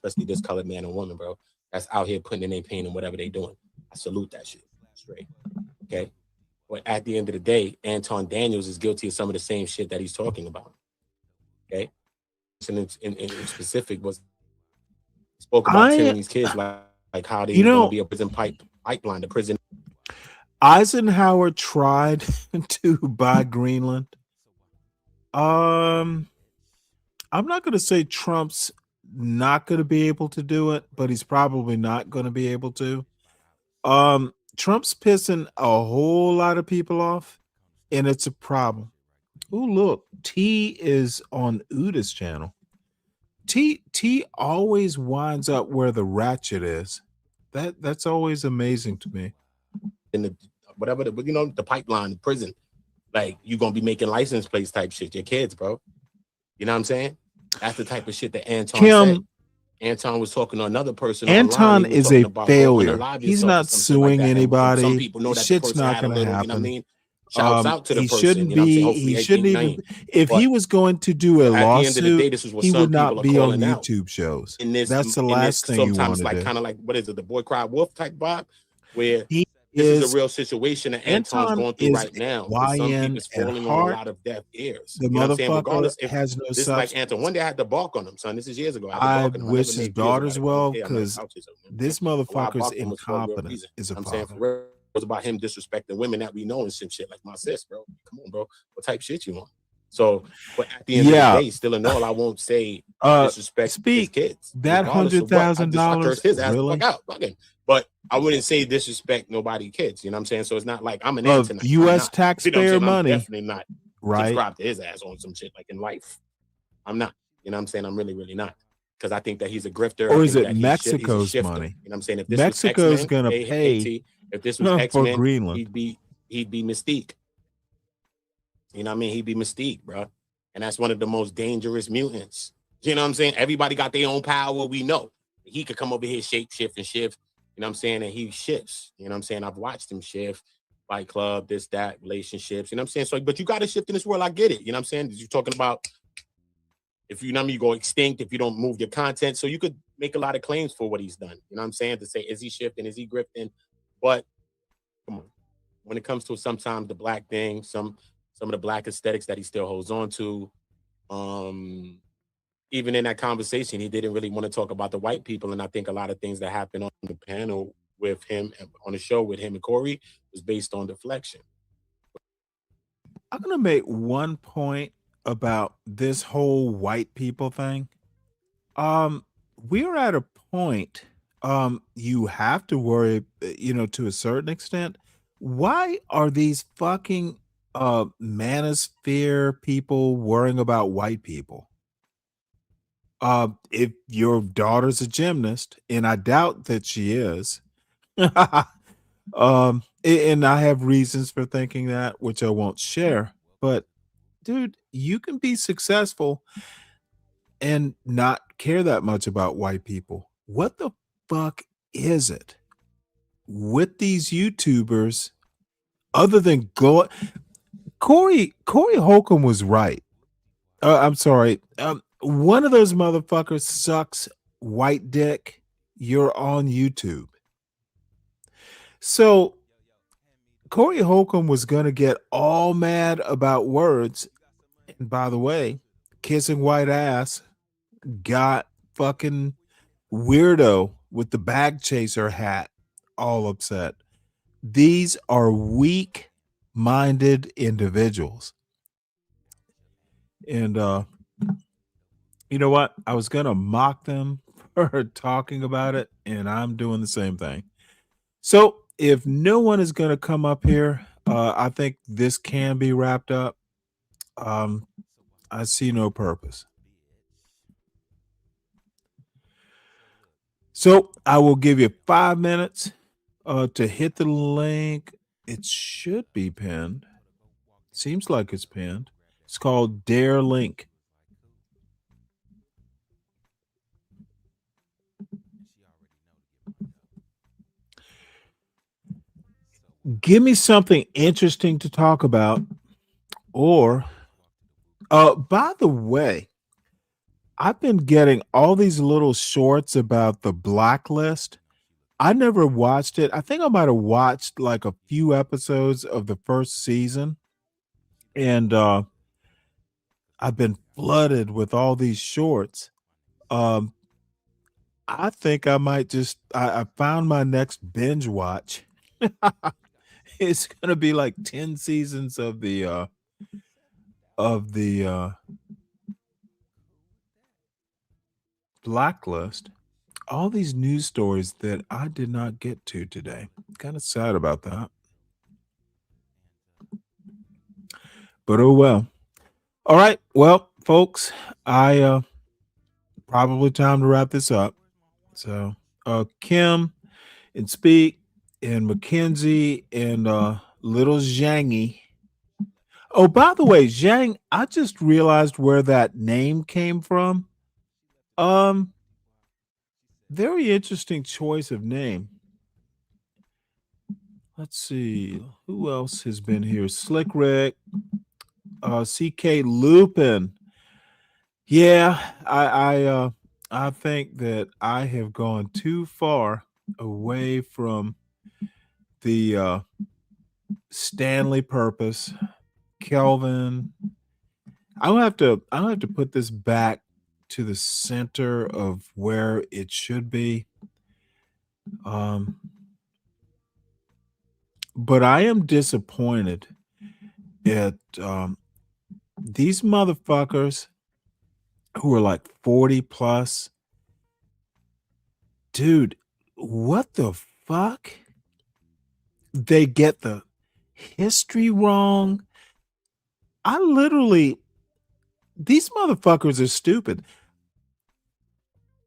especially this colored man and woman, bro, that's out here putting in their pain and whatever they doing. I salute that shit straight. Okay. But at the end of the day, Anton Daniels is guilty of some of the same shit that he's talking about. Okay. And in specific was spoke about telling these kids like how they going to be a prison pipeline, the prison. Eisenhower tried to buy Greenland. I'm not going to say Trump's not going to be able to do it, but he's probably not going to be able to. Trump's pissing a whole lot of people off, and it's a problem. Oh, look, T is on Uda's channel. T always winds up where the ratchet is. That's always amazing to me. In the whatever the pipeline, the prison, like you're gonna be making license plates type shit. Your kids, bro. You know what I'm saying? That's the type of shit that Anton said. Anton was talking to another person. Anton is a failure. He's not suing like anybody. Some people know that shit's not going to happen. You know what I mean? Shouts out to the person. Shouldn't be. He shouldn't even. If he was going to do a lawsuit, he would not be on YouTube shows. That's the last thing you want to do. Kind of like what is it? The boy cried wolf type vibe, where this is a real situation that Anton's going through right now. Some people is falling on a lot of deaf ears. The motherfucker has no substance. Like Anton, one day I had to balk on him, son. This is years ago. I wish his daughters well, because this motherfucker's incompetent is a problem. It was about him disrespecting women that we know and some shit, like my sis, bro. Come on, bro. What type of shit you want? So, but at the end of the day, still in all, I won't say disrespect his kids. That $100,000, his ass really? Fuck out, fucking. But I wouldn't say disrespect nobody kids. You know what I'm saying? So it's not like I'm an answer. U.S. taxpayer money. I'm definitely not subscribe to his ass on some shit like in life. I'm not. You know what I'm saying? I'm really, really not. Because I think that he's a grifter. Or is it Mexico's money? You know what I'm saying? If this Mexico's was gonna pay if this was X-Men, for Greenland, he'd be Mystique. You know what I mean? He'd be Mystique, bro. And that's one of the most dangerous mutants. You know what I'm saying? Everybody got their own power. We know he could come over here, shape, shift, and shift. You know what I'm saying? And he shifts. You know what I'm saying? I've watched him shift. Fight Club, this, that, relationships. You know what I'm saying? So, but you got to shift in this world. I get it. You know what I'm saying? You're talking about if you know me, you go extinct if you don't move your content. So you could make a lot of claims for what he's done. You know what I'm saying? To say, is he shifting? Is he grifting? But come on. When it comes to sometimes the black thing, some of the black aesthetics that he still holds on to, even in that conversation, he didn't really want to talk about the white people. And I think a lot of things that happened on the panel with him, on the show with him and Corey, was based on deflection. I'm going to make one point about this whole white people thing. We're at a point, you have to worry, to a certain extent. Why are these fucking manosphere people worrying about white people? If your daughter's a gymnast, and I doubt that she is, and I have reasons for thinking that, which I won't share, but dude, you can be successful and not care that much about white people. What the fuck is it with these YouTubers other than Corey Holcomb was right. I'm sorry. One of those motherfuckers sucks white dick. You're on YouTube. So Corey Holcomb was going to get all mad about words. And by the way, kissing white ass got fucking weirdo with the bag chaser hat all upset. These are weak-minded individuals. And you know what? I was going to mock them for talking about it, and I'm doing the same thing. So if no one is going to come up here, I think this can be wrapped up. I see no purpose. So I will give you 5 minutes to hit the link. It should be pinned. Seems like it's pinned. It's called Dare Link. Give me something interesting to talk about. Or, by the way, I've been getting all these little shorts about the blacklist. I never watched it. I think I might have watched like a few episodes of the first season. And I've been flooded with all these shorts. Um, I think I might I found my next binge watch. It's gonna be like 10 seasons of the blacklist. All these news stories that I did not get to today. Kind of sad about that. But oh well. All right. Well, folks, I probably time to wrap this up. So Kim and Speak and Mackenzie and little Zhangy. Oh, by the way, Zhang, I just realized where that name came from. Very interesting choice of name. Let's see. Who else has been here? Slick Rick, CK Lupin. Yeah, I think that I have gone too far away from the Stanley purpose. Kelvin. I'll have to put this back to the center of where it should be. But I am disappointed at these motherfuckers who are like 40 plus. Dude, what the fuck? They get the history wrong. These motherfuckers are stupid.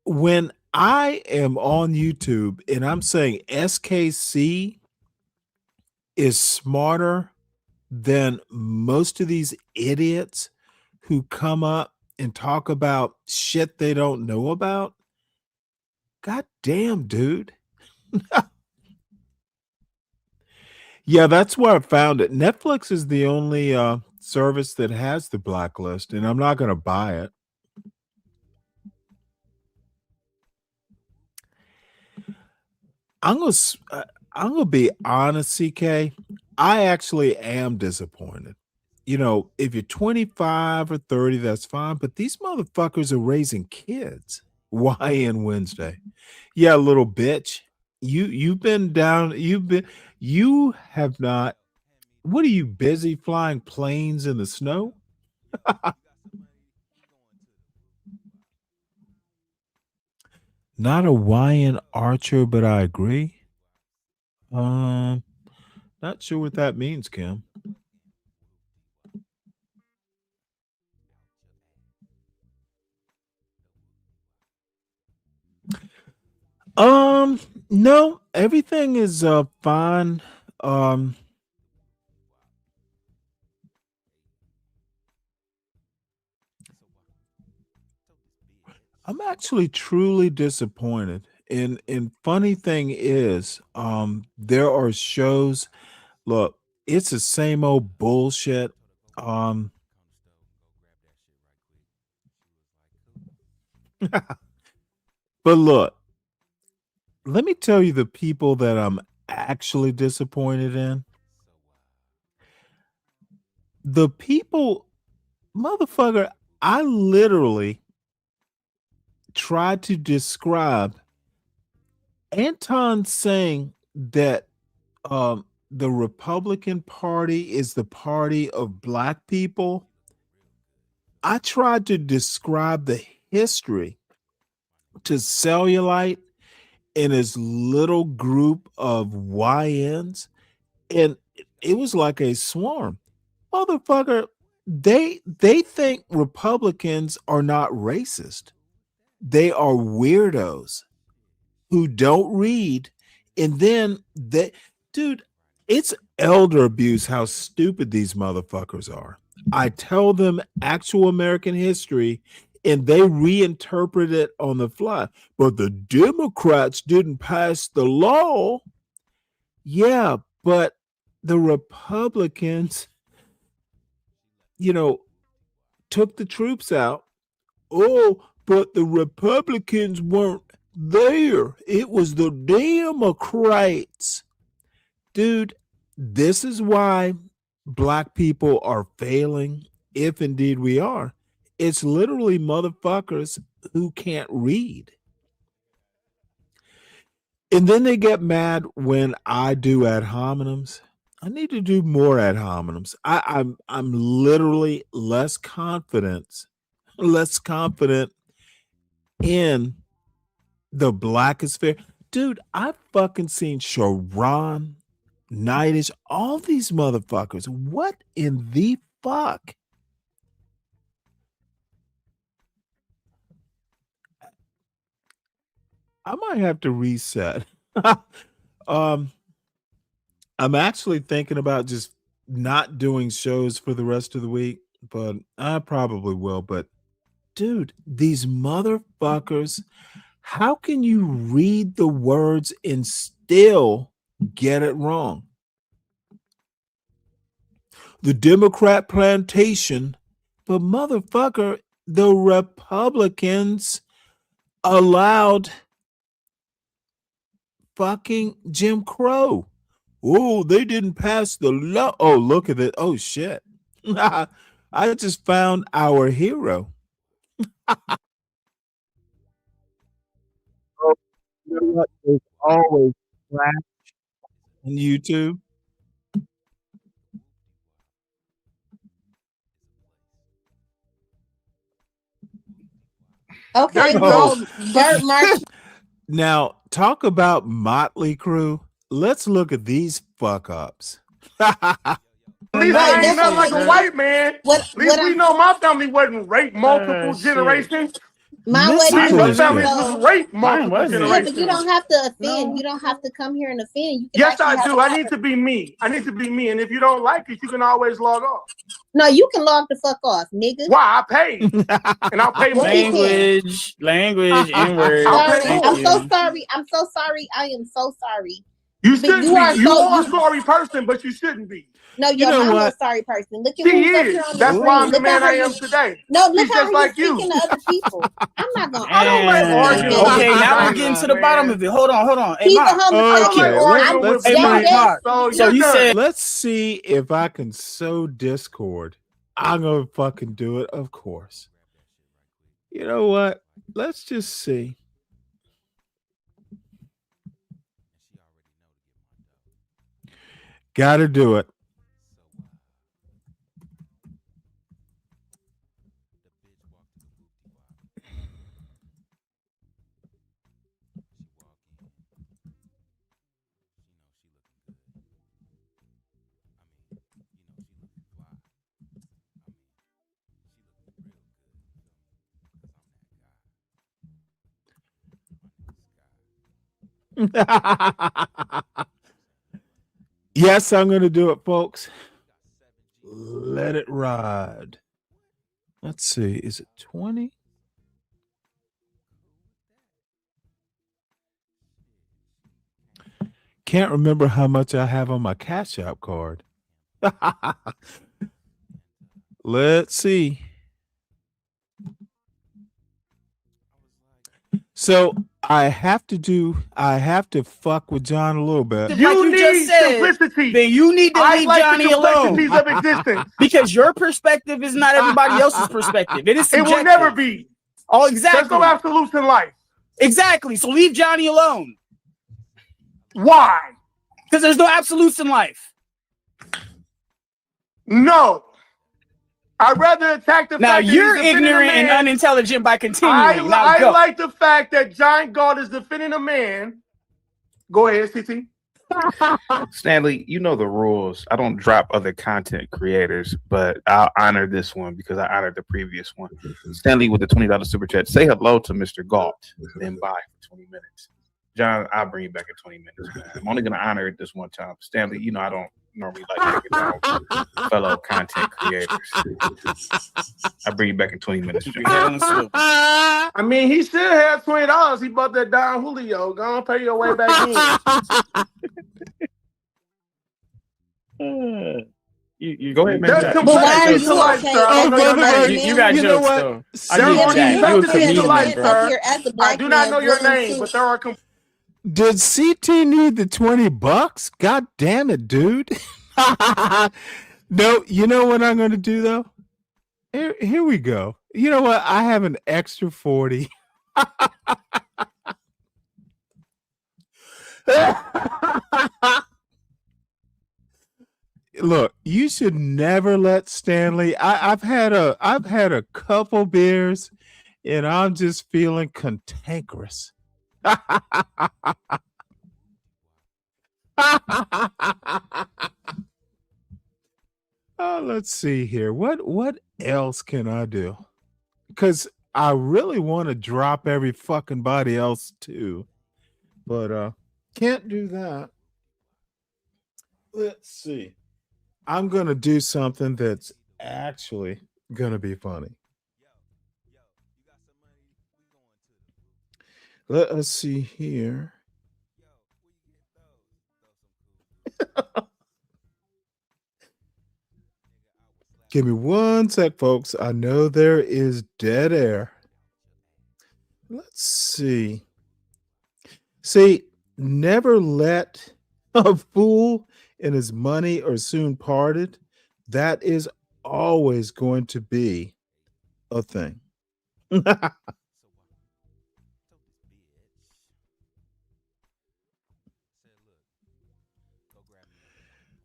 When I am on YouTube and I'm saying SKC is smarter than most of these idiots who come up and talk about shit they don't know about, god damn, dude. Yeah, that's where I found it. Netflix is the only service that has the blacklist, and I'm not going to buy it. I'm gonna be honest, CK. I actually am disappointed. You know, if you're 25 or 30, that's fine. But these motherfuckers are raising kids. Why in Wednesday? Yeah, little bitch. You've been down. You have not. What are you busy flying planes in the snow? Not a Hawaiian archer, but I agree. Not sure what that means, Kim. No, everything is fine. I'm actually truly disappointed. And funny thing is, there are shows. Look, it's the same old bullshit. But look, let me tell you the people that I'm actually disappointed in. The people, motherfucker, I literally tried to describe Anton saying that the Republican Party is the party of black people. I tried to describe the history to Cellulite and his little group of YNs, and it was like a swarm. Motherfucker, they think Republicans are not racist. They are weirdos who don't read, and then dude, it's elder abuse how stupid these motherfuckers are. I tell them actual American history and they reinterpret it on the fly. But the Democrats didn't pass the law. Yeah, but the Republicans, took the troops out. Oh, but the Republicans weren't there. It was the Democrats. Dude, this is why black people are failing, if indeed we are. It's literally motherfuckers who can't read. And then they get mad when I do ad hominems. I need to do more ad hominems. I'm literally less confident in the blackosphere. Dude, I've fucking seen Sharon, Nightish, all these motherfuckers. What in the fuck? I might have to reset. I'm actually thinking about just not doing shows for the rest of the week, but I probably will. But dude, these motherfuckers, how can you read the words and still get it wrong? The Democrat plantation, but motherfucker, the Republicans allowed fucking Jim Crow. Oh, they didn't pass the law. Oh, look at it. Oh, shit. I just found our hero. Oh, you know what? There's always flash on YouTube. Okay, Oh. Bert March. Now, talk about Motley Crue. Let's look at these fuck ups. At least I ain't nothing like a white man. At least we know my family wasn't raped multiple generations. My These families wedding. was raped multiple generations. Yeah, but you don't have to offend. You don't have to come here and offend. You can Yes, I actually do. have I need to be me. I need to be me. And if you don't like it, you can always log off. No, you can log the fuck off, nigga. Why? I paid. And I'll pay more. Language, N-word. I'm so sorry. I'm so sorry. I am so sorry. You shouldn't be. You are a you- sorry person, but you shouldn't be. No, your know mama's what? a sorry person. Look at She who's up is. here on That's the why I'm screen. the Look at man how I you- am today. No, look She's how just you're like you. speaking to other people. I'm not gonna. I don't like arguing. Okay, now we're getting to the bottom of it. Hold on. Hey, He's a Ma. homosexual. Let's Hey, Ma. So you said let's see if I can sow discord. I'm gonna fucking do it, of course. You know what? Let's just see. Gotta do it. Yes, I'm going to do it, folks. Let it ride. Let's see. Is it 20? Can't remember how much I have on my Cash App card. Let's see. So I have to fuck with John a little bit. You need simplicity. Then you need to leave Johnny the alone. complexities of existence. Because your perspective is not everybody else's perspective. It is It subjective. will never be. Oh, exactly. There's no absolutes in life. Exactly. So leave Johnny alone. Why? Because there's no absolutes in life. No. I'd rather attack the Now fact that you're he's defending ignorant a and man. unintelligent by continuing. I Now go. like the fact that Giant God is defending a man. Go ahead, CT. Stanley, you know the rules. I don't drop other content creators, but I'll honor this one because I honored the previous one. Stanley with the $20 super chat. Say hello to Mr. Galt, then bye for 20 minutes. John, I'll bring you back in 20 minutes, man. I'm only going to honor it this one time. Stanley, you know I don't normally like taking down fellow content creators. I'll bring you back in 20 minutes, John. I mean, he should have $20. He bought that Don Julio. Go on, pay your way back in. You go ahead, man. That's But why are complexity to you life, okay sir. I don't know your as a name. You got man? jokes though. I There give you are that. You a complexities to comedian, life, bro. sir. Here as a I black do not man know your willing name, to but there are Did CT need the $20? God damn it, dude. No, you know what I'm going to do though? Here we go. You know what? I have an extra 40. Look, you should never let Stanley. I've had a couple beers and I'm just feeling cantankerous. Oh, let's see here. What else can I do? Because I really want to drop every fucking body else too. But can't do that. Let's see. I'm gonna do something that's actually gonna be funny. Let us see here. Give me one sec, folks. I know there is dead air. Let's see. See, never let a fool in his money or soon parted. That is always going to be a thing.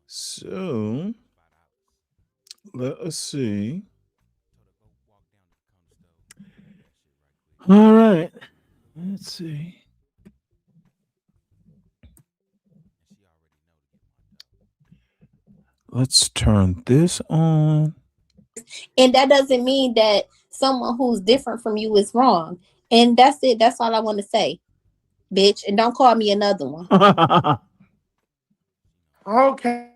So let us see. All right. Let's see. Let's turn this on. And that doesn't mean that someone who's different from you is wrong. And that's it. That's all I want to say, bitch. And don't call me another one. Okay.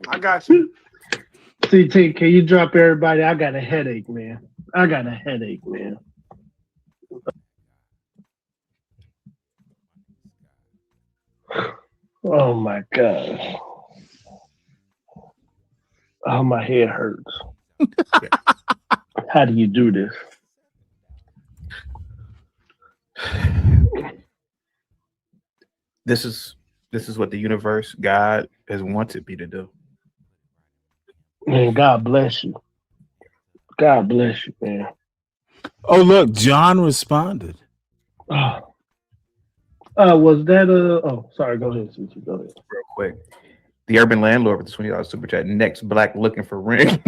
I got you. CT, can you drop everybody? I got a headache, man. I got a headache, man. Oh my God. Oh, my head hurts. How do you do this? This is what the universe, God, has wanted me to do. Man, God bless you. God bless you, man. Oh, look, John responded. Was that oh, sorry, go ahead, CT. Go ahead. Real quick. The urban landlord with the $20 super chat. Next black looking for rent.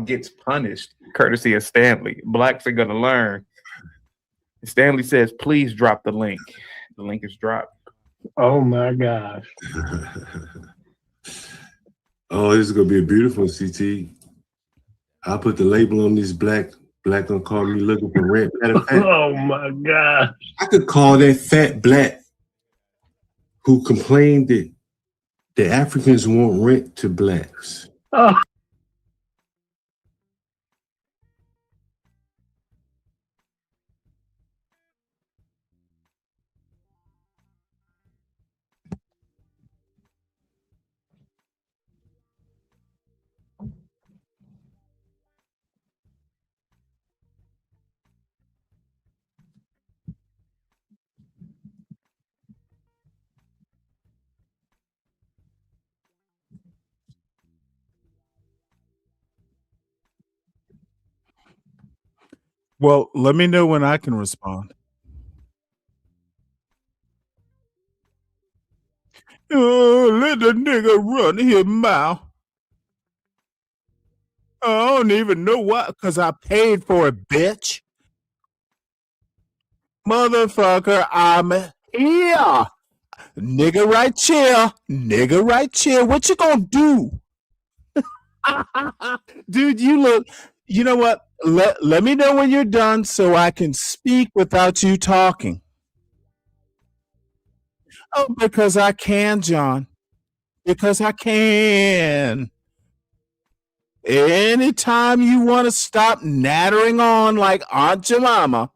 Gets punished. Courtesy of Stanley. Blacks are gonna learn. Stanley says, please drop the link. The link is dropped. Oh my gosh. Oh, this is gonna be a beautiful CT. I'll put the label on this black don't call me looking for rent. Matter of fact, oh my gosh. I could call that fat black who complained that the Africans want rent to blacks. Oh. Well, let me know when I can respond. Oh, let the nigga run his mouth. I don't even know why, because I paid for it, bitch. Motherfucker, I'm here. Nigga right chair. Nigga right chair. What you gonna do? Dude, you know what? Let me know when you're done so I can speak without you talking. Oh, because I can, John. Because I can. Anytime you want to stop nattering on like Aunt Jemima.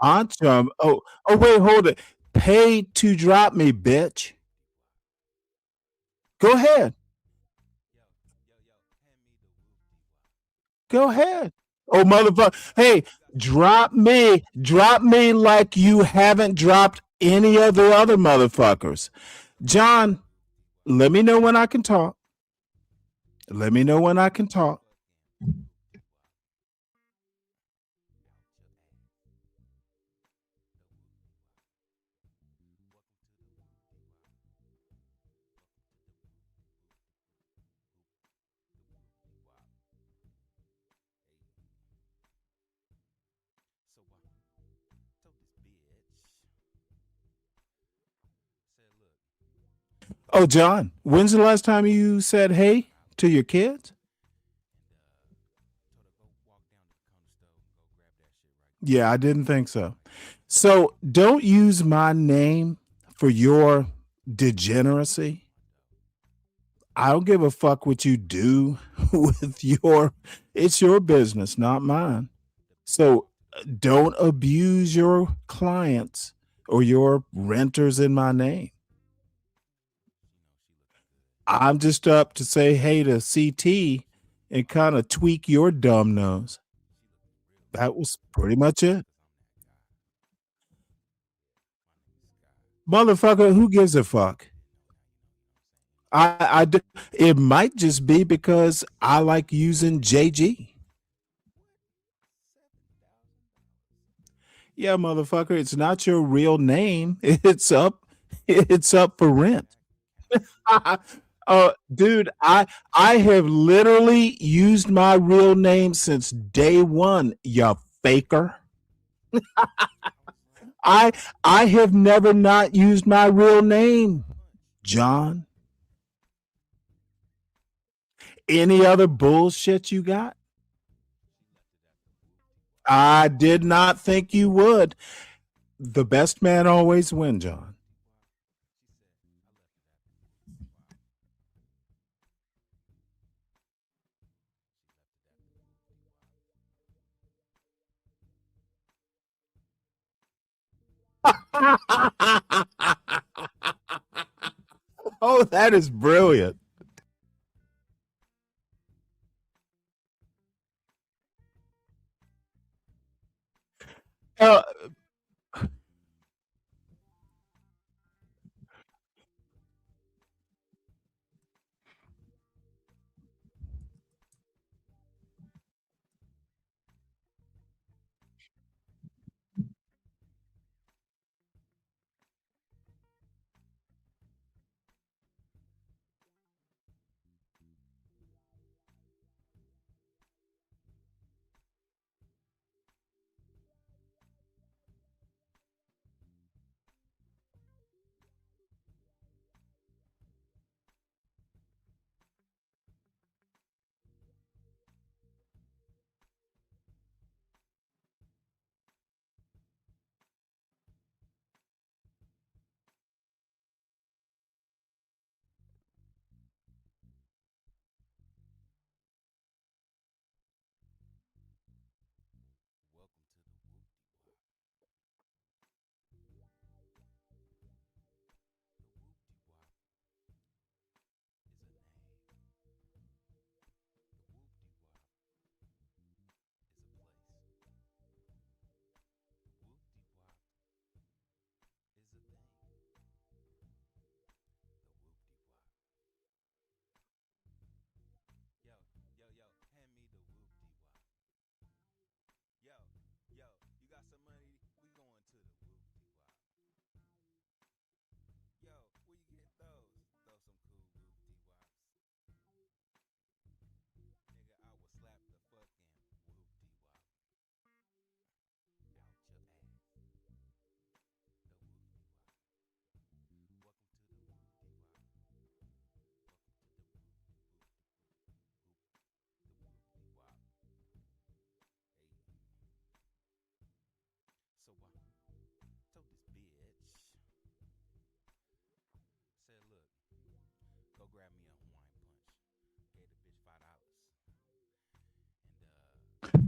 Aunt Jemima. Oh, wait, hold it. Pay to drop me, bitch. Go ahead. Go ahead. Oh, motherfucker. Hey, drop me like you haven't dropped any of the other motherfuckers. John, let me know when I can talk. Let me know when I can talk. Oh, John, when's the last time you said hey to your kids? Yeah, I didn't think so. So don't use my name for your degeneracy. I don't give a fuck what you do with it's your business, not mine. So don't abuse your clients or your renters in my name. I'm just up to say hey to CT and kind of tweak your dumb nose. That was pretty much it. Motherfucker, who gives a fuck? It might just be because I like using JG. Yeah, motherfucker, it's not your real name. It's up for rent. Dude, I have literally used my real name since day one, you faker. I have never not used my real name, John. Any other bullshit you got? I did not think you would. The best man always wins, John. Oh, that is brilliant.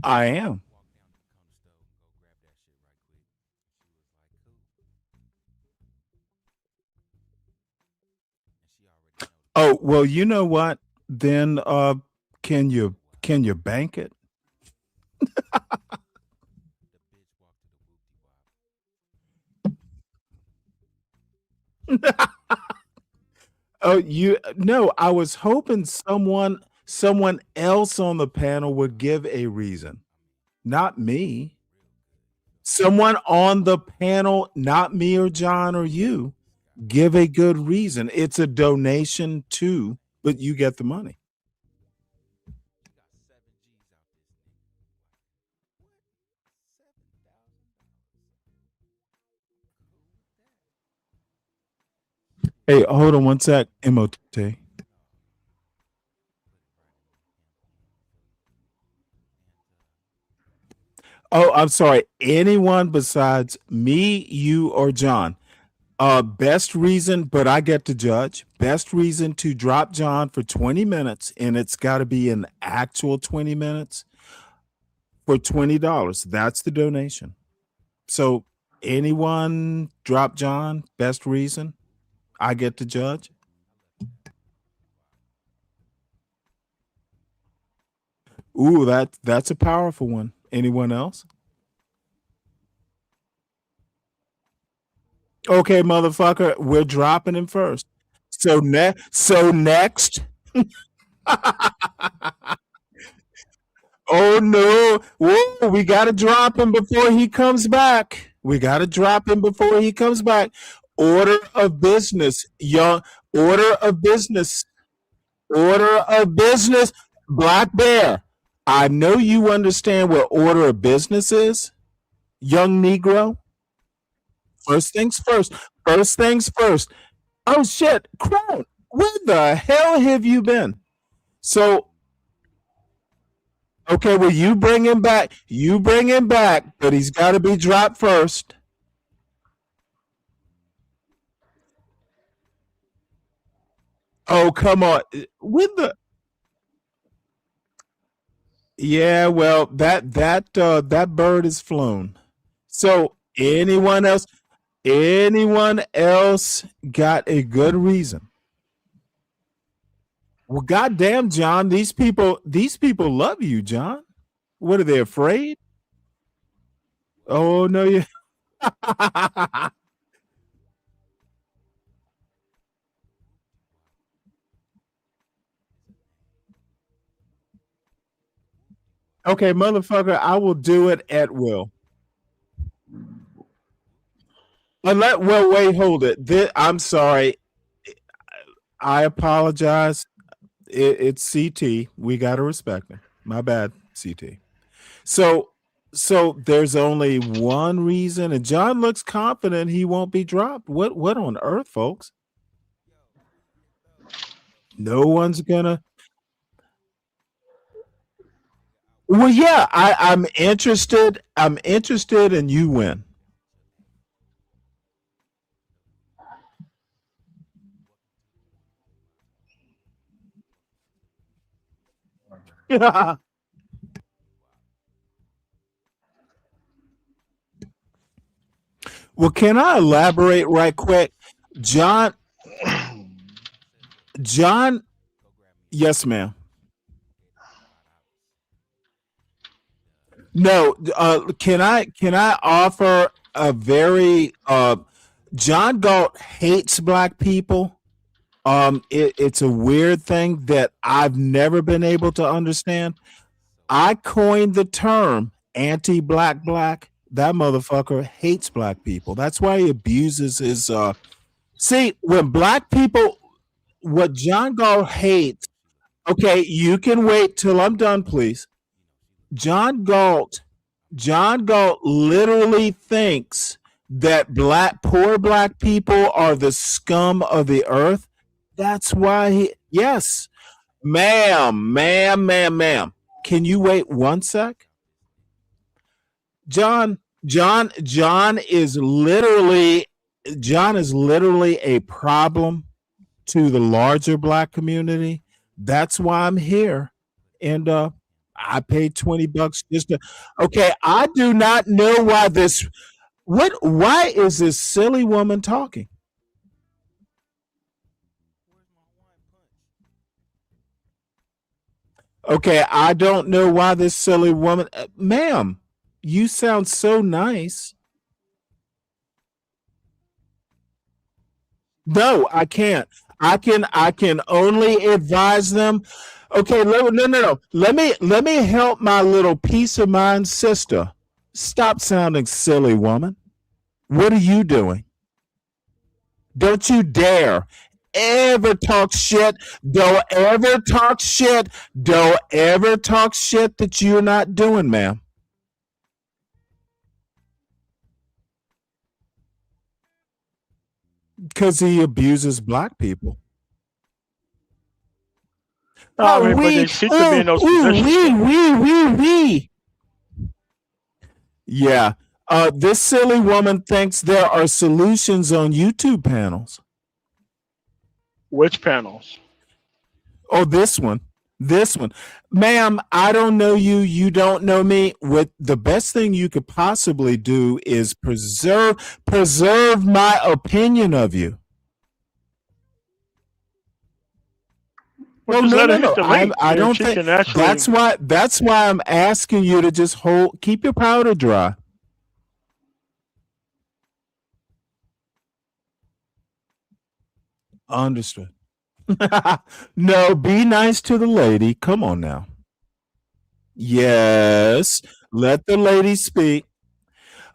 I am. Oh, well, you know what? Then can you bank it? Oh, no, I was hoping someone else on the panel would give a reason. Not me. Someone on the panel, not me or John or you, give a good reason. It's a donation too, but you get the money. Hey, hold on one sec. Emote. Oh, I'm sorry. Anyone besides me, you, or John. Best reason, but I get to judge. Best reason to drop John for 20 minutes, and it's got to be an actual 20 minutes for $20. That's the donation. So anyone drop John, best reason, I get to judge. Ooh, that's a powerful one. Anyone else? Okay, motherfucker, we're dropping him first. So next. Oh no! Whoa, we gotta drop him before he comes back. Order of business, young. Order of business. Black Bear. I know you understand what order of business is, young Negro. First things first. Oh shit, Crown, where the hell have you been? So, okay, well, you bring him back, but he's got to be dropped first. Oh, come on. Yeah, well, that bird is flown. So, anyone else got a good reason? Well, goddamn, John, these people love you, John. What, are they afraid? Oh no, you. Okay, motherfucker, I will do it at will. Wait, hold it. I'm sorry. I apologize. It's CT. We got to respect him. My bad, CT. So there's only one reason, and John looks confident he won't be dropped. What on earth, folks? No one's gonna. Well, yeah, I'm interested. And you win. Well, can I elaborate right quick? John, yes, ma'am. No, can I offer a very John Galt hates black people. It's a weird thing that I've never been able to understand. I coined the term anti-black. That motherfucker hates black people. That's why he abuses his see, when black people, what John Galt hates. Okay, you can wait till I'm done, please. John Galt literally thinks that poor black people are the scum of the earth. That's why yes, ma'am. Can you wait one sec? John is literally a problem to the larger black community. That's why I'm here. And I paid $20 just to. Okay, I do not know why why is this silly woman talking? Okay, I don't know why this silly woman, ma'am, you sound so nice. No, I can't. I can only advise them. Okay, no. Let me help my little peace of mind sister. Stop sounding silly, woman. What are you doing? Don't you dare ever talk shit. Don't ever talk shit. Don't ever talk shit that you're not doing, ma'am. Because he abuses black people. No, I mean, but they seem to be in those positions. Yeah. This silly woman thinks there are solutions on YouTube panels. Which panels? Oh, this one. This one. Ma'am, I don't know you. You don't know me. What the best thing you could possibly do is preserve my opinion of you. Well, no. I don't think that's why I'm asking you to just keep your powder dry. Understood. No, be nice to the lady. Come on now. Yes, let the lady speak.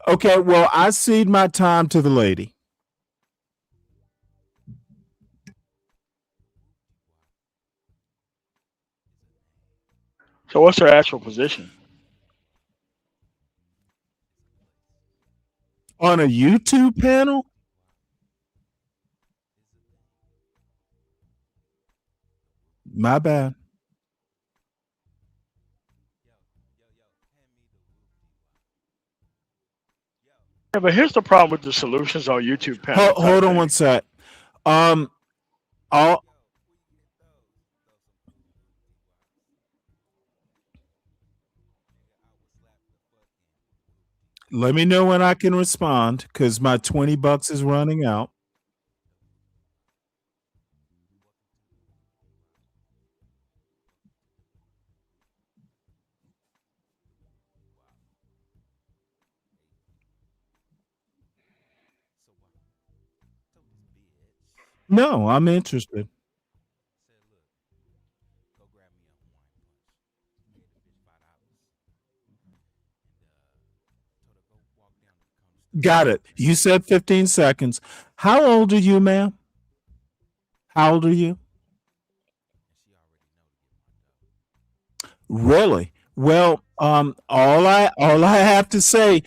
Okay, well, I cede my time to the lady. So what's her actual position? On a YouTube panel? My bad. Yeah, but here's the problem with the solutions on YouTube panel. Hold on one sec. Let me know when I can respond because my $20 is running out. No, I'm interested. Got it. You said 15 seconds. How old are you, ma'am? How old are you? Really? Well, all I have to say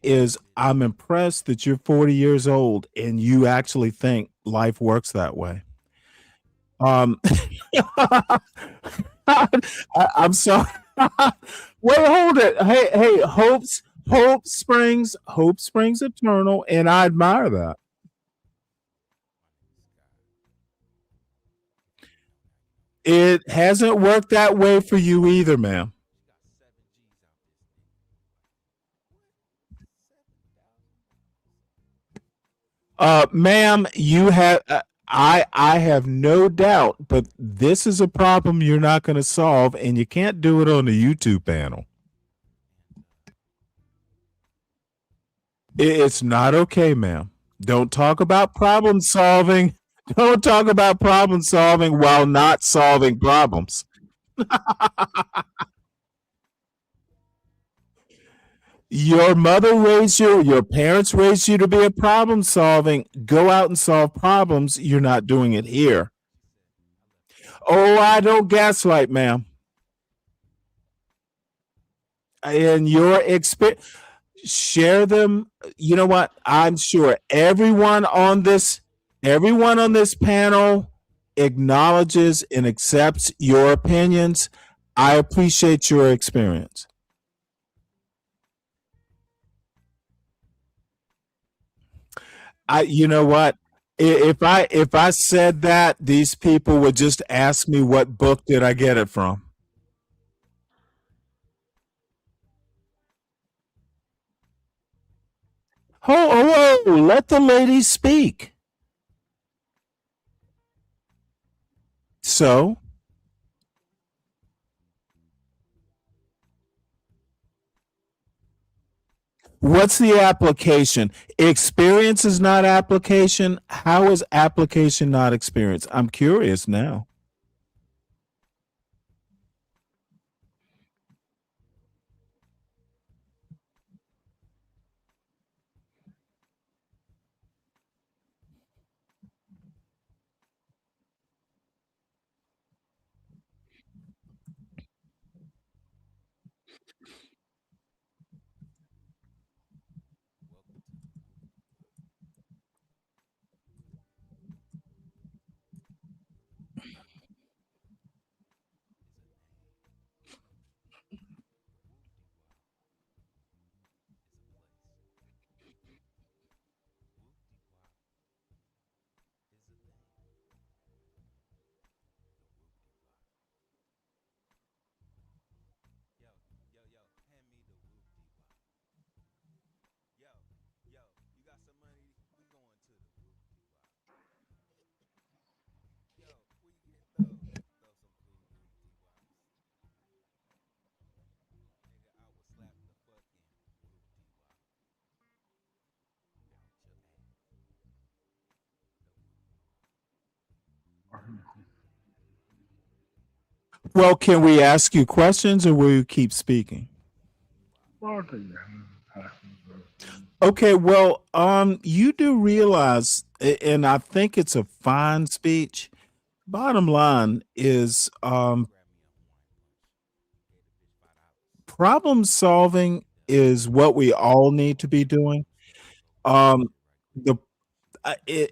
is I'm impressed that you're 40 years old and you actually think life works that way. I'm sorry. Wait, hold it. Hey, hope springs eternal, and I admire that. It hasn't worked that way for you either, ma'am. Ma'am, you have I have no doubt, but this is a problem you're not going to solve, and you can't do it on the YouTube panel. It's not okay, ma'am. Don't talk about problem solving. Don't talk about problem solving while not solving problems. Your mother raised you, your parents raised you to be a problem solving. Go out and solve problems. You're not doing it here. Oh, I don't gaslight, ma'am. And your experience, share them. You know what? I'm sure everyone on this panel acknowledges and accepts your opinions. I appreciate your experience. You know what? If I said that, these people would just ask me what book did I get it from. Oh, let the lady speak. So, What's the application? Experience is not application. How is application not experience? I'm curious now. Well, can we ask you questions or will you keep speaking? Okay, well, you do realize, and I think it's a fine speech. Bottom line is, problem solving is what we all need to be doing. The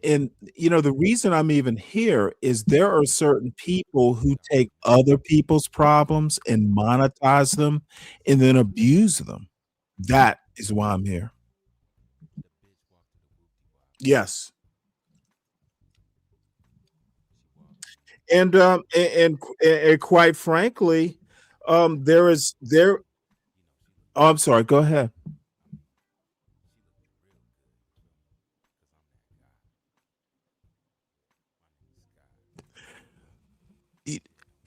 and the reason I'm even here is there are certain people who take other people's problems and monetize them and then abuse them. That is why I'm here. Yes. And quite frankly, there. Oh, I'm sorry. Go ahead.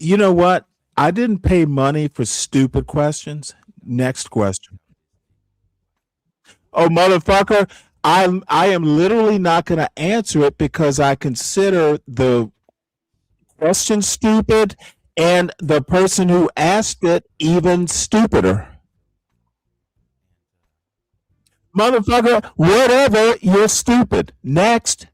You know what? I didn't pay money for stupid questions. Next question. Oh, motherfucker. I am literally not going to answer it because I consider the question stupid and the person who asked it even stupider. Motherfucker, whatever, you're stupid. Next.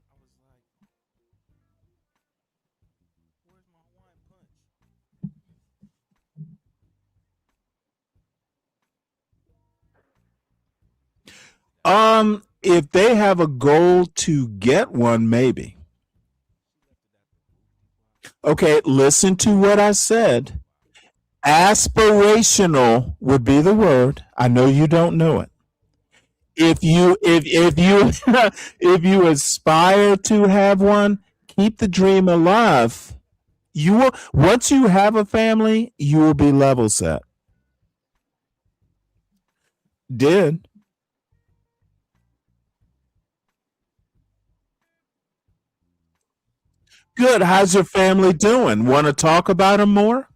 If they have a goal to get one, maybe. Okay, listen to what I said. Aspirational would be the word. I know you don't know it. If you if you aspire to have one, keep the dream alive. You will once you have a family, you will be level set. Did. Good. How's your family doing? Want to talk about them more?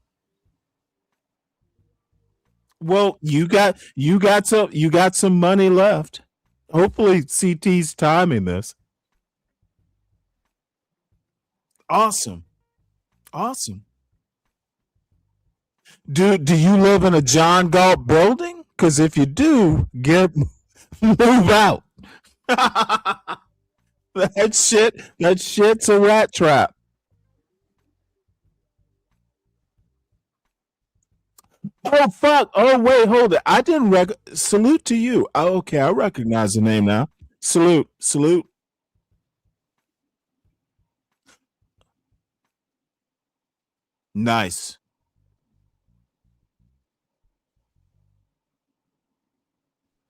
Well, you got some money left. Hopefully CT's timing this. Awesome. Awesome. Do you live in a John Galt building? Because if you do, move out. That shit's a rat trap. Oh fuck! Oh wait, hold it. I didn't salute to you. Oh, okay, I recognize the name now. Salute, salute. Nice,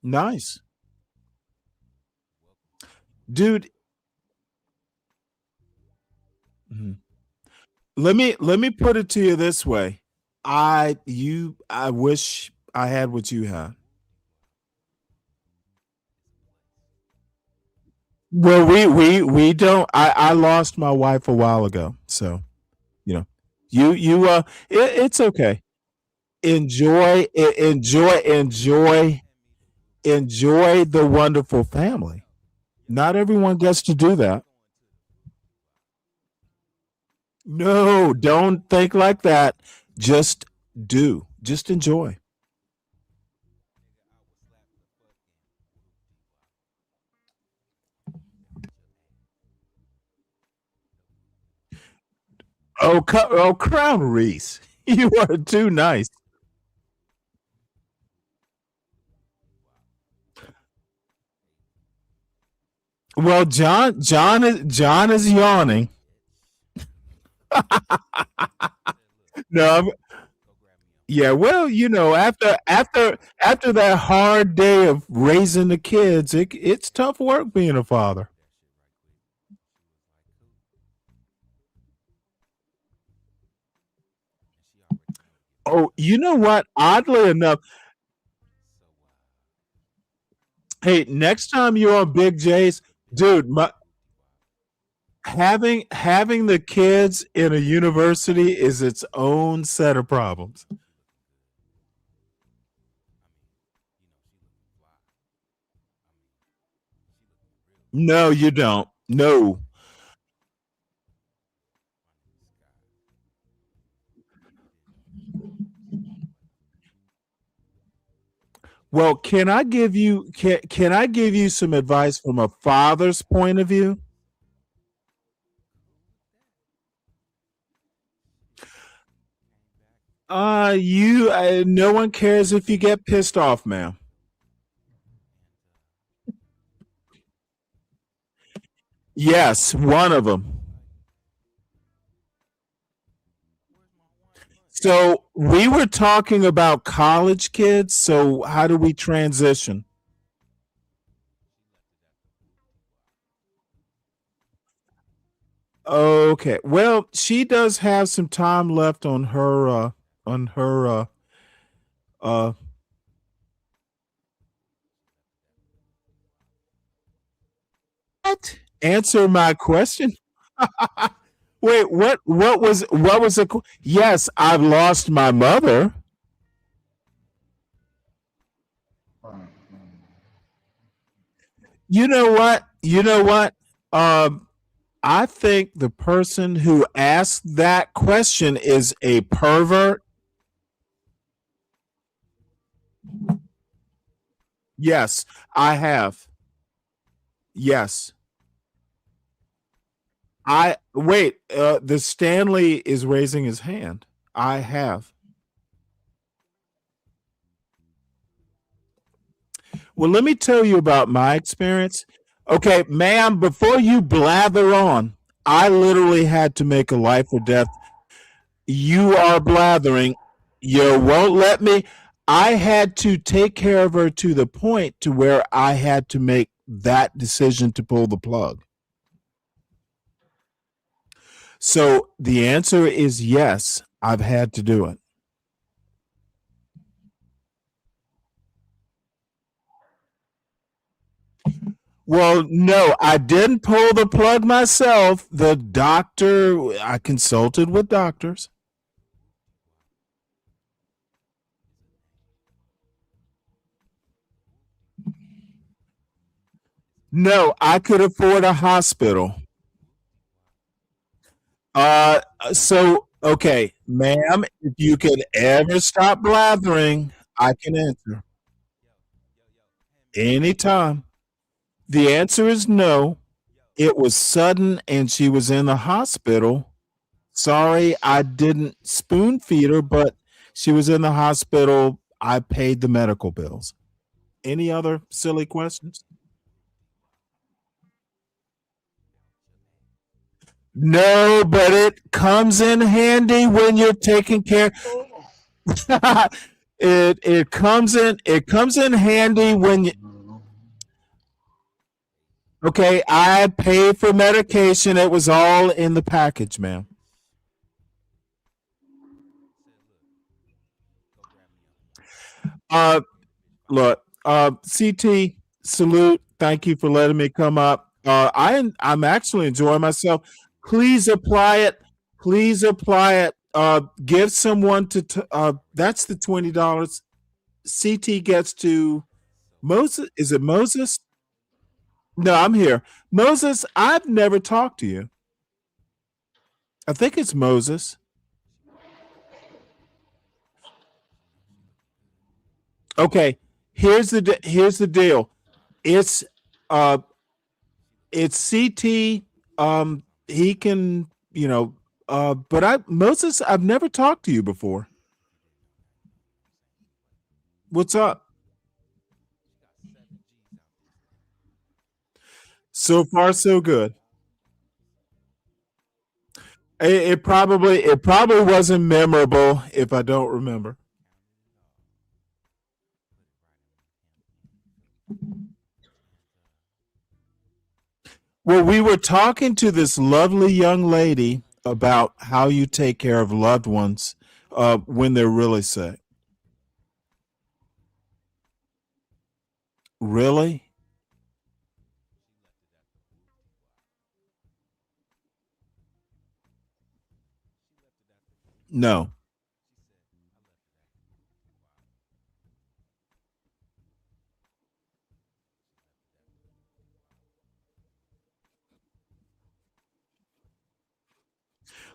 nice, dude. Mhm. Let me put it to you this way. I wish I had what you had. Well, we don't. I lost my wife a while ago, so you know, it's okay. Enjoy, enjoy, enjoy. enjoy the wonderful family. Not everyone gets to do that. No, don't think like that. Just do. Just enjoy. Oh, Crown Reese, you are too nice. Well, John is yawning. No, yeah. Well, after that hard day of raising the kids, it's tough work being a father. Oh, you know what? Oddly enough, hey, next time you're on Big J's, dude, having the kids in a university is its own set of problems. No, you don't. No. Well, can I give you some advice from a father's point of view? No one cares if you get pissed off, ma'am. Yes, one of them. So we were talking about college kids. So how do we transition? Okay. Well, she does have some time left on her uh what? Answer my question. Wait, what was the yes, I've lost my mother. You know what? I think the person who asked that question is a pervert. Yes, I have. Yes. I wait, the Stanley is raising his hand. I have. Well, let me tell you about my experience. Okay, ma'am, before you blather on, I literally had to make a life or death. You are blathering. You won't let me. I had to take care of her to the point to where I had to make that decision to pull the plug. So the answer is yes, I've had to do it. Well, no, I didn't pull the plug myself. The doctor, I consulted with doctors. No, I could afford a hospital. So okay, ma'am, if you could ever stop blathering, I can answer anytime. The answer is no. It was sudden and she was in the hospital. Sorry, I didn't spoon feed her, but she was in the hospital. I paid the medical bills. Any other silly questions? No, but it comes in handy when you're taking care. it comes in handy when you. Okay, I paid for medication. It was all in the package, ma'am. Look, CT, salute. Thank you for letting me come up. I'm actually enjoying myself. Please apply it. Please apply it. Give someone to. That's the $20. CT gets to Moses, is it Moses? No, I'm here. Moses, I've never talked to you. I think it's Moses. Okay, here's the deal. It's CT. He can, but Moses, I've never talked to you before. What's up? So far, so good. It probably wasn't memorable if I don't remember. Well, we were talking to this lovely young lady about how you take care of loved ones when they're really sick. Really? No.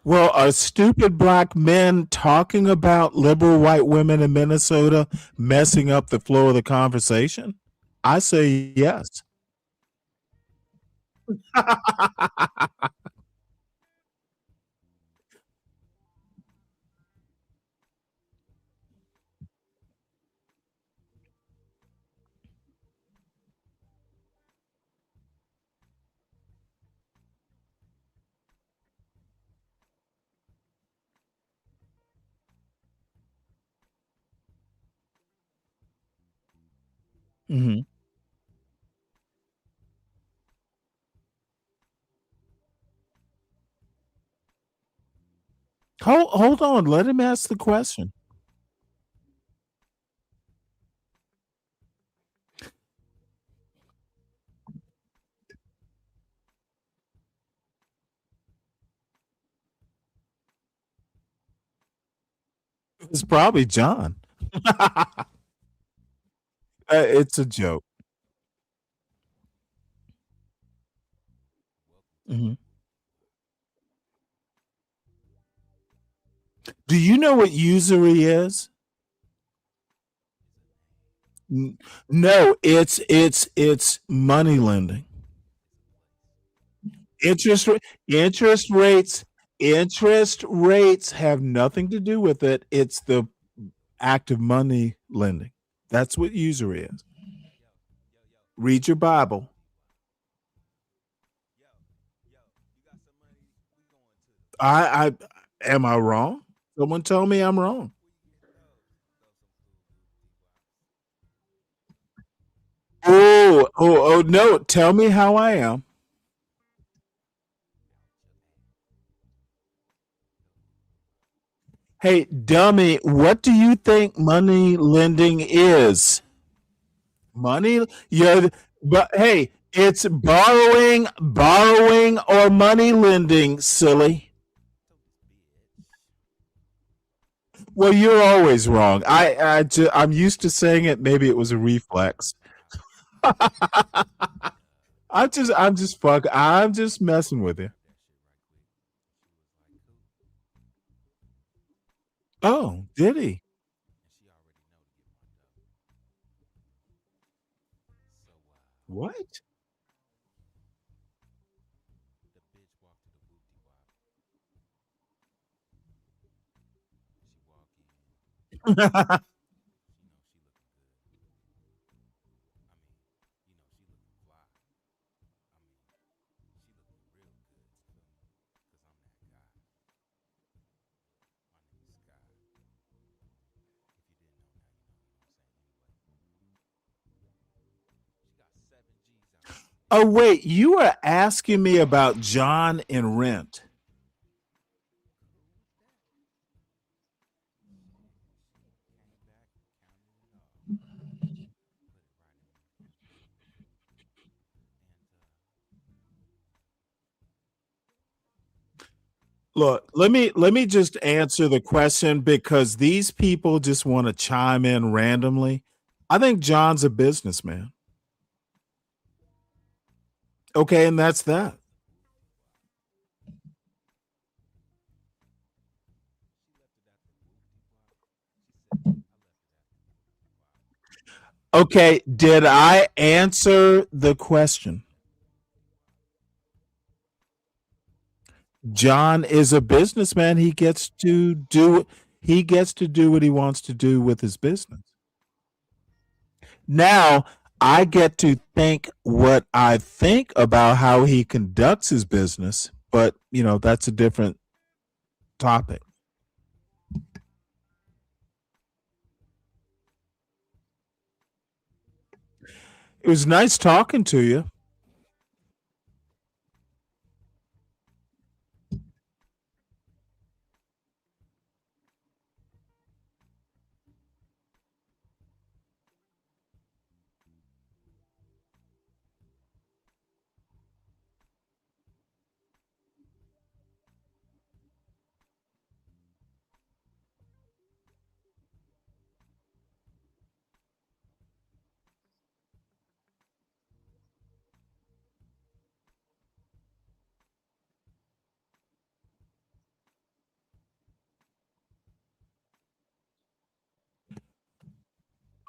Well, are stupid black men talking about liberal white women in Minnesota messing up the flow of the conversation? I say yes. Mm-hmm. Hold on. Let him ask the question. It's probably John. It's a joke. Mm-hmm. Do you know what usury is? No, it's money lending. Interest rates have nothing to do with it. It's the act of money lending. That's what usury is. Read your Bible. I am I wrong? Someone tell me I'm wrong. Oh no, tell me how I am. Hey, dummy, what do you think money lending is? Money, yeah, but hey, it's borrowing or money lending, silly. Well, you're always wrong. I'm used to saying it. Maybe it was a reflex. I'm just messing with you. Oh, did he? What? Oh, wait, you are asking me about John and Rent. Look, let me just answer the question because these people just want to chime in randomly. I think John's a businessman. Okay, and that's that. Okay, did I answer the question? John is a businessman. He gets to do what he wants to do with his business. Now, I get to think what I think about how he conducts his business, but that's a different topic. It was nice talking to you.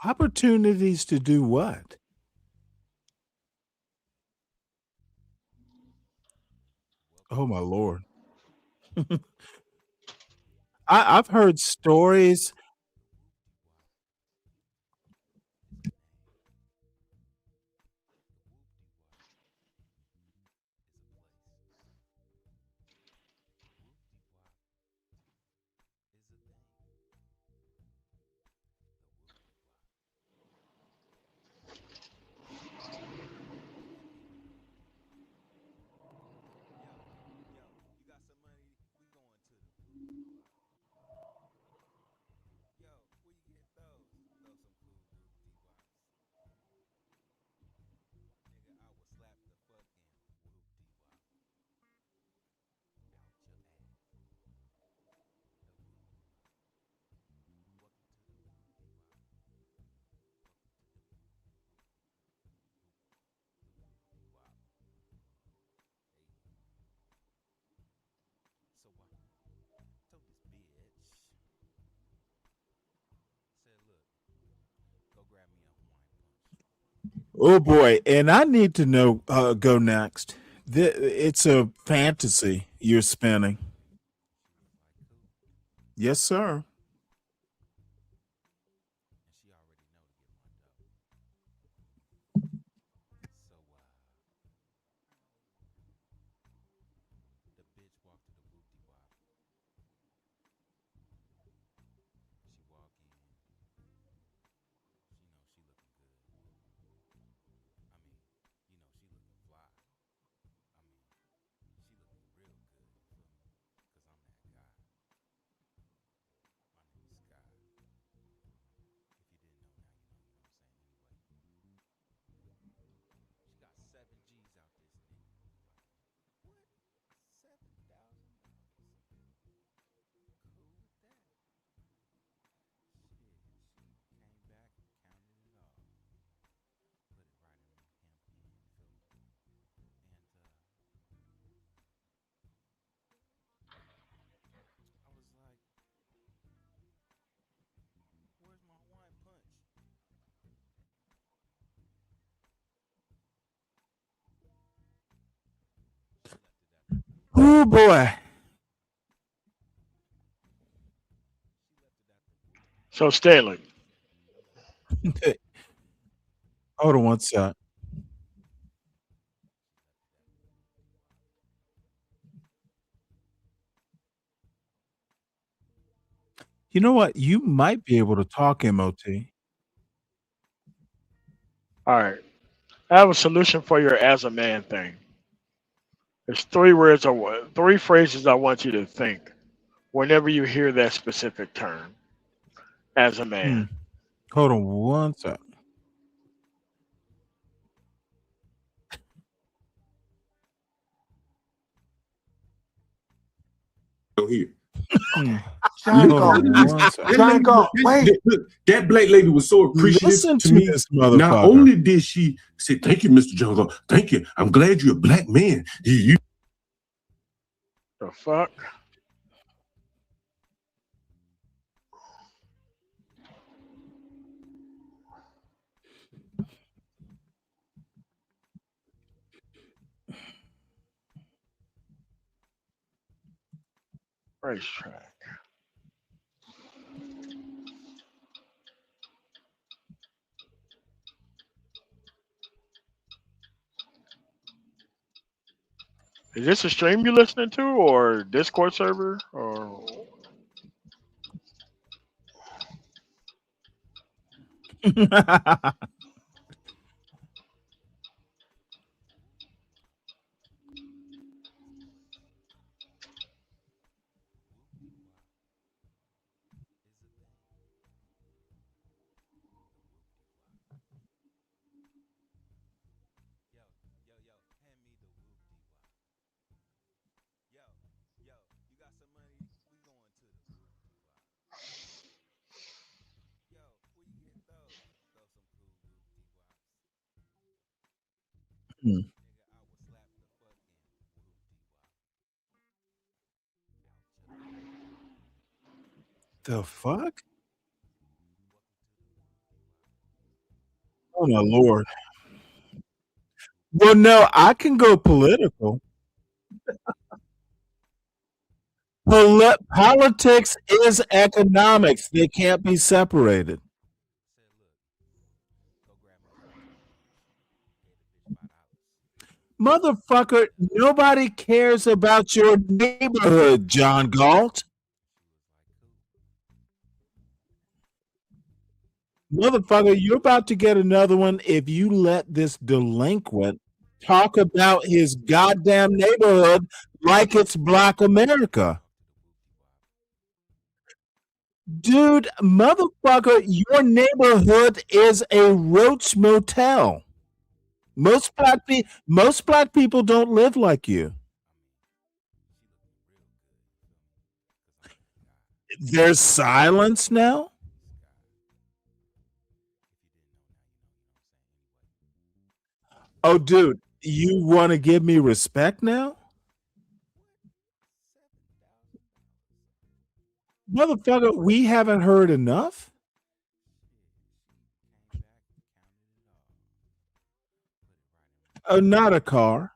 Opportunities to do what? Oh my Lord. I've heard stories. Oh boy, and I need to know go next. It's a fantasy you're spinning. Yes, sir. Oh boy. So Stanley, Hold on one sec. You know what? You might be able to talk, MOT. all right. I have a solution for your as a man thing. There's three words or three phrases I want you to think whenever you hear that specific term as a man. Hold on one sec. Don't hear. John Hold Galt. on one second. John Galt, wait. That black lady was so appreciative Listen to to me. this Not motherfucker. only did she say, "Thank you, Mr. John Galt. Thank you. I'm glad you're a black man." You The fuck? Racetrack. Is this a stream you listening to, or Discord server, or? Hmm. The fuck? Oh my lord. Well, no, I can go political. Politics is economics. They can't be separated. Motherfucker, nobody cares about your neighborhood, John Galt. Motherfucker, you're about to get another one if you let this delinquent talk about his goddamn neighborhood like it's Black America. Dude, motherfucker, your neighborhood is a roach motel. Most black people don't live like you. There's silence now? Oh, dude, you want to give me respect now? Motherfucker, we haven't heard enough? Not a car.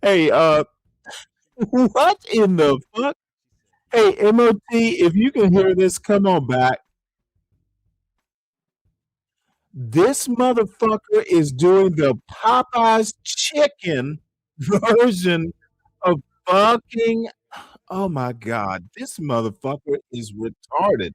Hey, what in the fuck? Hey, MOT, if you can hear this, come on back. This motherfucker is doing the Popeyes chicken version of fucking. Oh my God, this motherfucker is retarded.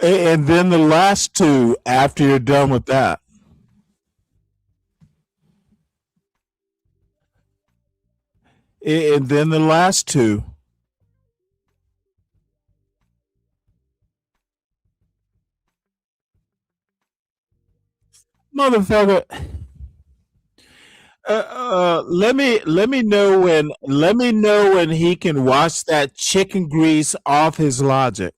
And then the last two after you're done with that. And then the last two. Motherfucker. Let me know when he can wash that chicken grease off his logic.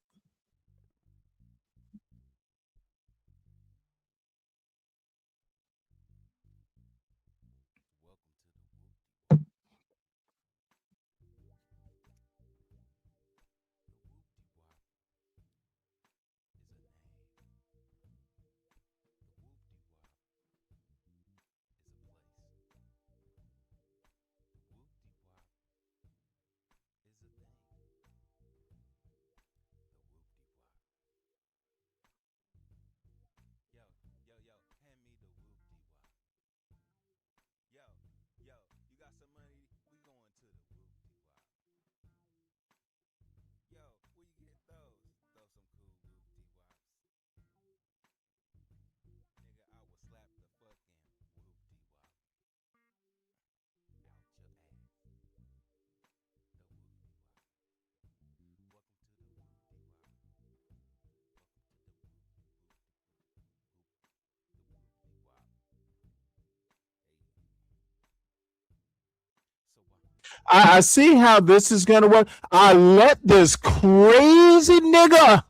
I see how this is gonna work. I let this crazy nigga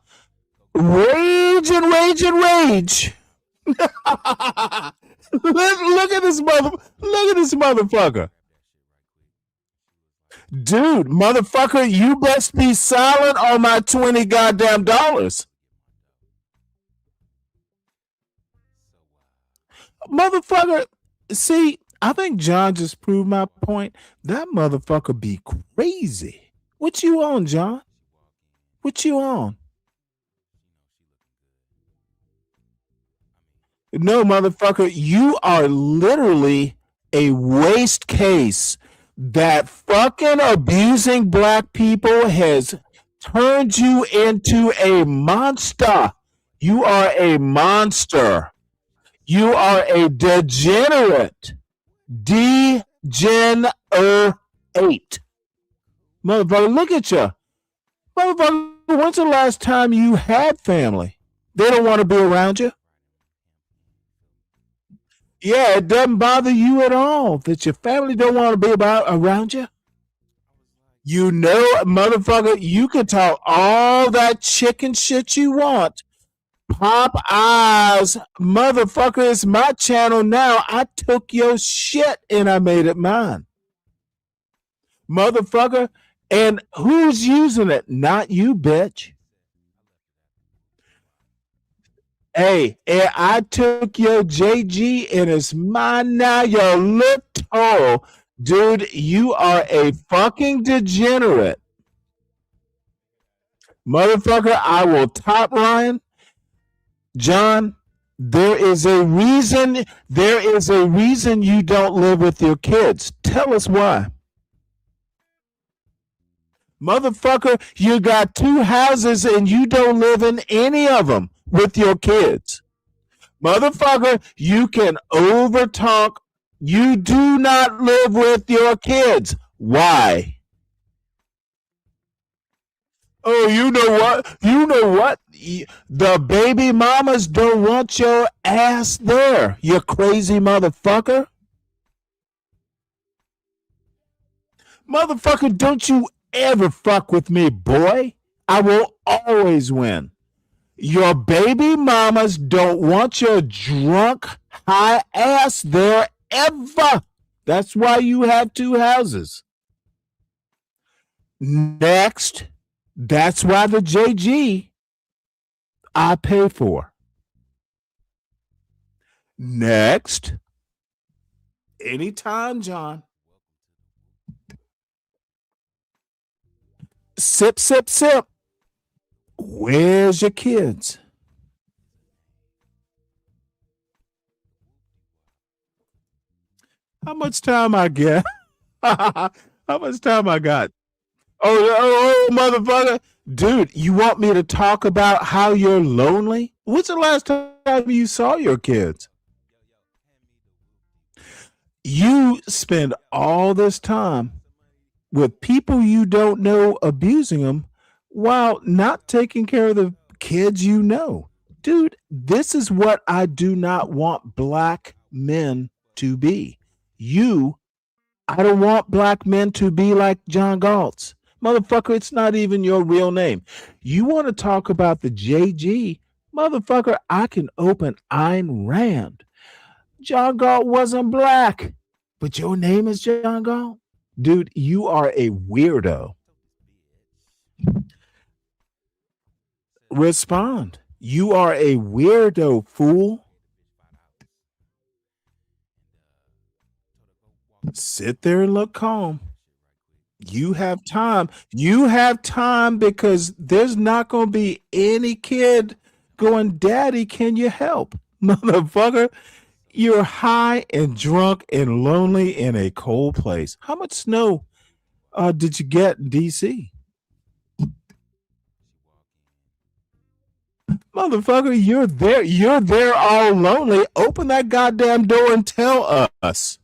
rage and rage and rage. look at this motherfucker. Dude, motherfucker, you best be silent on my $20 goddamn dollars. Motherfucker, see, I think John just proved my point. That motherfucker be crazy. What you on, John? What you on? No, motherfucker, you are literally a waste case that fucking abusing black people has turned you into a monster. You are a monster. You are a degenerate. Degenerate. Motherfucker, look at you. Motherfucker, when's the last time you had family? They don't want to be around you. Yeah, it doesn't bother you at all that your family don't want to be around you. You know, motherfucker, you can talk all that chicken shit you want. Pop eyes, motherfucker, it's my channel now. I took your shit and I made it mine. Motherfucker, and who's using it? Not you, bitch. Hey, and I took your JG and it's mine now, you little. Dude, you are a fucking degenerate. Motherfucker, I will top Ryan. John, there is a reason you don't live with your kids. Tell us why. Motherfucker, you got 2 houses and you don't live in any of them with your kids. Motherfucker, you can overtalk. You do not live with your kids. Why? Oh, you know what? You know what? The baby mamas don't want your ass there, you crazy motherfucker. Motherfucker, don't you ever fuck with me, boy. I will always win. Your baby mamas don't want your drunk high ass there ever. That's why you have 2 houses. Next, that's why the JG I pay for. Next, anytime, John. Sip, sip, sip. Where's your kids? How much time I get? How much time I got? Oh, motherfucker. Dude, you want me to talk about how you're lonely? When's the last time you saw your kids? You spend all this time with people you don't know abusing them while not taking care of the kids you know. Dude, this is what I do not want black men to be. I don't want black men to be like John Galtz. Motherfucker, it's not even your real name. You want to talk about the JG? Motherfucker, I can open Ayn Rand. John Galt wasn't black, but your name is John Galt? Dude, you are a weirdo. Respond. You are a weirdo, fool. Sit there and look calm. You have time. You have time because there's not going to be any kid going, Daddy, can you help? Motherfucker, you're high and drunk and lonely in a cold place. How much snow did you get in DC? Motherfucker, you're there. You're there all lonely. Open that goddamn door and tell us.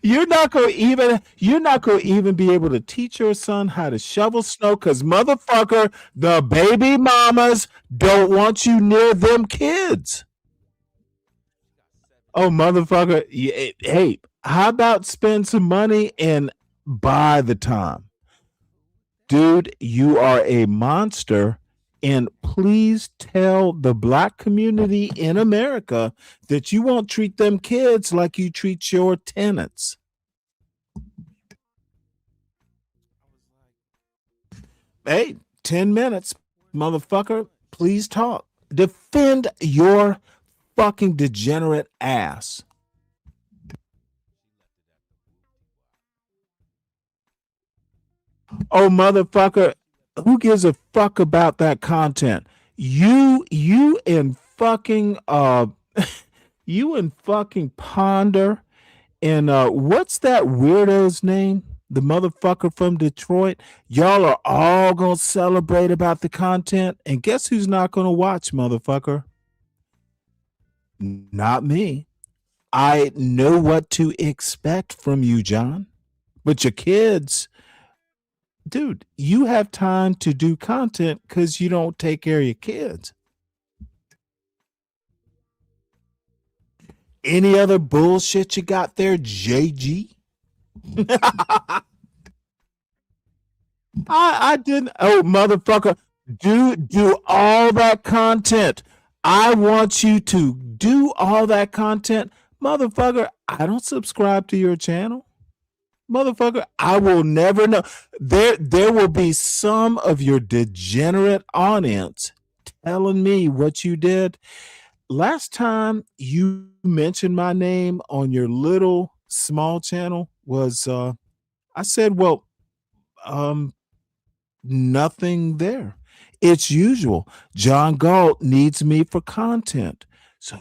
You're not gonna even be able to teach your son how to shovel snow because motherfucker, the baby mamas don't want you near them kids. Oh, motherfucker. Hey, how about spend some money and buy the time? Dude, you are a monster. And please tell the black community in America that you won't treat them kids like you treat your tenants. Hey, 10 minutes, motherfucker. Please talk. Defend your fucking degenerate ass. Oh, motherfucker. Who gives a fuck about that content? You and fucking you and fucking Ponder and what's that weirdo's name? The motherfucker from Detroit. Y'all are all gonna celebrate about the content, and guess who's not gonna watch, motherfucker? Not me. I know what to expect from you, John. But your kids, dude, you have time to do content because you don't take care of your kids. Any other bullshit you got there, JG? I didn't. Oh, motherfucker, do all that content. I want you to do all that content. Motherfucker, I don't subscribe to your channel. Motherfucker, I will never know. There will be some of your degenerate audience telling me what you did. Last time you mentioned my name on your little small channel was I said, well, nothing there. It's usual. John Galt needs me for content. So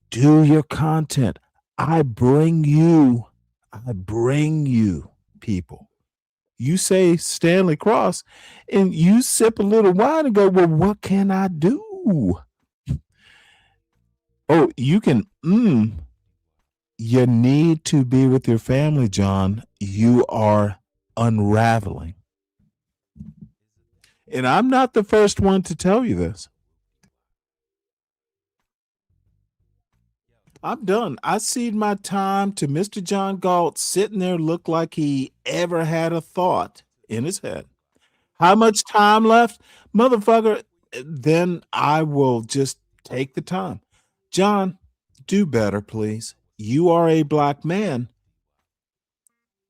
do your content. I bring you people. You say Stanley Cross and you sip a little wine and go, well, what can I do? Oh, you can, you need to be with your family, John. You are unraveling. And I'm not the first one to tell you this. I'm done. I cede my time to Mr. John Galt sitting there look like he ever had a thought in his head. How much time left? Motherfucker, then I will just take the time. John, do better, please. You are a black man.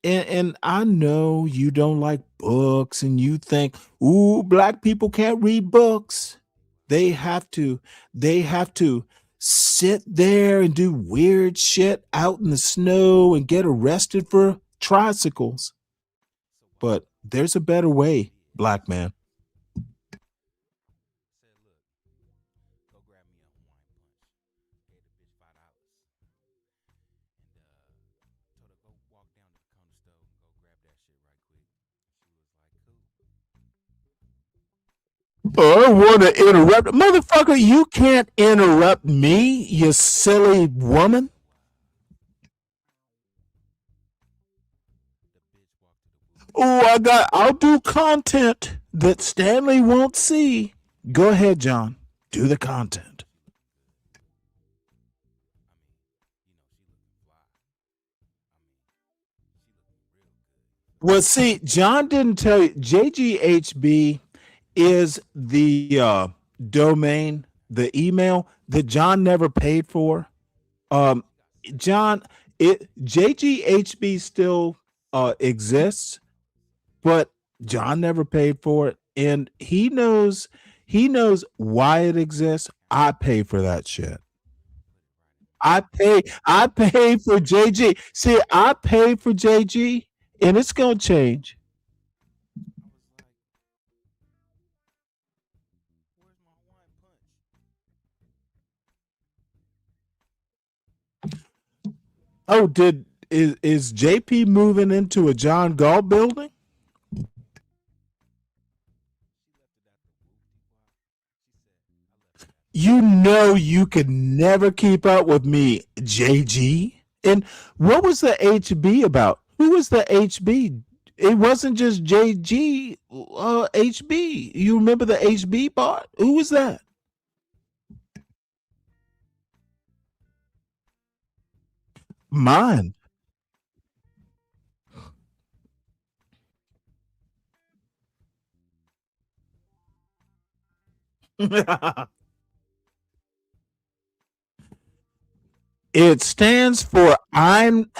And I know you don't like books and you think, ooh, black people can't read books. They have to sit there and do weird shit out in the snow and get arrested for tricycles. But there's a better way, black man. I want to interrupt. Motherfucker, you can't interrupt me, you silly woman. Oh, I'll do content that Stanley won't see. Go ahead, John. Do the content. Well, see, John didn't tell you. JGHB is the domain, the email that John never paid for. John, JGHB still exists, but John never paid for it, and he knows why it exists. I pay for that shit. I pay for JG. See, I pay for JG, and it's gonna change. Oh, is JP moving into a John Galt building? You know you could never keep up with me, JG. And what was the HB about? Who was the HB? It wasn't just JG, HB. You remember the HB part? Who was that? Mine. It stands for I'm.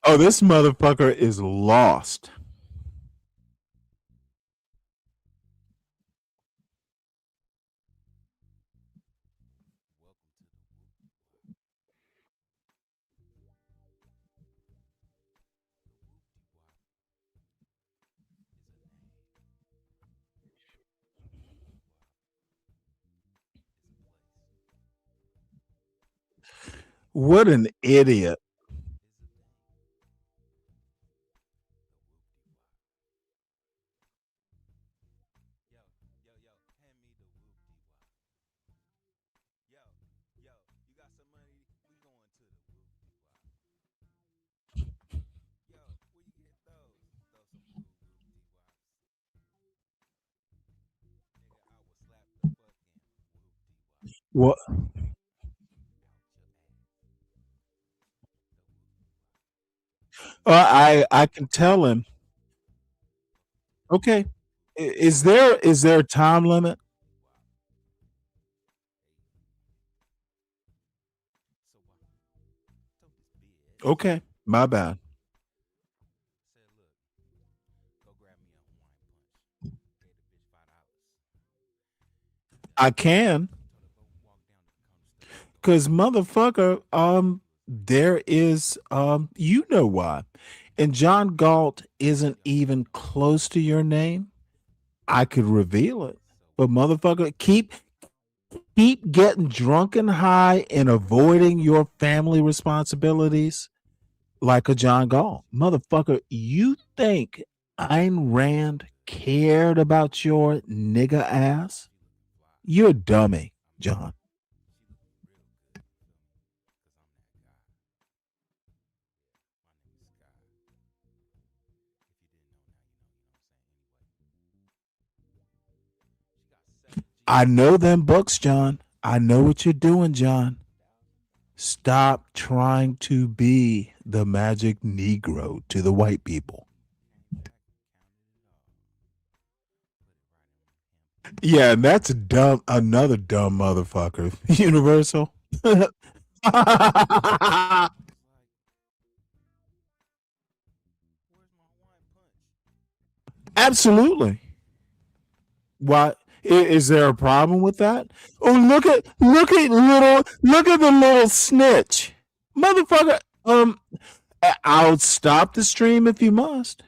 Oh, this motherfucker is lost. What an idiot. What? I can tell him. Okay. Is there a time limit? Okay, my bad. I can. Cause motherfucker, there is you know why. And John Galt isn't even close to your name. I could reveal it. But motherfucker, keep getting drunk and high and avoiding your family responsibilities like a John Galt. Motherfucker, you think Ayn Rand cared about your nigga ass? You're a dummy, John. I know them books, John. I know what you're doing, John. Stop trying to be the magic Negro to the white people. Yeah, and that's dumb. Another dumb motherfucker. Universal. Absolutely. Why is there a problem with that? Oh, look at the little snitch, motherfucker. I'll stop the stream if you must.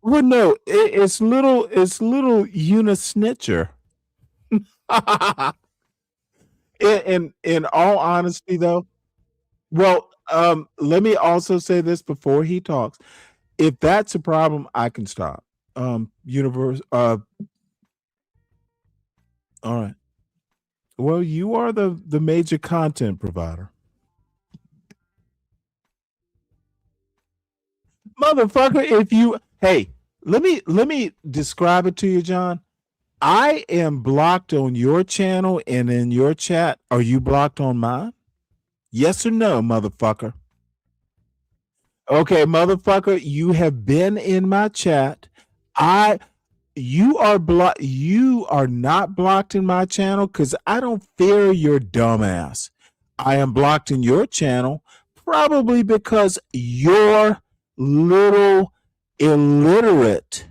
Well, no, it's little unisnitcher. In all honesty, though, well, let me also say this before he talks. If that's a problem, I can stop. Universe. All right. Well, you are the major content provider, motherfucker. If you let me describe it to you, John. I am blocked on your channel and in your chat. Are you blocked on mine? Yes or no, motherfucker? Okay, motherfucker, you have been in my chat. You are blocked. You are not blocked in my channel because I don't fear your dumbass. I am blocked in your channel probably because your little illiterate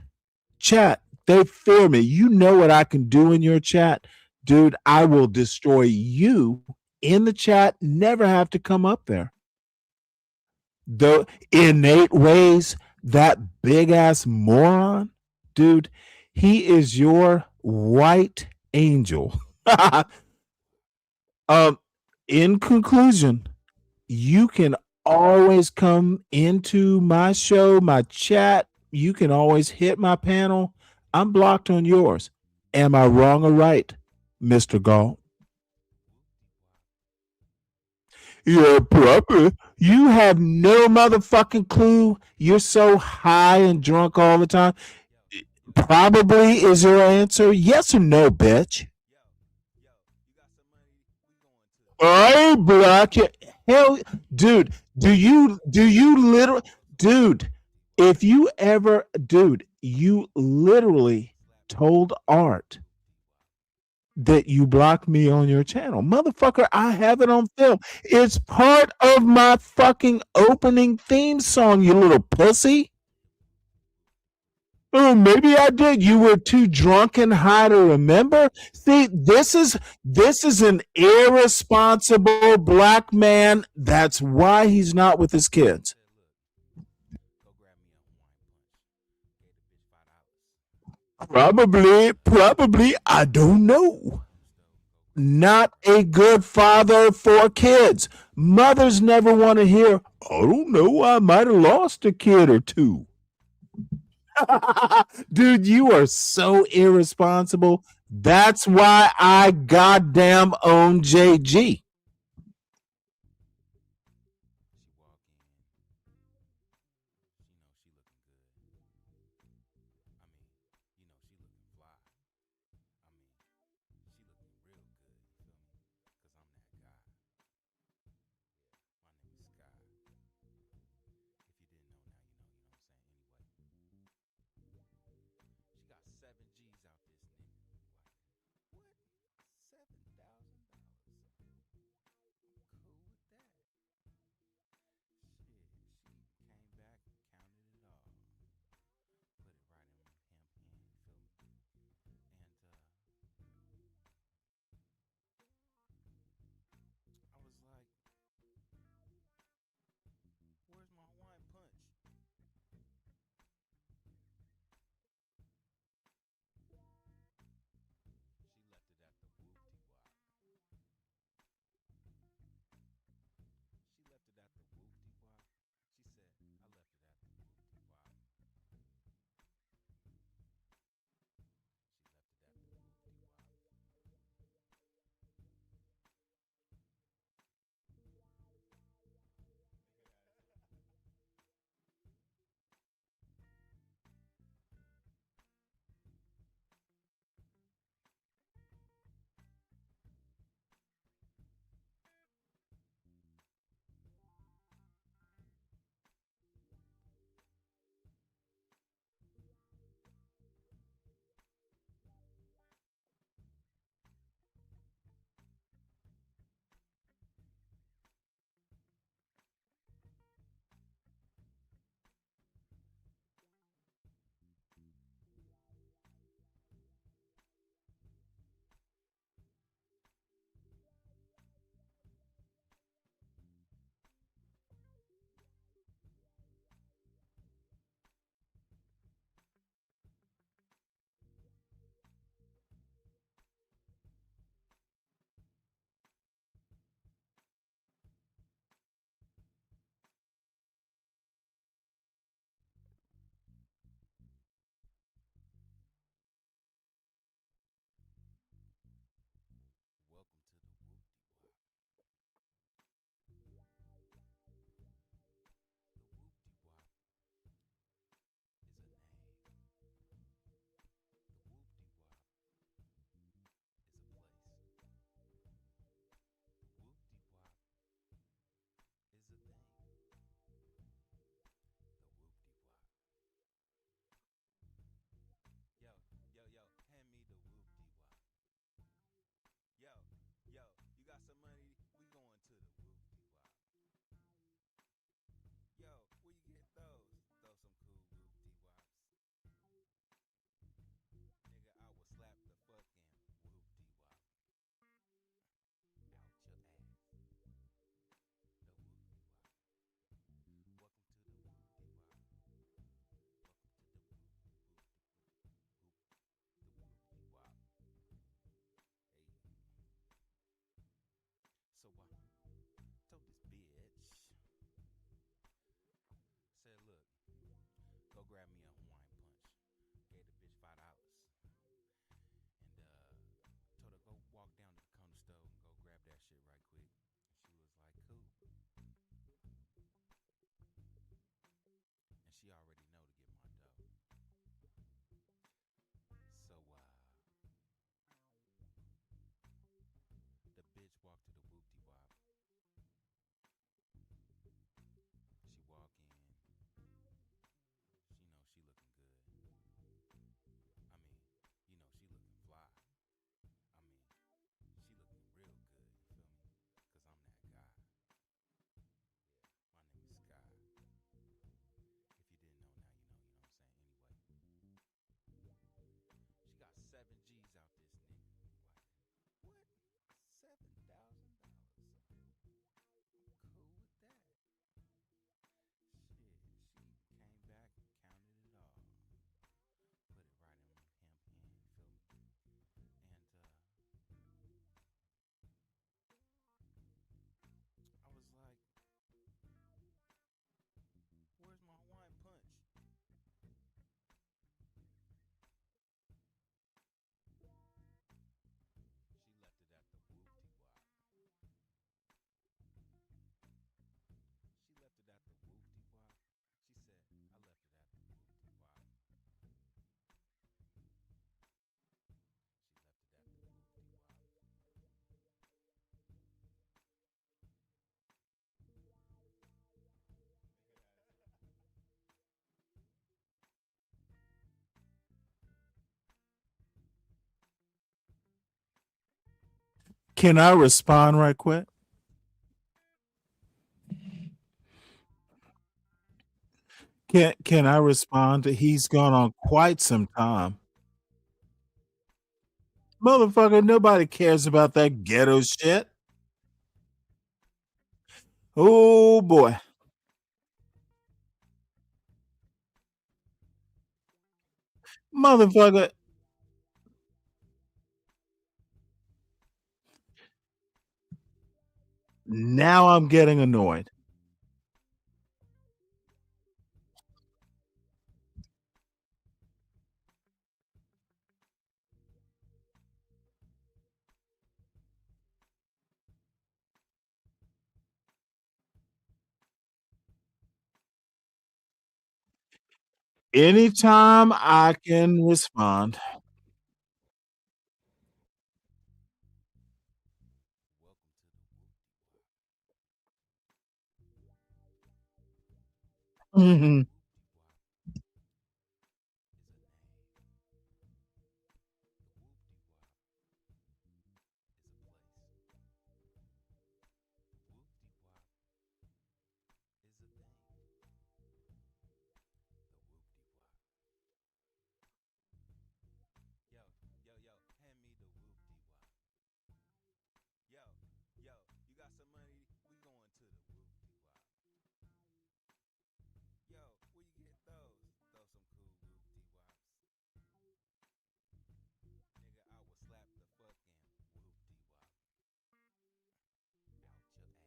chat, they fear me. You know what I can do in your chat? Dude, I will destroy you in the chat, never have to come up there. The innate ways, that big ass moron, dude, he is your white angel. In conclusion, you can always come into my show, my chat. You can always hit my panel. I'm blocked on yours. Am I wrong or right, Mr. Gall? Yeah, proper. You have no motherfucking clue. You're so high and drunk all the time. Probably is your answer. Yes or no, bitch? I block you. Hell, dude, do you literally, dude, if you ever, dude, you literally told Art that you blocked me on your channel. Motherfucker, I have it on film. It's part of my fucking opening theme song, you little pussy. Oh, maybe I did. You were too drunk and high to remember. See, this is an irresponsible black man. That's why he's not with his kids. Probably, I don't know. Not a good father for kids. Mothers never want to hear, I don't know, I might have lost a kid or two. Dude, you are so irresponsible. That's why I goddamn own JG. she already know to get my dough. So the bitch walked to the whoop-de wop. She walk in. She know she looking good. I mean, you know she looking fly. I mean, she looking real good, you feel me? Cause I'm that guy. Yeah, my name is Sky. If you didn't know, now you know what I'm saying? Anyway. She got 7 G's out this nigga. Like, what? $7,000? I'm cool with that. Shit, she came back and counted it all. Put it right in him hand, you feel me? And I was like, where's my Hawaiian punch? She left it at the whoop-de-wop. She left it at the whoop-de-wop. She said, I left it at the whoop-de-wop. She left it at the whoop-de-wop. Can I respond right quick? Can I respond to he's gone on quite some time? Motherfucker, nobody cares about that ghetto shit. Oh boy. Motherfucker. Now I'm getting annoyed. Anytime I can respond. Mm-hmm. Yo, hand me the whoop-de-wop. Yo, you got some money? We going to the whoop-de-wop. Yo, where you get those? Throw some cool whoop-de-wops. Nigga, I will slap the fucking whoop-de-wop out your ass. The whoop-de-wop.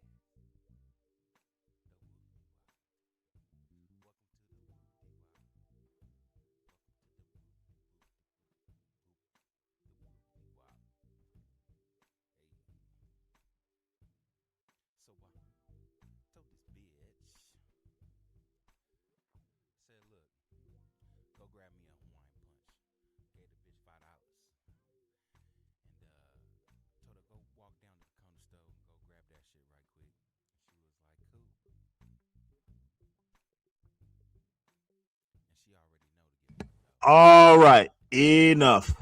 Welcome to the whoop-de-wop. Welcome to the whoop-de-wop. So I told this bitch, said, look, go grab me a Hawaiian punch. Gave the bitch $5. And told her, go walk down to the corner store and go grab that shit right quick. She was like, cool. And she already know to get my dough. All right. Enough.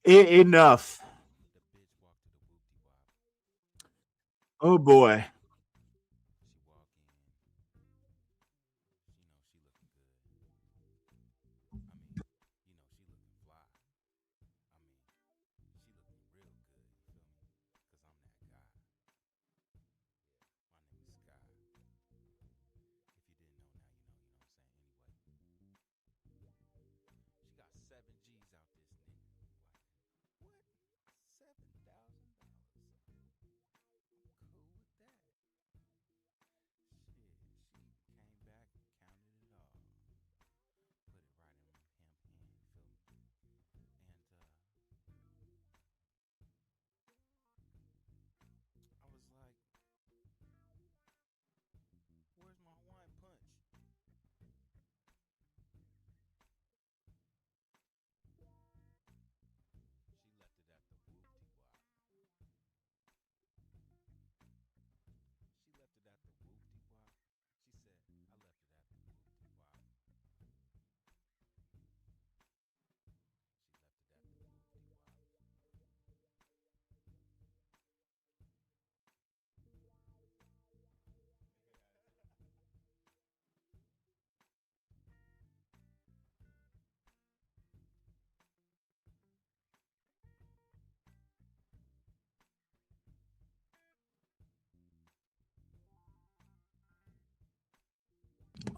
Enough. The bitch walked to the whoop-de-wop. Oh boy. She walk in. She know she looking good. I mean, you know she looking fly. I mean, she looking real good, you feel me? Cause I'm that guy. Yeah, my name is Sky. If you didn't know, now you know what I'm saying? Anyway. She got 7 G's out this nigga. Like, what? $7,000? I'm cool with that.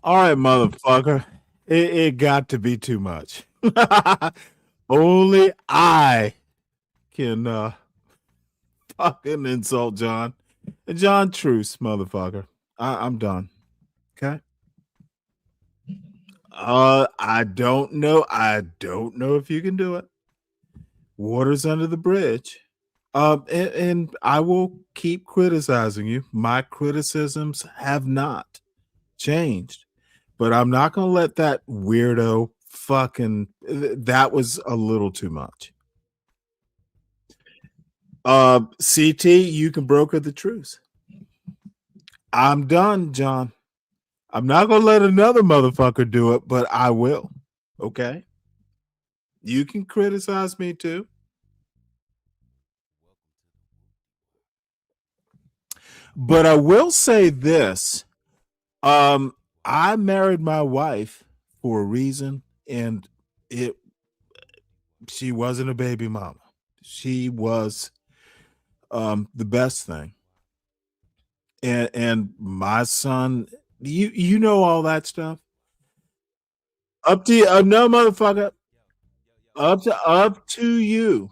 All right, motherfucker. It got to be too much. Only I can fucking insult John. John Truce, motherfucker. I'm done. Okay. I don't know. I don't know if you can do it. Water's under the bridge. And I will keep criticizing you. My criticisms have not changed, but I'm not gonna let that weirdo fucking. That was a little too much. CT, you can broker the truce. I'm done, John. I'm not gonna let another motherfucker do it, but I will. Okay. You can criticize me too. But I will say this. I married my wife for a reason, and she wasn't a baby mama. She was the best thing. And my son, you know all that stuff. Up to you, no motherfucker. Up to you.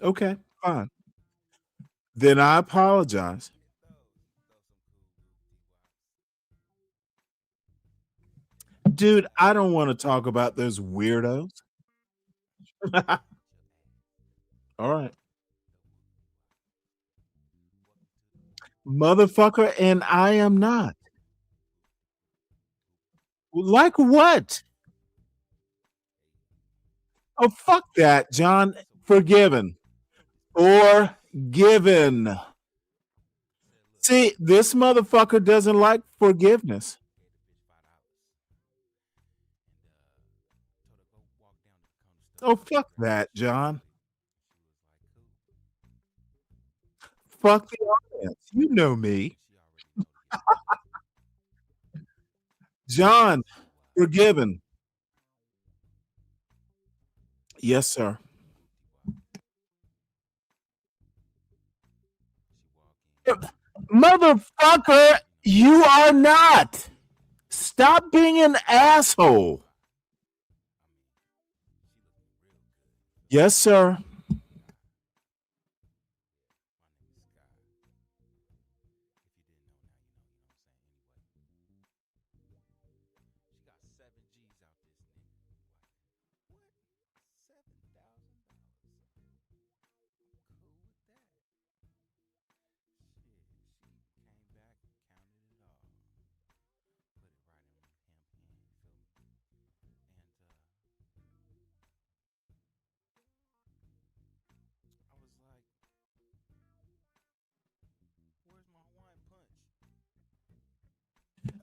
Okay, fine. Then I apologize. Dude, I don't want to talk about those weirdos. All right. Motherfucker, and I am not. Like what? Oh, fuck that, John. Forgiven. Forgiven. See, this motherfucker doesn't like forgiveness. Oh, fuck that, John. Fuck the audience. You know me. John, forgiven. Yes, sir. Motherfucker, you are not. Stop being an asshole. Yes, sir.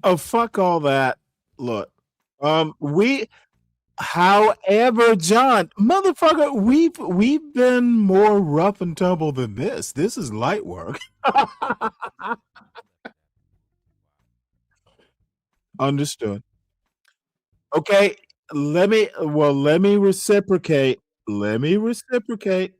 Oh, fuck all that. Look, however, John, motherfucker, we've been more rough and tumble than this. This is light work. Understood. Okay, let me reciprocate. Let me reciprocate.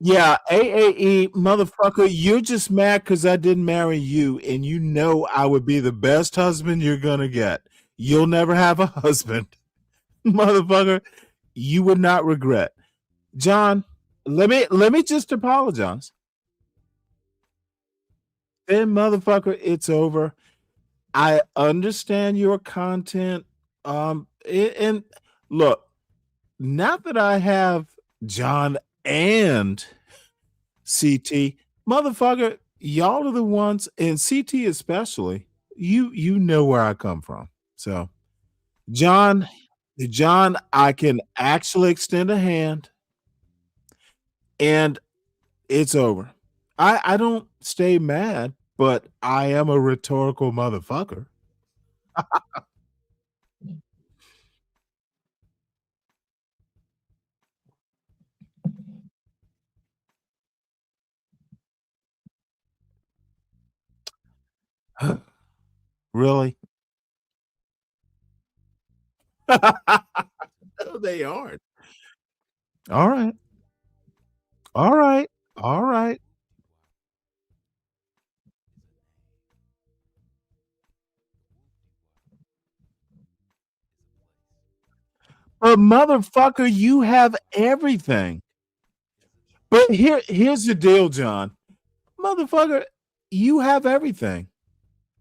Yeah, AAE, motherfucker, you're just mad because I didn't marry you, and you know I would be the best husband you're gonna get. You'll never have a husband, motherfucker. You would not regret. John, let me just apologize. Then, motherfucker, it's over. I understand your content. And look, not that I have John and CT, motherfucker, y'all are the ones, and CT especially. You know where I come from. So, John, I can actually extend a hand, and it's over. I don't stay mad, but I am a rhetorical motherfucker. Really? No, they aren't. All right. All right. All right. But motherfucker, you have everything. But here's the deal, John. Motherfucker, you have everything.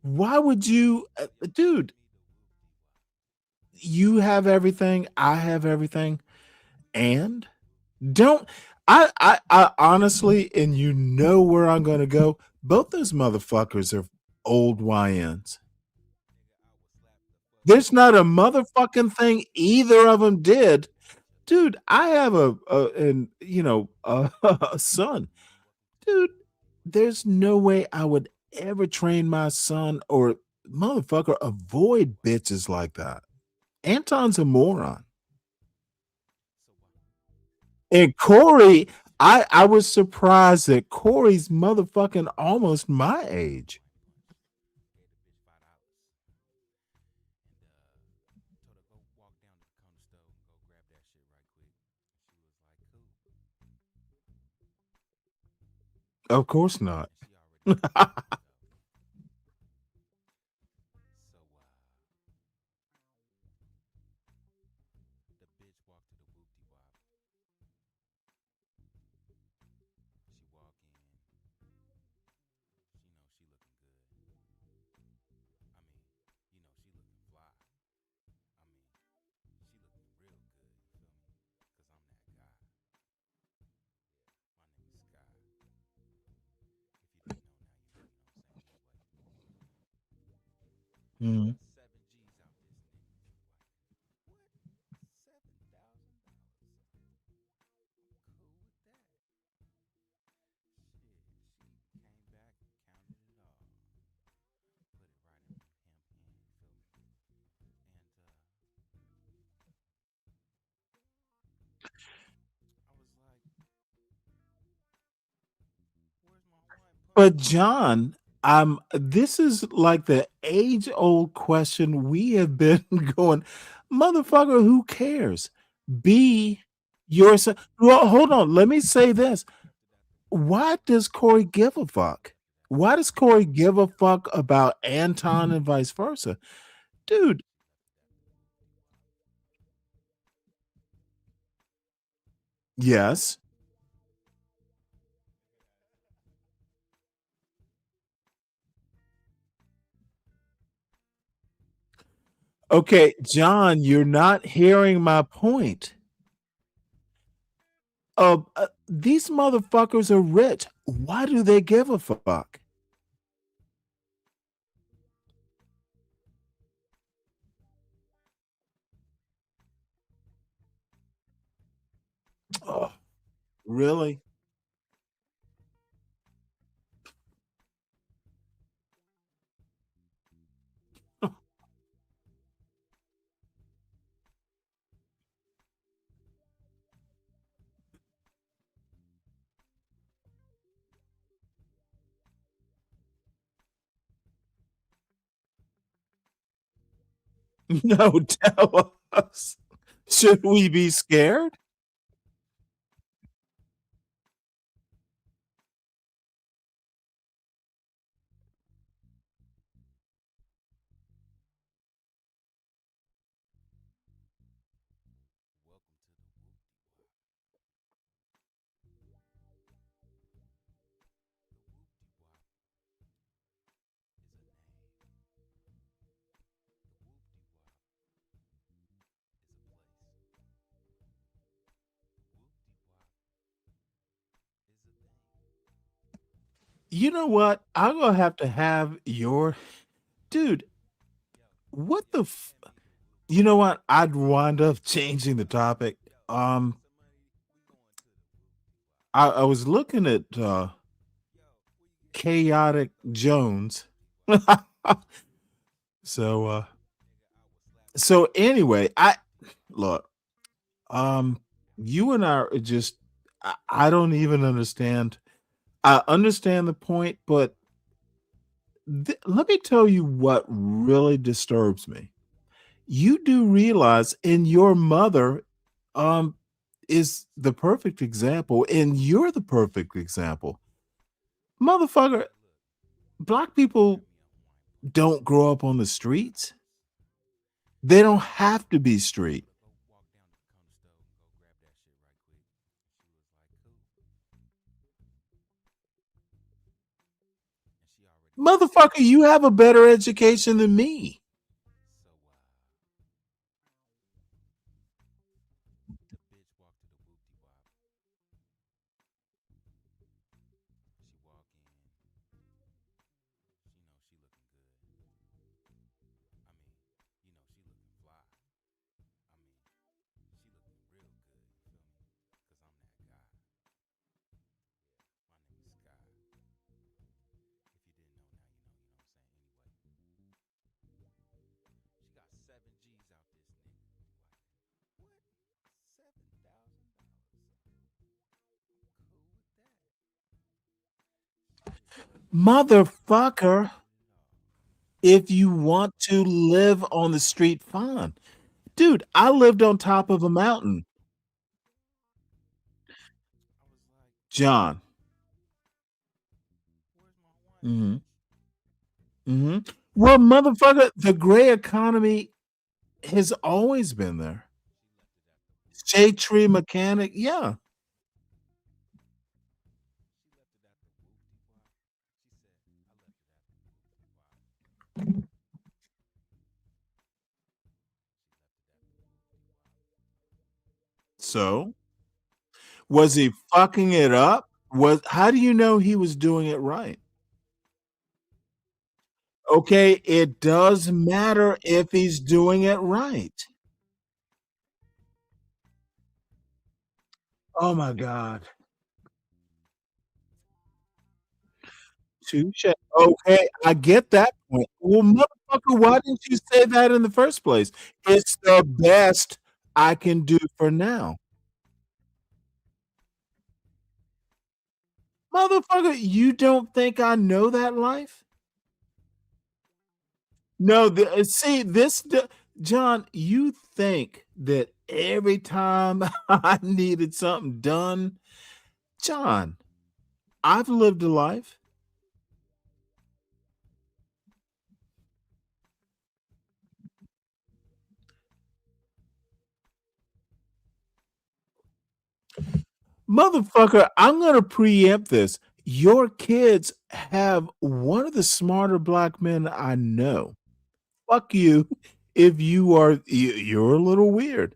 Why would you, dude? You have everything. I have everything. And don't I honestly, and you know where I'm gonna go. Both those motherfuckers are old YNs. There's not a motherfucking thing either of them did. Dude, I have a son. Dude, there's no way I would ever train my son or motherfucker avoid bitches like that. Anton's a moron. And Corey, I was surprised that Corey's motherfucking almost my age. Of course not. Mhm. But John, this is like the age-old question we have been going, motherfucker, who cares? Be yourself. Well, hold on. Let me say this. Why does Corey give a fuck? Why does Corey give a fuck about Anton and vice versa? Dude. Yes. Okay, John, you're not hearing my point. These motherfuckers are rich. Why do they give a fuck? Oh, really? No, tell us. Should we be scared? You know what? I'm gonna have to have your dude. What the you know what? I'd wind up changing the topic. I was looking at Chaotic Jones. So so anyway, I look, you and I are just I don't even understand. I understand the point, but let me tell you what really disturbs me. You do realize, and your mother is the perfect example, and you're the perfect example. Motherfucker, black people don't grow up on the streets. They don't have to be street. Motherfucker, you have a better education than me. Motherfucker, if you want to live on the street, fine. Dude, I lived on top of a mountain. John. Mm-hmm. Mm-hmm. Well, motherfucker, the gray economy has always been there. Shade tree mechanic, yeah. So, was he fucking it up? How do you know he was doing it right? Okay, it does matter if he's doing it right. Oh my God. Touche. Okay, I get that point. Well, motherfucker, why didn't you say that in the first place? It's the best I can do for now. Motherfucker, you don't think I know that life? No, see this, John. You think that every time I needed something done, John, I've lived a life. Motherfucker, I'm going to preempt this. Your kids have one of the smarter black men I know. Fuck you if you're a little weird.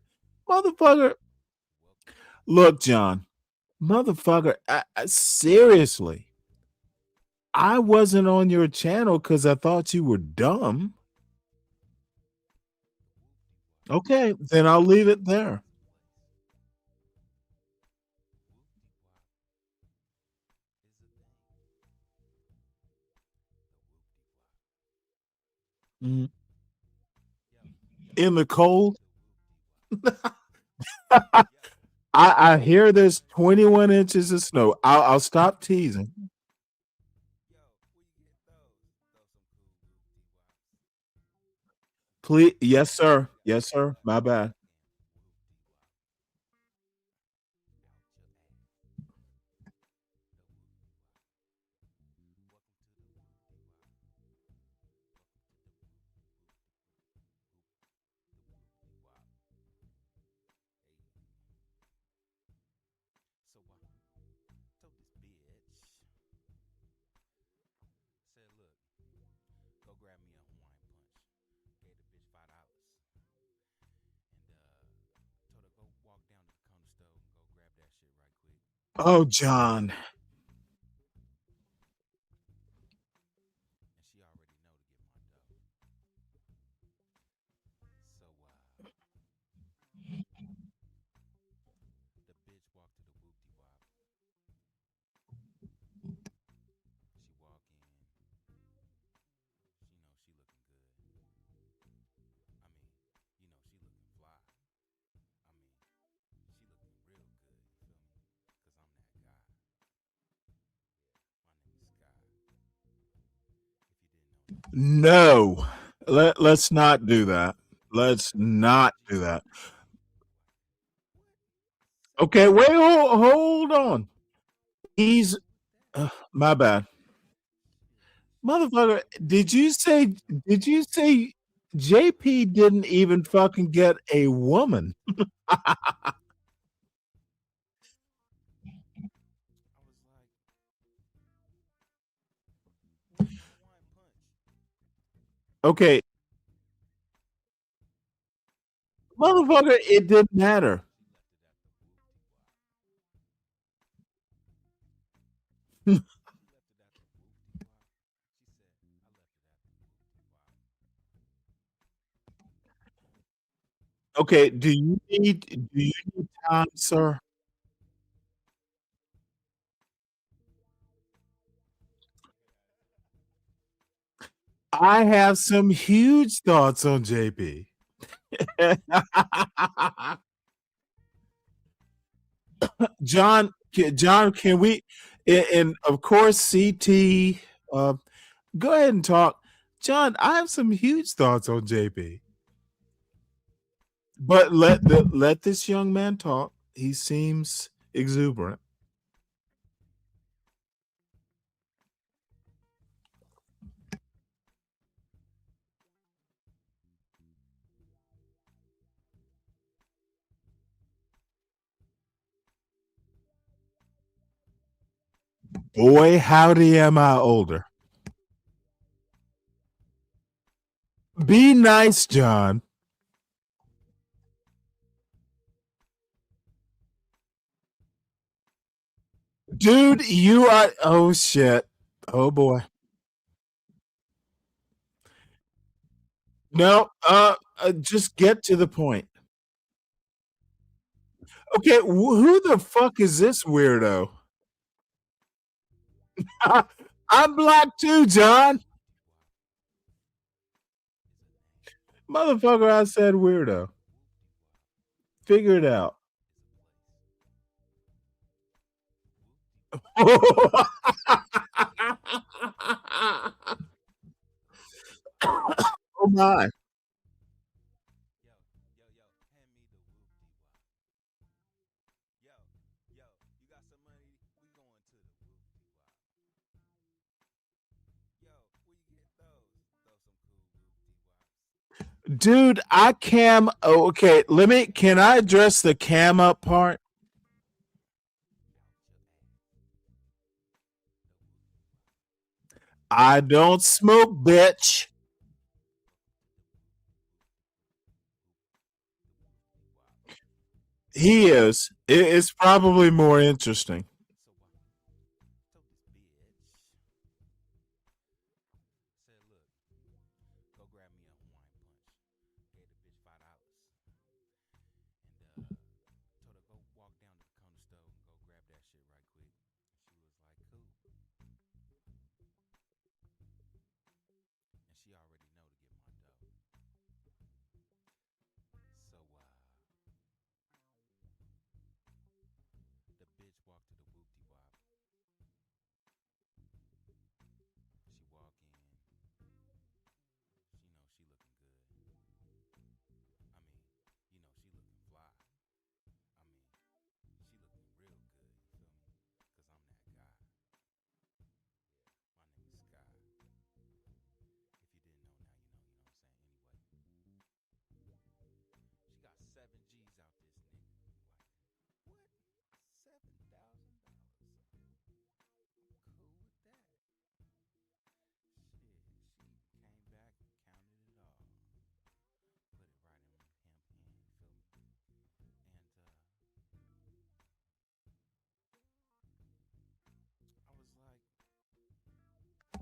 Motherfucker. Look, John. Motherfucker, seriously. I wasn't on your channel because I thought you were dumb. Okay, then I'll leave it there. Mhm. In the cold. I hear there's 21 inches of snow. I'll stop teasing. Please, yes, sir. Yes, sir. My bad. Oh, John. No. Let's not do that. Let's not do that. Okay, wait, hold on. He's my bad. Motherfucker, did you say JP didn't even fucking get a woman? Okay. Motherfucker, it didn't matter. Okay, do you need time, sir? I have some huge thoughts on JP. John, can we and of course CT go ahead and talk. John, I have some huge thoughts on JP. But let this young man talk. He seems exuberant. Boy, howdy am I older. Be nice, John. Dude, you are oh shit. Oh boy. No, just get to the point. Okay, who the fuck is this weirdo? I'm black too, John. Motherfucker, I said weirdo. Figure it out. Oh my. Dude, okay, can I address the cam up part? I don't smoke, bitch. He is. It's probably more interesting.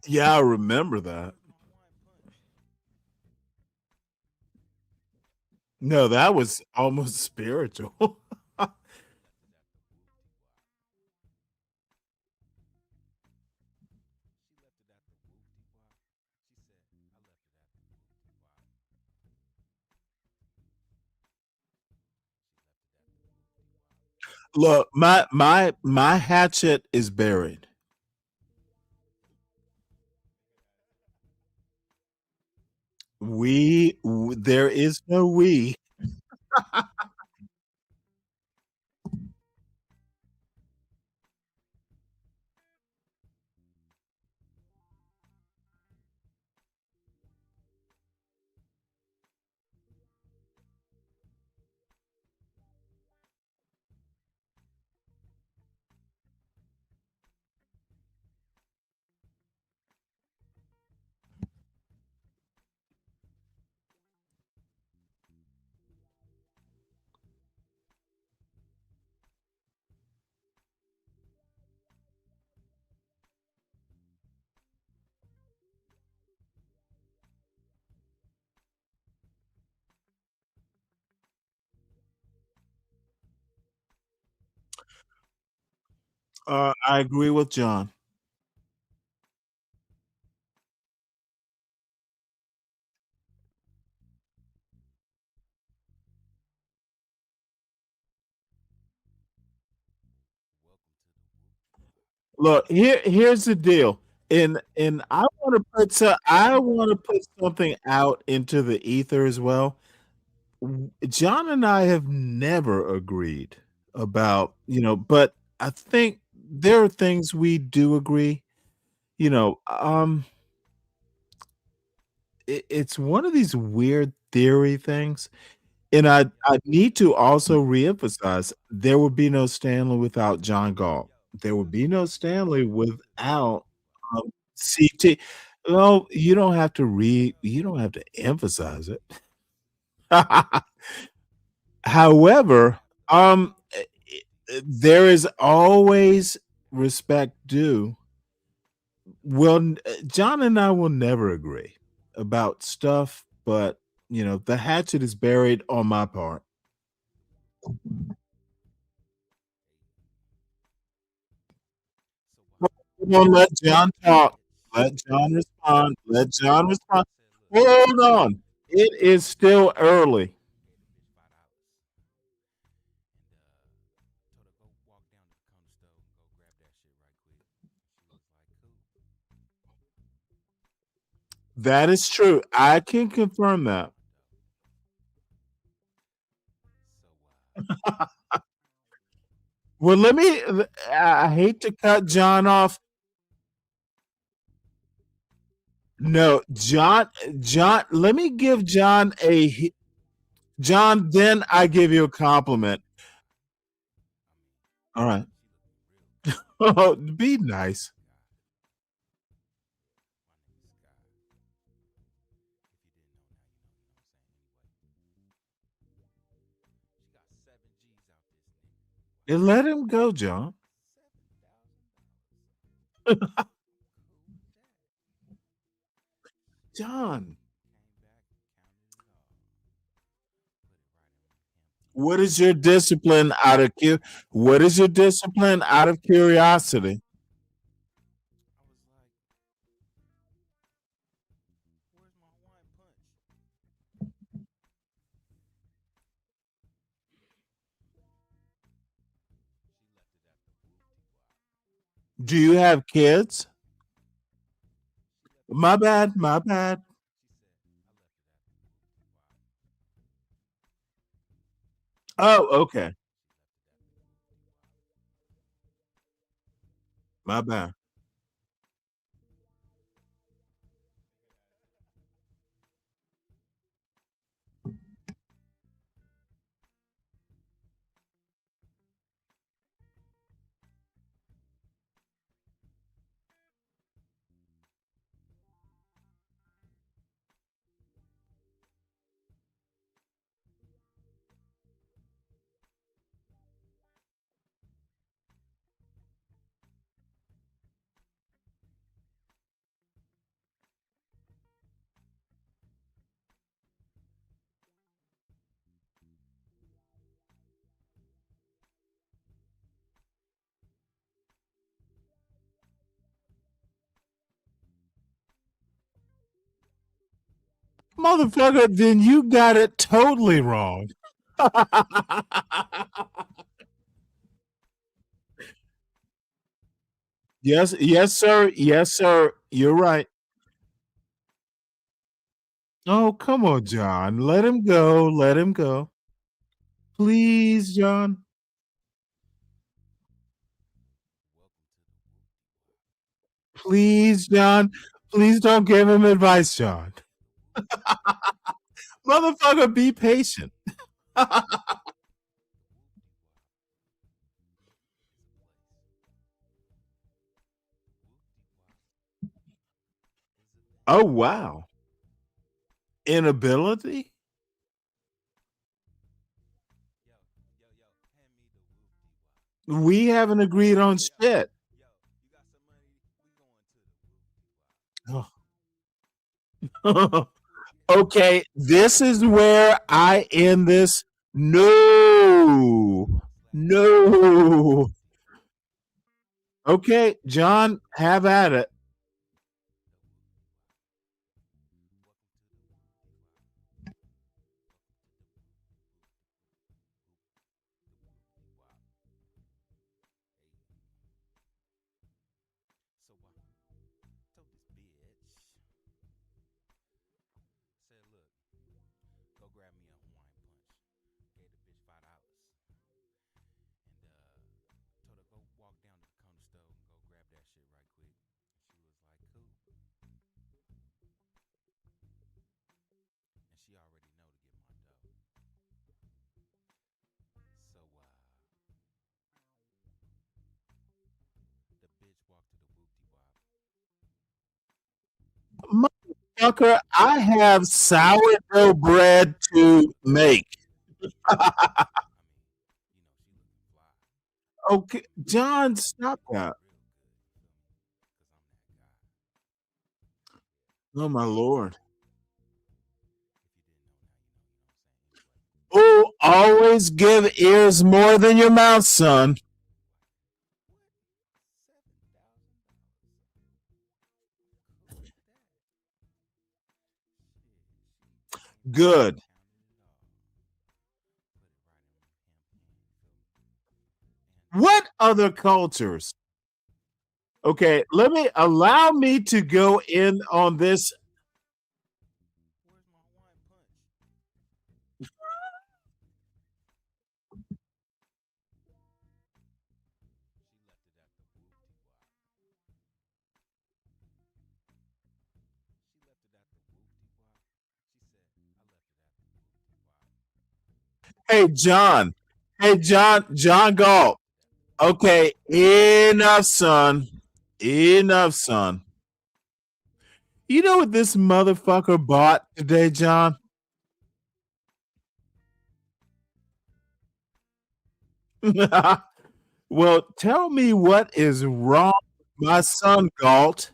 Yeah, I remember that. No, that was almost spiritual. Look, my hatchet is buried. There is no we. I agree with John. Look, here's the deal. And I want to put something out into the ether as well. John and I have never agreed about, but I think there are things we do agree. You know, it's one of these weird theory things. And I need to also reemphasize there would be no Stanley without John Galt. There would be no Stanley without CT. Well, you don't have to emphasize it. However, there is always respect due. Well, John and I will never agree about stuff, but the hatchet is buried on my part. Come on, let John talk. Let John respond. Let John respond. Hold on. It is still early. That is true. I can confirm that. Well, I hate to cut John off. No, John, let me give John John, then I give you a compliment. All right. Oh, be nice. And let him go, John. John. What is your discipline out of what is your discipline out of curiosity? Do you have kids? My bad, my bad. Oh, okay. My bad. Motherfucker, then you got it totally wrong. Yes, sir. Yes, sir. You're right. Oh, come on, John. Let him go. Let him go. Please, John. Please, John. Please don't give him advice, John. Motherfucker, be patient. Oh, wow. Inability? We haven't agreed on shit. Oh. Okay, this is where I end this. No. No. Okay, John, have at it. Go grab me a Hawaiian punch. Gave the bitch $5. And told her go walk down to the corner store and go grab that shit right quick. She was like, cool. And she already know to get my dough. So the bitch walked to the whoopty wop. Motherfucker, I have sourdough bread to make. Okay, John, stop that. Oh my Lord. Oh, always give ears more than your mouth, son. Good. What other cultures? Okay, allow me to go in on this. Hey, John. Hey, John Galt. Okay, enough, son. Enough, son. You know what this motherfucker bought today, John? Well, tell me what is wrong with my son, Galt.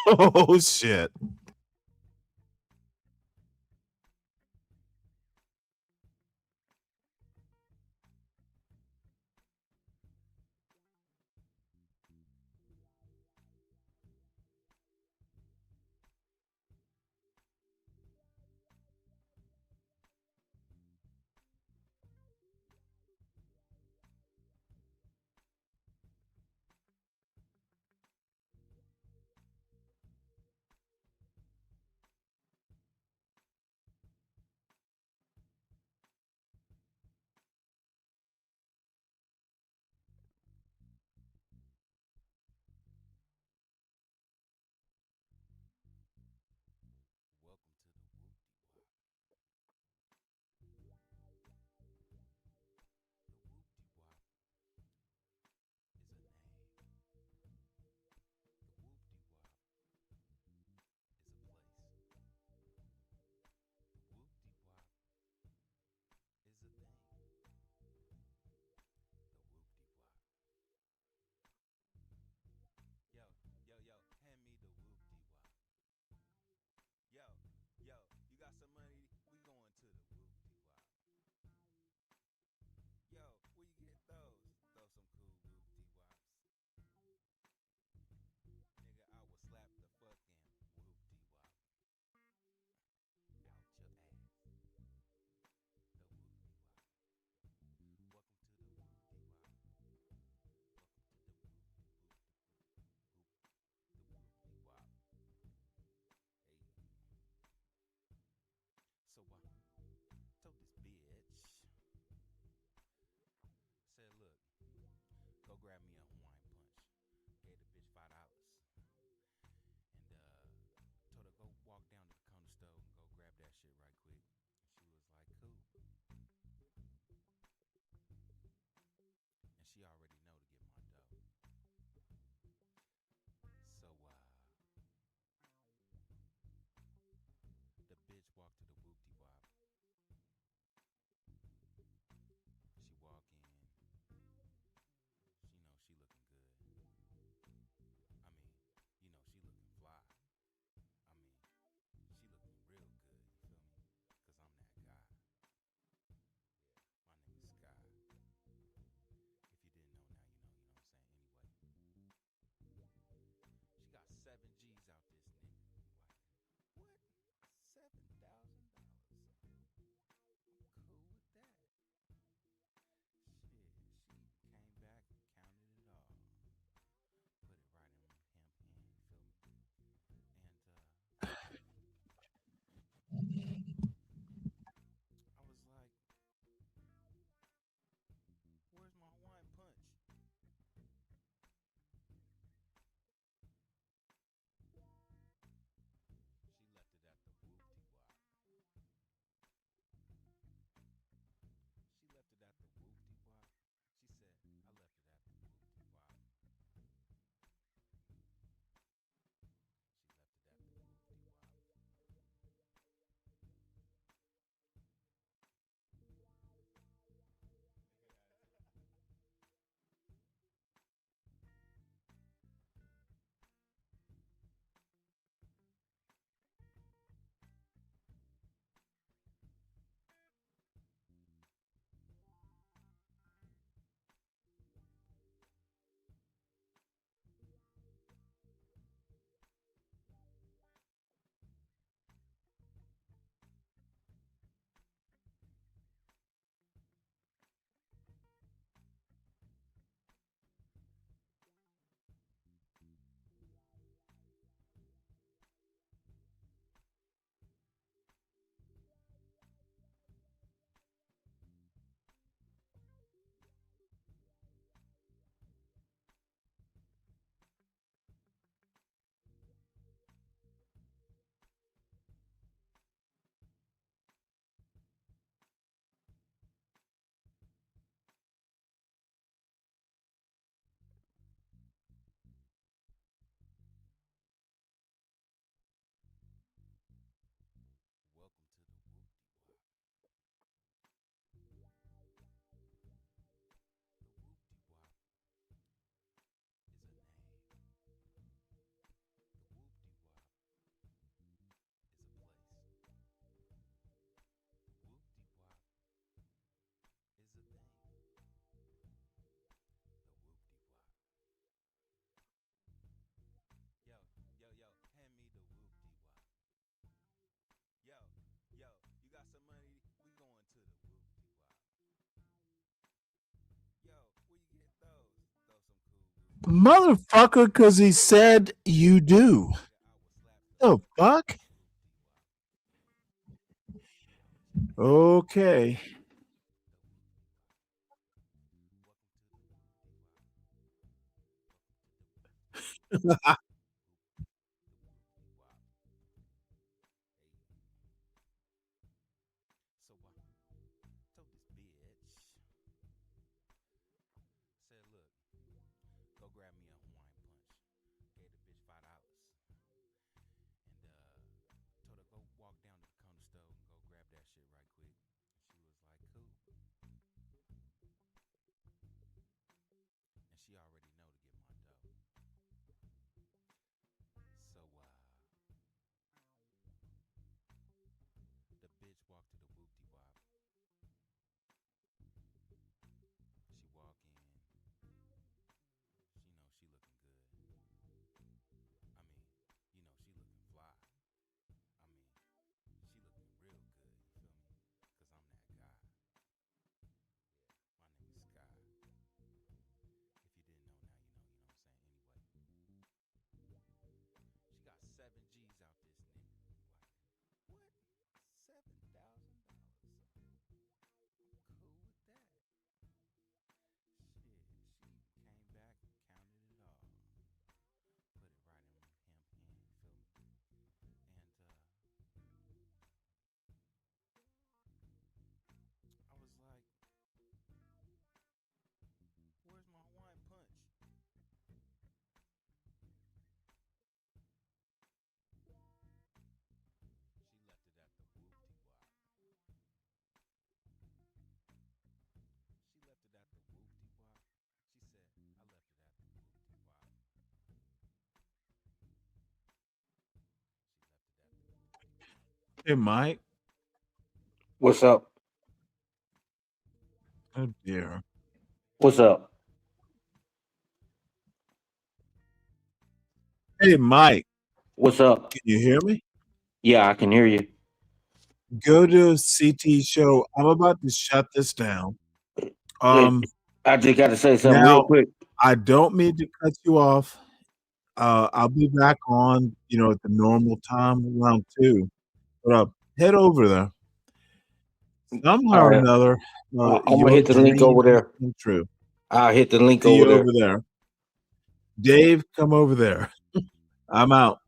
Oh, shit. Motherfucker, because he said you do. The fuck? Okay. Hey, Mike. What's up? Oh, dear. What's up? Hey, Mike. What's up? Can you hear me? Yeah, I can hear you. Go to CT show. I'm about to shut this down. I just got to say something now, real quick. I don't mean to cut you off. I'll be back on, at the normal time around 2. But head over there. Somehow or another, I'm gonna hit the link over there. True. I'll hit the link See over you there. over there. Dave, come over there. I'm out.